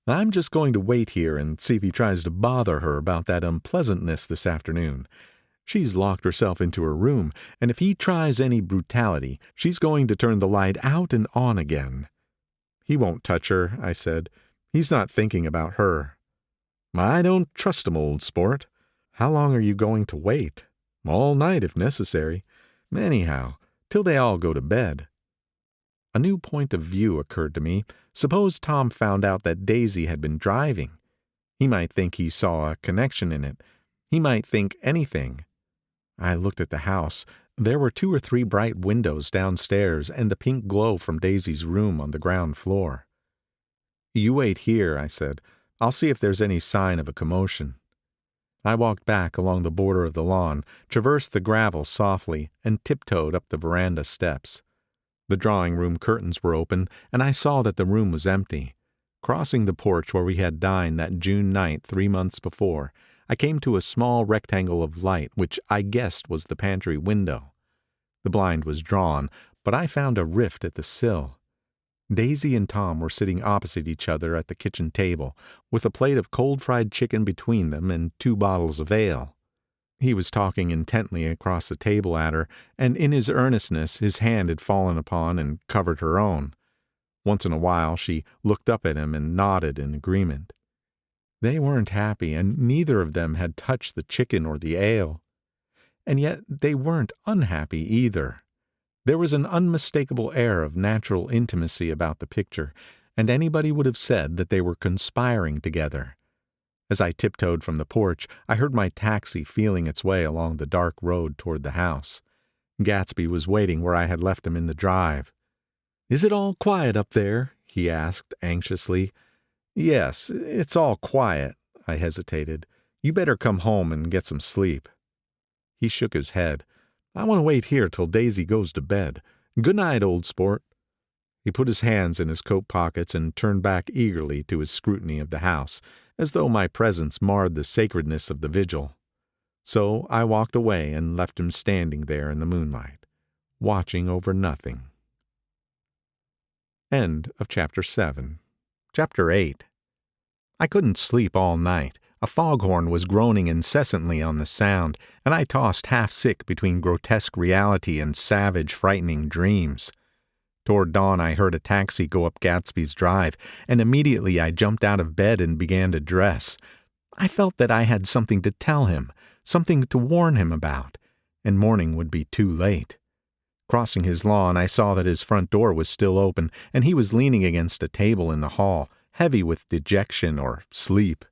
"I'm just going to wait here and see if he tries to bother her about that unpleasantness this afternoon. She's locked herself into her room, and if he tries any brutality, she's going to turn the light out and on again." "He won't touch her," I said. "He's not thinking about her." "I don't trust him, old sport." "How long are you going to wait?" "All night if necessary. Anyhow, till they all go to bed." A new point of view occurred to me. Suppose Tom found out that Daisy had been driving. He might think he saw a connection in it. He might think anything. I looked at the house. There were 2 or 3 bright windows downstairs and the pink glow from Daisy's room on the ground floor. "You wait here," I said. "I'll see if there's any sign of a commotion." I walked back along the border of the lawn, traversed the gravel softly, and tiptoed up the veranda steps. The drawing-room curtains were open, and I saw that the room was empty. Crossing the porch where we had dined that June night 3 months before, I came to a small rectangle of light which I guessed was the pantry window. The blind was drawn, but I found a rift at the sill. Daisy and Tom were sitting opposite each other at the kitchen table, with a plate of cold fried chicken between them and 2 bottles of ale. He was talking intently across the table at her, and in his earnestness his hand had fallen upon and covered her own. Once in a while she looked up at him and nodded in agreement. They weren't happy, and neither of them had touched the chicken or the ale. And yet they weren't unhappy either. There was an unmistakable air of natural intimacy about the picture, and anybody would have said that they were conspiring together. As I tiptoed from the porch, I heard my taxi feeling its way along the dark road toward the house. Gatsby was waiting where I had left him in the drive. "Is it all quiet up there?" he asked anxiously. "Yes, it's all quiet." I hesitated. "You better come home and get some sleep." He shook his head. "I want to wait here till Daisy goes to bed. Good night, old sport." He put his hands in his coat pockets and turned back eagerly to his scrutiny of the house, as though my presence marred the sacredness of the vigil. So I walked away and left him standing there in the moonlight, watching over nothing. End of Chapter 7. Chapter 8. I couldn't sleep all night. A foghorn was groaning incessantly on the sound, and I tossed half-sick between grotesque reality and savage, frightening dreams. Toward dawn I heard a taxi go up Gatsby's drive, and immediately I jumped out of bed and began to dress. I felt that I had something to tell him, something to warn him about, and morning would be too late. Crossing his lawn, I saw that his front door was still open, and he was leaning against a table in the hall, heavy with dejection or sleep.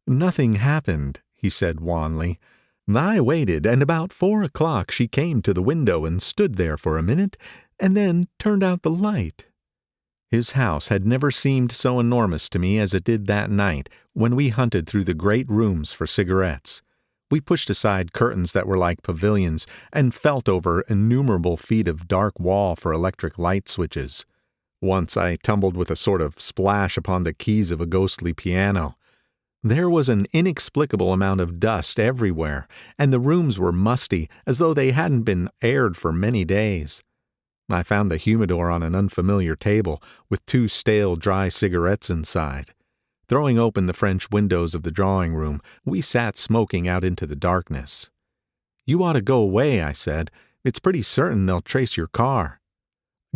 "Nothing happened," he said wanly. "I waited, and about 4 o'clock she came to the window and stood there for a minute, and then turned out the light." His house had never seemed so enormous to me as it did that night when we hunted through the great rooms for cigarettes. We pushed aside curtains that were like pavilions and felt over innumerable feet of dark wall for electric light switches. Once I tumbled with a sort of splash upon the keys of a ghostly piano. There was an inexplicable amount of dust everywhere, and the rooms were musty, as though they hadn't been aired for many days. I found the humidor on an unfamiliar table, with 2 stale dry cigarettes inside. Throwing open the French windows of the drawing room, we sat smoking out into the darkness. "You ought to go away," I said. "It's pretty certain they'll trace your car."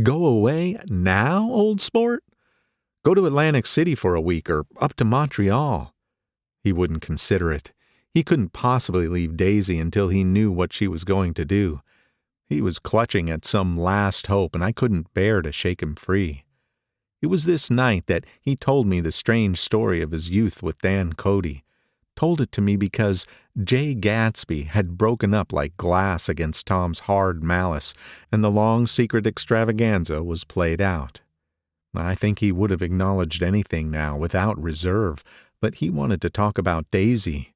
"Go away? Now, old sport?" "Go to Atlantic City for a week, or up to Montreal." He wouldn't consider it. He couldn't possibly leave Daisy until he knew what she was going to do. He was clutching at some last hope, and I couldn't bear to shake him free. It was this night that he told me the strange story of his youth with Dan Cody. Told it to me because Jay Gatsby had broken up like glass against Tom's hard malice, and the long secret extravaganza was played out. I think he would have acknowledged anything now without reserve, but he wanted to talk about Daisy.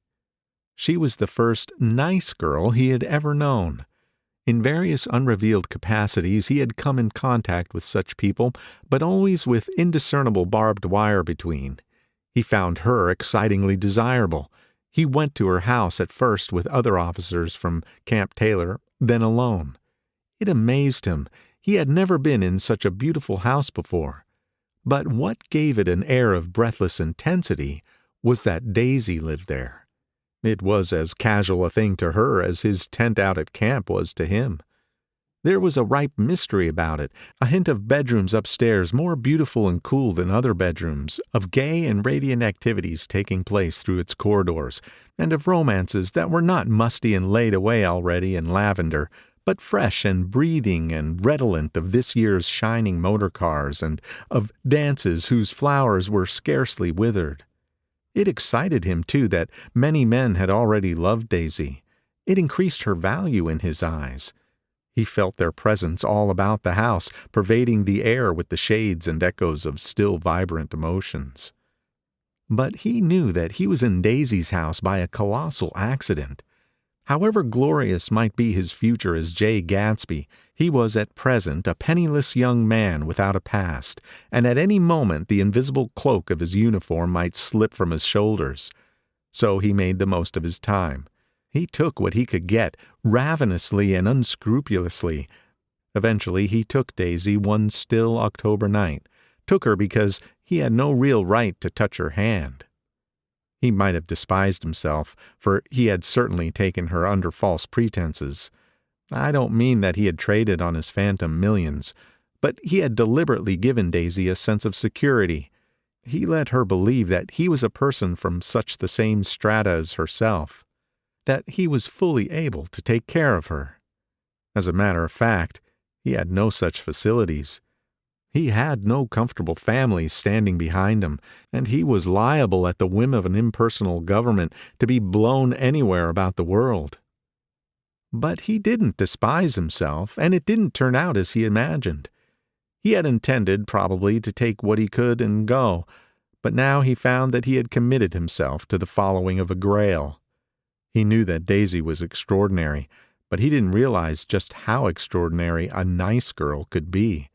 She was the first nice girl he had ever known. In various unrevealed capacities he had come in contact with such people, but always with indiscernible barbed wire between. He found her excitingly desirable. He went to her house at first with other officers from Camp Taylor, then alone. It amazed him. He had never been in such a beautiful house before. But what gave it an air of breathless intensity was that Daisy lived there. It was as casual a thing to her as his tent out at camp was to him. There was a ripe mystery about it, a hint of bedrooms upstairs more beautiful and cool than other bedrooms, of gay and radiant activities taking place through its corridors, and of romances that were not musty and laid away already in lavender, but fresh and breathing and redolent of this year's shining motor cars, and of dances whose flowers were scarcely withered. It excited him, too, that many men had already loved Daisy. It increased her value in his eyes. He felt their presence all about the house, pervading the air with the shades and echoes of still vibrant emotions. But he knew that he was in Daisy's house by a colossal accident. However glorious might be his future as Jay Gatsby, he was at present a penniless young man without a past, and at any moment the invisible cloak of his uniform might slip from his shoulders. So he made the most of his time. He took what he could get, ravenously and unscrupulously. Eventually he took Daisy one still October night, took her because he had no real right to touch her hand. He might have despised himself, for he had certainly taken her under false pretenses. I don't mean that he had traded on his phantom millions, but he had deliberately given Daisy a sense of security. He let her believe that he was a person from such the same strata as herself, that he was fully able to take care of her. As a matter of fact, he had no such facilities. He had no comfortable family standing behind him, and he was liable at the whim of an impersonal government to be blown anywhere about the world. But he didn't despise himself, and it didn't turn out as he imagined. He had intended, probably, to take what he could and go, but now he found that he had committed himself to the following of a grail. He knew that Daisy was extraordinary, but he didn't realize just how extraordinary a nice girl could be.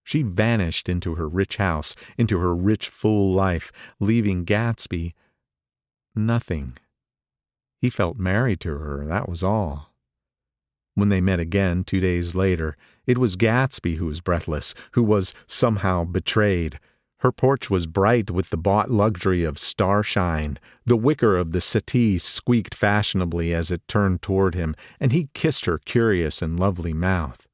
She vanished into her rich house, into her rich, full life, leaving Gatsby nothing. He felt married to her, that was all. When they met again 2 days later, it was Gatsby who was breathless, who was somehow betrayed. Her porch was bright with the bought luxury of starshine. The wicker of the settee squeaked fashionably as it turned toward him, and he kissed her curious and lovely mouth.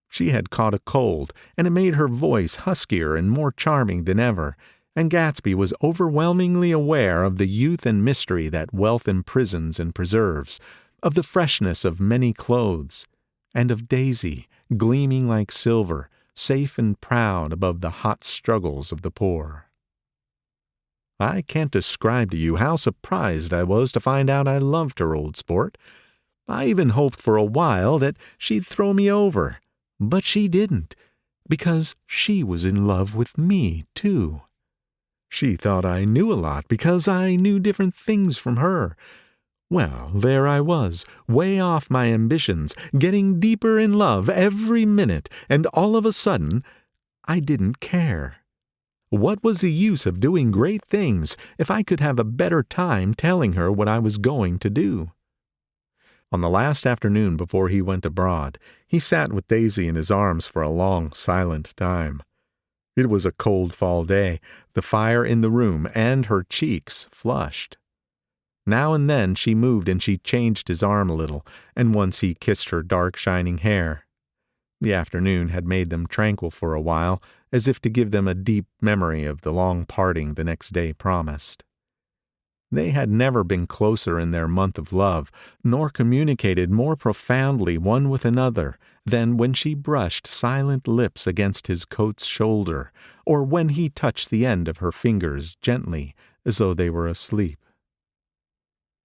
She had caught a cold, and it made her voice huskier and more charming than ever, and Gatsby was overwhelmingly aware of the youth and mystery that wealth imprisons and preserves, of the freshness of many clothes, and of Daisy, gleaming like silver, safe and proud above the hot struggles of the poor. I can't describe to you how surprised I was to find out I loved her, old sport. I even hoped for a while that she'd throw me over, but she didn't, because she was in love with me, too. She thought I knew a lot because I knew different things from her. Well, there I was, way off my ambitions, getting deeper in love every minute, and all of a sudden, I didn't care. What was the use of doing great things if I could have a better time telling her what I was going to do? On the last afternoon before he went abroad, he sat with Daisy in his arms for a long, silent time. It was a cold fall day, the fire in the room and her cheeks flushed. Now and then she moved and she changed his arm a little, and once he kissed her dark shining hair. The afternoon had made them tranquil for a while, as if to give them a deep memory of the long parting the next day promised. They had never been closer in their month of love, nor communicated more profoundly one with another than when she brushed silent lips against his coat's shoulder, or when he touched the end of her fingers gently as though they were asleep.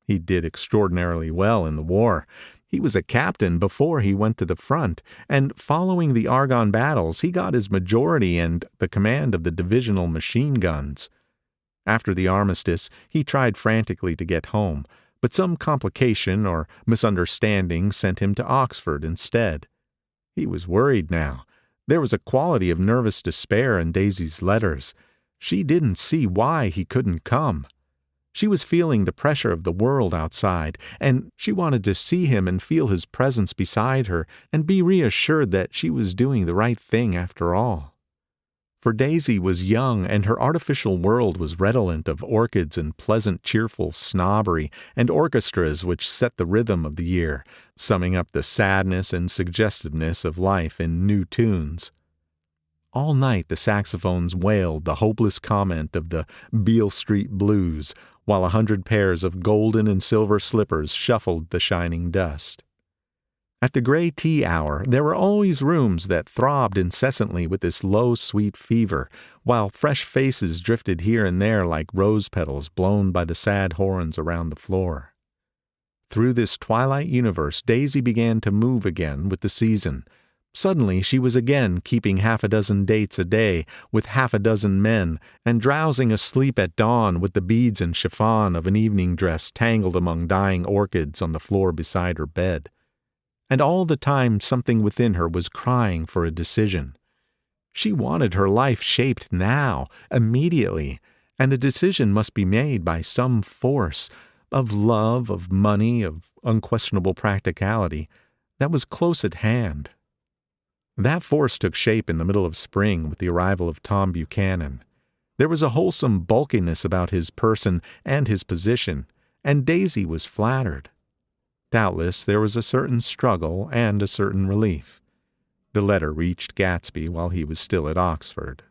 He did extraordinarily well in the war. He was a captain before he went to the front, and following the Argonne battles he got his majority and the command of the divisional machine guns. After the armistice, he tried frantically to get home, but some complication or misunderstanding sent him to Oxford instead. He was worried now. There was a quality of nervous despair in Daisy's letters. She didn't see why he couldn't come. She was feeling the pressure of the world outside, and she wanted to see him and feel his presence beside her and be reassured that she was doing the right thing after all. For Daisy was young, and her artificial world was redolent of orchids and pleasant cheerful snobbery and orchestras which set the rhythm of the year, summing up the sadness and suggestiveness of life in new tunes. All night the saxophones wailed the hopeless comment of the Beale Street Blues, while 100 pairs of golden and silver slippers shuffled the shining dust. At the gray tea hour there were always rooms that throbbed incessantly with this low sweet fever, while fresh faces drifted here and there like rose petals blown by the sad horns around the floor. Through this twilight universe Daisy began to move again with the season. Suddenly she was again keeping 6 dates a day with 6 men, and drowsing asleep at dawn with the beads and chiffon of an evening dress tangled among dying orchids on the floor beside her bed. And all the time something within her was crying for a decision. She wanted her life shaped now, immediately, and the decision must be made by some force, of love, of money, of unquestionable practicality, that was close at hand. That force took shape in the middle of spring with the arrival of Tom Buchanan. There was a wholesome bulkiness about his person and his position, and Daisy was flattered. Doubtless there was a certain struggle and a certain relief. The letter reached Gatsby while he was still at Oxford.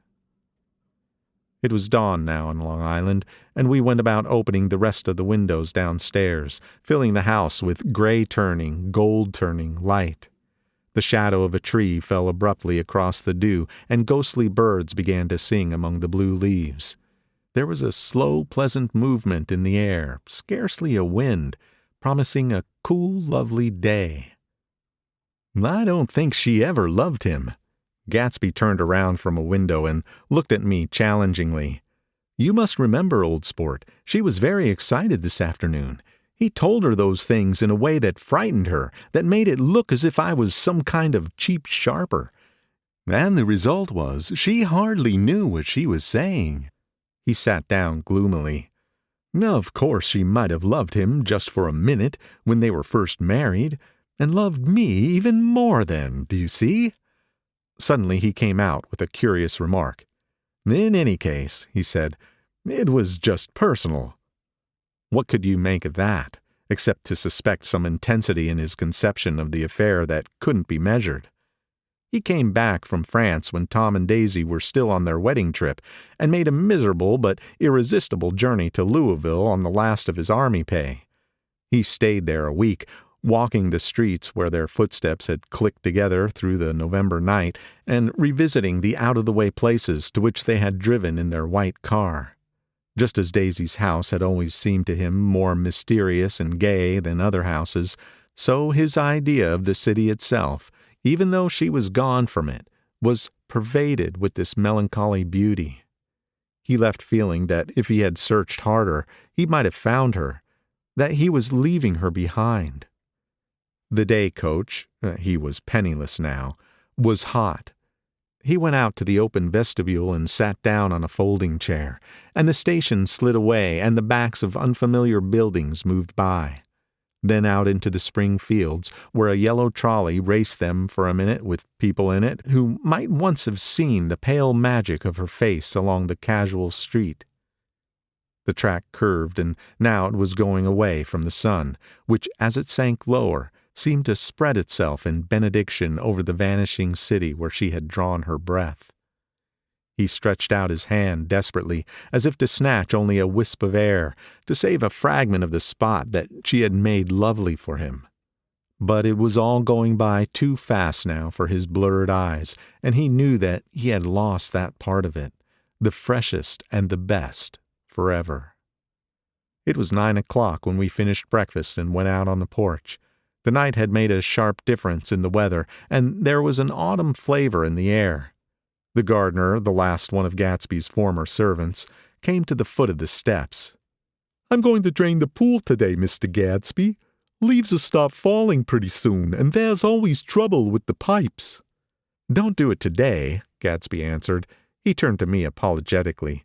It was dawn now on Long Island, and we went about opening the rest of the windows downstairs, filling the house with gray-turning, gold-turning light. The shadow of a tree fell abruptly across the dew, and ghostly birds began to sing among the blue leaves. There was a slow, pleasant movement in the air, scarcely a wind, promising a cool, lovely day. I don't think she ever loved him. Gatsby turned around from a window and looked at me challengingly. You must remember, old sport, she was very excited this afternoon. He told her those things in a way that frightened her, that made it look as if I was some kind of cheap sharper. And the result was she hardly knew what she was saying. He sat down gloomily. Of course she might have loved him just for a minute when they were first married, and loved me even more then, do you see? Suddenly he came out with a curious remark. In any case, he said, it was just personal. What could you make of that, except to suspect some intensity in his conception of the affair that couldn't be measured? He came back from France when Tom and Daisy were still on their wedding trip, and made a miserable but irresistible journey to Louisville on the last of his army pay. He stayed there a week, walking the streets where their footsteps had clicked together through the November night, and revisiting the out-of-the-way places to which they had driven in their white car. Just as Daisy's house had always seemed to him more mysterious and gay than other houses, so his idea of the city itself, even though she was gone from it, was pervaded with this melancholy beauty. He left feeling that if he had searched harder, he might have found her, that he was leaving her behind. The day coach, he was penniless now, was hot. He went out to the open vestibule and sat down on a folding chair, and the station slid away and the backs of unfamiliar buildings moved by. Then out into the spring fields, where a yellow trolley raced them for a minute with people in it who might once have seen the pale magic of her face along the casual street. The track curved, and now it was going away from the sun, which, as it sank lower, seemed to spread itself in benediction over the vanishing city where she had drawn her breath. He stretched out his hand desperately, as if to snatch only a wisp of air, to save a fragment of the spot that she had made lovely for him. But it was all going by too fast now for his blurred eyes, and he knew that he had lost that part of it, the freshest and the best, forever. It was 9 o'clock when we finished breakfast and went out on the porch. The night had made a sharp difference in the weather, and there was an autumn flavor in the air. The gardener, the last one of Gatsby's former servants, came to the foot of the steps. "I'm going to drain the pool today, Mr. Gatsby. Leaves will stop falling pretty soon, and there's always trouble with the pipes." "Don't do it today," Gatsby answered. He turned to me apologetically.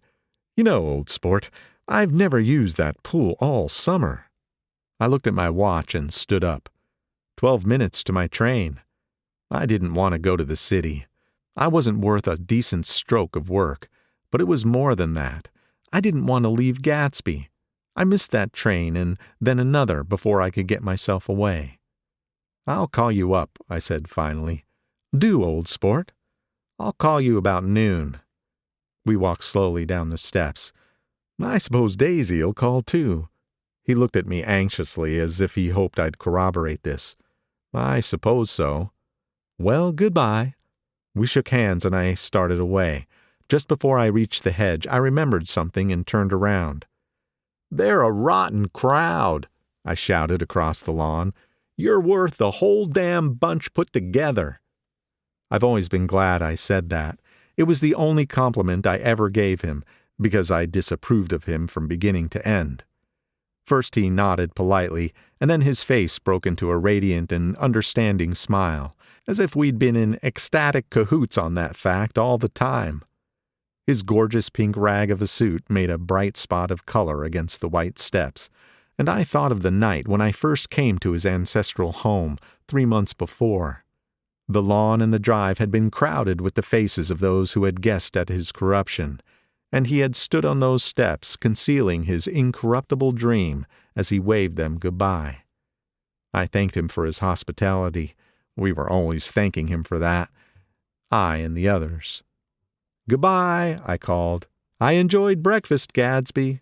"You know, old sport, I've never used that pool all summer." I looked at my watch and stood up. 12 minutes to my train. I didn't want to go to the city. I wasn't worth a decent stroke of work, but it was more than that. I didn't want to leave Gatsby. I missed that train and then another before I could get myself away. "I'll call you up," I said finally. "Do, old sport. I'll call you about noon." We walked slowly down the steps. "I suppose Daisy'll call too." He looked at me anxiously as if he hoped I'd corroborate this. "I suppose so." "Well, goodbye." We shook hands and I started away. Just before I reached the hedge, I remembered something and turned around. "They're a rotten crowd," I shouted across the lawn. "You're worth the whole damn bunch put together." I've always been glad I said that. It was the only compliment I ever gave him, because I disapproved of him from beginning to end. First he nodded politely, and then his face broke into a radiant and understanding smile, as if we'd been in ecstatic cahoots on that fact all the time. His gorgeous pink rag of a suit made a bright spot of color against the white steps, and I thought of the night when I first came to his ancestral home 3 months before. The lawn and the drive had been crowded with the faces of those who had guessed at his corruption, and he had stood on those steps concealing his incorruptible dream as he waved them goodbye. I thanked him for his hospitality. We were always thanking him for that. I and the others. "Goodbye," I called. "I enjoyed breakfast, Gatsby."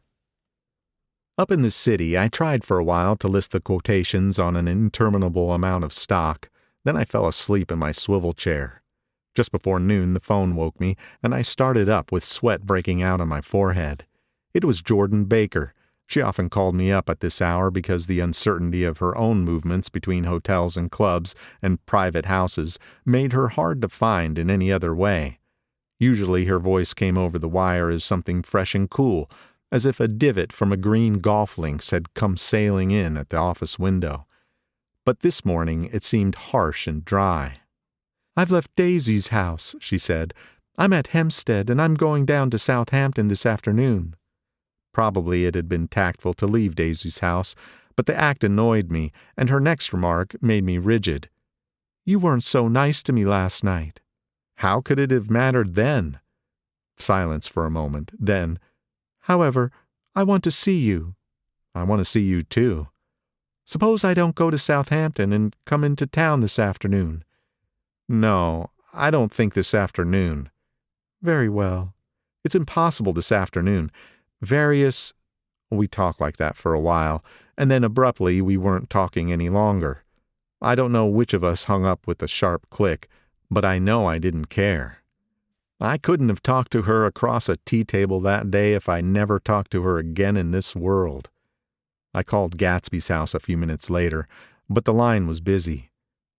Up in the city, I tried for a while to list the quotations on an interminable amount of stock. Then I fell asleep in my swivel chair. Just before noon, the phone woke me, and I started up with sweat breaking out on my forehead. It was Jordan Baker. She often called me up at this hour because the uncertainty of her own movements between hotels and clubs and private houses made her hard to find in any other way. Usually her voice came over the wire as something fresh and cool, as if a divot from a green golf links had come sailing in at the office window. But this morning it seemed harsh and dry. "I've left Daisy's house," she said. "I'm at Hempstead, and I'm going down to Southampton this afternoon." Probably it had been tactful to leave Daisy's house, but the act annoyed me, and her next remark made me rigid. "You weren't so nice to me last night." How could it have mattered then? Silence for a moment, then, "However, I want to see you." "I want to see you too." "Suppose I don't go to Southampton and come into town this afternoon?" "No, I don't think this afternoon." "Very well. It's impossible this afternoon. We talked like that for a while, and then abruptly we weren't talking any longer. I don't know which of us hung up with a sharp click, but I know I didn't care. I couldn't have talked to her across a tea table that day if I never talked to her again in this world. I called Gatsby's house a few minutes later, but the line was busy.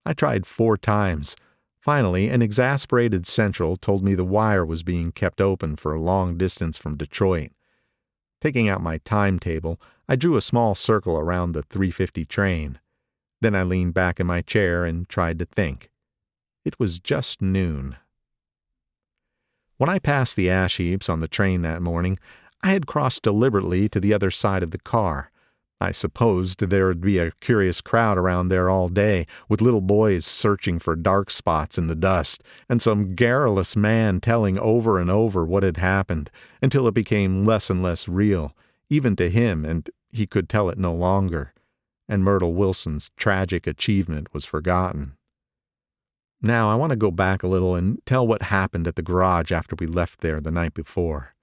I tried 4 times. Finally, an exasperated central told me the wire was being kept open for a long distance from Detroit. Taking out my timetable, I drew a small circle around the 3:50 train. Then I leaned back in my chair and tried to think. It was just noon. When I passed the ash heaps on the train that morning, I had crossed deliberately to the other side of the car. I supposed there would be a curious crowd around there all day, with little boys searching for dark spots in the dust, and some garrulous man telling over and over what had happened, until it became less and less real, even to him, and he could tell it no longer, and Myrtle Wilson's tragic achievement was forgotten. Now I want to go back a little and tell what happened at the garage after we left there the night before.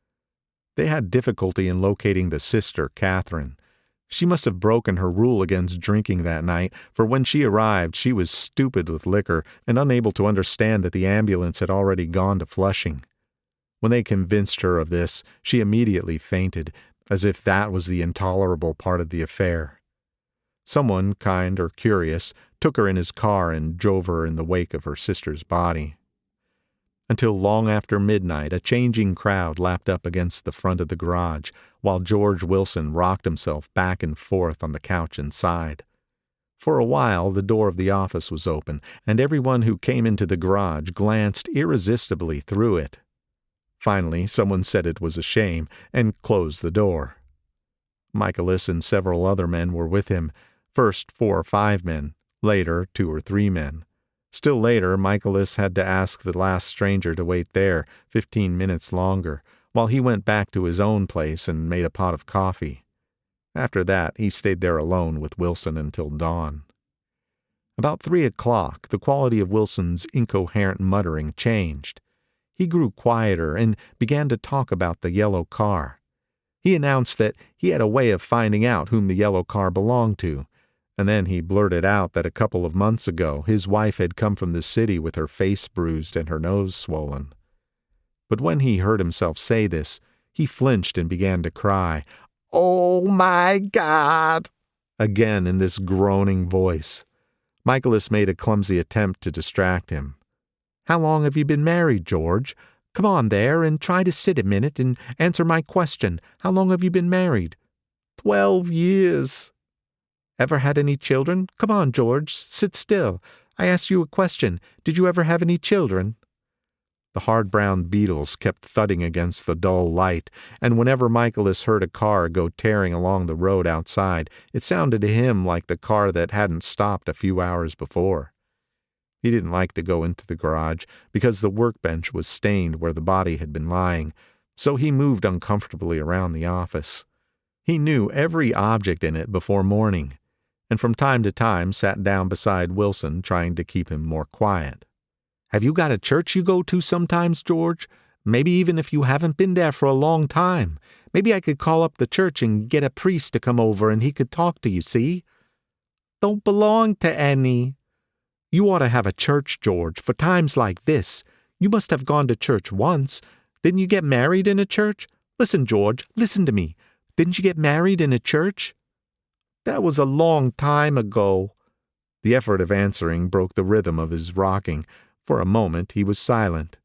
They had difficulty in locating the sister, Catherine. She must have broken her rule against drinking that night, for when she arrived she was stupid with liquor and unable to understand that the ambulance had already gone to Flushing. When they convinced her of this, she immediately fainted, as if that was the intolerable part of the affair. Someone, kind or curious, took her in his car and drove her in the wake of her sister's body. Until long after midnight, a changing crowd lapped up against the front of the garage, while George Wilson rocked himself back and forth on the couch inside. For a while, the door of the office was open, and everyone who came into the garage glanced irresistibly through it. Finally, someone said it was a shame, and closed the door. Michaelis and several other men were with him. First 4 or 5 men, later 2 or 3 men. Still later, Michaelis had to ask the last stranger to wait there 15 minutes longer, while he went back to his own place and made a pot of coffee. After that, he stayed there alone with Wilson until dawn. About 3 o'clock, the quality of Wilson's incoherent muttering changed. He grew quieter and began to talk about the yellow car. He announced that he had a way of finding out whom the yellow car belonged to, and then he blurted out that a couple of months ago his wife had come from the city with her face bruised and her nose swollen. But when he heard himself say this, he flinched and began to cry, "Oh, my God!" again in this groaning voice. Michaelis made a clumsy attempt to distract him. "How long have you been married, George? Come on there and try to sit a minute and answer my question. How long have you been married?" 12 years. "Ever had any children? Come on, George, sit still. I asked you a question. Did you ever have any children?" The hard brown beetles kept thudding against the dull light, and whenever Michaelis heard a car go tearing along the road outside, it sounded to him like the car that hadn't stopped a few hours before. He didn't like to go into the garage, because the workbench was stained where the body had been lying, so he moved uncomfortably around the office. He knew every object in it before morning, and from time to time sat down beside Wilson, trying to keep him more quiet. "Have you got a church you go to sometimes, George? Maybe even if you haven't been there for a long time. Maybe I could call up the church and get a priest to come over and he could talk to you, see?" "Don't belong to any." "You ought to have a church, George, for times like this. You must have gone to church once. Didn't you get married in a church? Listen, George, listen to me. Didn't you get married in a church?" "That was a long time ago." The effort of answering broke the rhythm of his rocking. For a moment he was silent.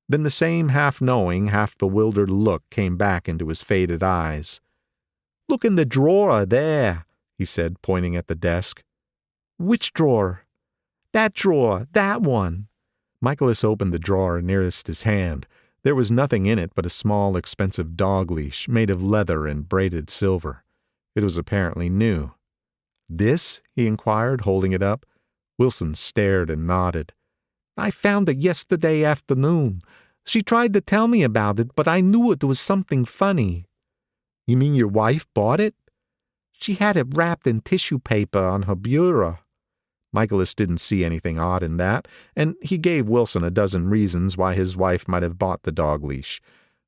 Then the same half-knowing, half-bewildered look came back into his faded eyes. "Look in the drawer there," he said, pointing at the desk. "Which drawer?" "That drawer, that one." Michaelis opened the drawer nearest his hand. There was nothing in it but a small, expensive dog leash made of leather and braided silver. It was apparently new. "This?" he inquired, holding it up. Wilson stared and nodded. "I found it yesterday afternoon. She tried to tell me about it, but I knew it was something funny." "You mean your wife bought it?" "She had it wrapped in tissue paper on her bureau." Michaelis didn't see anything odd in that, and he gave Wilson a dozen reasons why his wife might have bought the dog leash.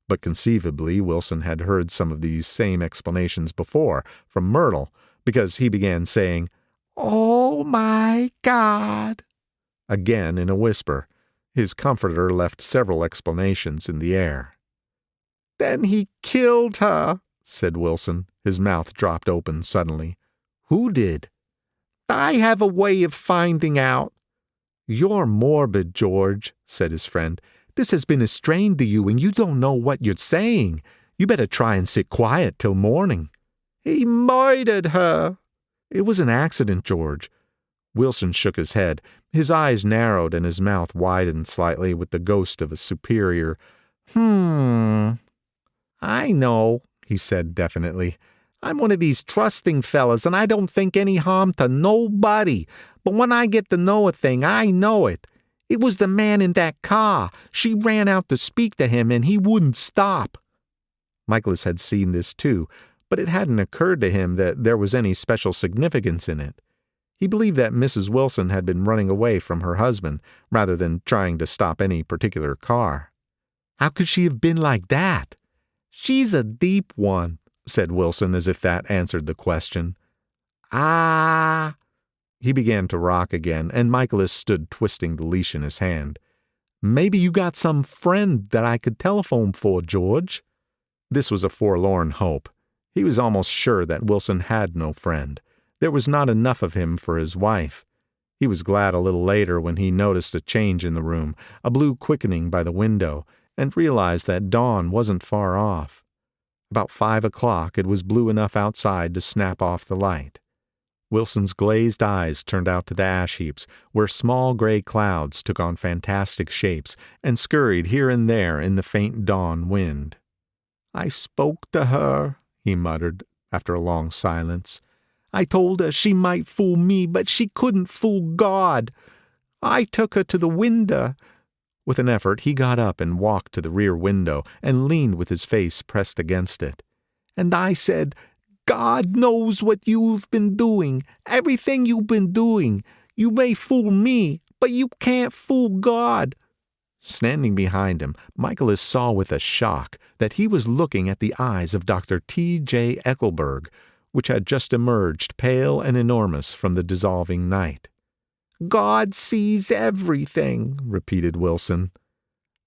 But conceivably Wilson had heard some of these same explanations before, from Myrtle, because he began saying, Oh, my God. Again in a whisper. His comforter left several explanations in the air. Then he killed her, said Wilson. His mouth dropped open suddenly. Who did? I have a way of finding out. You're morbid, George, said his friend. This has been a strain to you, and you don't know what you're saying. You better try and sit quiet till morning. He murdered her. It was an accident, George. Wilson shook his head. His eyes narrowed and his mouth widened slightly with the ghost of a superior. I know, he said definitely. I'm one of these trusting fellas, and I don't think any harm to nobody. But when I get to know a thing, I know it. It was the man in that car. She ran out to speak to him, and he wouldn't stop. Michaelis had seen this too, but it hadn't occurred to him that there was any special significance in it. He believed that Mrs. Wilson had been running away from her husband, rather than trying to stop any particular car. How could she have been like that? She's a deep one, said Wilson, as if that answered the question. He began to rock again, and Michaelis stood twisting the leash in his hand. Maybe you got some friend that I could telephone for, George. This was a forlorn hope. He was almost sure that Wilson had no friend. There was not enough of him for his wife. He was glad a little later when he noticed a change in the room, a blue quickening by the window, and realized that dawn wasn't far off. About 5 o'clock, it was blue enough outside to snap off the light. Wilson's glazed eyes turned out to the ash heaps, where small gray clouds took on fantastic shapes and scurried here and there in the faint dawn wind. I spoke to her, he muttered, after a long silence. I told her she might fool me, but she couldn't fool God. I took her to the window. With an effort, he got up and walked to the rear window and leaned with his face pressed against it. And I said, God knows what you've been doing, everything you've been doing. You may fool me, but you can't fool God. Standing behind him, Michaelis saw with a shock that he was looking at the eyes of Dr. T.J. Eckelberg, which had just emerged pale and enormous from the dissolving night. God sees everything, repeated Wilson.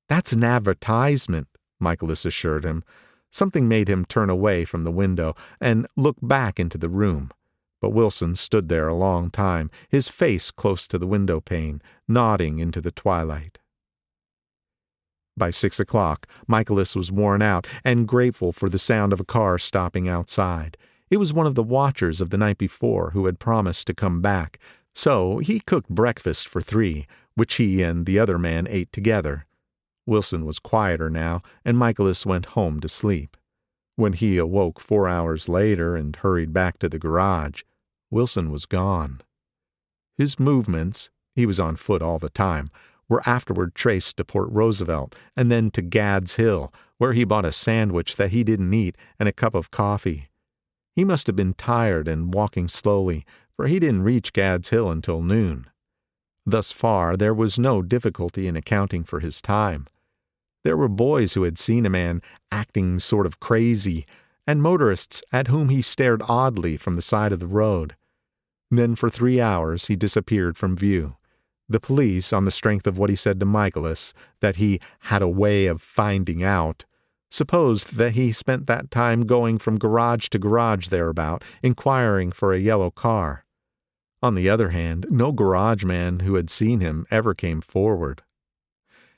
That's an advertisement, Michaelis assured him. Something made him turn away from the window and look back into the room. But Wilson stood there a long time, his face close to the window pane, nodding into the twilight. By 6 o'clock, Michaelis was worn out and grateful for the sound of a car stopping outside. It was one of the watchers of the night before who had promised to come back, so he cooked breakfast for 3, which he and the other man ate together. Wilson was quieter now, and Michaelis went home to sleep. When he awoke 4 hours later and hurried back to the garage, Wilson was gone. His movements, he was on foot all the time, were afterward traced to Port Roosevelt and then to Gad's Hill, where he bought a sandwich that he didn't eat and a cup of coffee. He must have been tired and walking slowly, for he didn't reach Gad's Hill until noon. Thus far, there was no difficulty in accounting for his time. There were boys who had seen a man acting sort of crazy, and motorists at whom he stared oddly from the side of the road. Then for 3 hours he disappeared from view. The police, on the strength of what he said to Michaelis, that he had a way of finding out, supposed that he spent that time going from garage to garage thereabout, inquiring for a yellow car. On the other hand, no garage man who had seen him ever came forward.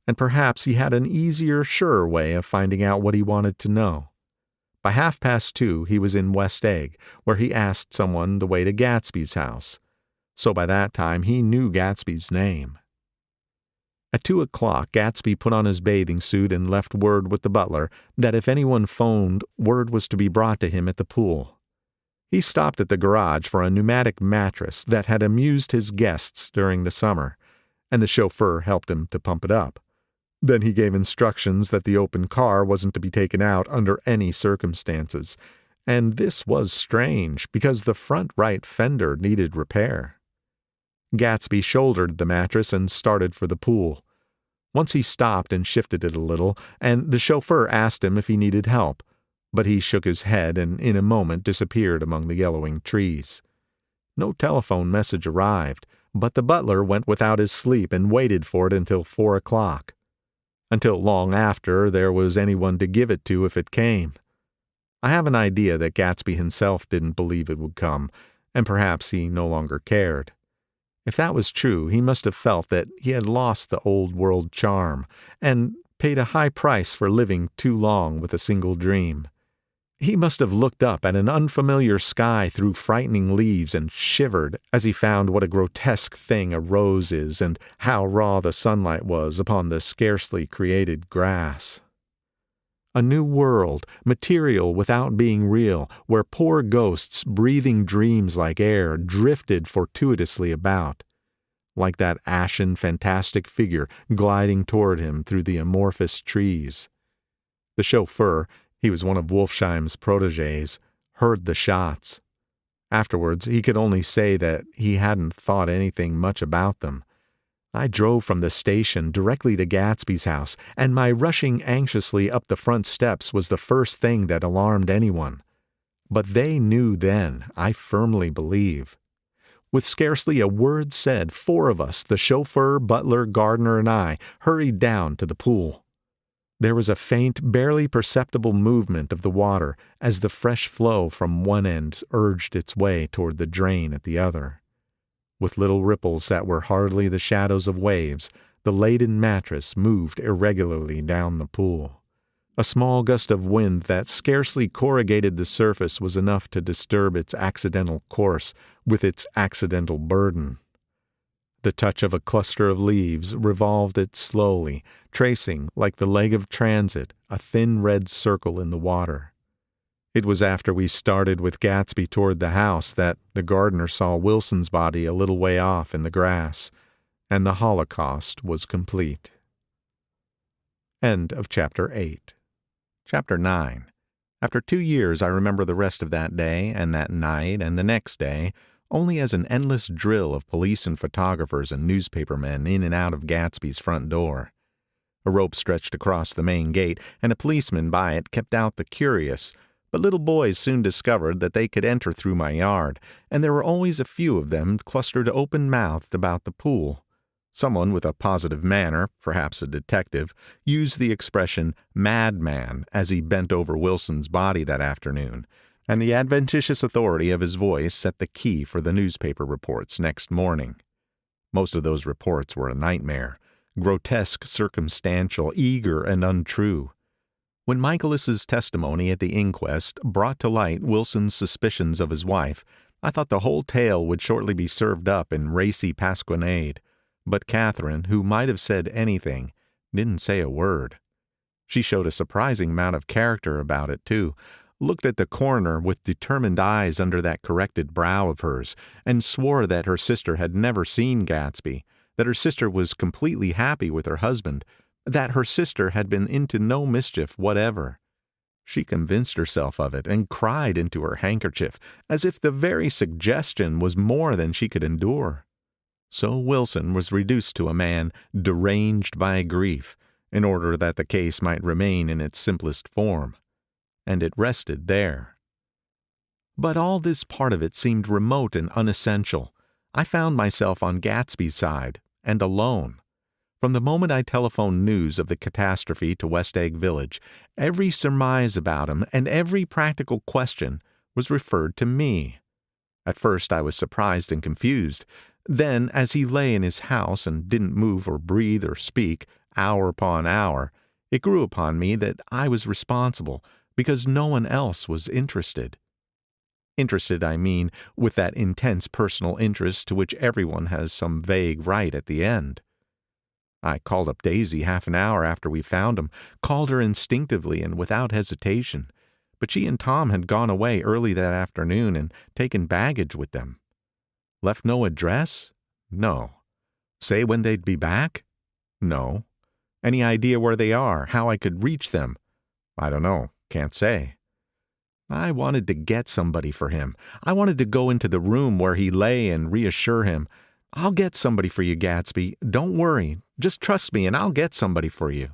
And perhaps he had an easier, surer way of finding out what he wanted to know. By 2:30 he was in West Egg, where he asked someone the way to Gatsby's house. So by that time he knew Gatsby's name. At 2 o'clock, Gatsby put on his bathing suit and left word with the butler that if anyone phoned, word was to be brought to him at the pool. He stopped at the garage for a pneumatic mattress that had amused his guests during the summer, and the chauffeur helped him to pump it up. Then he gave instructions that the open car wasn't to be taken out under any circumstances, and this was strange because the front right fender needed repair. Gatsby shouldered the mattress and started for the pool. Once he stopped and shifted it a little, and the chauffeur asked him if he needed help, but he shook his head and in a moment disappeared among the yellowing trees. No telephone message arrived, but the butler went without his sleep and waited for it until 4 o'clock. Until long after there was anyone to give it to if it came. I have an idea that Gatsby himself didn't believe it would come, and perhaps he no longer cared. If that was true, he must have felt that he had lost the old world charm, and paid a high price for living too long with a single dream. He must have looked up at an unfamiliar sky through frightening leaves and shivered as he found what a grotesque thing a rose is and how raw the sunlight was upon the scarcely created grass. A new world, material without being real, where poor ghosts breathing dreams like air drifted fortuitously about, like that ashen, fantastic figure gliding toward him through the amorphous trees. The chauffeur, he was one of Wolfsheim's protégés, heard the shots. Afterwards, he could only say that he hadn't thought anything much about them. I drove from the station directly to Gatsby's house, and my rushing anxiously up the front steps was the first thing that alarmed anyone. But they knew then, I firmly believe. With scarcely a word said, 4 of us, the chauffeur, butler, gardener, and I, hurried down to the pool. There was a faint, barely perceptible movement of the water as the fresh flow from one end urged its way toward the drain at the other. With little ripples that were hardly the shadows of waves, the laden mattress moved irregularly down the pool. A small gust of wind that scarcely corrugated the surface was enough to disturb its accidental course with its accidental burden. The touch of a cluster of leaves revolved it slowly, tracing, like the leg of transit, a thin red circle in the water. It was after we started with Gatsby toward the house that the gardener saw Wilson's body a little way off in the grass, and the Holocaust was complete. End of Chapter 8. Chapter 9. After 2 years I remember the rest of that day, and that night, and the next day, only as an endless drill of police and photographers and newspapermen in and out of Gatsby's front door. A rope stretched across the main gate, and a policeman by it kept out the curious, but little boys soon discovered that they could enter through my yard, and there were always a few of them clustered open-mouthed about the pool. Someone with a positive manner, perhaps a detective, used the expression madman as he bent over Wilson's body that afternoon, and the adventitious authority of his voice set the key for the newspaper reports next morning. Most of those reports were a nightmare, grotesque, circumstantial, eager, and untrue. When Michaelis's testimony at the inquest brought to light Wilson's suspicions of his wife, I thought the whole tale would shortly be served up in racy pasquinade, but Catherine, who might have said anything, didn't say a word. She showed a surprising amount of character about it, too, looked at the coroner with determined eyes under that corrected brow of hers, and swore that her sister had never seen Gatsby, that her sister was completely happy with her husband, that her sister had been into no mischief whatever. She convinced herself of it and cried into her handkerchief, as if the very suggestion was more than she could endure. So Wilson was reduced to a man deranged by grief, in order that the case might remain in its simplest form. And it rested there. But all this part of it seemed remote and unessential. I found myself on Gatsby's side, and alone. From the moment I telephoned news of the catastrophe to West Egg Village, every surmise about him and every practical question was referred to me. At first I was surprised and confused. Then, as he lay in his house and didn't move or breathe or speak, hour upon hour, it grew upon me that I was responsible, because no one else was interested. Interested, I mean, with that intense personal interest to which everyone has some vague right at the end. I called up Daisy half an hour after we found him, called her instinctively and without hesitation, but she and Tom had gone away early that afternoon and taken baggage with them. Left no address? No. Say when they'd be back? No. Any idea where they are, how I could reach them? I don't know, can't say. I wanted to get somebody for him. I wanted to go into the room where he lay and reassure him. I'll get somebody for you, Gatsby. Don't worry. Just trust me and I'll get somebody for you.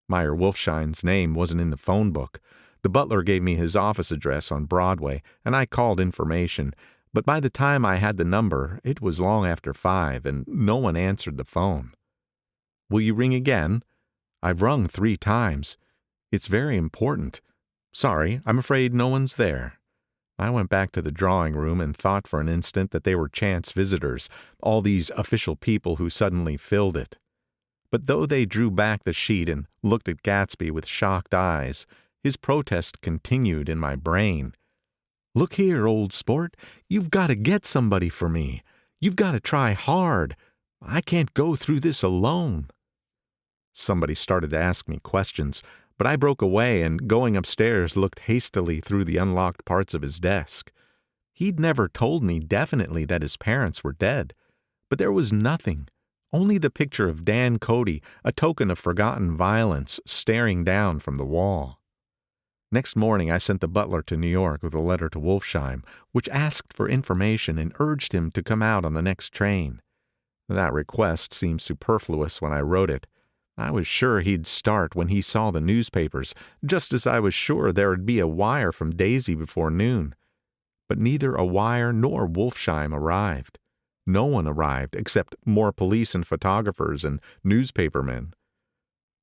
Meyer Wolfsheim's name wasn't in the phone book. The butler gave me his office address on Broadway, and I called information, But by the time I had the number, it was long after 5, and no one answered the phone. Will you ring again? I've rung 3 times. It's very important. Sorry, I'm afraid no one's there. I went back to the drawing room and thought for an instant that they were chance visitors, all these official people who suddenly filled it. But though they drew back the sheet and looked at Gatsby with shocked eyes, his protest continued in my brain. Look here, old sport, you've got to get somebody for me. You've got to try hard. I can't go through this alone. Somebody started to ask me questions, but I broke away and, going upstairs, looked hastily through the unlocked parts of his desk. He'd never told me definitely that his parents were dead, but there was nothing, only the picture of Dan Cody, a token of forgotten violence, staring down from the wall. Next morning I sent the butler to New York with a letter to Wolfsheim, which asked for information and urged him to come out on the next train. That request seemed superfluous when I wrote it. I was sure he'd start when he saw the newspapers, just as I was sure there'd be a wire from Daisy before noon. But neither a wire nor Wolfsheim arrived. No one arrived except more police and photographers and newspapermen.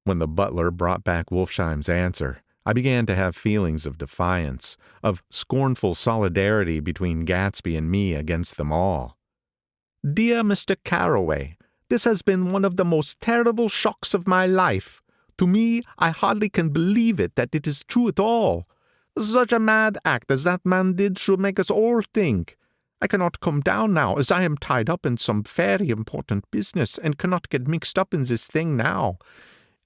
When the butler brought back Wolfsheim's answer, I began to have feelings of defiance, of scornful solidarity between Gatsby and me against them all. Dear Mr. Carroway, this has been one of the most terrible shocks of my life. To me, I hardly can believe it that it is true at all. Such a mad act as that man did should make us all think. I cannot come down now, as I am tied up in some very important business and cannot get mixed up in this thing now.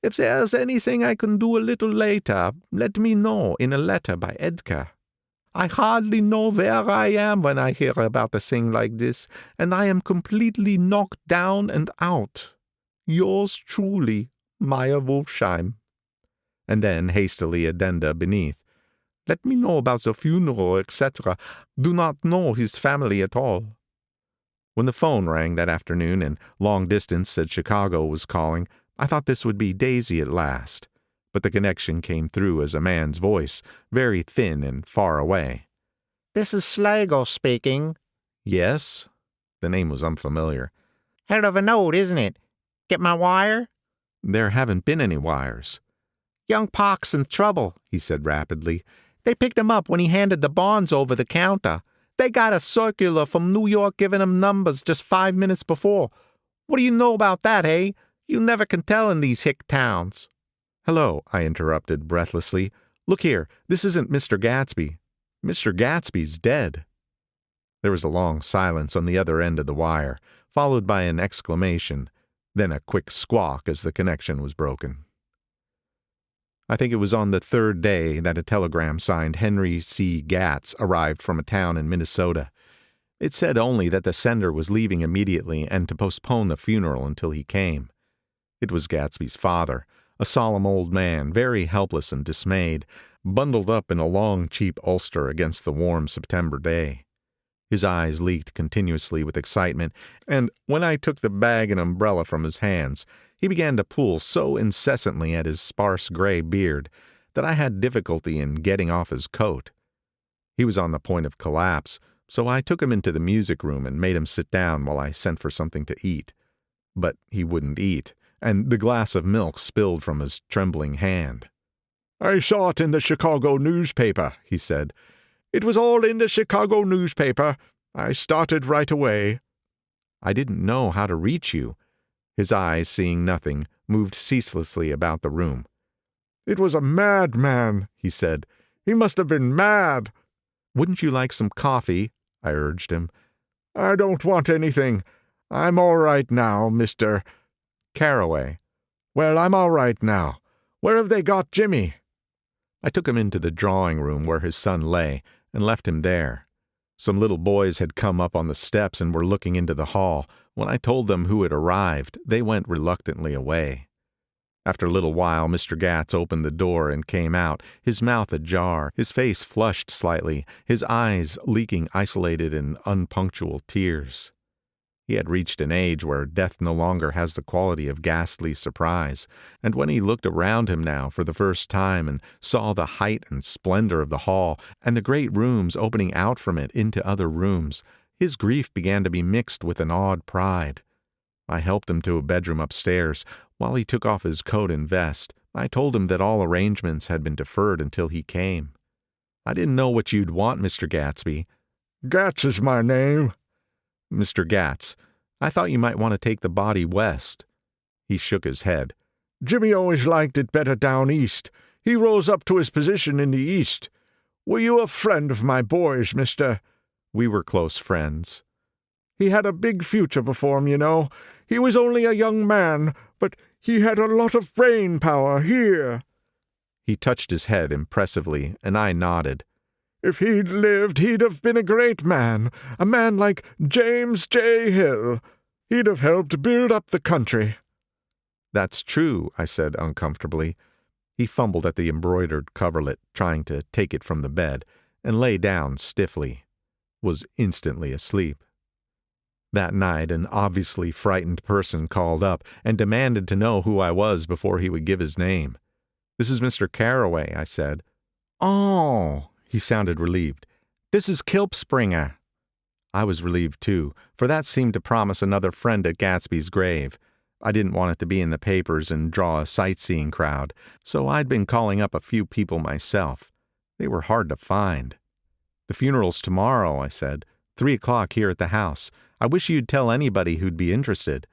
If there's anything I can do a little later, let me know in a letter by Edgar. I hardly know where I am when I hear about a thing like this, and I am completely knocked down and out. Yours truly, Meyer Wolfsheim. And then hastily addenda beneath. Let me know about the funeral, etc. Do not know his family at all. When the phone rang that afternoon and long distance said Chicago was calling, I thought this would be Daisy at last. But the connection came through as a man's voice, very thin and far away. This is Slago speaking. Yes? The name was unfamiliar. Head of a note, isn't it? Get my wire? There haven't been any wires. Young Park's in trouble, he said rapidly. They picked him up when he handed the bonds over the counter. They got a circular from New York giving him numbers just 5 minutes before. What do you know about that, eh? You never can tell in these hick towns. Hello, I interrupted breathlessly. Look here, this isn't Mr. Gatsby. Mr. Gatsby's dead. There was a long silence on the other end of the wire, followed by an exclamation, then a quick squawk as the connection was broken. I think it was on the 3rd day that a telegram signed Henry C. Gatz arrived from a town in Minnesota. It said only that the sender was leaving immediately and to postpone the funeral until he came. It was Gatsby's father, a solemn old man, very helpless and dismayed, bundled up in a long, cheap ulster against the warm September day. His eyes leaked continuously with excitement, and when I took the bag and umbrella from his hands, he began to pull so incessantly at his sparse gray beard that I had difficulty in getting off his coat. He was on the point of collapse, so I took him into the music room and made him sit down while I sent for something to eat. But he wouldn't eat, and the glass of milk spilled from his trembling hand. I saw it in the Chicago newspaper, he said. It was all in the Chicago newspaper. I started right away. I didn't know how to reach you. His eyes, seeing nothing, moved ceaselessly about the room. It was a madman, he said. He must have been mad. Wouldn't you like some coffee? I urged him. I don't want anything. I'm all right now, Mr. Carroway. Well, I'm all right now. Where have they got Jimmy? I took him into the drawing room where his son lay and left him there. Some little boys had come up on the steps and were looking into the hall. When I told them who had arrived, they went reluctantly away. After a little while, Mr. Gatz opened the door and came out, his mouth ajar, his face flushed slightly, his eyes leaking isolated and unpunctual tears. He had reached an age where death no longer has the quality of ghastly surprise, and when he looked around him now for the first time and saw the height and splendor of the hall and the great rooms opening out from it into other rooms, his grief began to be mixed with an awed pride. I helped him to a bedroom upstairs. While he took off his coat and vest, I told him that all arrangements had been deferred until he came. I didn't know what you'd want, Mr. Gatsby. Gats is my name. Mr. Gats, I thought you might want to take the body west. He shook his head. Jimmy always liked it better down east. He rose up to his position in the east. Were you a friend of my boy's, Mr.? We were close friends. He had a big future before him, you know. He was only a young man, but he had a lot of brain power here. He touched his head impressively, and I nodded. If he'd lived, he'd have been a great man, a man like James J. Hill. He'd have helped build up the country. That's true, I said uncomfortably. He fumbled at the embroidered coverlet, trying to take it from the bed, and lay down stiffly. Was instantly asleep. That night an obviously frightened person called up and demanded to know who I was before he would give his name. This is Mr. Carroway, I said. Oh, he sounded relieved. This is Kilpspringer. I was relieved too, for that seemed to promise another friend at Gatsby's grave. I didn't want it to be in the papers and draw a sightseeing crowd, so I'd been calling up a few people myself. They were hard to find. The funeral's tomorrow, I said. 3 o'clock here at the house. I wish you'd tell anybody who'd be interested.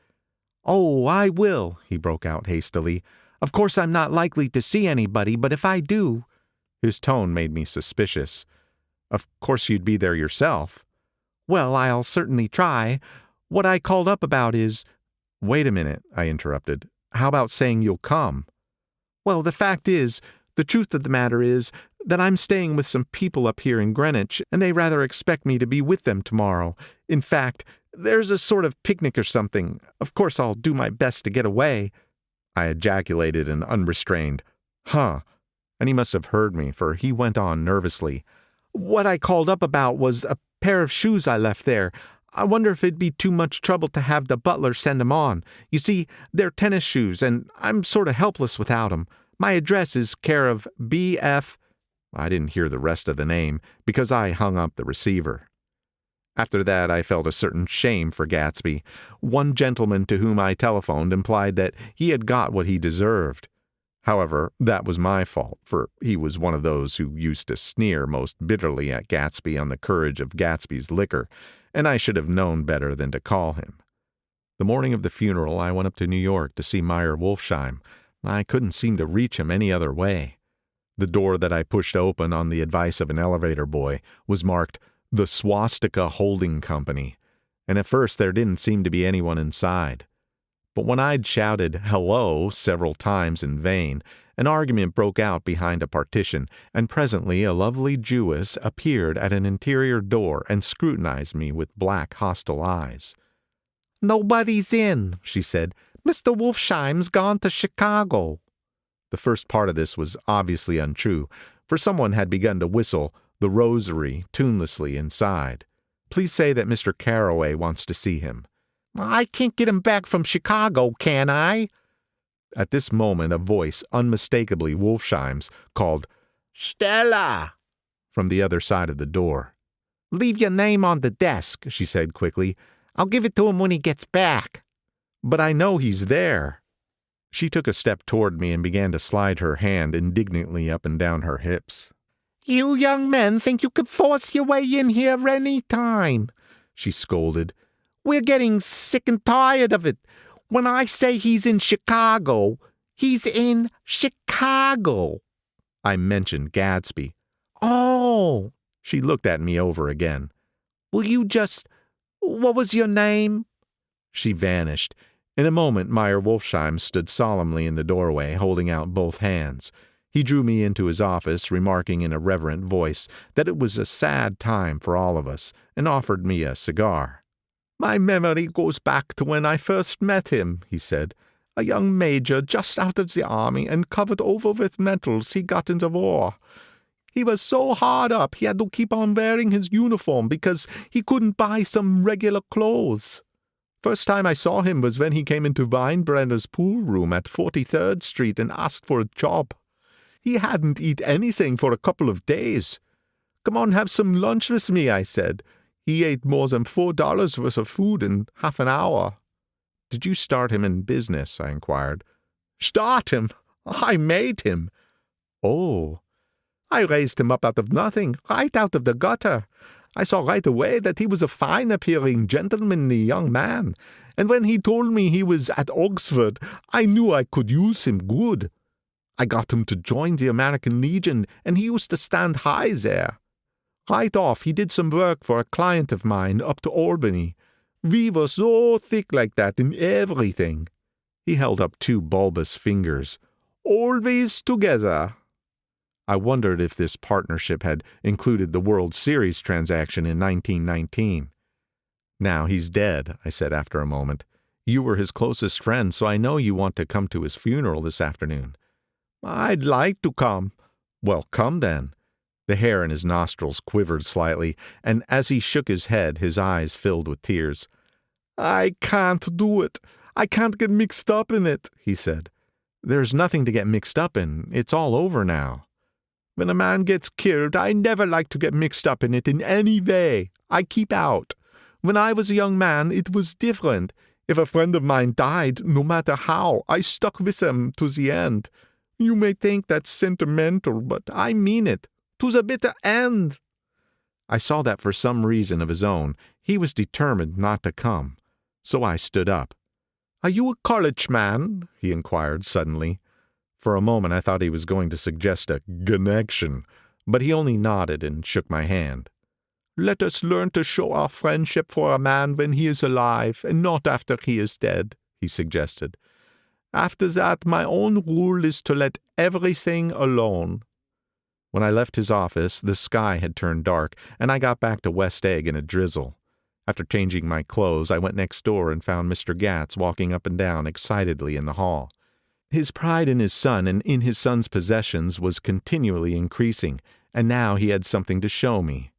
Oh, I will, he broke out hastily. Of course I'm not likely to see anybody, but if I do... His tone made me suspicious. Of course you'd be there yourself. Well, I'll certainly try. What I called up about is... Wait a minute, I interrupted. How about saying you'll come? Well, the truth of the matter is that I'm staying with some people up here in Greenwich, and they rather expect me to be with them tomorrow. In fact, there's a sort of picnic or something. Of course I'll do my best to get away. I ejaculated an unrestrained, huh, and he must have heard me, for he went on nervously. What I called up about was a pair of shoes I left there. I wonder if it'd be too much trouble to have the butler send 'em on. You see, they're tennis shoes, and I'm sort of helpless without 'em. My address is care of B.F. I didn't hear the rest of the name, because I hung up the receiver. After that, I felt a certain shame for Gatsby. One gentleman to whom I telephoned implied that he had got what he deserved. However, that was my fault, for he was one of those who used to sneer most bitterly at Gatsby on the courage of Gatsby's liquor, and I should have known better than to call him. The morning of the funeral, I went up to New York to see Meyer Wolfsheim. I couldn't seem to reach him any other way. The door that I pushed open on the advice of an elevator boy was marked The Swastika Holding Company, and at first there didn't seem to be anyone inside. But when I'd shouted hello several times in vain, an argument broke out behind a partition, and presently a lovely Jewess appeared at an interior door and scrutinized me with black, hostile eyes. "Nobody's in," she said. "Mr. Wolfsheim's gone to Chicago." The first part of this was obviously untrue, for someone had begun to whistle The Rosary tunelessly inside. Please say that Mr. Carroway wants to see him. "I can't get him back from Chicago, can I?" At this moment a voice, unmistakably Wolfsheim's, called "Stella!" from the other side of the door. "Leave your name on the desk," she said quickly. "I'll give it to him when he gets back." "But I know he's there." She took a step toward me and began to slide her hand indignantly up and down her hips. "You young men think you could force your way in here any time," she scolded. "We're getting sick and tired of it. When I say he's in Chicago, he's in Chicago." I mentioned Gatsby. "Oh!" She looked at me over again. "Will you what was your name?" She vanished. In a moment Meyer Wolfsheim stood solemnly in the doorway, holding out both hands. He drew me into his office, remarking in a reverent voice that it was a sad time for all of us, and offered me a cigar. "My memory goes back to when I first met him," he said. "A young major just out of the army and covered over with medals he got in the war. He was so hard up he had to keep on wearing his uniform because he couldn't buy some regular clothes. First time I saw him was when he came into Weinbrenner's pool room at 43rd Street and asked for a job. He hadn't eat anything for a couple of days. Come on, have some lunch with me, I said. He ate more than $4 worth of food in half an hour. Did you start him in business? I inquired. Start him? I made him. Oh. I raised him up out of nothing, right out of the gutter. I saw right away that he was a fine-appearing, gentlemanly young man, and when he told me he was at Oxford, I knew I could use him good. I got him to join the American Legion, and he used to stand high there. Right off, he did some work for a client of mine up to Albany. We were so thick like that in everything. He held up 2 bulbous fingers. Always together. I wondered if this partnership had included the World Series transaction in 1919. Now he's dead, I said after a moment. You were his closest friend, so I know you want to come to his funeral this afternoon. I'd like to come. Well, come then. The hair in his nostrils quivered slightly, and as he shook his head, his eyes filled with tears. I can't do it. I can't get mixed up in it, he said. There's nothing to get mixed up in. It's all over now. When a man gets killed, I never like to get mixed up in it in any way. I keep out. When I was a young man, it was different. If a friend of mine died, no matter how, I stuck with him to the end. You may think that's sentimental, but I mean it. To the bitter end. I saw that for some reason of his own, he was determined not to come. So I stood up. Are you a college man? He inquired suddenly. For a moment I thought he was going to suggest a connection, but he only nodded and shook my hand. Let us learn to show our friendship for a man when he is alive, and not after he is dead, he suggested. After that, my own rule is to let everything alone. When I left his office, the sky had turned dark, and I got back to West Egg in a drizzle. After changing my clothes, I went next door and found Mr. Gatz walking up and down excitedly in the hall. His pride in his son and in his son's possessions was continually increasing, and now he had something to show me.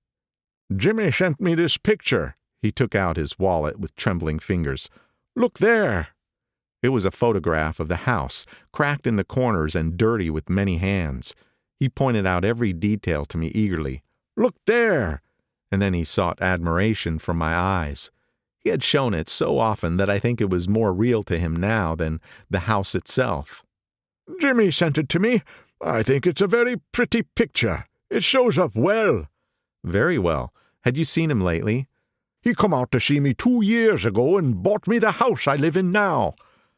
Jimmy sent me this picture. He took out his wallet with trembling fingers. Look there. It was a photograph of the house, cracked in the corners and dirty with many hands. He pointed out every detail to me eagerly. Look there. And then he sought admiration from my eyes. He had shown it so often that I think it was more real to him now than the house itself. Jimmy sent it to me. I think it's a very pretty picture. It shows up well. Very well. Had you seen him lately? He come out to see me 2 years ago and bought me the house I live in now.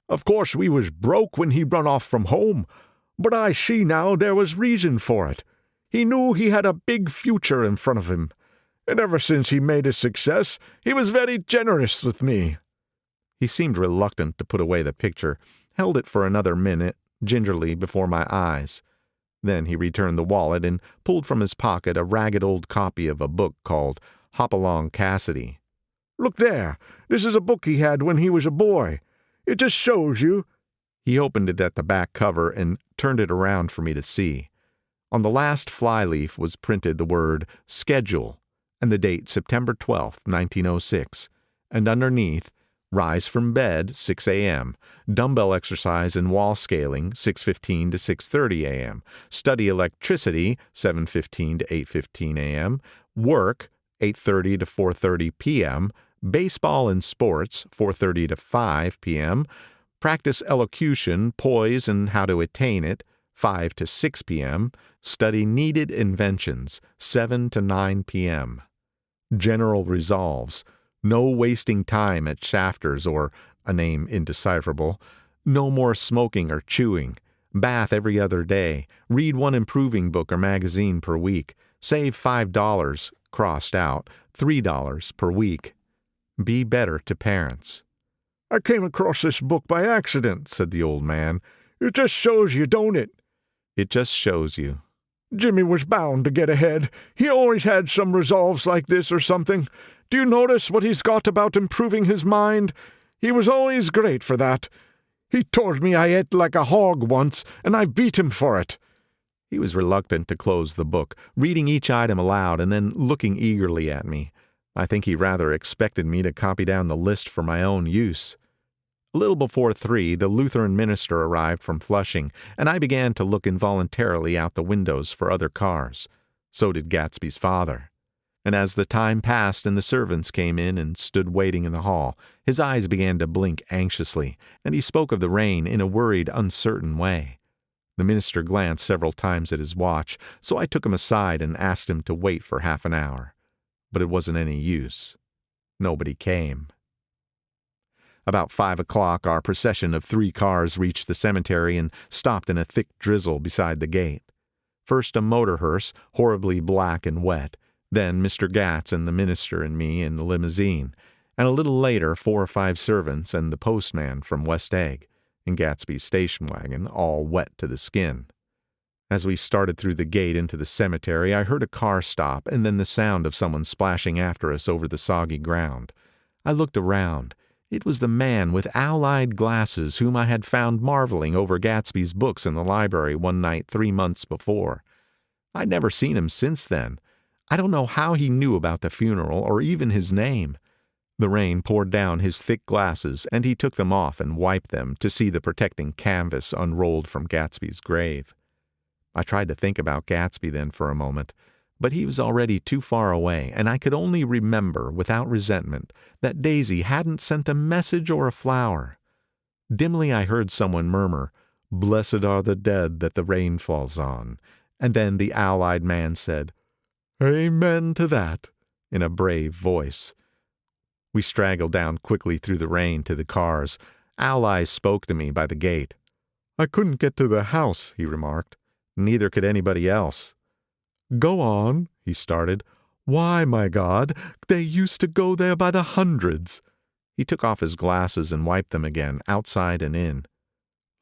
Of course, we was broke when he run off from home, but I see now there was reason for it. He knew he had a big future in front of him. And ever since he made a success, he was very generous with me. He seemed reluctant to put away the picture, held it for another minute, gingerly before my eyes. Then he returned the wallet and pulled from his pocket a ragged old copy of a book called Hopalong Cassidy. Look there. This is a book he had when he was a boy. It just shows you. He opened it at the back cover and turned it around for me to see. On the last flyleaf was printed the word Schedule, and the date September 12th, 1906, and underneath, rise from bed, 6 a.m., dumbbell exercise and wall scaling, 6:15 to 6:30 a.m., study electricity, 7:15 to 8:15 a.m., work, 8:30 to 4:30 p.m., baseball and sports, 4:30 to 5 p.m., practice elocution, poise, and how to attain it, 5 to 6 p.m., study needed inventions, 7 to 9 p.m. General resolves: no wasting time at Shafter's or a name indecipherable, no more smoking or chewing, bath every other day, read one improving book or magazine per week, save $5, crossed out, $3 per week. Be better to parents. I came across this book by accident, said the old man. It just shows you, don't it? It just shows you. Jimmy was bound to get ahead. He always had some resolves like this or something. Do you notice what he's got about improving his mind? He was always great for that. He told me I ate like a hog once, and I beat him for it. He was reluctant to close the book, reading each item aloud and then looking eagerly at me. I think he rather expected me to copy down the list for my own use. A little before 3, the Lutheran minister arrived from Flushing, and I began to look involuntarily out the windows for other cars. So did Gatsby's father. And as the time passed and the servants came in and stood waiting in the hall, his eyes began to blink anxiously, and he spoke of the rain in a worried, uncertain way. The minister glanced several times at his watch, so I took him aside and asked him to wait for half an hour. But it wasn't any use. Nobody came. About 5 o'clock, our procession of 3 cars reached the cemetery and stopped in a thick drizzle beside the gate. First a motor hearse, horribly black and wet, then Mr. Gatz and the minister and me in the limousine, and a little later 4 or 5 servants and the postman from West Egg, in Gatsby's station wagon, all wet to the skin. As we started through the gate into the cemetery, I heard a car stop and then the sound of someone splashing after us over the soggy ground. I looked around. It was the man with owl-eyed glasses whom I had found marveling over Gatsby's books in the library one night 3 months before. I'd never seen him since then. I don't know how he knew about the funeral or even his name. The rain poured down his thick glasses, and he took them off and wiped them to see the protecting canvas unrolled from Gatsby's grave. I tried to think about Gatsby then for a moment, but he was already too far away, and I could only remember, without resentment, that Daisy hadn't sent a message or a flower. Dimly I heard someone murmur, "Blessed are the dead that the rain falls on," and then the owl-eyed man said, "Amen to that," in a brave voice. We straggled down quickly through the rain to the cars. Owl Eyes spoke to me by the gate. "I couldn't get to the house," he remarked. Neither could anybody else. "Go on," he started. "Why, my God, they used to go there by the hundreds." He took off his glasses and wiped them again, outside and in.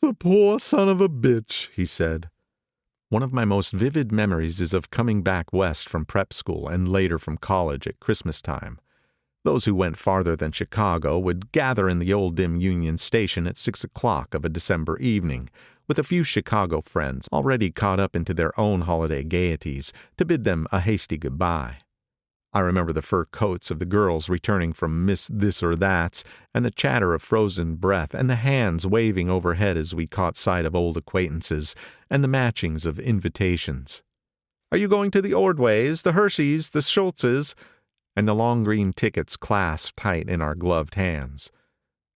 "The poor son of a bitch," he said. One of my most vivid memories is of coming back west from prep school and later from college at Christmas time. Those who went farther than Chicago would gather in the old dim Union Station at 6 o'clock of a December evening, with a few Chicago friends already caught up into their own holiday gaieties, to bid them a hasty goodbye. I remember the fur coats of the girls returning from Miss This or That's, and the chatter of frozen breath, and the hands waving overhead as we caught sight of old acquaintances, and the matchings of invitations. "Are you going to the Ordways, the Hershey's, the Schultz's?" and the long green tickets clasped tight in our gloved hands.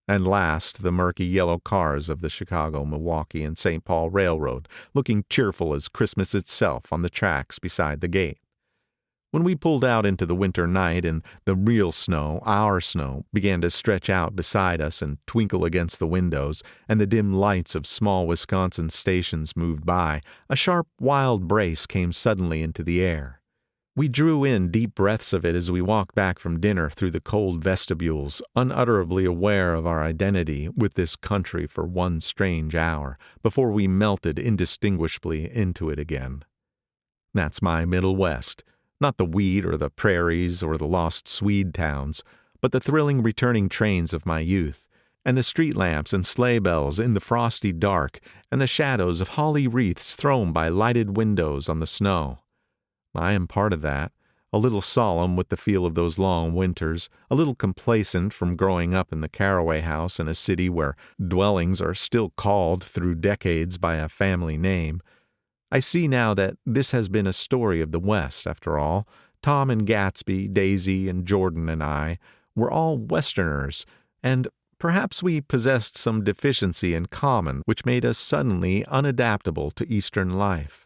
And last, the murky yellow cars of the Chicago, Milwaukee, and St. Paul Railroad, looking cheerful as Christmas itself on the tracks beside the gate. When we pulled out into the winter night and the real snow, our snow, began to stretch out beside us and twinkle against the windows, and the dim lights of small Wisconsin stations moved by, a sharp, wild brace came suddenly into the air. We drew in deep breaths of it as we walked back from dinner through the cold vestibules, unutterably aware of our identity with this country for one strange hour, before we melted indistinguishably into it again. That's my Middle West, not the wheat or the prairies or the lost Swede towns, but the thrilling returning trains of my youth, and the street lamps and sleigh bells in the frosty dark, and the shadows of holly wreaths thrown by lighted windows on the snow. I am part of that, a little solemn with the feel of those long winters, a little complacent from growing up in the Caraway house in a city where dwellings are still called through decades by a family name. I see now that this has been a story of the West, after all. Tom and Gatsby, Daisy and Jordan and I were all Westerners, and perhaps we possessed some deficiency in common which made us suddenly unadaptable to Eastern life.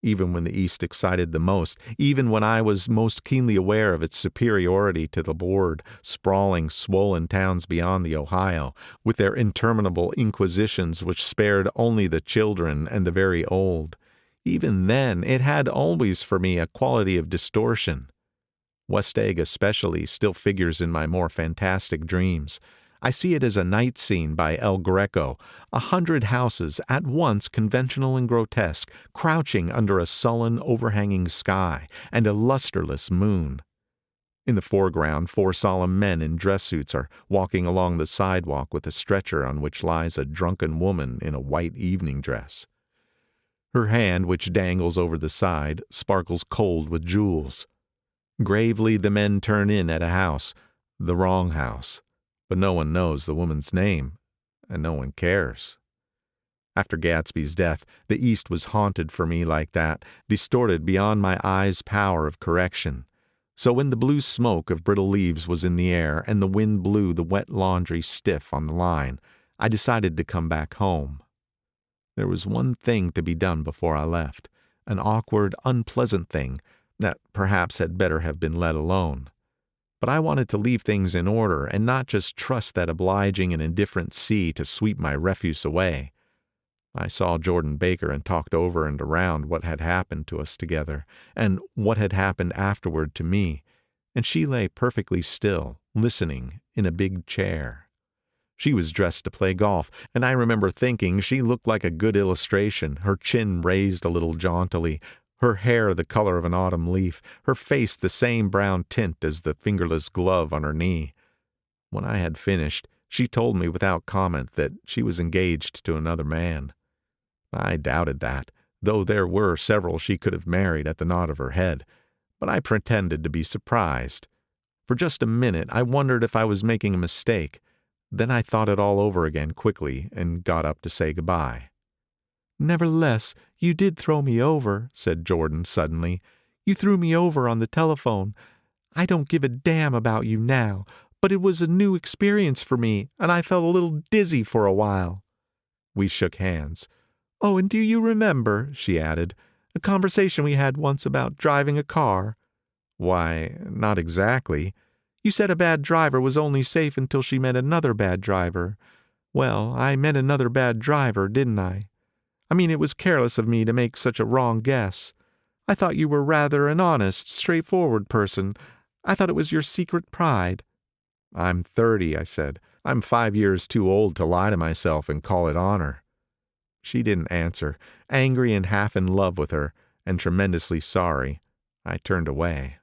Even when the East excited the most, even when I was most keenly aware of its superiority to the bored, sprawling, swollen towns beyond the Ohio, with their interminable inquisitions which spared only the children and the very old, even then it had always for me a quality of distortion. West Egg especially still figures in my more fantastic dreams. I see it as a night scene by El Greco, 100 houses, at once conventional and grotesque, crouching under a sullen, overhanging sky, and a lusterless moon. In the foreground, 4 solemn men in dress suits are walking along the sidewalk with a stretcher on which lies a drunken woman in a white evening dress. Her hand, which dangles over the side, sparkles cold with jewels. Gravely the men turn in at a house, the wrong house, but no one knows the woman's name, and no one cares. After Gatsby's death, the East was haunted for me like that, distorted beyond my eyes' power of correction. So when the blue smoke of brittle leaves was in the air and the wind blew the wet laundry stiff on the line, I decided to come back home. There was one thing to be done before I left, an awkward, unpleasant thing that perhaps had better have been let alone. But I wanted to leave things in order and not just trust that obliging and indifferent sea to sweep my refuse away. I saw Jordan Baker and talked over and around what had happened to us together, and what had happened afterward to me, and she lay perfectly still, listening, in a big chair. She was dressed to play golf, and I remember thinking she looked like a good illustration, her chin raised a little jauntily, her hair the color of an autumn leaf, her face the same brown tint as the fingerless glove on her knee. When I had finished, she told me without comment that she was engaged to another man. I doubted that, though there were several she could have married at the nod of her head, but I pretended to be surprised. For just a minute I wondered if I was making a mistake. Then I thought it all over again quickly and got up to say goodbye. "Nevertheless, you did throw me over," said Jordan suddenly. "You threw me over on the telephone. I don't give a damn about you now, but it was a new experience for me, and I felt a little dizzy for a while." We shook hands. "Oh, and do you remember," she added, "a conversation we had once about driving a car?" "Why, not exactly." "You said a bad driver was only safe until she met another bad driver. Well, I met another bad driver, didn't I? I mean, it was careless of me to make such a wrong guess. I thought you were rather an honest, straightforward person. I thought it was your secret pride." "I'm 30, I said. "I'm 5 years too old to lie to myself and call it honor." She didn't answer. Angry and half in love with her, and tremendously sorry, I turned away.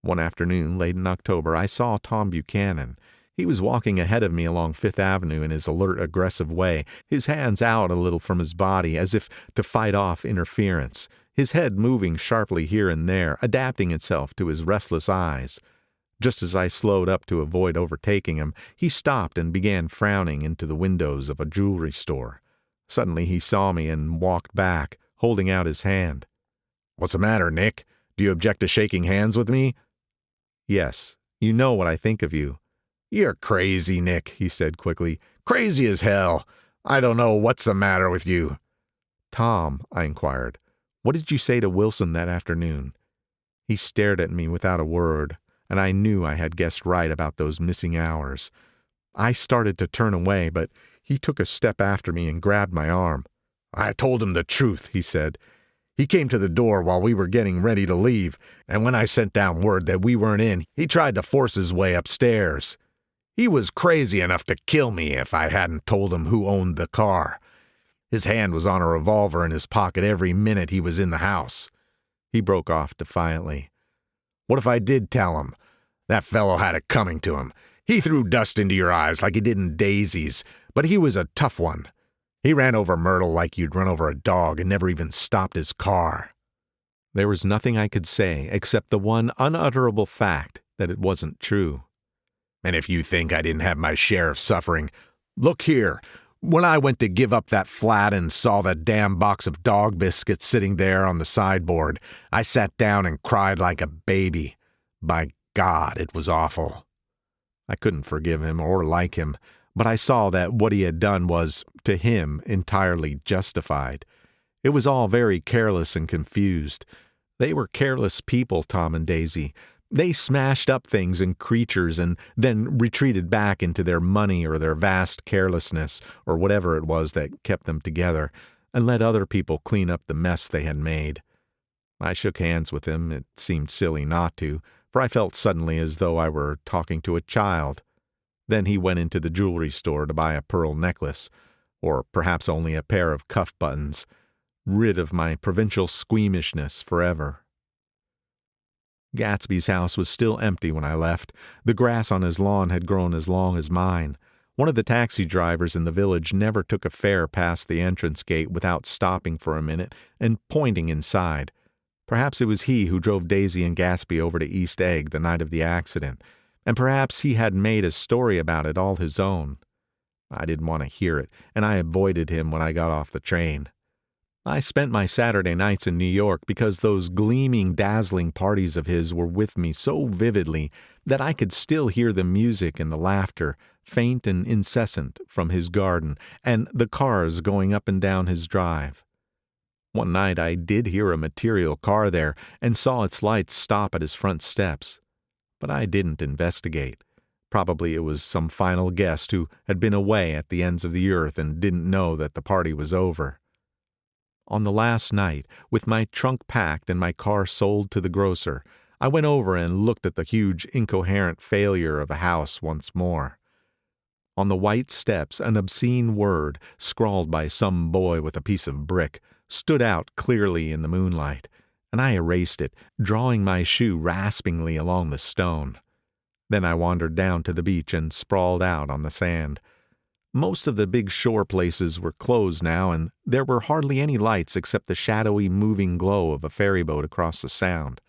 One afternoon, late in October, I saw Tom Buchanan. He was walking ahead of me along Fifth Avenue in his alert, aggressive way, his hands out a little from his body as if to fight off interference, his head moving sharply here and there, adapting itself to his restless eyes. Just as I slowed up to avoid overtaking him, he stopped and began frowning into the windows of a jewelry store. Suddenly he saw me and walked back, holding out his hand. "What's the matter, Nick? Do you object to shaking hands with me?" "Yes. You know what I think of you." "You're crazy, Nick," he said quickly. "Crazy as hell. I don't know what's the matter with you." "Tom," I inquired, "what did you say to Wilson that afternoon?" He stared at me without a word, and I knew I had guessed right about those missing hours. I started to turn away, but he took a step after me and grabbed my arm. "I told him the truth," he said. "He came to the door while we were getting ready to leave, and when I sent down word that we weren't in, he tried to force his way upstairs. He was crazy enough to kill me if I hadn't told him who owned the car. His hand was on a revolver in his pocket every minute he was in the house." He broke off defiantly. "What if I did tell him? That fellow had it coming to him. He threw dust into your eyes like he did in Daisy's, but he was a tough one. He ran over Myrtle like you'd run over a dog and never even stopped his car." There was nothing I could say except the one unutterable fact that it wasn't true. "And if you think I didn't have my share of suffering, look here. When I went to give up that flat and saw that damn box of dog biscuits sitting there on the sideboard, I sat down and cried like a baby. By God, it was awful." I couldn't forgive him or like him, but I saw that what he had done was, to him, entirely justified. It was all very careless and confused. They were careless people, Tom and Daisy. They smashed up things and creatures and then retreated back into their money or their vast carelessness or whatever it was that kept them together, and let other people clean up the mess they had made. I shook hands with him. It seemed silly not to, for I felt suddenly as though I were talking to a child. Then he went into the jewelry store to buy a pearl necklace, or perhaps only a pair of cuff buttons, rid of my provincial squeamishness forever. Gatsby's house was still empty when I left. The grass on his lawn had grown as long as mine. One of the taxi drivers in the village never took a fare past the entrance gate without stopping for a minute and pointing inside. Perhaps it was he who drove Daisy and Gatsby over to East Egg the night of the accident, and perhaps he had made a story about it all his own. I didn't want to hear it, and I avoided him when I got off the train. I spent my Saturday nights in New York because those gleaming, dazzling parties of his were with me so vividly that I could still hear the music and the laughter, faint and incessant, from his garden, and the cars going up and down his drive. One night I did hear a material car there and saw its lights stop at his front steps. But I didn't investigate. Probably it was some final guest who had been away at the ends of the earth and didn't know that the party was over. On the last night, with my trunk packed and my car sold to the grocer, I went over and looked at the huge incoherent failure of a house once more. On the white steps, an obscene word, scrawled by some boy with a piece of brick, stood out clearly in the moonlight, and I erased it, drawing my shoe raspingly along the stone. Then I wandered down to the beach and sprawled out on the sand. Most of the big shore places were closed now, and there were hardly any lights except the shadowy moving glow of a ferryboat across the sound.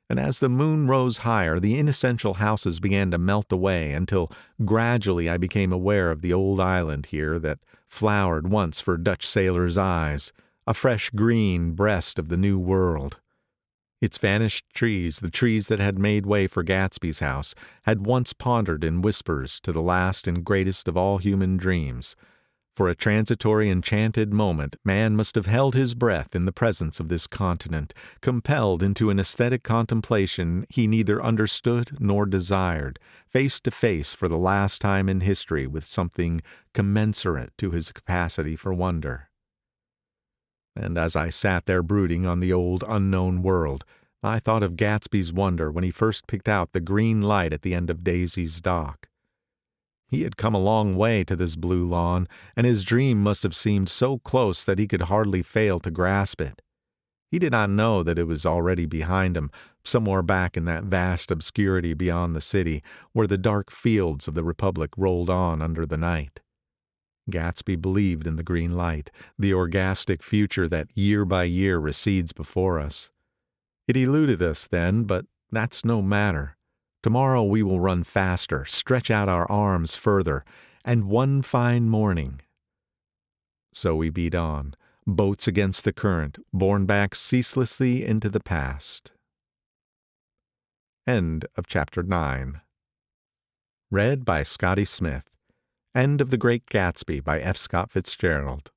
And as the moon rose higher, the inessential houses began to melt away until gradually I became aware of the old island here that flowered once for Dutch sailors' eyes, a fresh green breast of the New World. Its vanished trees, the trees that had made way for Gatsby's house, had once pondered in whispers to the last and greatest of all human dreams. For a transitory enchanted moment, man must have held his breath in the presence of this continent, compelled into an aesthetic contemplation he neither understood nor desired, face to face for the last time in history with something commensurate to his capacity for wonder. And as I sat there brooding on the old unknown world, I thought of Gatsby's wonder when he first picked out the green light at the end of Daisy's dock. He had come a long way to this blue lawn, and his dream must have seemed so close that he could hardly fail to grasp it. He did not know that it was already behind him, somewhere back in that vast obscurity beyond the city, where the dark fields of the Republic rolled on under the night. Gatsby believed in the green light, the orgastic future that year by year recedes before us. It eluded us then, but that's no matter. Tomorrow we will run faster, stretch out our arms further, and one fine morning. So we beat on, boats against the current, borne back ceaselessly into the past. End of Chapter 9. Read by Scotty Smith. End of The Great Gatsby by F. Scott Fitzgerald.